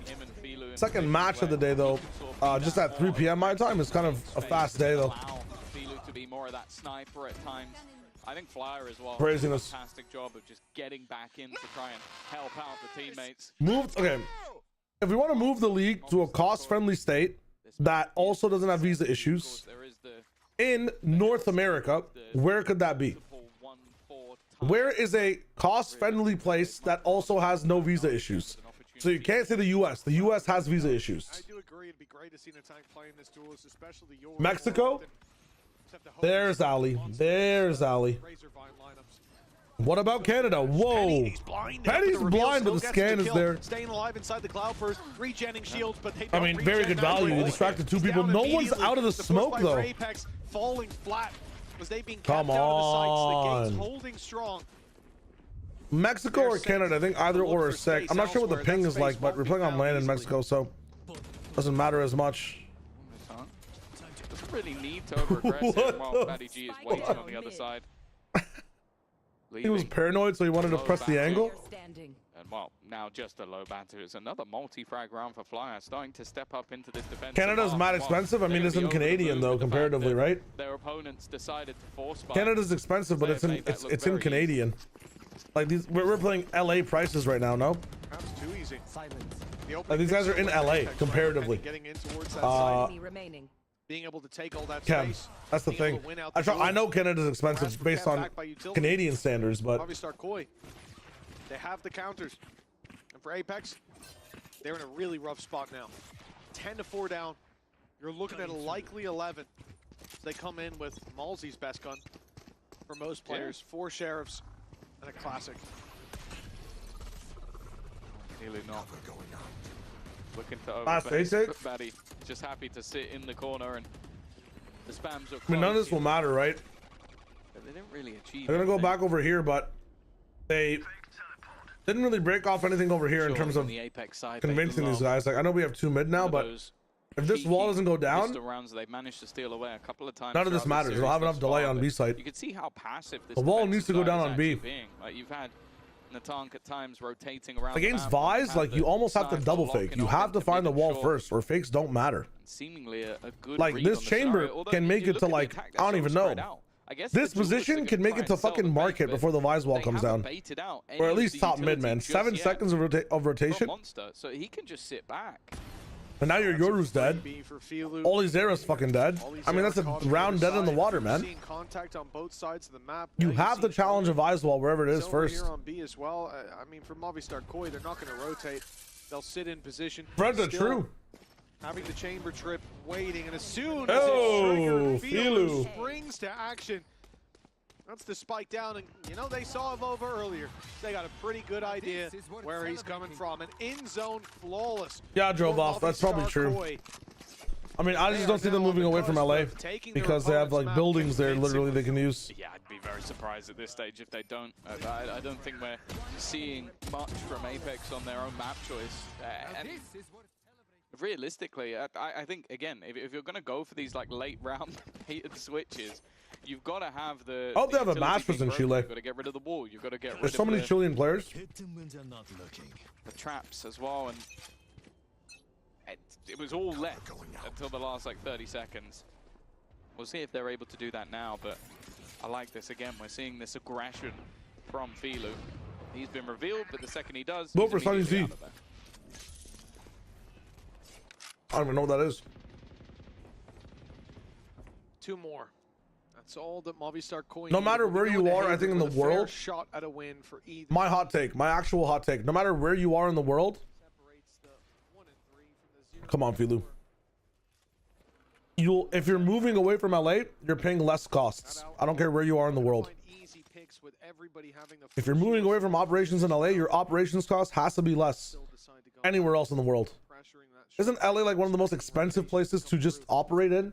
second match of the day though, just at 3 p.m. my time is kind of a fast day though. Filu to be more of that sniper at times. I think Flyer as well. Craziness. Fantastic job of just getting back in to try and help out the teammates. Okay, if we want to move the league to a cost-friendly state that also doesn't have visa issues in North America, where could that be? Where is a cost-friendly place that also has no visa issues? So you can't say the U.S. The U.S. has visa issues. I do agree. It'd be great to see Natank playing this duelist, especially the Yoru. Mexico? There's Ali. There's Ali. What about Canada? Whoa. Penny's blind, but the scan is there. Staying alive inside the Cloudburst, regenning shields, but they I mean, very good value. You distracted two people. No one's out of the smoke, though. Apex falling flat. Was they being Come kept out of the sights? The gates on. holding strong. Mexico or Canada? I think either or is sick. I'm not sure what the ping is like, but we're playing on land in Mexico, so doesn't matter as much. Doesn't really need to over-aggressive while Batty G is waiting on the other side. He was paranoid, so he wanted to press the angle. And well, now just a low Batu. It's another multi-frag round for Flyer, starting to step up into this defense. Canada's mad expensive. I mean, it's in Canadian though, comparatively, right? Their opponents decided to force buy. Canada's expensive, but it's in Canadian. Like these, we're playing LA prices right now, no? Perhaps too easy. Like these guys are in LA comparatively. Getting in towards that side. Being able to take all that space. That's the thing. I know Canada's expensive based on Canadian standards, but Movistar KOI, they have the counters. And for Apex, they're in a really rough spot now. 10-4 down. You're looking at a likely 11. They come in with Malzy's best gun for most players. 4 sheriffs and a classic. Nearly not. Looking to Last overbase, Batty just happy to sit in the corner, and the spams are close. I mean, none of this will matter, right? They didn't really achieve. They're gonna go back over here, but they didn't really break off anything over here in terms of the Apex side convincing these guys. Like, I know we have 2 mid now, but If this wall doesn't go down, rounds they've managed to steal away a couple of times. none of this matters. They don't have enough delay on B side. You can see how passive this the wall needs to go down on B. Like you've had Natank at times rotating around against Vise, like you almost have to double fake. You have to find the wall first, or fakes don't matter. Seemingly a good like this chamber can make it to like I don't even know. This position can make it to fucking market before the Vise wall comes down, or at least top mid, man. 7 seconds of rotation. So he can just sit back. And now your Yoru's dead. Oli Zera's fucking dead. I mean, that's a round dead in the water, man. Contact on both sides of the map. You have the challenge of Vise wall wherever it is first. Here on B as well. I mean, for Movistar KOI, they're not going to rotate. They'll sit in position. Fred's true. Having the chamber trip, waiting, and as soon as it's triggered, Filu springs to action. That's the spike down, and you know, they saw Vova earlier. They got a pretty good idea where he's coming from. An in-zone flawless. Yeah, I drove off. That's probably true. I mean, I just don't see them moving away from LA because they have like buildings there literally they can use. Yeah, I'd be very surprised at this stage if they don't. I don't think we're seeing much from Apex on their own map choice. And realistically, I think, again, if you're going to go for these like late round heated switches, you've got to have the. I hope they have a Masters in Chile. You've got to get rid of the wall. You've got to get rid of. There's so many Chilean players. The traps as well, and it was all left until the last like 30 seconds. We'll see if they're able to do that now, but I like this again. We're seeing this aggression from Filu. He's been revealed, but the second he does, vote for Sunny Z. I don't even know what that is. 2 more. That's all that Movistar KOI. No matter where you are, I think in the world. Shot at a win for either. My hot take, my actual hot take. No matter where you are in the world. Come on, Filu. If you're moving away from LA, you're paying less costs. I don't care where you are in the world. If you're moving away from operations in LA, your operations cost has to be less anywhere else in the world. Isn't LA like one of the most expensive places to just operate in?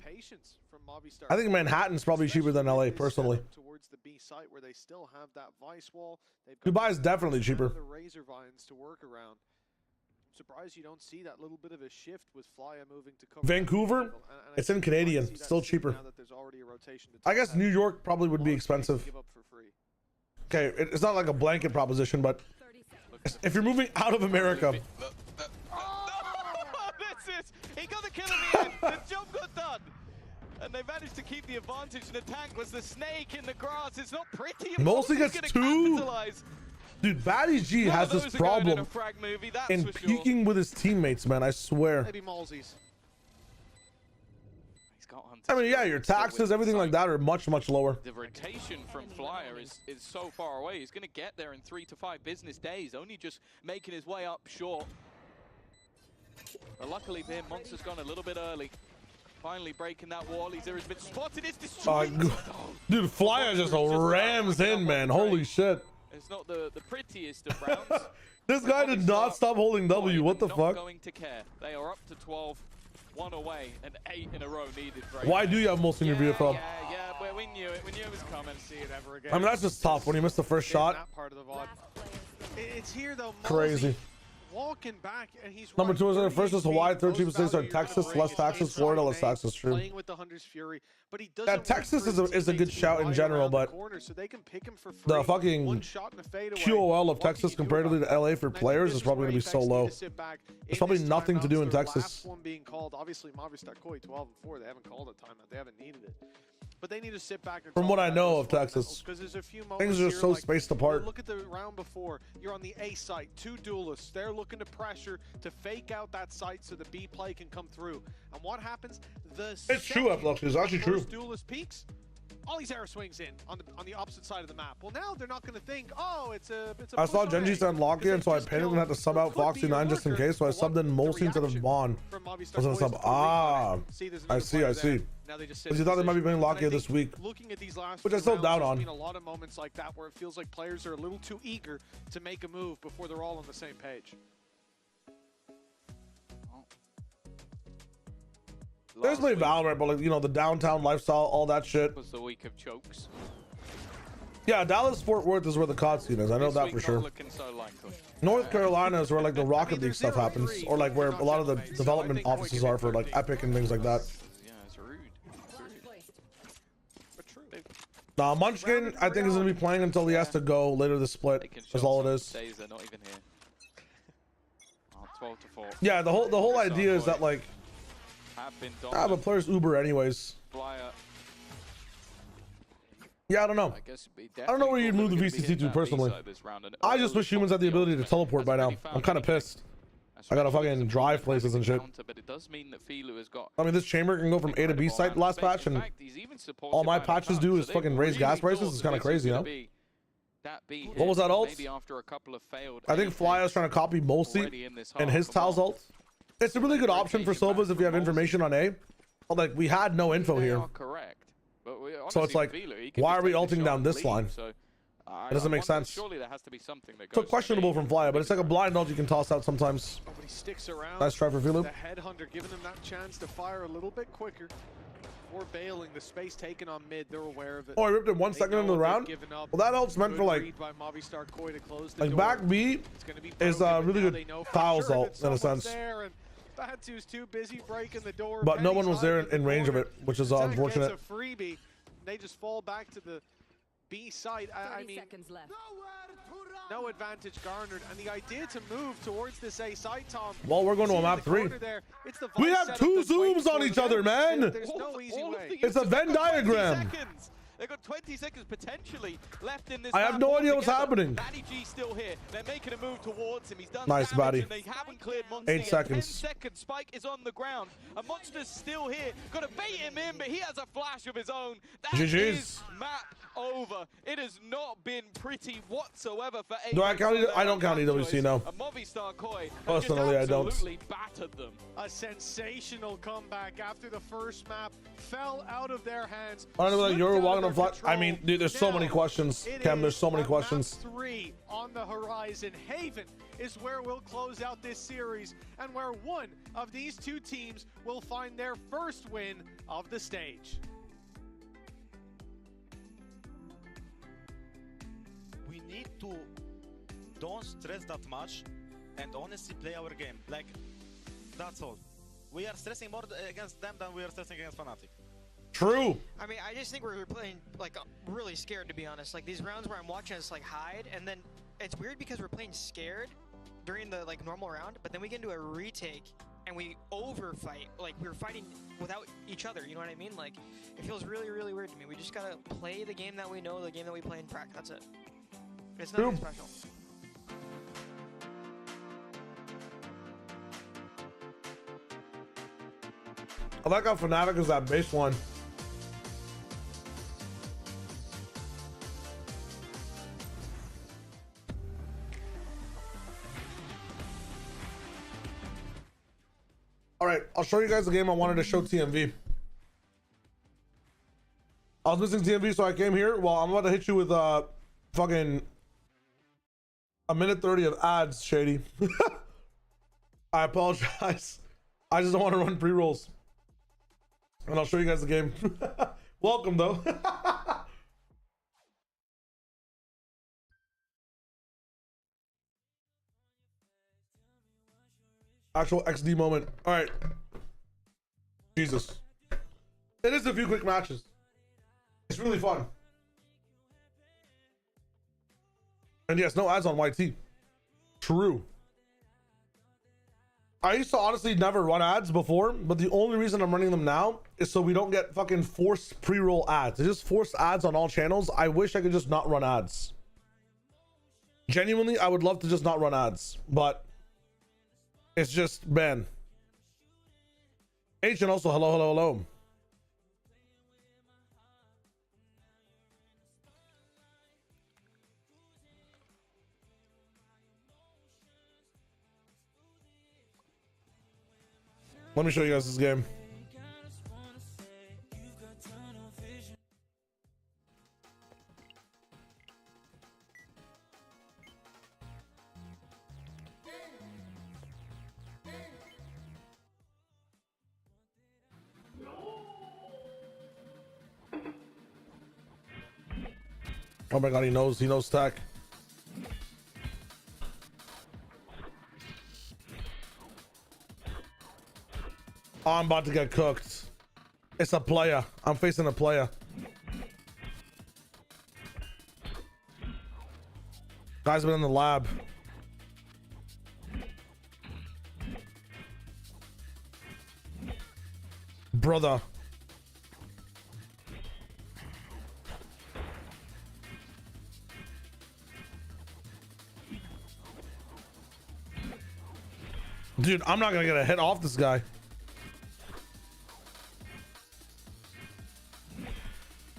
I think Manhattan's probably cheaper than LA, personally. Towards the B site where they still have that Vice wall. Dubai is definitely cheaper. The razor vines to work around. I'm surprised you don't see that little bit of a shift with Flyer moving to cover Vancouver, it's in Canadian, still cheaper. I guess New York probably would be expensive. Okay, it's not like a blanket proposition, but if you're moving out of America. He got the kill in the end. The job got done. And they managed to keep the advantage. And the tank was the snake in the grass. It's not pretty. Mostly gets 2. Dude, Batty G has this problem in peeking with his teammates, man. I swear. Maybe Malzies. I mean, yeah, your taxes, everything like that are much, much lower. The rotation from Flyer is so far away. He's going to get there in 3 to 5 business days. Only just making his way up short. But luckily for him, Monster's gone a little bit early. Finally breaking that wall. He's been spotted. It's destroyed. Dude, Flyer just rams in, man. Holy shit. It's not the prettiest of rounds. This guy did not stop holding W. What the fuck? Going to care. They are up to 12. 1 away and 8 in a row needed. Why do you have most in your VFL? Yeah, but we knew it. We knew it was coming. See it ever again. I mean, that's just tough when you miss the first shot. That part of the VOD. It's here though. Crazy. Walking back and he's number 2 is first is Hawaii, 13 mistakes are Texas, less taxes, Florida, less taxes. True. Playing with the Hunter's Fury, but he yeah, Texas is a good shout in general, but so they can pick him for free. The fucking QOL of Texas comparatively to LA for players is probably gonna be so low. There's probably nothing to do in Texas. Last one being called, obviously Movistar KOI 12-4. They haven't called a timeout. They haven't needed it. But they need to sit back and from what I know of Texas, things are so spaced apart. Look at the round before. You're on the A site, 2 duelists. They're looking to pressure to fake out that site so the B play can come through. And what happens? It's true, Uplox. It's actually true. Duelist peaks. Ollie's arrow swings in on the opposite side of the map. Well, now they're not going to think, oh, it's a I saw Genji send Locky, and so I painted and had to sub out Foxy9 just in case. So I subbed in Molsey instead of Vaughn. I was gonna sub. I see. Because you thought they might be playing Locky this week, looking at these last which I still doubt on. There's been a lot of moments like that where it feels like players are a little too eager to make a move before they're all on the same page. There's my Valorant, but like, you know, the downtown lifestyle, all that shit. Was the week of chokes. Yeah, Dallas-Fort Worth is where the COD scene is. I know that for sure. North Carolina is where like the Rocket League stuff happens, or like where a lot of the development offices are for like Epic and things like that. Nah, Munchkin, I think is gonna be playing until he has to go later this split. That's all it is. They're not even here. 12 to 4. Yeah, the whole idea is that like, but players Uber anyways. Yeah, I don't know. I don't know where you'd move the VCT to personally. I just wish humans had the ability to teleport by now. I'm kind of pissed. I gotta fucking drive places and shit. I mean, this chamber can go from A to B site last patch, and all my patches do is fucking raise gas prices. It's kind of crazy, you know? What was that ult? I think Fly is trying to copy Molsey and his Tal's ult. It's a really good option for Silvas if you have information on A. But like, we had no info here. So it's like, why are we ulting down this line? It doesn't make sense. Surely there has to be something that So questionable from Flyer, but it's like a blind ult you can toss out sometimes. Nobody sticks around. Nice try for Philo. The headhunter giving them that chance to fire a little bit quicker. Before bailing, the space taken on mid, they're aware of it. Oh, I ripped it 1 second into the round. Well, that ult's meant for like back B is a really good Kyle's ult in a sense. Batu's too busy breaking the door. But no one was there in range of it, which is unfortunate. It's a freebie. They just fall back to the B site. I mean, no advantage garnered, and the idea to move towards this A site, Tom. Well, we're going to a map 3. We have 2 zooms on each other, man. There's no easy way. It's a Venn diagram. They've got 20 seconds potentially left in this. I have no idea what's happening. Batty G still here. They're making a move towards him. He's done nice, Batty. They haven't cleared Monster 8 seconds. 10 seconds. Spike is on the ground. A Monster's still here. Got to bait him in, but he has a flash of his own. That GG's. is map over. It has not been pretty whatsoever for A. Do I count? I don't count EWC now. Personally, I don't. Battered them. A sensational comeback after the first map fell out of their hands. I don't know, like you're walking on flat. I mean, dude, there's so many questions. Cam, there's so many questions. Map 3 on the horizon. Haven is where we'll close out this series, and where one of these 2 teams will find their first win of the stage. We need to don't stress that much and honestly play our game. Like, that's all. We are stressing more against them than we are stressing against Fnatic. True. I mean, I just think we're playing like really scared, to be honest. Like these rounds where I'm watching us like hide, and then it's weird because we're playing scared during the like normal round, but then we get into a retake and we overfight. Like we're fighting without each other. You know what I mean? Like it feels really, really weird to me. We just gotta play the game that we know, the game that we play in practice. That's it. It's nothing special. I like how Fnatic is that baseline. All right, I'll show you guys the game I wanted to show TMV. I was missing TMV, so I came here. Well, I'm about to hit you with fucking a minute 30 of ads, Shady. I apologize. I just don't want to run pre-rolls. And I'll show you guys the game. Welcome, though. Actual XD moment. All right. Jesus. It is a few quick matches. It's really fun. And yes, no ads on YT. True. I used to honestly never run ads before, but the only reason I'm running them now is so we don't get fucking forced pre-roll ads. It's just forced ads on all channels. I wish I could just not run ads. Genuinely, I would love to just not run ads, but it's just, man. H and also hello, hello, hello. Let me show you guys this game. Oh my god, he knows tech. Oh, I'm about to get cooked. It's a player. I'm facing a player. Guy's been in the lab. Brother. Dude, I'm not gonna get a hit off this guy.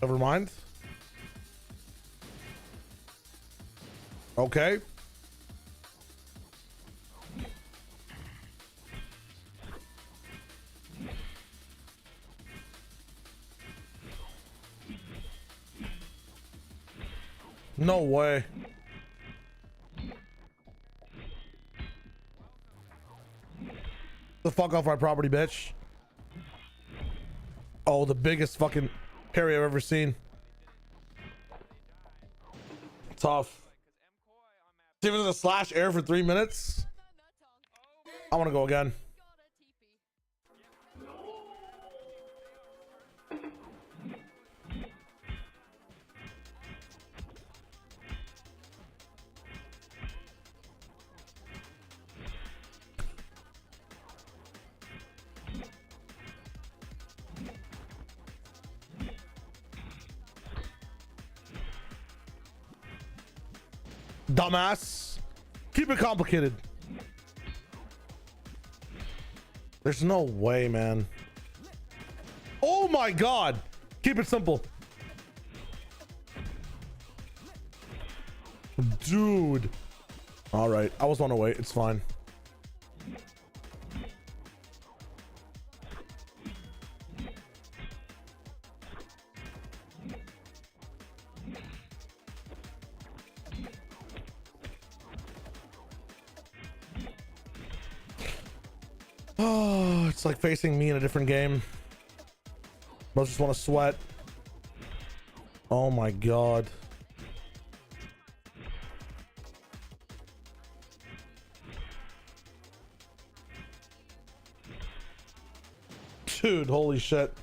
Never mind. Okay. No way. The fuck off my property, bitch. Oh, the biggest fucking parry I've ever seen. Tough. Even a slash air for 3 minutes. I want to go again. Dumbass. Keep it complicated. There's no way, man. Oh my god. Keep it simple. Dude. All right. I was on the way. It's fine. Oh, it's like facing me in a different game. I just want to sweat. Oh my god. Dude, holy shit.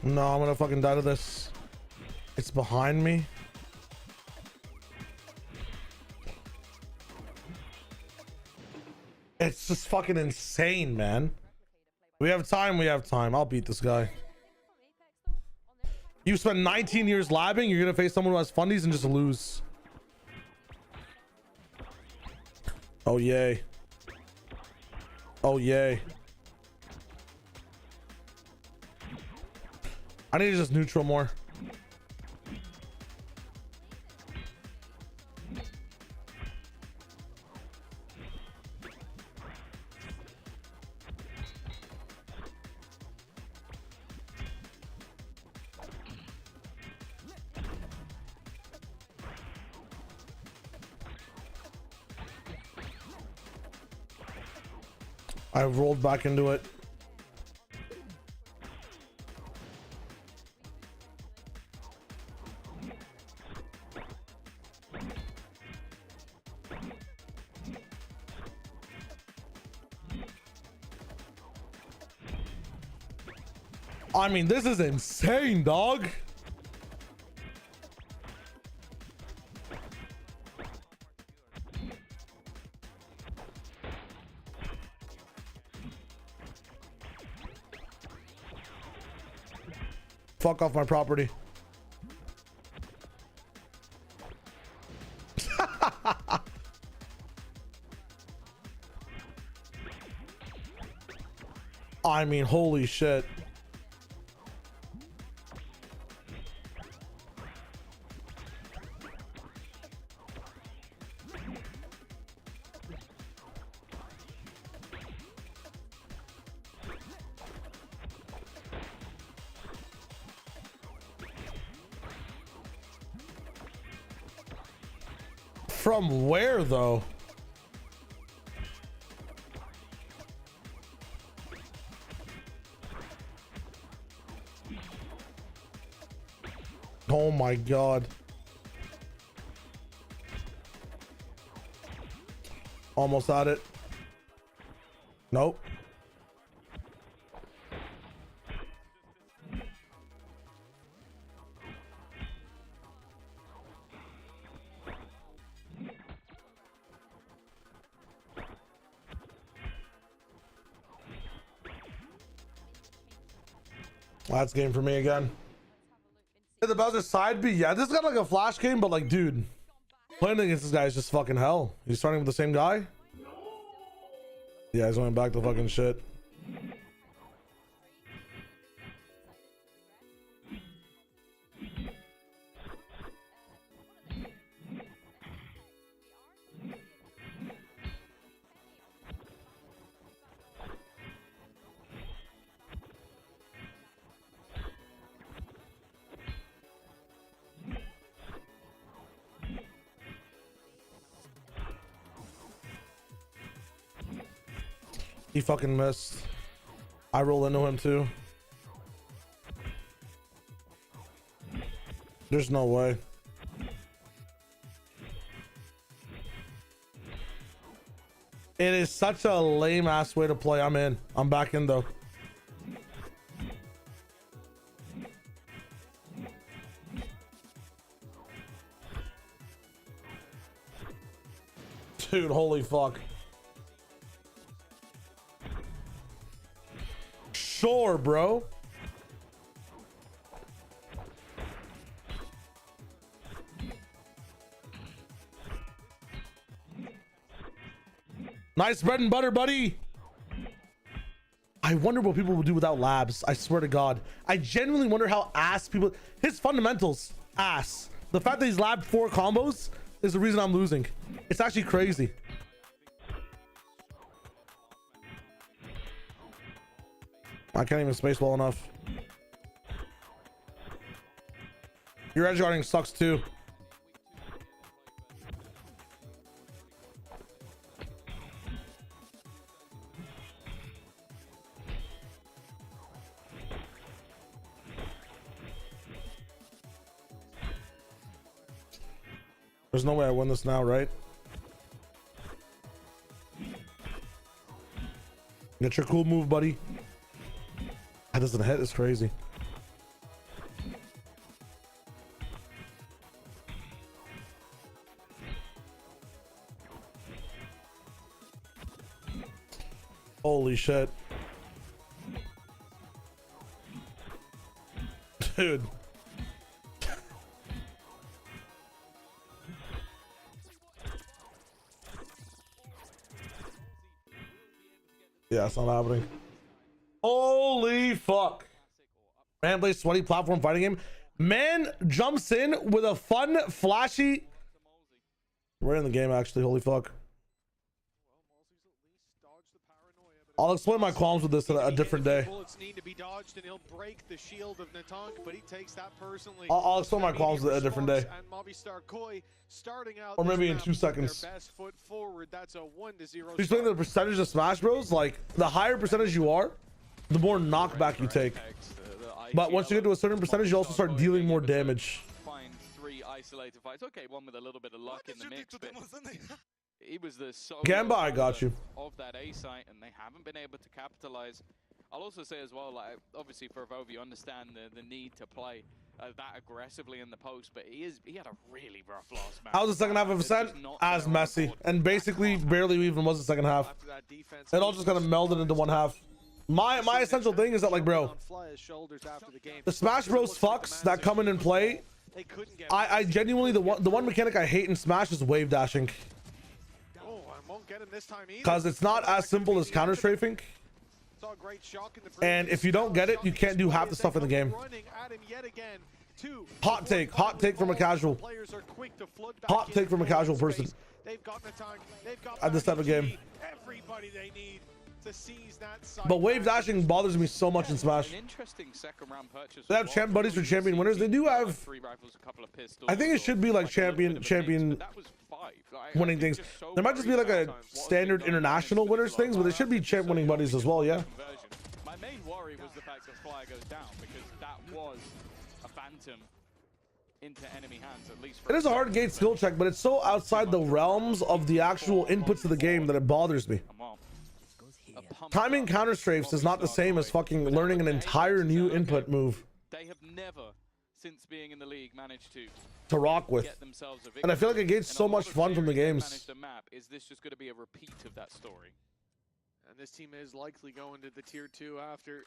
No, I'm gonna fucking die to this. It's behind me. It's just fucking insane, man. We have time, we have time. I'll beat this guy. You spent 19 years labbing, you're gonna face someone who has fundies and just lose. Oh, yay. Oh, yay. I need to just neutral more. I rolled back into it. I mean, this is insane, dog. Fuck off my property. I mean, holy shit. From where though? Oh my god. Almost at it. Nope. That's game for me again. The Bowser side B. Yeah, this got like a flash game, but like, dude, playing against this guy is just fucking hell. He's starting with the same guy. Yeah, he's going back to fucking shit. He fucking missed. I roll into him too. There's no way. It is such a lame ass way to play. I'm in. I'm back in though. Dude, holy fuck. Sure, bro. Nice bread and butter, buddy. I wonder what people will do without labs. I swear to God. I genuinely wonder how ass people... His fundamentals, ass. The fact that he's labbed 4 combos is the reason I'm losing. It's actually crazy. I can't even space well enough. Your edge guarding sucks too. There's no way I win this now, right? Get your cool move, buddy. That doesn't hit. It's crazy. Holy shit. Dude. Yeah, it's not happening. Holy fuck. Man plays sweaty platform fighting game. Man jumps in with a fun, flashy... We're in the game, actually. Holy fuck. I'll explain my qualms with this a different day. Bullets need to be dodged and he'll break the shield of Natank, but he takes that personally. I'll explain my qualms with a different day. And Movistar KOI starting out or maybe in 2 seconds. Their best foot forward. That's a 1-0. He's playing the percentage of Smash Bros. Like, the higher percentage you are, the more knockback you take. But once you get to a certain percentage, you also start dealing more damage. Find 3 isolated fights. Okay, one with a little bit of luck in the mix, but he was the solo Gamba, I got you. Of that A site, and they haven't been able to capitalize. I'll also say as well, like, obviously for Evolve, you understand the need to play that aggressively in the post, but he had a really rough last match. How was the second half of Ascent? As messy, and basically barely even was the second half. It all just kind of melded into one half. My essential thing is that, like, bro, the Smash Bros fucks that come in and play, I genuinely, the one mechanic I hate in Smash is wave dashing. Because it's not as simple as counter strafing. And if you don't get it, you can't do half the stuff in the game. Hot take from a casual. Hot take from a casual person. At this type of game. But wave dashing bothers me so much in Smash. They have champ buddies for champion winners. They do have. I think it should be like champion winning things. There might just be like a standard international winners things, but there should be champ winning buddies as well, yeah. My main worry was the fact that Flyer goes down, because that was a phantom into enemy hands, at least. It is a hard gate skill check, but it's so outside the realms of the actual inputs of the game that it bothers me. Timing counter strafes is not the same as fucking learning an entire new input move. They have never, since being in the league, managed to rock with. And I feel like it gets so much fun from the games. Is this just going to be a repeat of that story? And this team is likely going to the tier 2 after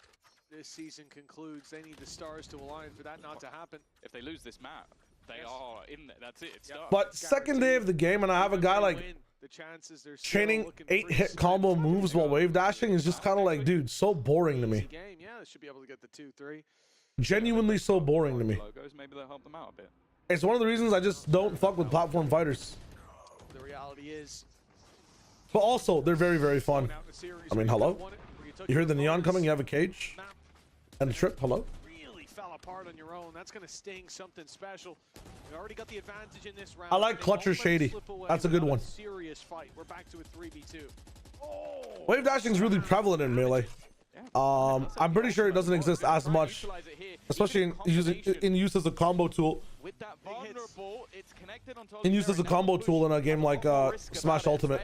this season concludes. They need the stars to align for that not to happen. If they lose this map, they are in there. That's it. It's done. But second day of the game, and I have a guy like chaining 8-hit combo moves while wave dashing is just kind of like, dude, so boring to me. Yeah, they should be able to get the 2-3. Genuinely so boring to me. Maybe they'll help them out a bit. It's one of the reasons I just don't fuck with platform fighters. The reality is, but also they're very, very fun. I mean, hello? You hear the neon coming? You have a cage and a trip. Hello? Really fell apart on your own. That's going to sting something special. We already got the advantage in this round. I like Clutcher Shady. That's a good one. Serious fight. We're back to a 3v2. Wave dashing is really prevalent in Melee. I'm pretty sure it doesn't exist as much, especially in use as a combo tool. In use as a combo tool in a game like Smash Ultimate.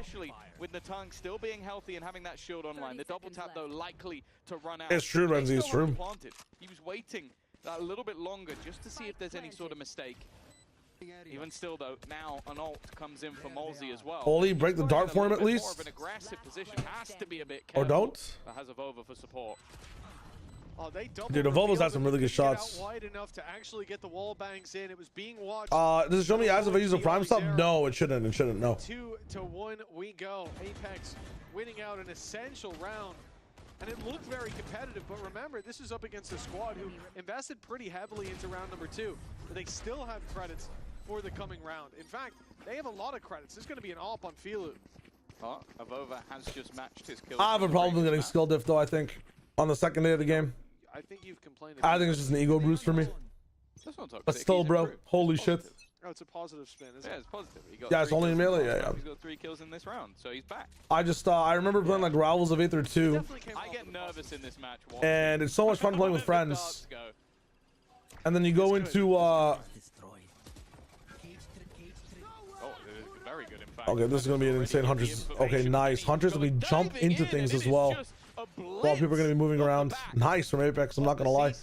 With the tongue still being healthy and having that shield online, the double tap though likely to run out. It's true, Renzi. It's true. He was waiting a little bit longer just to see if there's any sort of mistake. Even still though, now an ult comes in for Molzy as well. Oli, break the dart for him at least. More of an aggressive position, has to be a bit or careful. don't. That has Avova for support. Oh, dude, Avova's had some really good shots. Wide enough to actually get the wall bangs in. It was being watched. Does it show me as if I use a prime sub? No, it shouldn't. It shouldn't. No. 2-1 we go. Apex winning out an essential round. And it looked very competitive, but remember, this is up against a squad who invested pretty heavily into round number 2. But they still have credits for the coming round. In fact, they have a lot of credits. There's going to be an AWP on Filu. Oh, Avova has just matched his kill. I have a problem getting skill diff though, I think, on the second day of the game. I think you've complained. I think it's just an ego boost for me. But still, bro, holy shit. Oh, it's a positive spin, isn't it? Yeah, it's positive. Yeah, it's only in Melee. Yeah. He's got 3 kills in this round, so he's back. I just, I remember playing like Rivals of Aether 2. I get nervous in this match. And it's so much fun playing with friends. And then you go into, very good, in fact. okay, this is gonna be an insane Hunters. Okay, nice. Hunters will be jump into things as well. While people are gonna be moving around. Nice from Apex, I'm not gonna lie.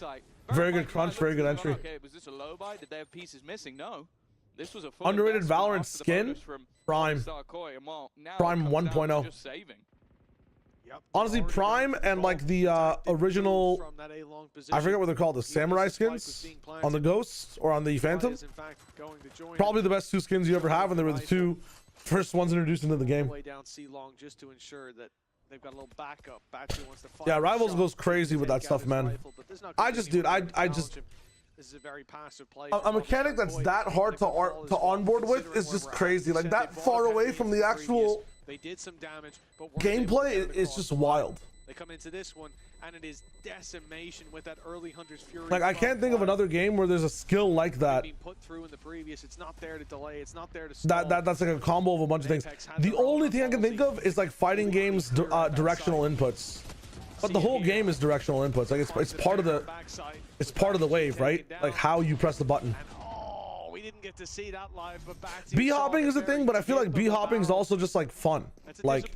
Very good crunch, very good entry. Okay, was this a low buy? Did they have pieces missing? No. This was a underrated Valorant skin. Prime. Prime 1.0. Honestly, Prime and like the original, I forget what they're called, the Samurai skins on the Ghosts or on the Phantom. Probably the best 2 skins you ever have, and they were the 2 first ones introduced into the game. Just to ensure that they've got a little backup. Yeah, Rivals goes crazy with that stuff, man. I just, dude, I just. This is a very passive play. A mechanic that's that hard to onboard with is just crazy. Like that far away from the actual gameplay is just wild. They come into this one and it is decimation with that early Hunter's Fury. Like I can't think of another game where there's a skill like that. Being put through in the previous, it's not there to delay. It's not there to stall. That's like a combo of a bunch of things. The only thing I can think of is like fighting games directional inputs. But the whole game is directional inputs. Like it's part of the wave, right? Like how you press the button. Oh, we didn't get to see that live, but B hopping is a thing, but I feel like B hopping is also just like fun. Like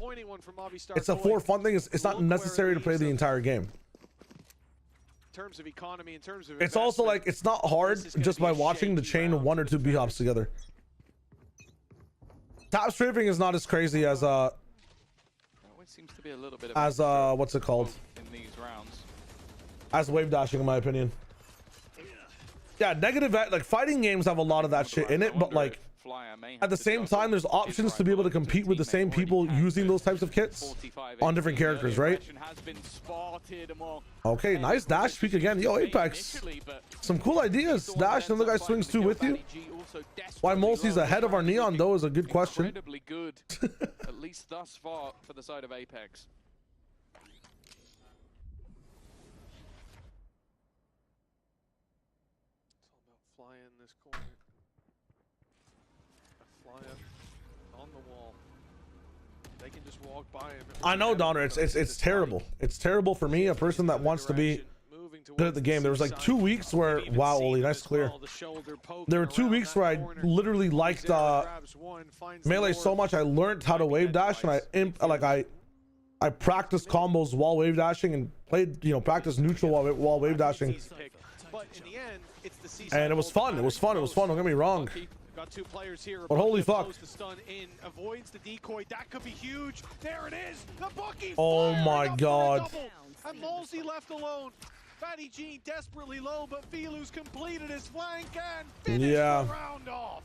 it's a for fun thing. It's not necessary to play the entire game. In terms of economy, in terms of it's also like it's not hard just by watching the chain 1 or 2 B hops together. Top strafing is not as crazy as seems to be a little bit as what's it called in these rounds, as wave dashing in my opinion. Yeah, negative, like fighting games have a lot of that shit in it, but like at the same time there's options to be able to compete with the same people using those types of kits on different characters, right? Okay, nice dash peek again. Yo, Apex, some cool ideas. Dash and the guy swings 2 with you. Why Molzy's ahead of our Neon though is a good question. Incredibly good, at least thus far for the side of Apex. It's all about fly in this corner. A fly up. the wall. They can just walk by him. I know, Donner. It's terrible. It's terrible for me, a person that wants to be good at the game. There was like 2 weeks where, wow, Oli, nice clear. There were 2 weeks where I literally liked Melee so much. I learned how to wave dash, and I practiced combos while wave dashing and played, practiced neutral while wave dashing. But in the end, it's the And it was fun. It was fun. It was fun. Don't get me wrong. Got 2 players here. But holy fuck. The stun in, avoids the decoy. That could be huge. There it is. The Bucky. Oh my god. And Molsey left alone. Fatty G desperately low, but Filu's completed his flank and finished the round off.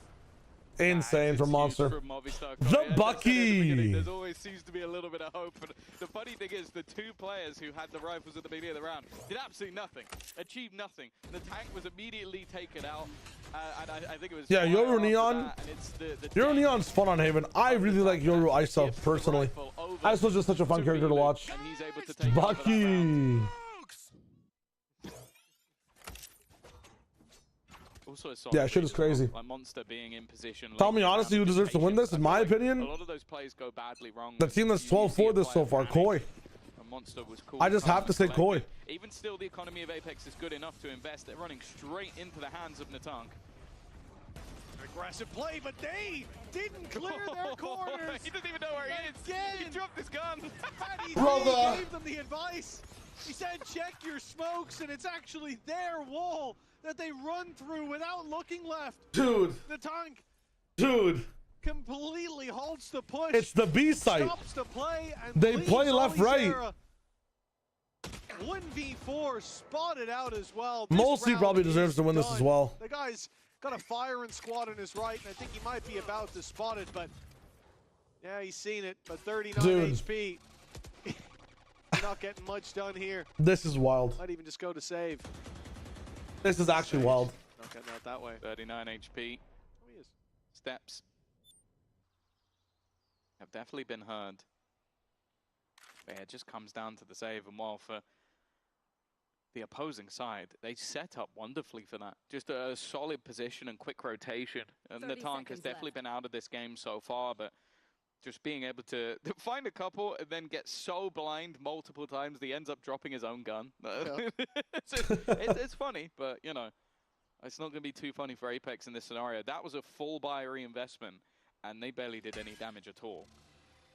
Insane from Monster. The Bucky. There always seems to be a little bit of hope. But the funny thing is, the 2 players who had the rifles at the beginning of the round did absolutely nothing, achieved nothing. The tank was immediately taken out. And I think it was. Yeah, Yoru Neon. Yoru Neon's fun on Haven. I really like Yoru Isa personally. Isa's just such a fun character to watch. Bucky. Yeah, shit is crazy. Like Monster being in position. Tell me honestly who deserves to win this, in my opinion. A lot of those plays go badly wrong. The team that's 12-4 this so far, Koi. Monster was cool. I just have to say Koi. Even still, the economy of Apex is good enough to invest. They're running straight into the hands of Natank. Aggressive play, but they didn't clear their corners. He doesn't even know where he is. He dropped his gun. He gave them the advice. He said, check your smokes, and it's actually their wall that they run through without looking left. Dude. Natank. Dude. Completely halts the push. It's the B site. Stops the play and they play left, right. 1v4 spotted out as well. Molsey probably deserves to win this as well. The guy's got a firing squad on his right, and I think he might be about to spot it, but yeah, he's seen it. But 39 HP. Not getting much done here. This is wild. Might even just go to save. This is actually wild. Not getting out that way. 39 HP. Oh, he is. Steps have definitely been heard. But yeah, it just comes down to the save, and while for the opposing side, they set up wonderfully for that. Just a solid position and quick rotation. And Natank has definitely been out of this game so far, but just being able to find a couple and then get so blind multiple times, he ends up dropping his own gun. Yeah. it's funny, but it's not going to be too funny for Apex in this scenario. That was a full buy reinvestment, and they barely did any damage at all.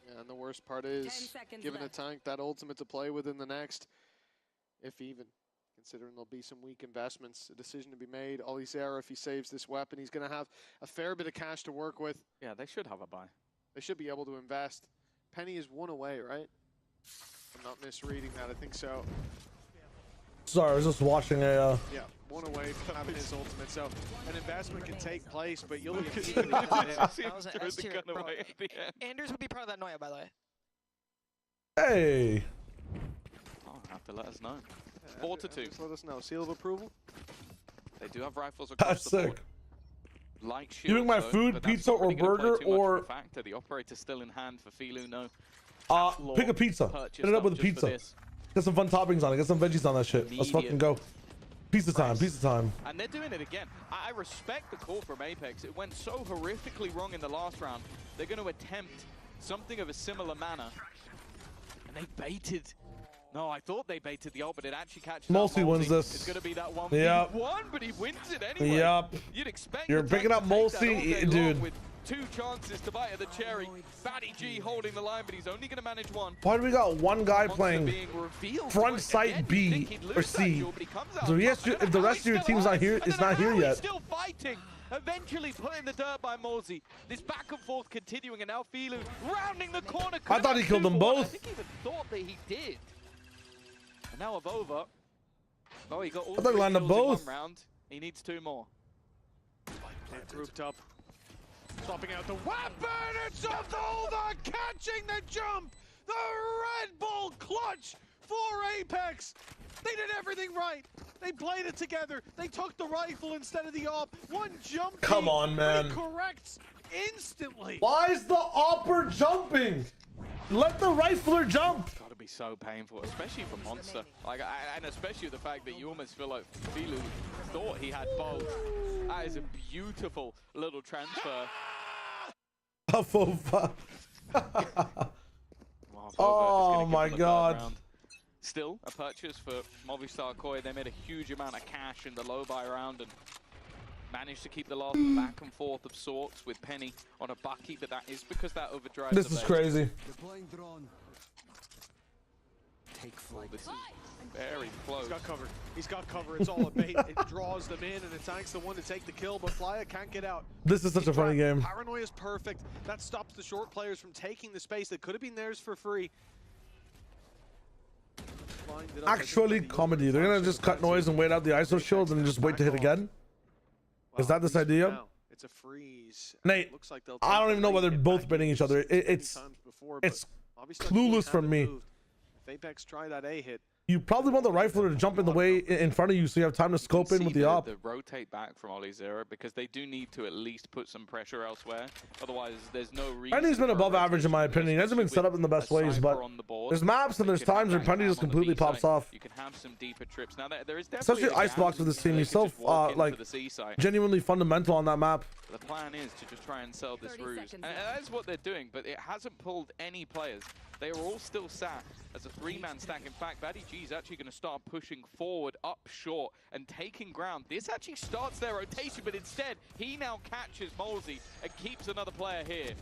Yeah, and the worst part is giving a tank that ultimate to play with in the next, if even. Considering there'll be some weak investments, a decision to be made. Olizera, if he saves this weapon, he's going to have a fair bit of cash to work with. Yeah, they should have a buy. They should be able to invest. Penny is 1 away, right? I'm not misreading that. I think so. Sorry, I was just watching a... Yeah, 1 away from having his ultimate. So an investment can take place, but you'll be Anders would be part of that Noia, by the way. Hey! Oh, have to let us know. 4-2. Just let us know. Seal of approval? They do have rifles across the board. Like shields, giving my food, pizza or burger, or factor. The operator's still in hand for Filu. No. Pick a pizza. Hit it up with a pizza. Get some fun toppings on it. Get some veggies on that shit. Let's fucking go. Pizza time. Pizza time. And they're doing it again. I respect the call from Apex. It went so horrifically wrong in the last round. They're going to attempt something of a similar manner, and they baited. No, I thought they baited the ult, but it actually catches Molsey wins this. It's going to be that 1v1, but he wins it anyway. Yep. You'd expect you're picking up Molsey, dude. With 2 chances to bite at the cherry. Fatty G holding the line, but he's only going to manage 1. Why do we got one guy playing front site B or C? So yes, if the rest of your team's not here, it's not here yet. Still fighting. Eventually put in the dirt by Molsey. This back and forth continuing, and now Filu rounding the corner. I thought he killed them both. I think he even thought that he did. And now Avova. Oh, he got all 3 kills in 1 round. He needs 2 more. Grouped up. Swapping out the weapon. It's off the catching the jump. The Red Bull clutch for Apex. They did everything right. They played it together. They took the rifle instead of the op. 1 jump. Come on, man. Corrects instantly. Why is the opper jumping? Let the rifler jump. Gotta be so painful, especially for Monster. Like, and especially the fact that you almost feel like Filu thought he had both. That is a beautiful little transfer. A FUT. Oh my god. Still a purchase for Movistar KOI. They made a huge amount of cash in the low buy round and managed to keep the last back and forth of sorts with Penny on a Bucky, but that is because that overdrive. This is crazy. Take flight. This is very close. He's got cover. He's got cover. It's all a bait. It draws them in, and Attack's the one to take the kill, but Flyer can't get out. This is such a funny game. Paranoia is perfect. That stops the short players from taking the space that could have been theirs for free. Actually, comedy. They're gonna just cut noise and wait out the ISO shield and just wait to hit again. Is that this idea? It's a freeze. Nate, I don't even know whether they're both baiting each other. It's clueless from me. If Apex try that A hit, you probably want the rifler to jump in the way in front of you so you have time to scope in with the op. The rotate back from Oli Zero because they do need to at least put some pressure elsewhere. Otherwise, there's no reason. Penny's been above average in my opinion. He hasn't been set up in the best ways, but there's maps and there's times where Penny just completely pops off. You can have some deeper trips. Now there is definitely especially Icebox with this team. He's so like genuinely fundamental on that map. The plan is to just try and sell this ruse, and that is what they're doing. But it hasn't pulled any players. They are all still sat as a three-man stack. In fact, Batty G is actually going to start pushing forward up short and taking ground. This actually starts their rotation, but instead, he now catches Molesy and keeps another player here.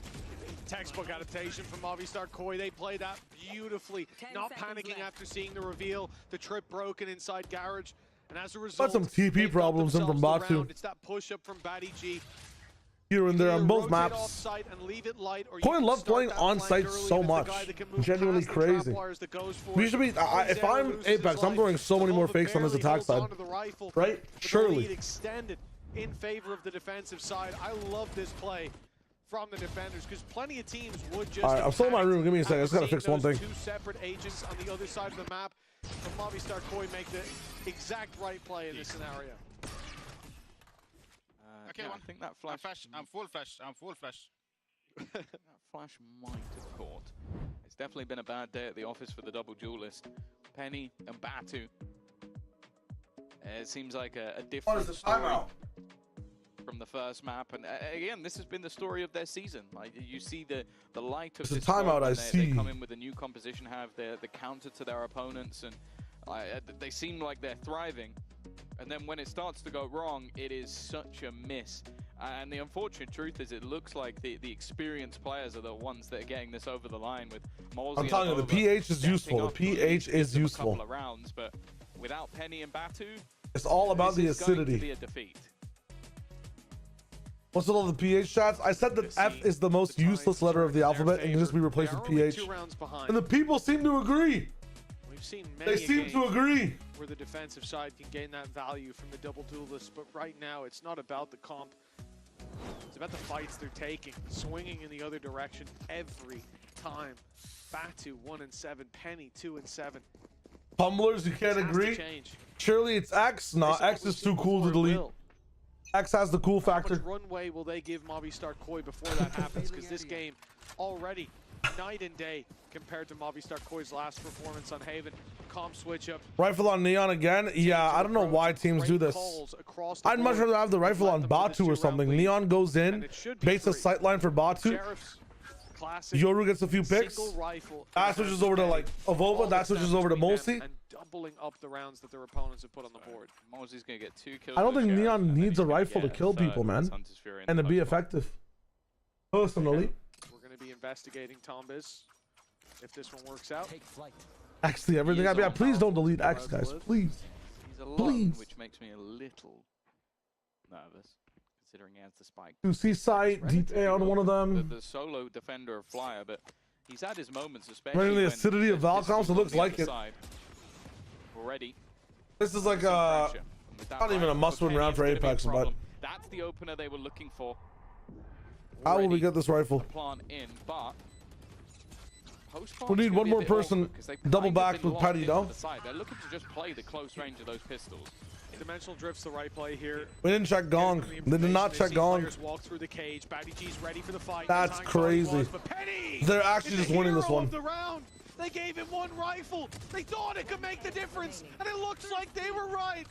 Textbook adaptation from Movistar KOI. They play that beautifully. Not panicking after seeing the reveal. The trip broken inside Garage. And as a result, got some TP problems in from Batu. It's that push-up from Batty G. Here and there on both maps. KOI loves playing on site so much. Genuinely crazy. We should be. If I'm Apex, I'm throwing so many more fakes on this attack side. Right? Surely. Extended in favor of the defensive side. I love this play from the defenders because plenty of teams would just. Alright, I'm still in my room. Give me a second. I just gotta fix one thing. Two separate agents on the other side of the map. But Movistar KOI make the exact right play in this scenario. Okay, I think that flash. I'm full flash. I'm full flash. That flash might have caught. It's definitely been a bad day at the office for the double duelist. Penny and Batu. It seems like a different story from the first map, and again, this has been the story of their season. Like you see the light of this timeout. I see. They come in with a new composition, have the counter to their opponents, and they seem like they're thriving. And then when it starts to go wrong, it is such a miss. And the unfortunate truth is it looks like the experienced players are the ones that are getting this over the line with Molesy. I'm telling you, the PH is useful. The PH is useful. A couple of rounds, but without Penny and Batu, it's all about the acidity. Going to be a defeat. What's with all the PH shots? I said that F is the most useless letter of the alphabet and can just be replaced with PH. And the people seem to agree. We've seen they seem to agree. Where the defensive side can gain that value from the double duelist, but right now it's not about the comp. It's about the fights they're taking, swinging in the other direction every time. Batu 1-7, Penny 2-7. Tumblers, you can't agree. Surely it's X. No, X is too cool to delete. X has the cool factor. How much runway will they give Movistar KOI before that happens? Because this game already night and day compared to Movistar KOI's last performance on Haven. Comp switch up. Rifle on Neon again? Yeah, I don't know why teams do this. I'd much rather have the rifle on Batu or something. Neon goes in, baits a sightline for Batu. Yoru gets a few picks. That switches over to like Avova. That switches over to Molesy. And doubling up the rounds that their opponents have put on the board. Molesy's gonna get 2 kills. I don't think Neon needs a rifle to kill people, man, and to be effective. Personally. We're gonna be investigating Tombiz if this one works out. Actually, everything I please don't delete X, guys. Please. He's alone, which makes me a little nervous, considering he has the spike. To see sight, deep A on one of them. The solo defender of Flyer, but he's had his moments, especially when the acidity of Valcoms, it looks like it. Already. This is like not even a must-win round for Apex, but that's the opener they were looking for. How will we get this rifle? Plan in, but we need one more person double back with Paddy, though. They're looking to just play the close range of those pistols. Dimensional drift's the right play here. We didn't check Gong. They did not check Gong. Walk through the cage. Batty G's ready for the fight. That's crazy. They're actually just winning this one. They gave him one rifle. They thought it could make the difference, and it looks like they were right.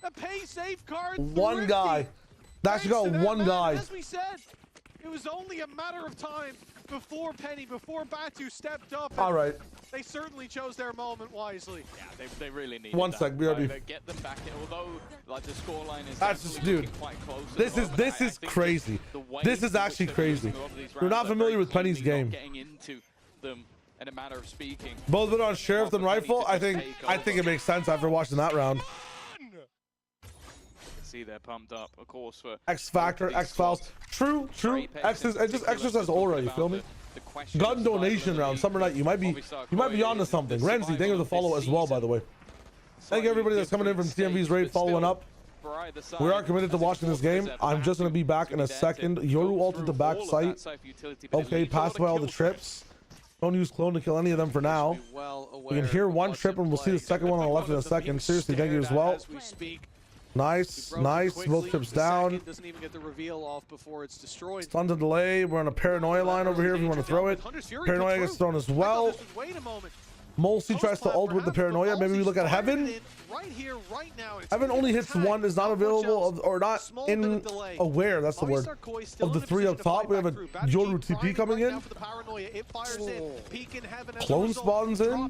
A pay safe card. One guy. They actually got one guy. As we said, It was only a matter of time before Penny, before Batu stepped up. All right. They certainly chose their moment wisely. Yeah, they really need One sec, BRB. Like, get them back in, although like the scoreline is That's just, dude. quite close. This is crazy. This is actually crazy. You're not familiar with Penny's game. Getting into them in a matter of speaking. Both been on Sheriff and Rifle. I think it makes sense after watching that round. See, they're pumped up, of course, for X Factor, X Files. True. X is it just exercise aura. You feel me? Gun donation round, summer night. You might be onto something. Renzi, thank you for the follow as well, by the way. Thank you everybody that's coming in from TMV's raid following up. We are committed to watching this game. I'm just gonna be back in a second. Yoru altered the back site. Okay, pass by all the trips. Don't use clone to kill any of them for now. We can hear one trip and we'll see the second one on the left in a second. Seriously, thank you as well. Nice. Both trips down. Doesn't even get the reveal off before it's destroyed. Stun to delay. We're on a paranoia line over here if you want to throw it. Paranoia gets thrown as well. Molsey tries to ult with the paranoia. Maybe we look at Heaven. Heaven only hits one, is not available or not in aware. That's the word. Of the three up top, we have a Yoru TP coming in. Clone spawns in.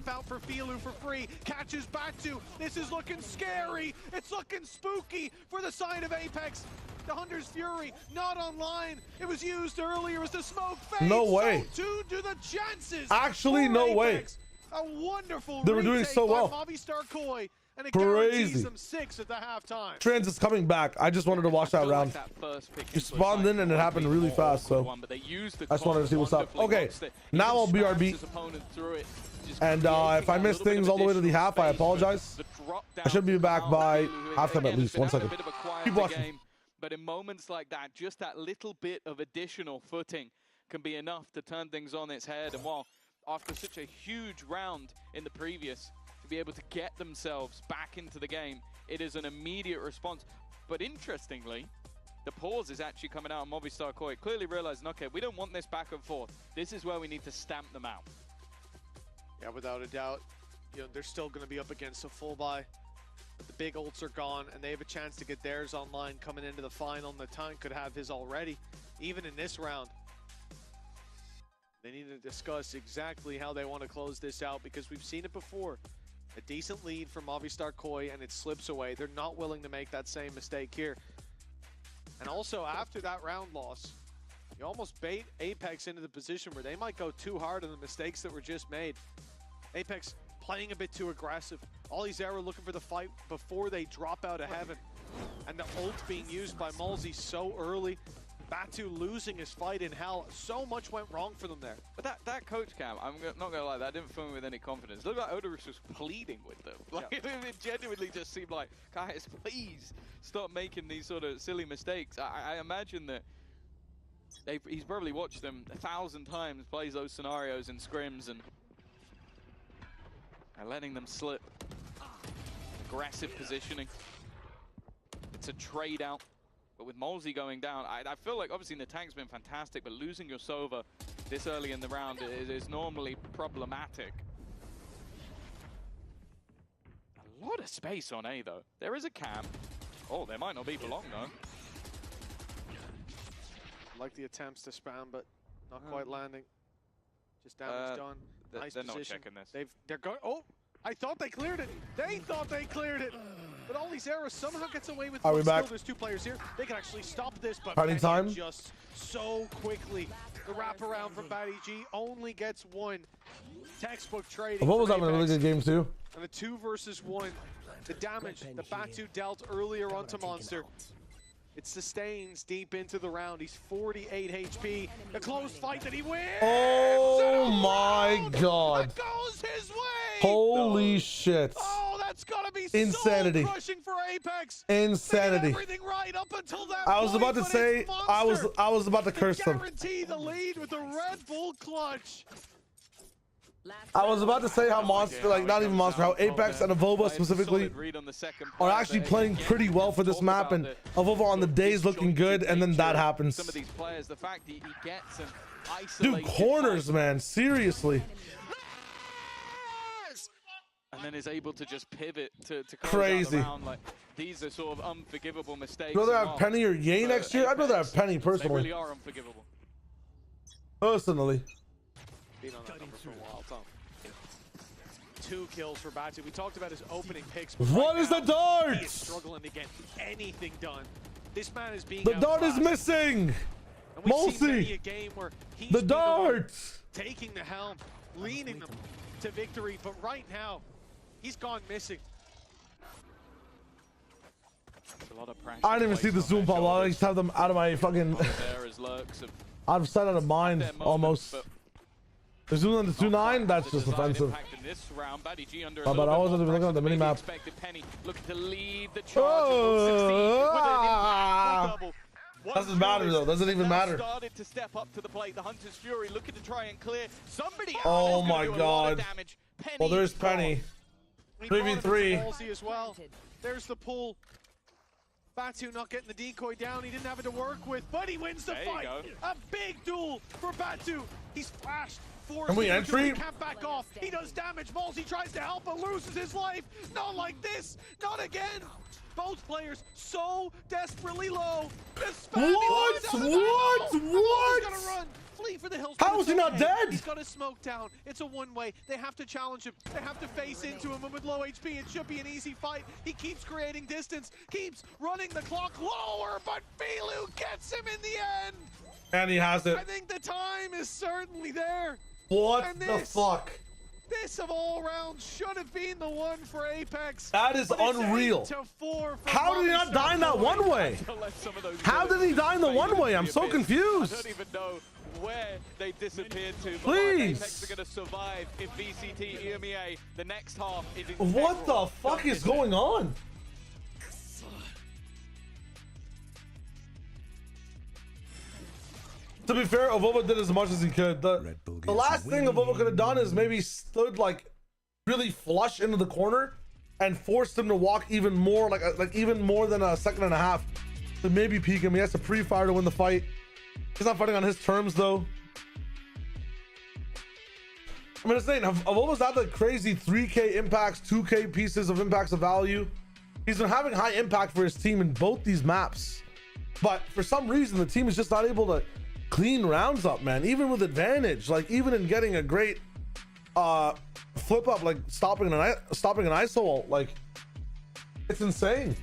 Catches Batu. This is looking scary. It's looking spooky for the side of Apex. The Hunter's Fury not online. It was used earlier as the smoke fades. No way. So too do the chances. Actually, no way. A wonderful they were doing so well. MKOI, and it crazy. Them 6 at the halftime. Trans is coming back. I just wanted to watch that round. You spawned in and it happened really fast, so I just wanted to see what's up. Okay, now I'll BRB. And if I miss things all the way to the half, I apologize. I should be back by halftime at least. 1 second. Keep watching. But in moments like that, just that little bit of additional footing can be enough to turn things on its head. And while after such a huge round in the previous, to be able to get themselves back into the game, it is an immediate response. But interestingly, the pause is actually coming out on Movistar Koi, clearly realizing, okay, we don't want this back and forth. This is where we need to stamp them out. Yeah, without a doubt. You know, they're still going to be up against a full buy. But the big ults are gone, and they have a chance to get theirs online coming into the final, and the Tank could have his already, even in this round. They need to discuss exactly how they want to close this out, because we've seen it before. A decent lead from Movistar Koi, and it slips away. They're not willing to make that same mistake here. And also, after that round loss, you almost bait Apex into the position where they might go too hard on the mistakes that were just made. Apex playing a bit too aggressive. Ollie Zera looking for the fight before they drop out of Heaven. And the ult being used by Mulsey so early. Batu losing his fight in Hell. So much went wrong for them there. But that coach cam, I'm not gonna lie, that didn't fill me with any confidence. It looked like Odorous was pleading with them. Like, it genuinely just seemed like, guys, please stop making these sort of silly mistakes. I imagine that he's probably watched them 1,000 times, plays those scenarios in scrims, and letting them slip. Aggressive positioning. It's a trade out. But with Molsey going down, I feel like obviously the tank's been fantastic, but losing your Sova this early in the round is normally problematic. A lot of space on A though. There is a cam. Oh, there might not be for long though. Like the attempts to spam, but not quite landing. Just damage done. Nice they're position. not checking this. They're going. Oh, I thought they cleared it. They thought they cleared it. But Ollie Zera somehow gets away with one. Still, there's 2 players here. They can actually stop this, but time. Just so quickly. The wraparound from Batty G only gets 1. Textbook trading. What was having a really good game too? And a 2 versus 1. The damage that Batu dealt earlier onto Monster. It sustains deep into the round. He's 48 HP. A close fight that he wins. Oh my god. That goes his way. Holy shit. Oh, that's gotta be insanity. So crushing for Apex. Insanity. Everything right up until that I was point, about to say I was about to curse them. Guarantee the lead with the Red Bull clutch. I was about to say how Monster, like not even Monster, how Apex and Avova specifically are actually playing pretty well for this map, and Avova on the days looking good, and then that happens. Some of these players, the fact he gets an dude, corners, man, seriously. And then is able to just pivot to crazy. Around. Like, these are sort of unforgivable mistakes. I'd rather have Penny or Ye next year. I'd rather have Penny personally. They really are unforgivable. Personally. Been on that number for a while, Tom. 2 kills for Batu. We talked about his opening picks. What is the dart? He is struggling to get anything done. This man is being The dart is missing. Mulsi. The dart. Taking the helm, leading them to victory, but right now, he's gone missing. A lot of pressure. I didn't even see the zoom pop. I just have them out of my fucking out of sight, out of mind, almost. The zoom on the 2-9, that's just offensive. But I wasn't even looking at the mini map. Doesn't matter though. Doesn't even matter. Started to step up to the plate. The Hunter's Fury looking to try and clear. Somebody oh my god. Well, there's Penny. 3v3. As well. There's the pull. Batu not getting the decoy down. He didn't have it to work with, but he wins the fight. A big duel for Batu. He's flashed. Can we entry? He can't back off. He does damage. Malsey tries to help, but loses his life. Not like this. Not again. Both players so desperately low. What? What? He's gonna run. Flee for the hills. How is he not dead? He's got a smoke down. It's a one-way. They have to challenge him. They have to face into him. And with low HP, it should be an easy fight. He keeps creating distance, keeps running the clock lower, but Filu gets him in the end. And he has it. I think the time is certainly there. What the fuck? This of all rounds should have been the one for Apex. That is unreal. How did he not die in that one way? How did he die in the one way? I'm so confused. I don't even know where they disappeared to. Please. Apex are going to survive if VCT EMEA. The next half is what the fuck is going on? To be fair, Avova did as much as he could. The last thing Avova could have done is maybe stood like really flush into the corner and forced him to walk even more, like even more than a second and a half to maybe peek him. He has to pre-fire to win the fight. He's not fighting on his terms though. I'm just saying, Avova's had the crazy 3K impacts, 2K pieces of impacts of value. He's been having high impact for his team in both these maps, but for some reason the team is just not able to clean rounds up, man. Even with advantage, like even in getting a great flip up, like stopping an ISO ult, like it's insane.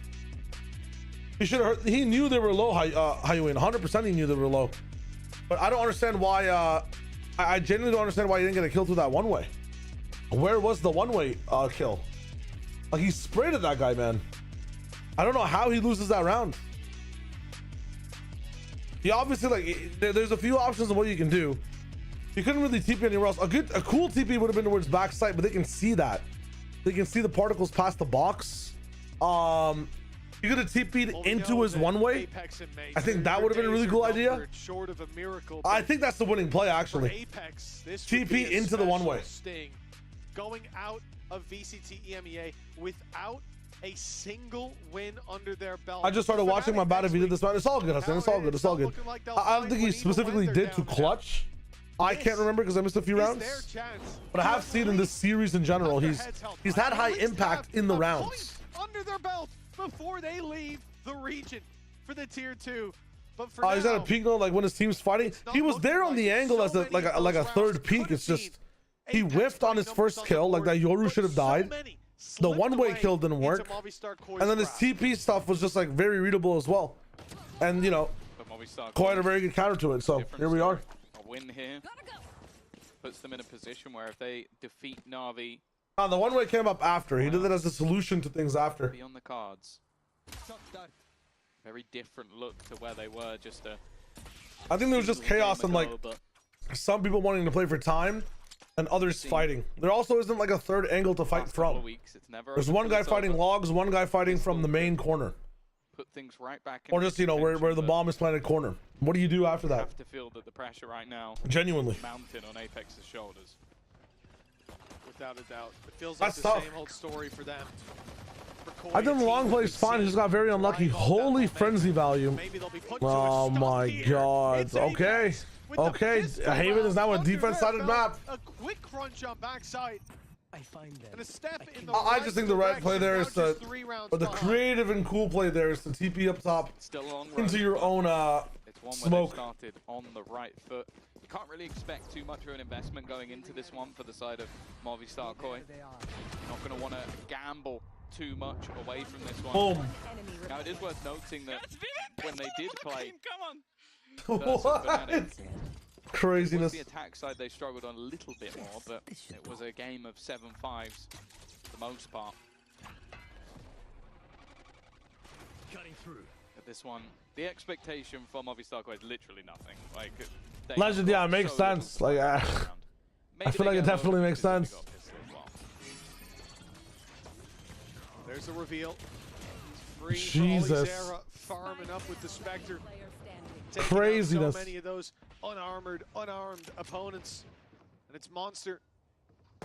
He should have. He knew they were low. Highway, 100% he knew they were low. But I don't understand why. I genuinely don't understand why he didn't get a kill through that one way. Where was the one way kill? Like he sprayed at that guy, man. I don't know how he loses that round. He obviously, like, there's a few options of what you can do. You couldn't really TP anywhere else. A cool TP would have been towards backside, but they can see that. They can see the particles past the box. You could have TP'd into his one way. I think that would have been a really cool idea. I think that's the winning play, actually. TP into the one way. Going out of VCT EMEA without a single win under their belt. I just started watching my bad if he did this. It's all good, Hassan. It's all good. It's all good. I don't think he specifically did to clutch. I can't remember because I missed a few rounds. But I have seen in this series in general, he's had high impact in the rounds. Under their belt before they leave the region for the tier 2. But for he's at a peak though, like when his team's fighting. He was there on the angle as like a third peak. It's just he whiffed on his first kill, like that Yoru should have died. The one-way kill didn't work, and then his TP stuff was just like very readable as well, and you know, quite a very good counter to it. So here we are. A win here puts them in a position where if they defeat Na'Vi, the one-way came up after. He did it as a solution to things after. Be on the cards. Very different look to where they were. Just a. I think there was just chaos and like some people wanting to play for time. And others fighting. There also isn't like a third angle to fight from. There's one guy fighting logs, one guy fighting from the main corner. Put things right back. Or just, you know, where the bomb is planted corner. What do you do after that? You have to feel that the pressure right now. Genuinely. Mountain on Apex's shoulders. Without a doubt. It feels like the same old story for them. I think the long play is fine. He just got very unlucky. Holy frenzy value. Oh my god. Okay. Okay, Haven is now a defense-sided map. A quick crunch on backside. I find that. And a step in the I just think the right play there is to, or the creative and cool play there is to TP up top into your own it's one smoke. Started on the right foot. You can't really expect too much of an investment going into this one for the side of Movistar KOI. Not going to want to gamble too much away from this one. Boom. Now, it is worth noting that when they did play What? Craziness. the attack side, they struggled on a little bit more, but it was a game of 7-5s for the most part. Cutting through. At this one, the expectation for Movistar KOI is literally nothing. Like, Legend, yeah, it makes sense. Like, I feel like it definitely makes sense. There's the reveal. Free Jesus. Zera farming up with the Spectre. Craziness. So many of those unarmed opponents. And it's Monster.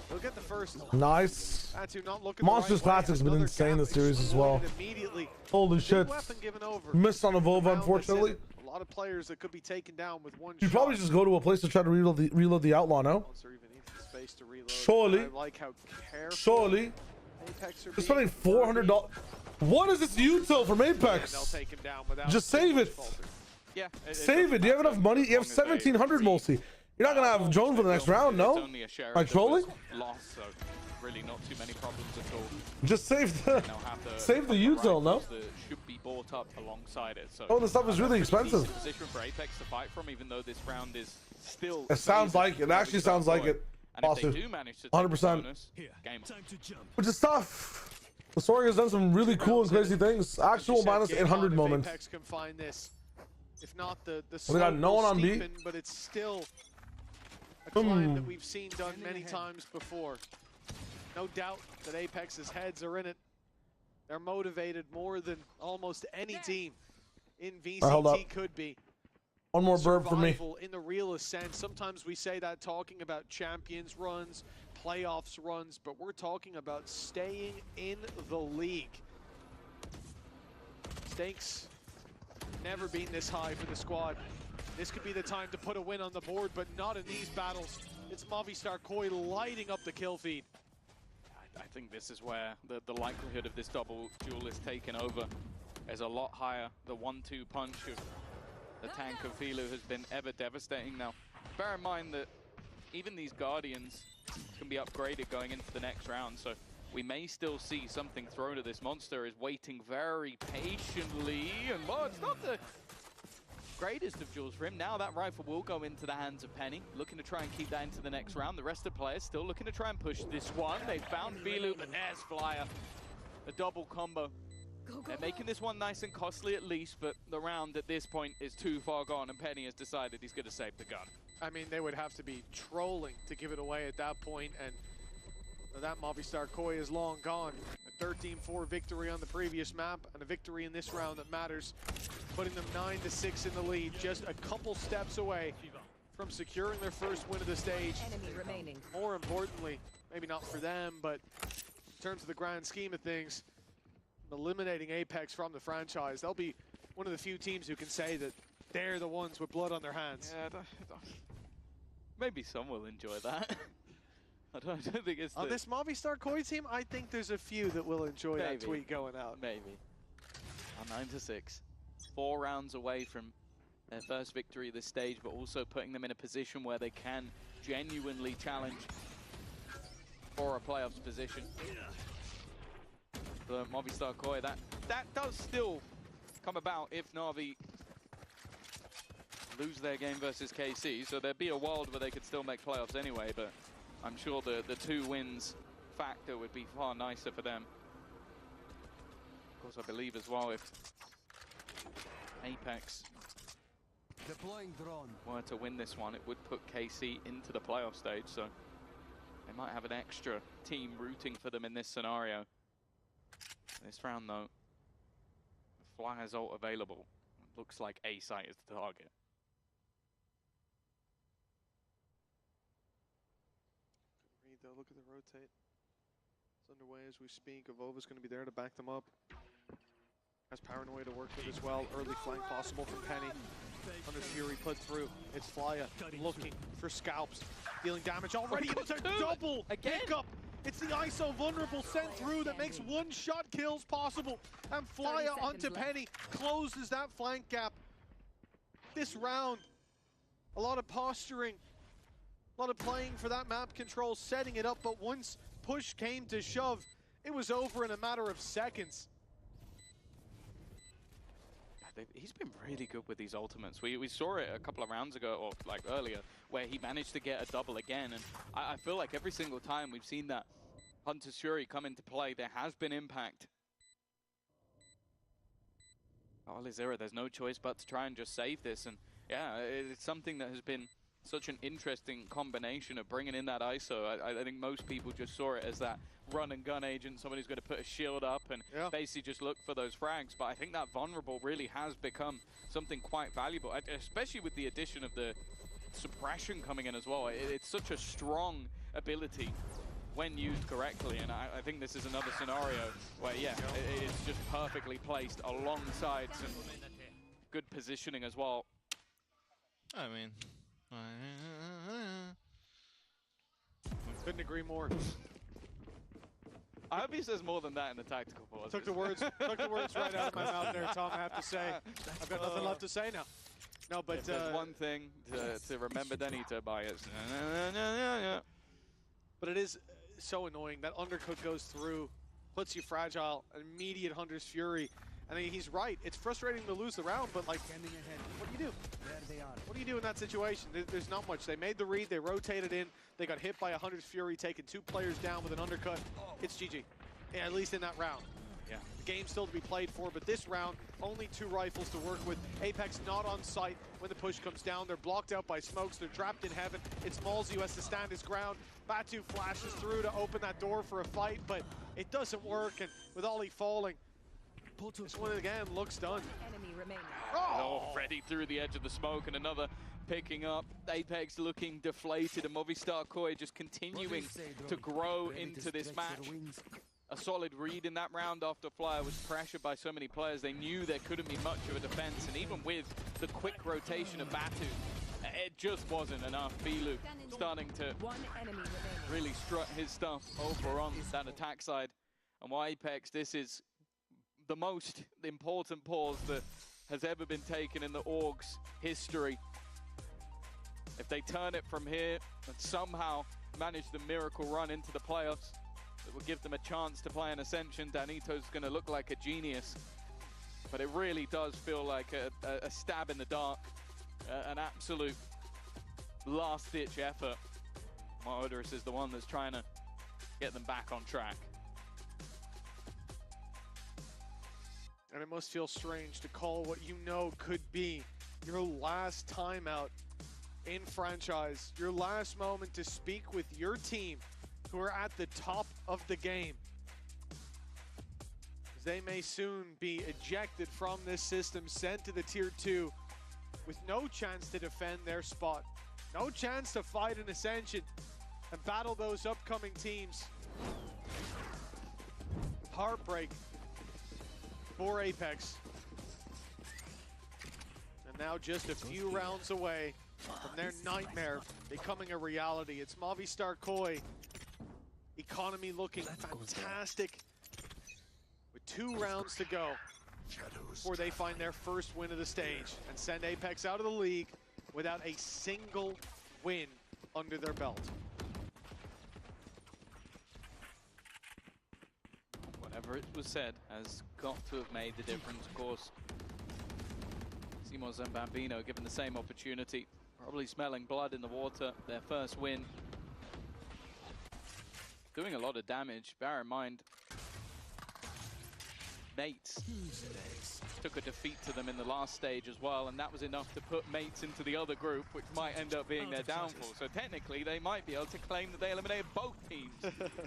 He'll get the first. Nice. Not looking Monsters the right Classic's been insane this series as well. Holy shit. Missed on Evolve, unfortunately. A lot of players that could be taken down with one You probably just go to a place to try to reload the Outlaw, no? Surely. Surely. They're spending $400. What is this util from Apex? Just save it. Yeah. Save it. Do you have enough money? You have 1,700 Multi. You're not gonna have Joan for the next round, no? Am I trolling? Lost, so really not too many problems at all. Just save the util, no? Should be bought up alongside it. So oh, the stuff is really expensive. Position for Apex to fight from, even though this round is still. It sounds like it. It actually sounds like it. And if they do manage to 100%. game Which is tough. The story has done some really cool and crazy things. Actual minus 800 moment. Apex can find this. If not the We got no one on B. But it's still a climb that we've seen done many times before. No doubt that Apex's heads are in it. They're motivated more than almost any team in VCT could be. One more burp for me. In the realest sense, sometimes we say that talking about champions runs, playoffs runs, but we're talking about staying in the league. Stakes never been this high for the squad. This could be the time to put a win on the board, but not in these battles. It's Movistar KOI lighting up the kill feed. I think this is where the likelihood of this double duel is taken over is a lot higher. The 1-2 punch of the tank of Filu has been ever devastating now. Bear in mind that even these Guardians can be upgraded going into the next round, so we may still see something thrown at this. Monster is waiting very patiently, and well, it's not the greatest of duels for him. Now that rifle will go into the hands of Penny, looking to try and keep that into the next round. The rest of the players still looking to try and push this one. They found Filu, but there's Flyer. A double combo. They're making this one nice and costly at least, but the round at this point is too far gone, and Penny has decided he's going to save the gun. I mean, they would have to be trolling to give it away at that point, and that Movistar KOI is long gone. A 13-4 victory on the previous map, and a victory in this round that matters, putting them 9-6 in the lead, just a couple steps away from securing their first win of the stage. More importantly, maybe not for them, but in terms of the grand scheme of things, eliminating Apex from the franchise, they'll be one of the few teams who can say that they're the ones with blood on their hands. Yeah, maybe some will enjoy that. I don't think it's this Movistar KOI team, I think there's a few that will enjoy that tweet going out. Maybe. 9-6. 4 rounds away from their first victory this stage, but also putting them in a position where they can genuinely challenge for a playoffs position. The Movistar KOI, that does still come about if Na'Vi lose their game versus KC, so there'd be a world where they could still make playoffs anyway, but I'm sure the 2 wins factor would be far nicer for them. Of course, I believe as well if Apex were to win this one, it would put KC into the playoff stage, so they might have an extra team rooting for them in this scenario. This round, though, Flyer's ult available. Looks like A site is the target. Read though, look at the rotate. It's underway as we speak. Evova's going to be there to back them up. Has Paranoia to work with as well. Early flank possible from Penny. Under Fury put through. It's Flyer looking for scalps. Dealing damage already. It's a double pickup. It's the ISO vulnerable sent through that makes one-shot kills possible. And Flyer onto Penny closes that flank gap. This round a lot of posturing, a lot of playing for that map control, setting it up, but once push came to shove, it was over in a matter of seconds. He's been really good with these ultimates. We saw it a couple of rounds ago, or like earlier, where he managed to get a double again. And I feel like every single time we've seen that Hunter's Fury come into play, there has been impact. Oh, Lizera, there's no choice but to try and just save this. And yeah, it's something that has been such an interesting combination of bringing in that ISO. I think most people just saw it as that run and gun agent, somebody who's going to put a shield up and basically just look for those frags. But I think that vulnerable really has become something quite valuable, especially with the addition of the suppression coming in as well. It's such a strong ability when used correctly, and I think this is another scenario where, yeah, it's just perfectly placed alongside some good positioning as well. I mean, couldn't agree more. I hope he says more than that in the tactical pause. Took the words right out of my mouth there, Tom, I have to say. I've got nothing left to say now. No, but if there's one thing to remember, Denito, by it. But it is so annoying. That undercut goes through, puts you fragile, immediate Hunter's Fury. I mean, he's right. It's frustrating to lose the round, but like, what do you do? What do you do in that situation? There's not much. They made the read, they rotated in, they got hit by a Hunter's Fury, taking 2 players down with an undercut. It's GG, yeah, at least in that round. Yeah. The game's still to be played for, but this round, only 2 rifles to work with. Apex not on site when the push comes down. They're blocked out by smokes. They're trapped in heaven. It's Malzy who has to stand his ground. Batu flashes through to open that door for a fight, but it doesn't work, and with Ollie falling, this one again looks done. Already through the edge of the smoke, and another picking up. Apex looking deflated, and Movistar Koi just continuing to grow into this match. A solid read in that round after Flyer was pressured by so many players. They knew there couldn't be much of a defense, and even with the quick rotation of Batu, it just wasn't enough. Bilu starting to really strut his stuff over on that attack side. And while Apex, this is the most important pause that has ever been taken in the org's history. If they turn it from here and somehow manage the miracle run into the playoffs, it will give them a chance to play an Ascension. Danito's going to look like a genius, but it really does feel like a stab in the dark, an absolute last-ditch effort. Odorous is the one that's trying to get them back on track. And it must feel strange to call what you know could be your last timeout in franchise, your last moment to speak with your team who are at the top of the game. They may soon be ejected from this system, sent to the Tier 2 with no chance to defend their spot, no chance to fight an Ascension and battle those upcoming teams. Heartbreak for Apex. And now just a few rounds away from their nightmare becoming a reality. It's Movistar Koi. Economy looking fantastic with 2 rounds to go before they find their first win of the stage and send Apex out of the league without a single win under their belt. Whatever it was said has got to have made the difference, of course. Simos and Bambino given the same opportunity, probably smelling blood in the water, their first win. Doing a lot of damage, bear in mind, Mates took a defeat to them in the last stage as well, and that was enough to put Mates into the other group, which might end up being their downfall. So technically, they might be able to claim that they eliminated both teams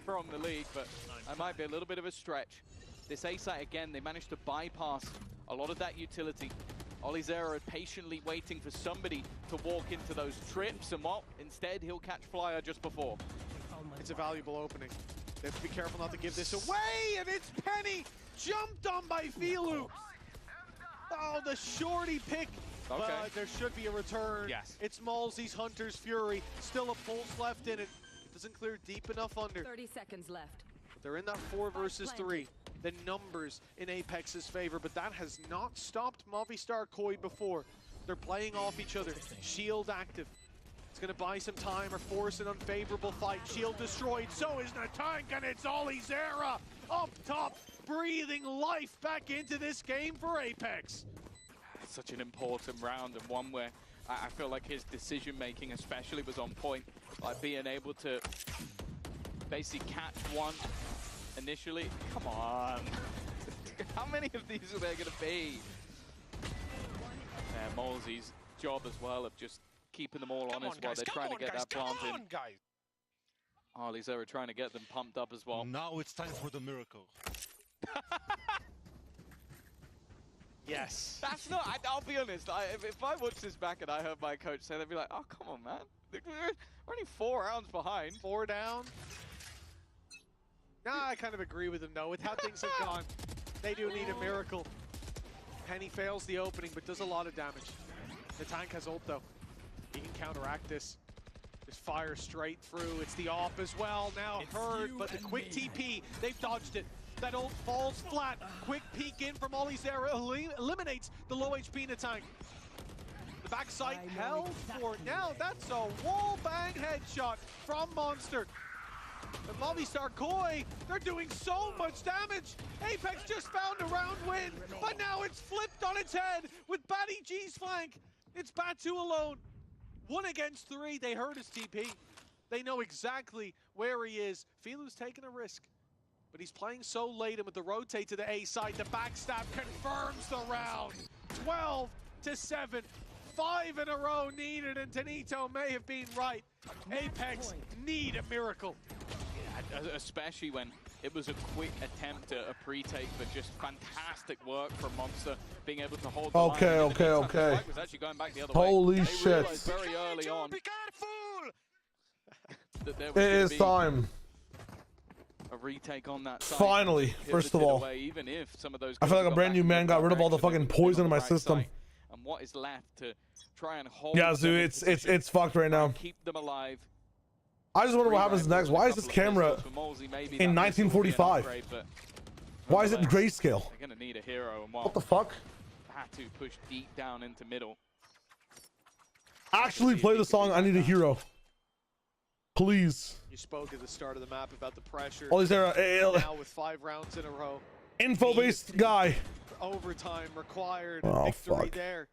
from the league, but that might be a little bit of a stretch. This A site, again, they managed to bypass a lot of that utility. Olizera patiently waiting for somebody to walk into those trips, and well, instead he'll catch Flyer just before. It's a valuable opening. They have to be careful not to give this away, and it's Penny! Jumped on by Filu! Oh, the shorty pick! Okay. But there should be a return. Yes. It's Malzy's Hunter's Fury. Still a pulse left in it. Doesn't clear deep enough under. 30 seconds left. But they're in that 4 versus 3. The numbers in Apex's favor, but that has not stopped Movistar Koi before. They're playing off each other. Shield active. It's going to buy some time or force an unfavorable fight. Shield destroyed. So is the tank, and it's Ollie Zera up top, breathing life back into this game for Apex. Such an important round, and one where I feel like his decision-making especially was on point. Like being able to basically catch one initially. Come on. How many of these are there going to be? Molzy's job as well of just keeping them all honest while they're trying to get that plant in. Ollie Zera trying to get them pumped up as well. Now it's time for the miracle. Yes. That's not, I'll be honest, if I watch this back and I heard my coach say, they'd be like, oh, come on, man. We're only 4 rounds behind. 4 down. Nah, I kind of agree with him, though. With how things have gone, they do need a miracle. Penny fails the opening, but does a lot of damage. The tank has ult, though. He can counteract this. Just fire straight through. It's the AWP as well. Now Herd, but the quick TP, they've dodged it. That ult falls flat. Quick peek in from Ollie Zera, eliminates the low HP in the tank. The backside held for it. Now that's a wall bang headshot from Monster. The Movistar Koi, they're doing so much damage. Apex just found a round win, but now it's flipped on its head with Batty G's flank. It's Batu alone. 1 against 3, they heard his TP. They know exactly where he is. Filu's taking a risk, but he's playing so late, and with the rotate to the A side, the backstab confirms the round. 12-7, 5 in a row needed, and Tanito may have been right. Apex need a miracle. Especially when it was a quick attempt at a pre-take, but just fantastic work from Monster being able to hold the line. Okay. Was actually going back the other Holy way. shit. Very early on. It is time. A retake on that side. Finally, first of all. Even if some of those I feel like a brand new man got rid of all the fucking poison in my system. And what is left to try and hold? Yeah, Zoo, it's fucked right now. Keep them alive. I just wonder what happens next. Why is this camera in 1945? Why is it grayscale? They're gonna need a hero. What the fuck? Had to push deep down into middle. Actually play the song I Need a Hero. Please. You spoke at the start of the map about the pressure. Oh, is there now with 5 rounds in a row. Info-based guy. Overtime required. Oh, victory fuck. there.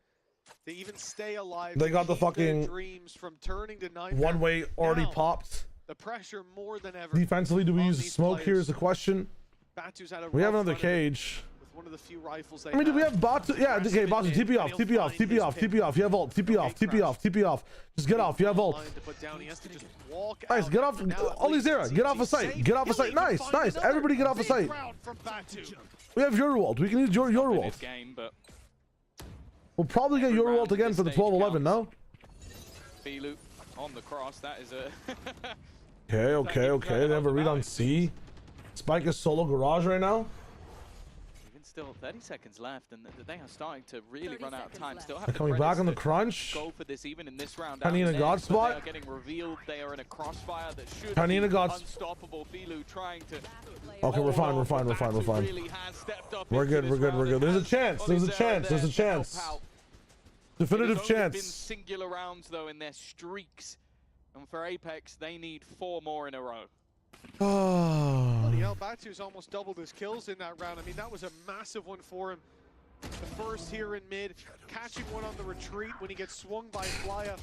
They even stay alive. They got the fucking dreams from turning to nightmare. one-way already now, popped. The pressure more than ever. Defensively, do we use smoke here is the question. Batu's had a We have rough another run of it cage. with one of the few rifles they I mean, do we have. have Batu? Yeah, okay, Batu, TP off, TP off, TP off, TP off. You have ult, TP off, TP off, TP off. Just get off, you have ult. Nice, get off. Ollie Zera, get off a site. Get off a site. Nice, nice. Everybody get off a site. We have your ult. We can use your ult. We'll probably get your ult again for the 12-11, no? Filu on the cross. That is a. Okay. They have a read on C. Spike is solo garage right now. Even still 30 seconds left, and they are starting to really run out of time. Still have They're coming back on the crunch. Go for this even in this round. Penny in a god spot. They are getting revealed. They are in a crossfire that should Penny in a be god. unstoppable. Filu trying to. Okay, we're fine. We're good. There's a chance. Definitive chance. Been singular rounds though in their streaks, and for Apex they need 4 more in a row. Bloody hell, Batu's almost doubled his kills in that round. I mean, that was a massive one for him. The first here in mid, catching one on the retreat when he gets swung by Flya,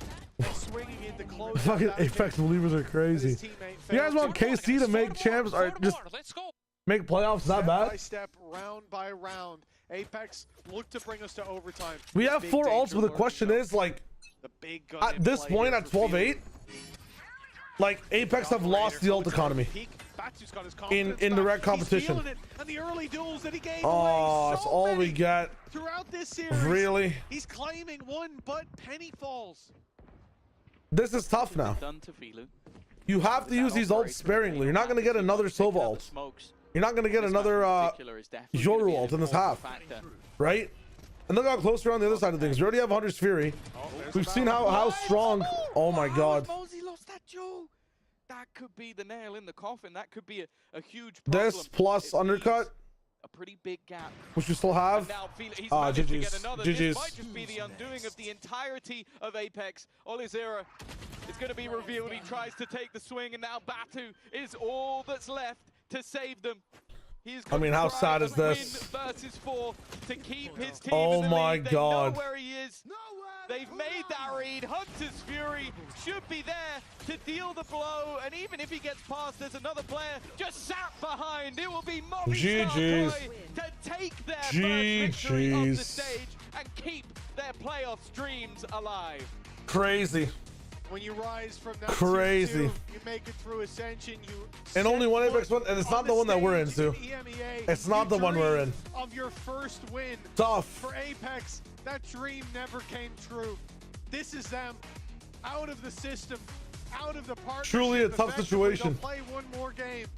swinging into close. Fucking Apex believers are crazy. You guys want KC to make champs or just make playoffs that bad? Step round by round. Apex look to bring us to overtime. We have 4 ults, but the question is, like, at this point, at 12-8, like, Apex have lost the ult economy in direct competition. Oh, that's all we get. Throughout this series, really? He's claiming 1, but Penny falls. This is tough now. You have to use these ults sparingly. You're not going to get another Sova ult. You're not going to get another Yoru ult in this half, right? And look how close we're on the other side of things. We already have Hunter's Fury. We've seen how strong. Oh my God. Mosey lost that Joe. That could be the nail in the coffin. That could be a huge problem. This plus undercut. a pretty big gap. Which you still have. He's managed to get another. This GG's. might just be the undoing of the entirety of Apex. Olizera is going to be revealed. He tries to take the swing, and now Batu is all that's left to save them. I mean, how sad is this? Versus 4 to keep his team Oh in the my lead. God. They know where he is. They've made that read. Hunter's Fury should be there to deal the blow. And even if he gets past, there's another player just sat behind. It will be GG's. to take their first victory off the GG's. stage and keep their playoff dreams alive. Crazy. When you rise from that Crazy. 2-2, you make it through Ascension. You And only one Apex one, and it's not the one that we're in, Sue. EMEA, It's not the one we're in. Of your first win Tough. for Apex, that dream never came true. This is them out of the system, out of the partnership. Truly a tough situation. They'll play one more game,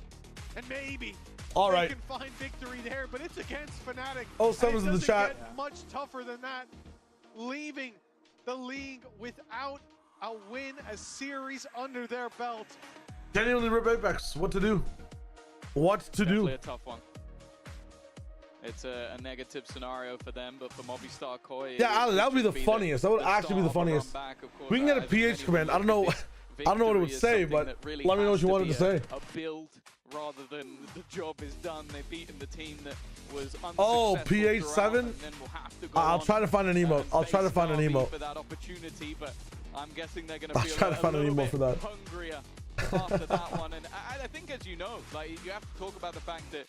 and maybe All they right. can find victory there. But it's against Fnatic. Oh, someone's and it in the doesn't chat. get much tougher than that. Leaving the league without a win, a series under their belt. Genuinely rip Apex. What to do? What to do? Definitely a tough one. It's a negative scenario for them, but for Movistar Koi, Yeah, Ali, that would be the funniest. That would actually be the funniest. We can get a PH command. I don't know. I don't know what it would say, but let me know what you wanted to say. A build rather than the job is done. They've beaten the team that was Oh, unsuccessful PH7? throughout, and then we'll have to go I'll on try to find an emote. I'll try to find an emote. for that opportunity, but I'm guessing they're going I'll to be try to find an little emote bit for that. hungrier after that one. And I think, as you know, like you have to talk about the fact that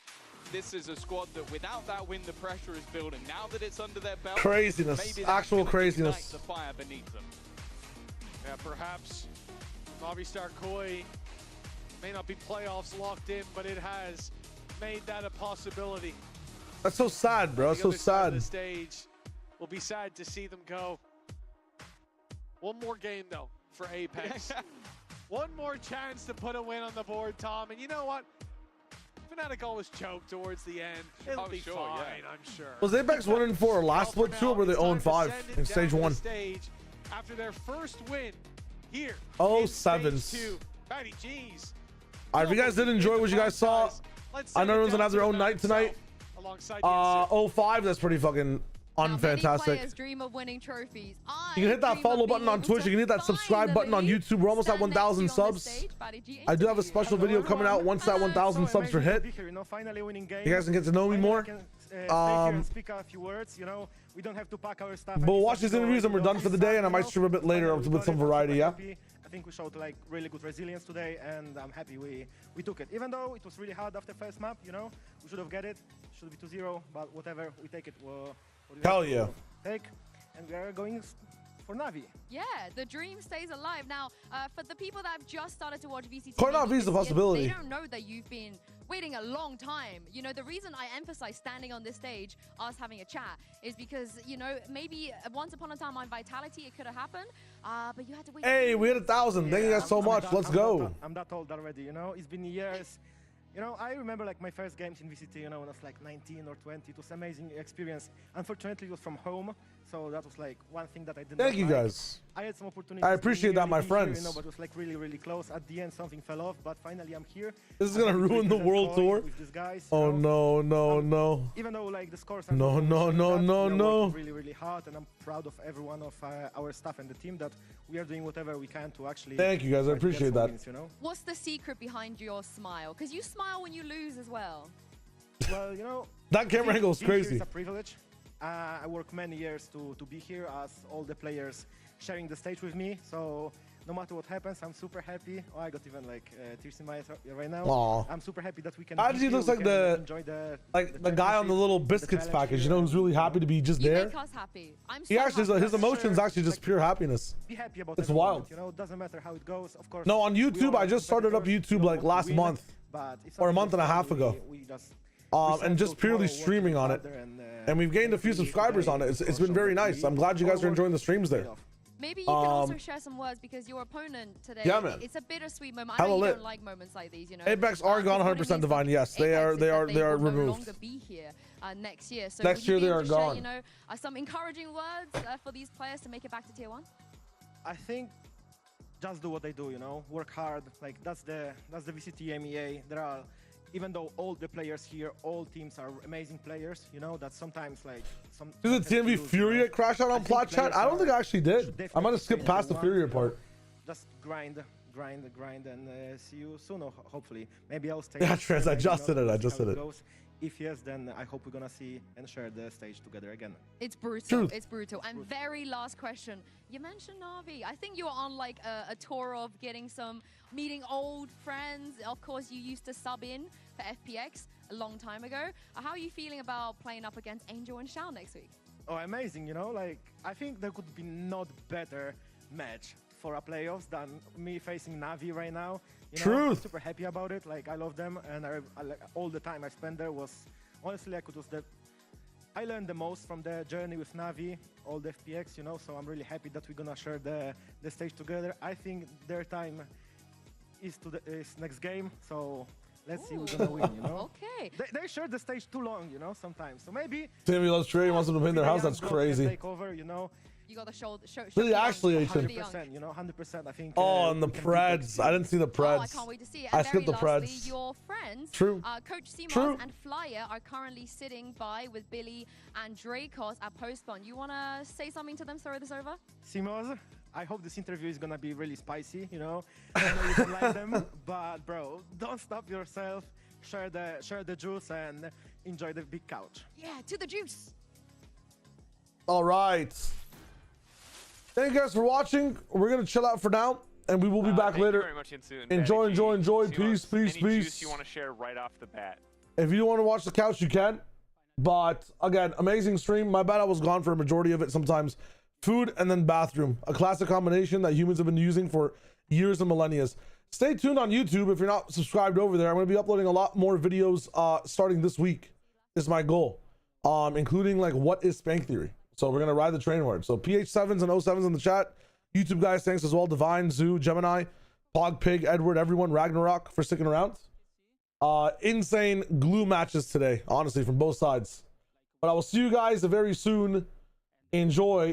this is a squad that without that win, the pressure is building. Now that it's under their belt, Craziness. maybe that's Actual gonna craziness. ignite the fire beneath them. Yeah, perhaps Movistar Koi may not be playoffs locked in, but it has made that a possibility. That's so sad, bro. That's so The other side of sad. the stage will be sad to see them go. One more game though for Apex. One more chance to put a win on the board, Tom. And you know what? Fnatic always choke towards the end. It'll be sure, fine, yeah. I'm sure. Was Apex 1-4 last split too, or were they 0-5 in stage 1? After their first win here. Oh, in sevens. stage 2. Patty G's. All right, if you guys did enjoy what you guys saw, I know everyone's gonna have their own night tonight. 0-5, that's pretty fucking unfantastic. Players dream of winning trophies. You can hit that follow button on Twitch. You can hit that subscribe button on YouTube. We're almost at 1,000 subs. I do have a special video coming out once that 1,000 subs are hit. Finally winning game. You guys can get to know me more. Speak a few words, you know. We don't have to pack our stuff. But we'll watch these interviews and we're done for the day, and I might stream a bit later with some variety, yeah? I think we showed like really good resilience today, and I'm happy we took it. Even though it was really hard after first map, you know, we should have get it. Should be 2-0, but whatever, we take it. Hell yeah. Take, and we are going for Navi. Yeah, the dream stays alive. Now, for the people that have just started to watch VCT, Core Navi is a possibility. They don't know that you've been waiting a long time. You know, the reason I emphasize standing on this stage, us having a chat, is because, you know, maybe once upon a time on Vitality it could have happened, but you had to wait. Hey, we hit 1,000. Thank you guys so much. Let's go. I'm that old already, you know. It's been years. You know, I remember like my first games in VCT, you know, when I was like 19 or 20. It was an amazing experience. Unfortunately, it was from home, so that was like one thing that I didn't Thank you like. guys. I had some opportunities. I appreciate that, my here, friends. you know, but it was like really, really close. At the end, something fell off, but finally I'm here. This is gonna ruin the world tour. With these guys, Oh no, no, no. Even though like the scores No, are no, no, no, no. really, really hard, and I'm proud of every one of our staff and the team that we are doing whatever we can to actually. Thank you guys. I try to get appreciate some that. wins, you know? What's the secret behind your smile? Because you smile when you lose as well. Well, you know, That camera angle is being here crazy. is a privilege. I work many years to be here, as all the players sharing the stage with me. So no matter what happens, I'm super happy. Oh, I got even like tears in my eyes right now. Aw. I'm super happy that we can. Actually, looks like the guy on the little biscuits package. You know, who's really happy to be just there. Make us happy. I'm He so actually, happy. his emotions actually just pure happiness. Be happy about It's every wild. moment, you know, doesn't matter how it goes. Of course. No, on we YouTube, all I are just started up competitors, YouTube we like all want last to win, month but it's or a something month and a that half ago. we just And just purely streaming on it. And we've gained a few subscribers on it. It's been very nice. I'm glad you guys are enjoying the streams there. Maybe you can also share some words, because your opponent today, Yeah, man. it's a bittersweet moment. I Hella know you lit. don't like moments like these, you know. Apex are gone 100% Divine. Yes, they are will no removed. longer be here next year. So Next would you year be they able are to share, gone. you know, some encouraging words for these players to make it back to Tier 1? I think just do what they do, you know, work hard. Like that's the VCT EMEA. There are even though all the players here, all teams are amazing players, you know, that sometimes like some. Did the TMV Fury crash out on plot chat? I don't think I actually did. I might have skipped past the Fury part. Just grind, and see you soon, hopefully. Maybe I'll stay. Yeah, Trez, I just did it. I just did it. If yes, then I hope we're gonna see and share the stage together again. It's brutal. It's brutal. And very last question. You mentioned Na'Vi. I think you were on like a tour of meeting old friends. Of course, you used to sub in for FPX a long time ago. How are you feeling about playing up against Angel and Shao next week? Oh, amazing. You know, like I think there could be not better match for a playoffs than me facing Na'Vi right now. You know, I'm super happy about it. Like I love them, and I all the time I spent there was honestly I learned the most from the journey with Na'Vi, all the FPX, you know. So I'm really happy that we're gonna share the stage together. I think their time is next game. So let's see who's gonna win. You know. Okay. They shared the stage too long, you know. Sometimes. So maybe. Timmy loves trading. Wants them to win their house. That's crazy. Take over, you know. You got the shoulder. Really, actually, 100%, you know, 100%. I think. Oh, and the Preds. I didn't see the Preds. Oh, I can't wait to see it. I And skipped the lastly, Preds. your friends, Coach Simos and Flyer, are currently sitting by with Billy and Dracos at Postpone. You wanna say something to them? Throw this over. Simos, I hope this interview is gonna be really spicy. You know, I know you don't like them, but bro, don't stop yourself. Share the juice and enjoy the big couch. Yeah, to the juice. All right. Thank you guys for watching. We're gonna chill out for now, and we will be back later. Thank you very much, enjoy. Peace. Peace. Any juice you want to share right off the bat? If you want to watch the couch, you can. But again, amazing stream. My bad, I was gone for a majority of it. Sometimes food and then bathroom, a classic combination that humans have been using for years and millennia. Stay tuned on YouTube if you're not subscribed over there. I'm going to be uploading a lot more videos starting this week. Is my goal, including like what is Spank Theory. So we're gonna ride the train hard. So PH7s and 07s in the chat. YouTube guys, thanks as well. Divine, Zoo, Gemini, Pog, Pig, Edward, everyone, Ragnarok for sticking around. Insane glue matches today, honestly, from both sides. But I will see you guys very soon. Enjoy.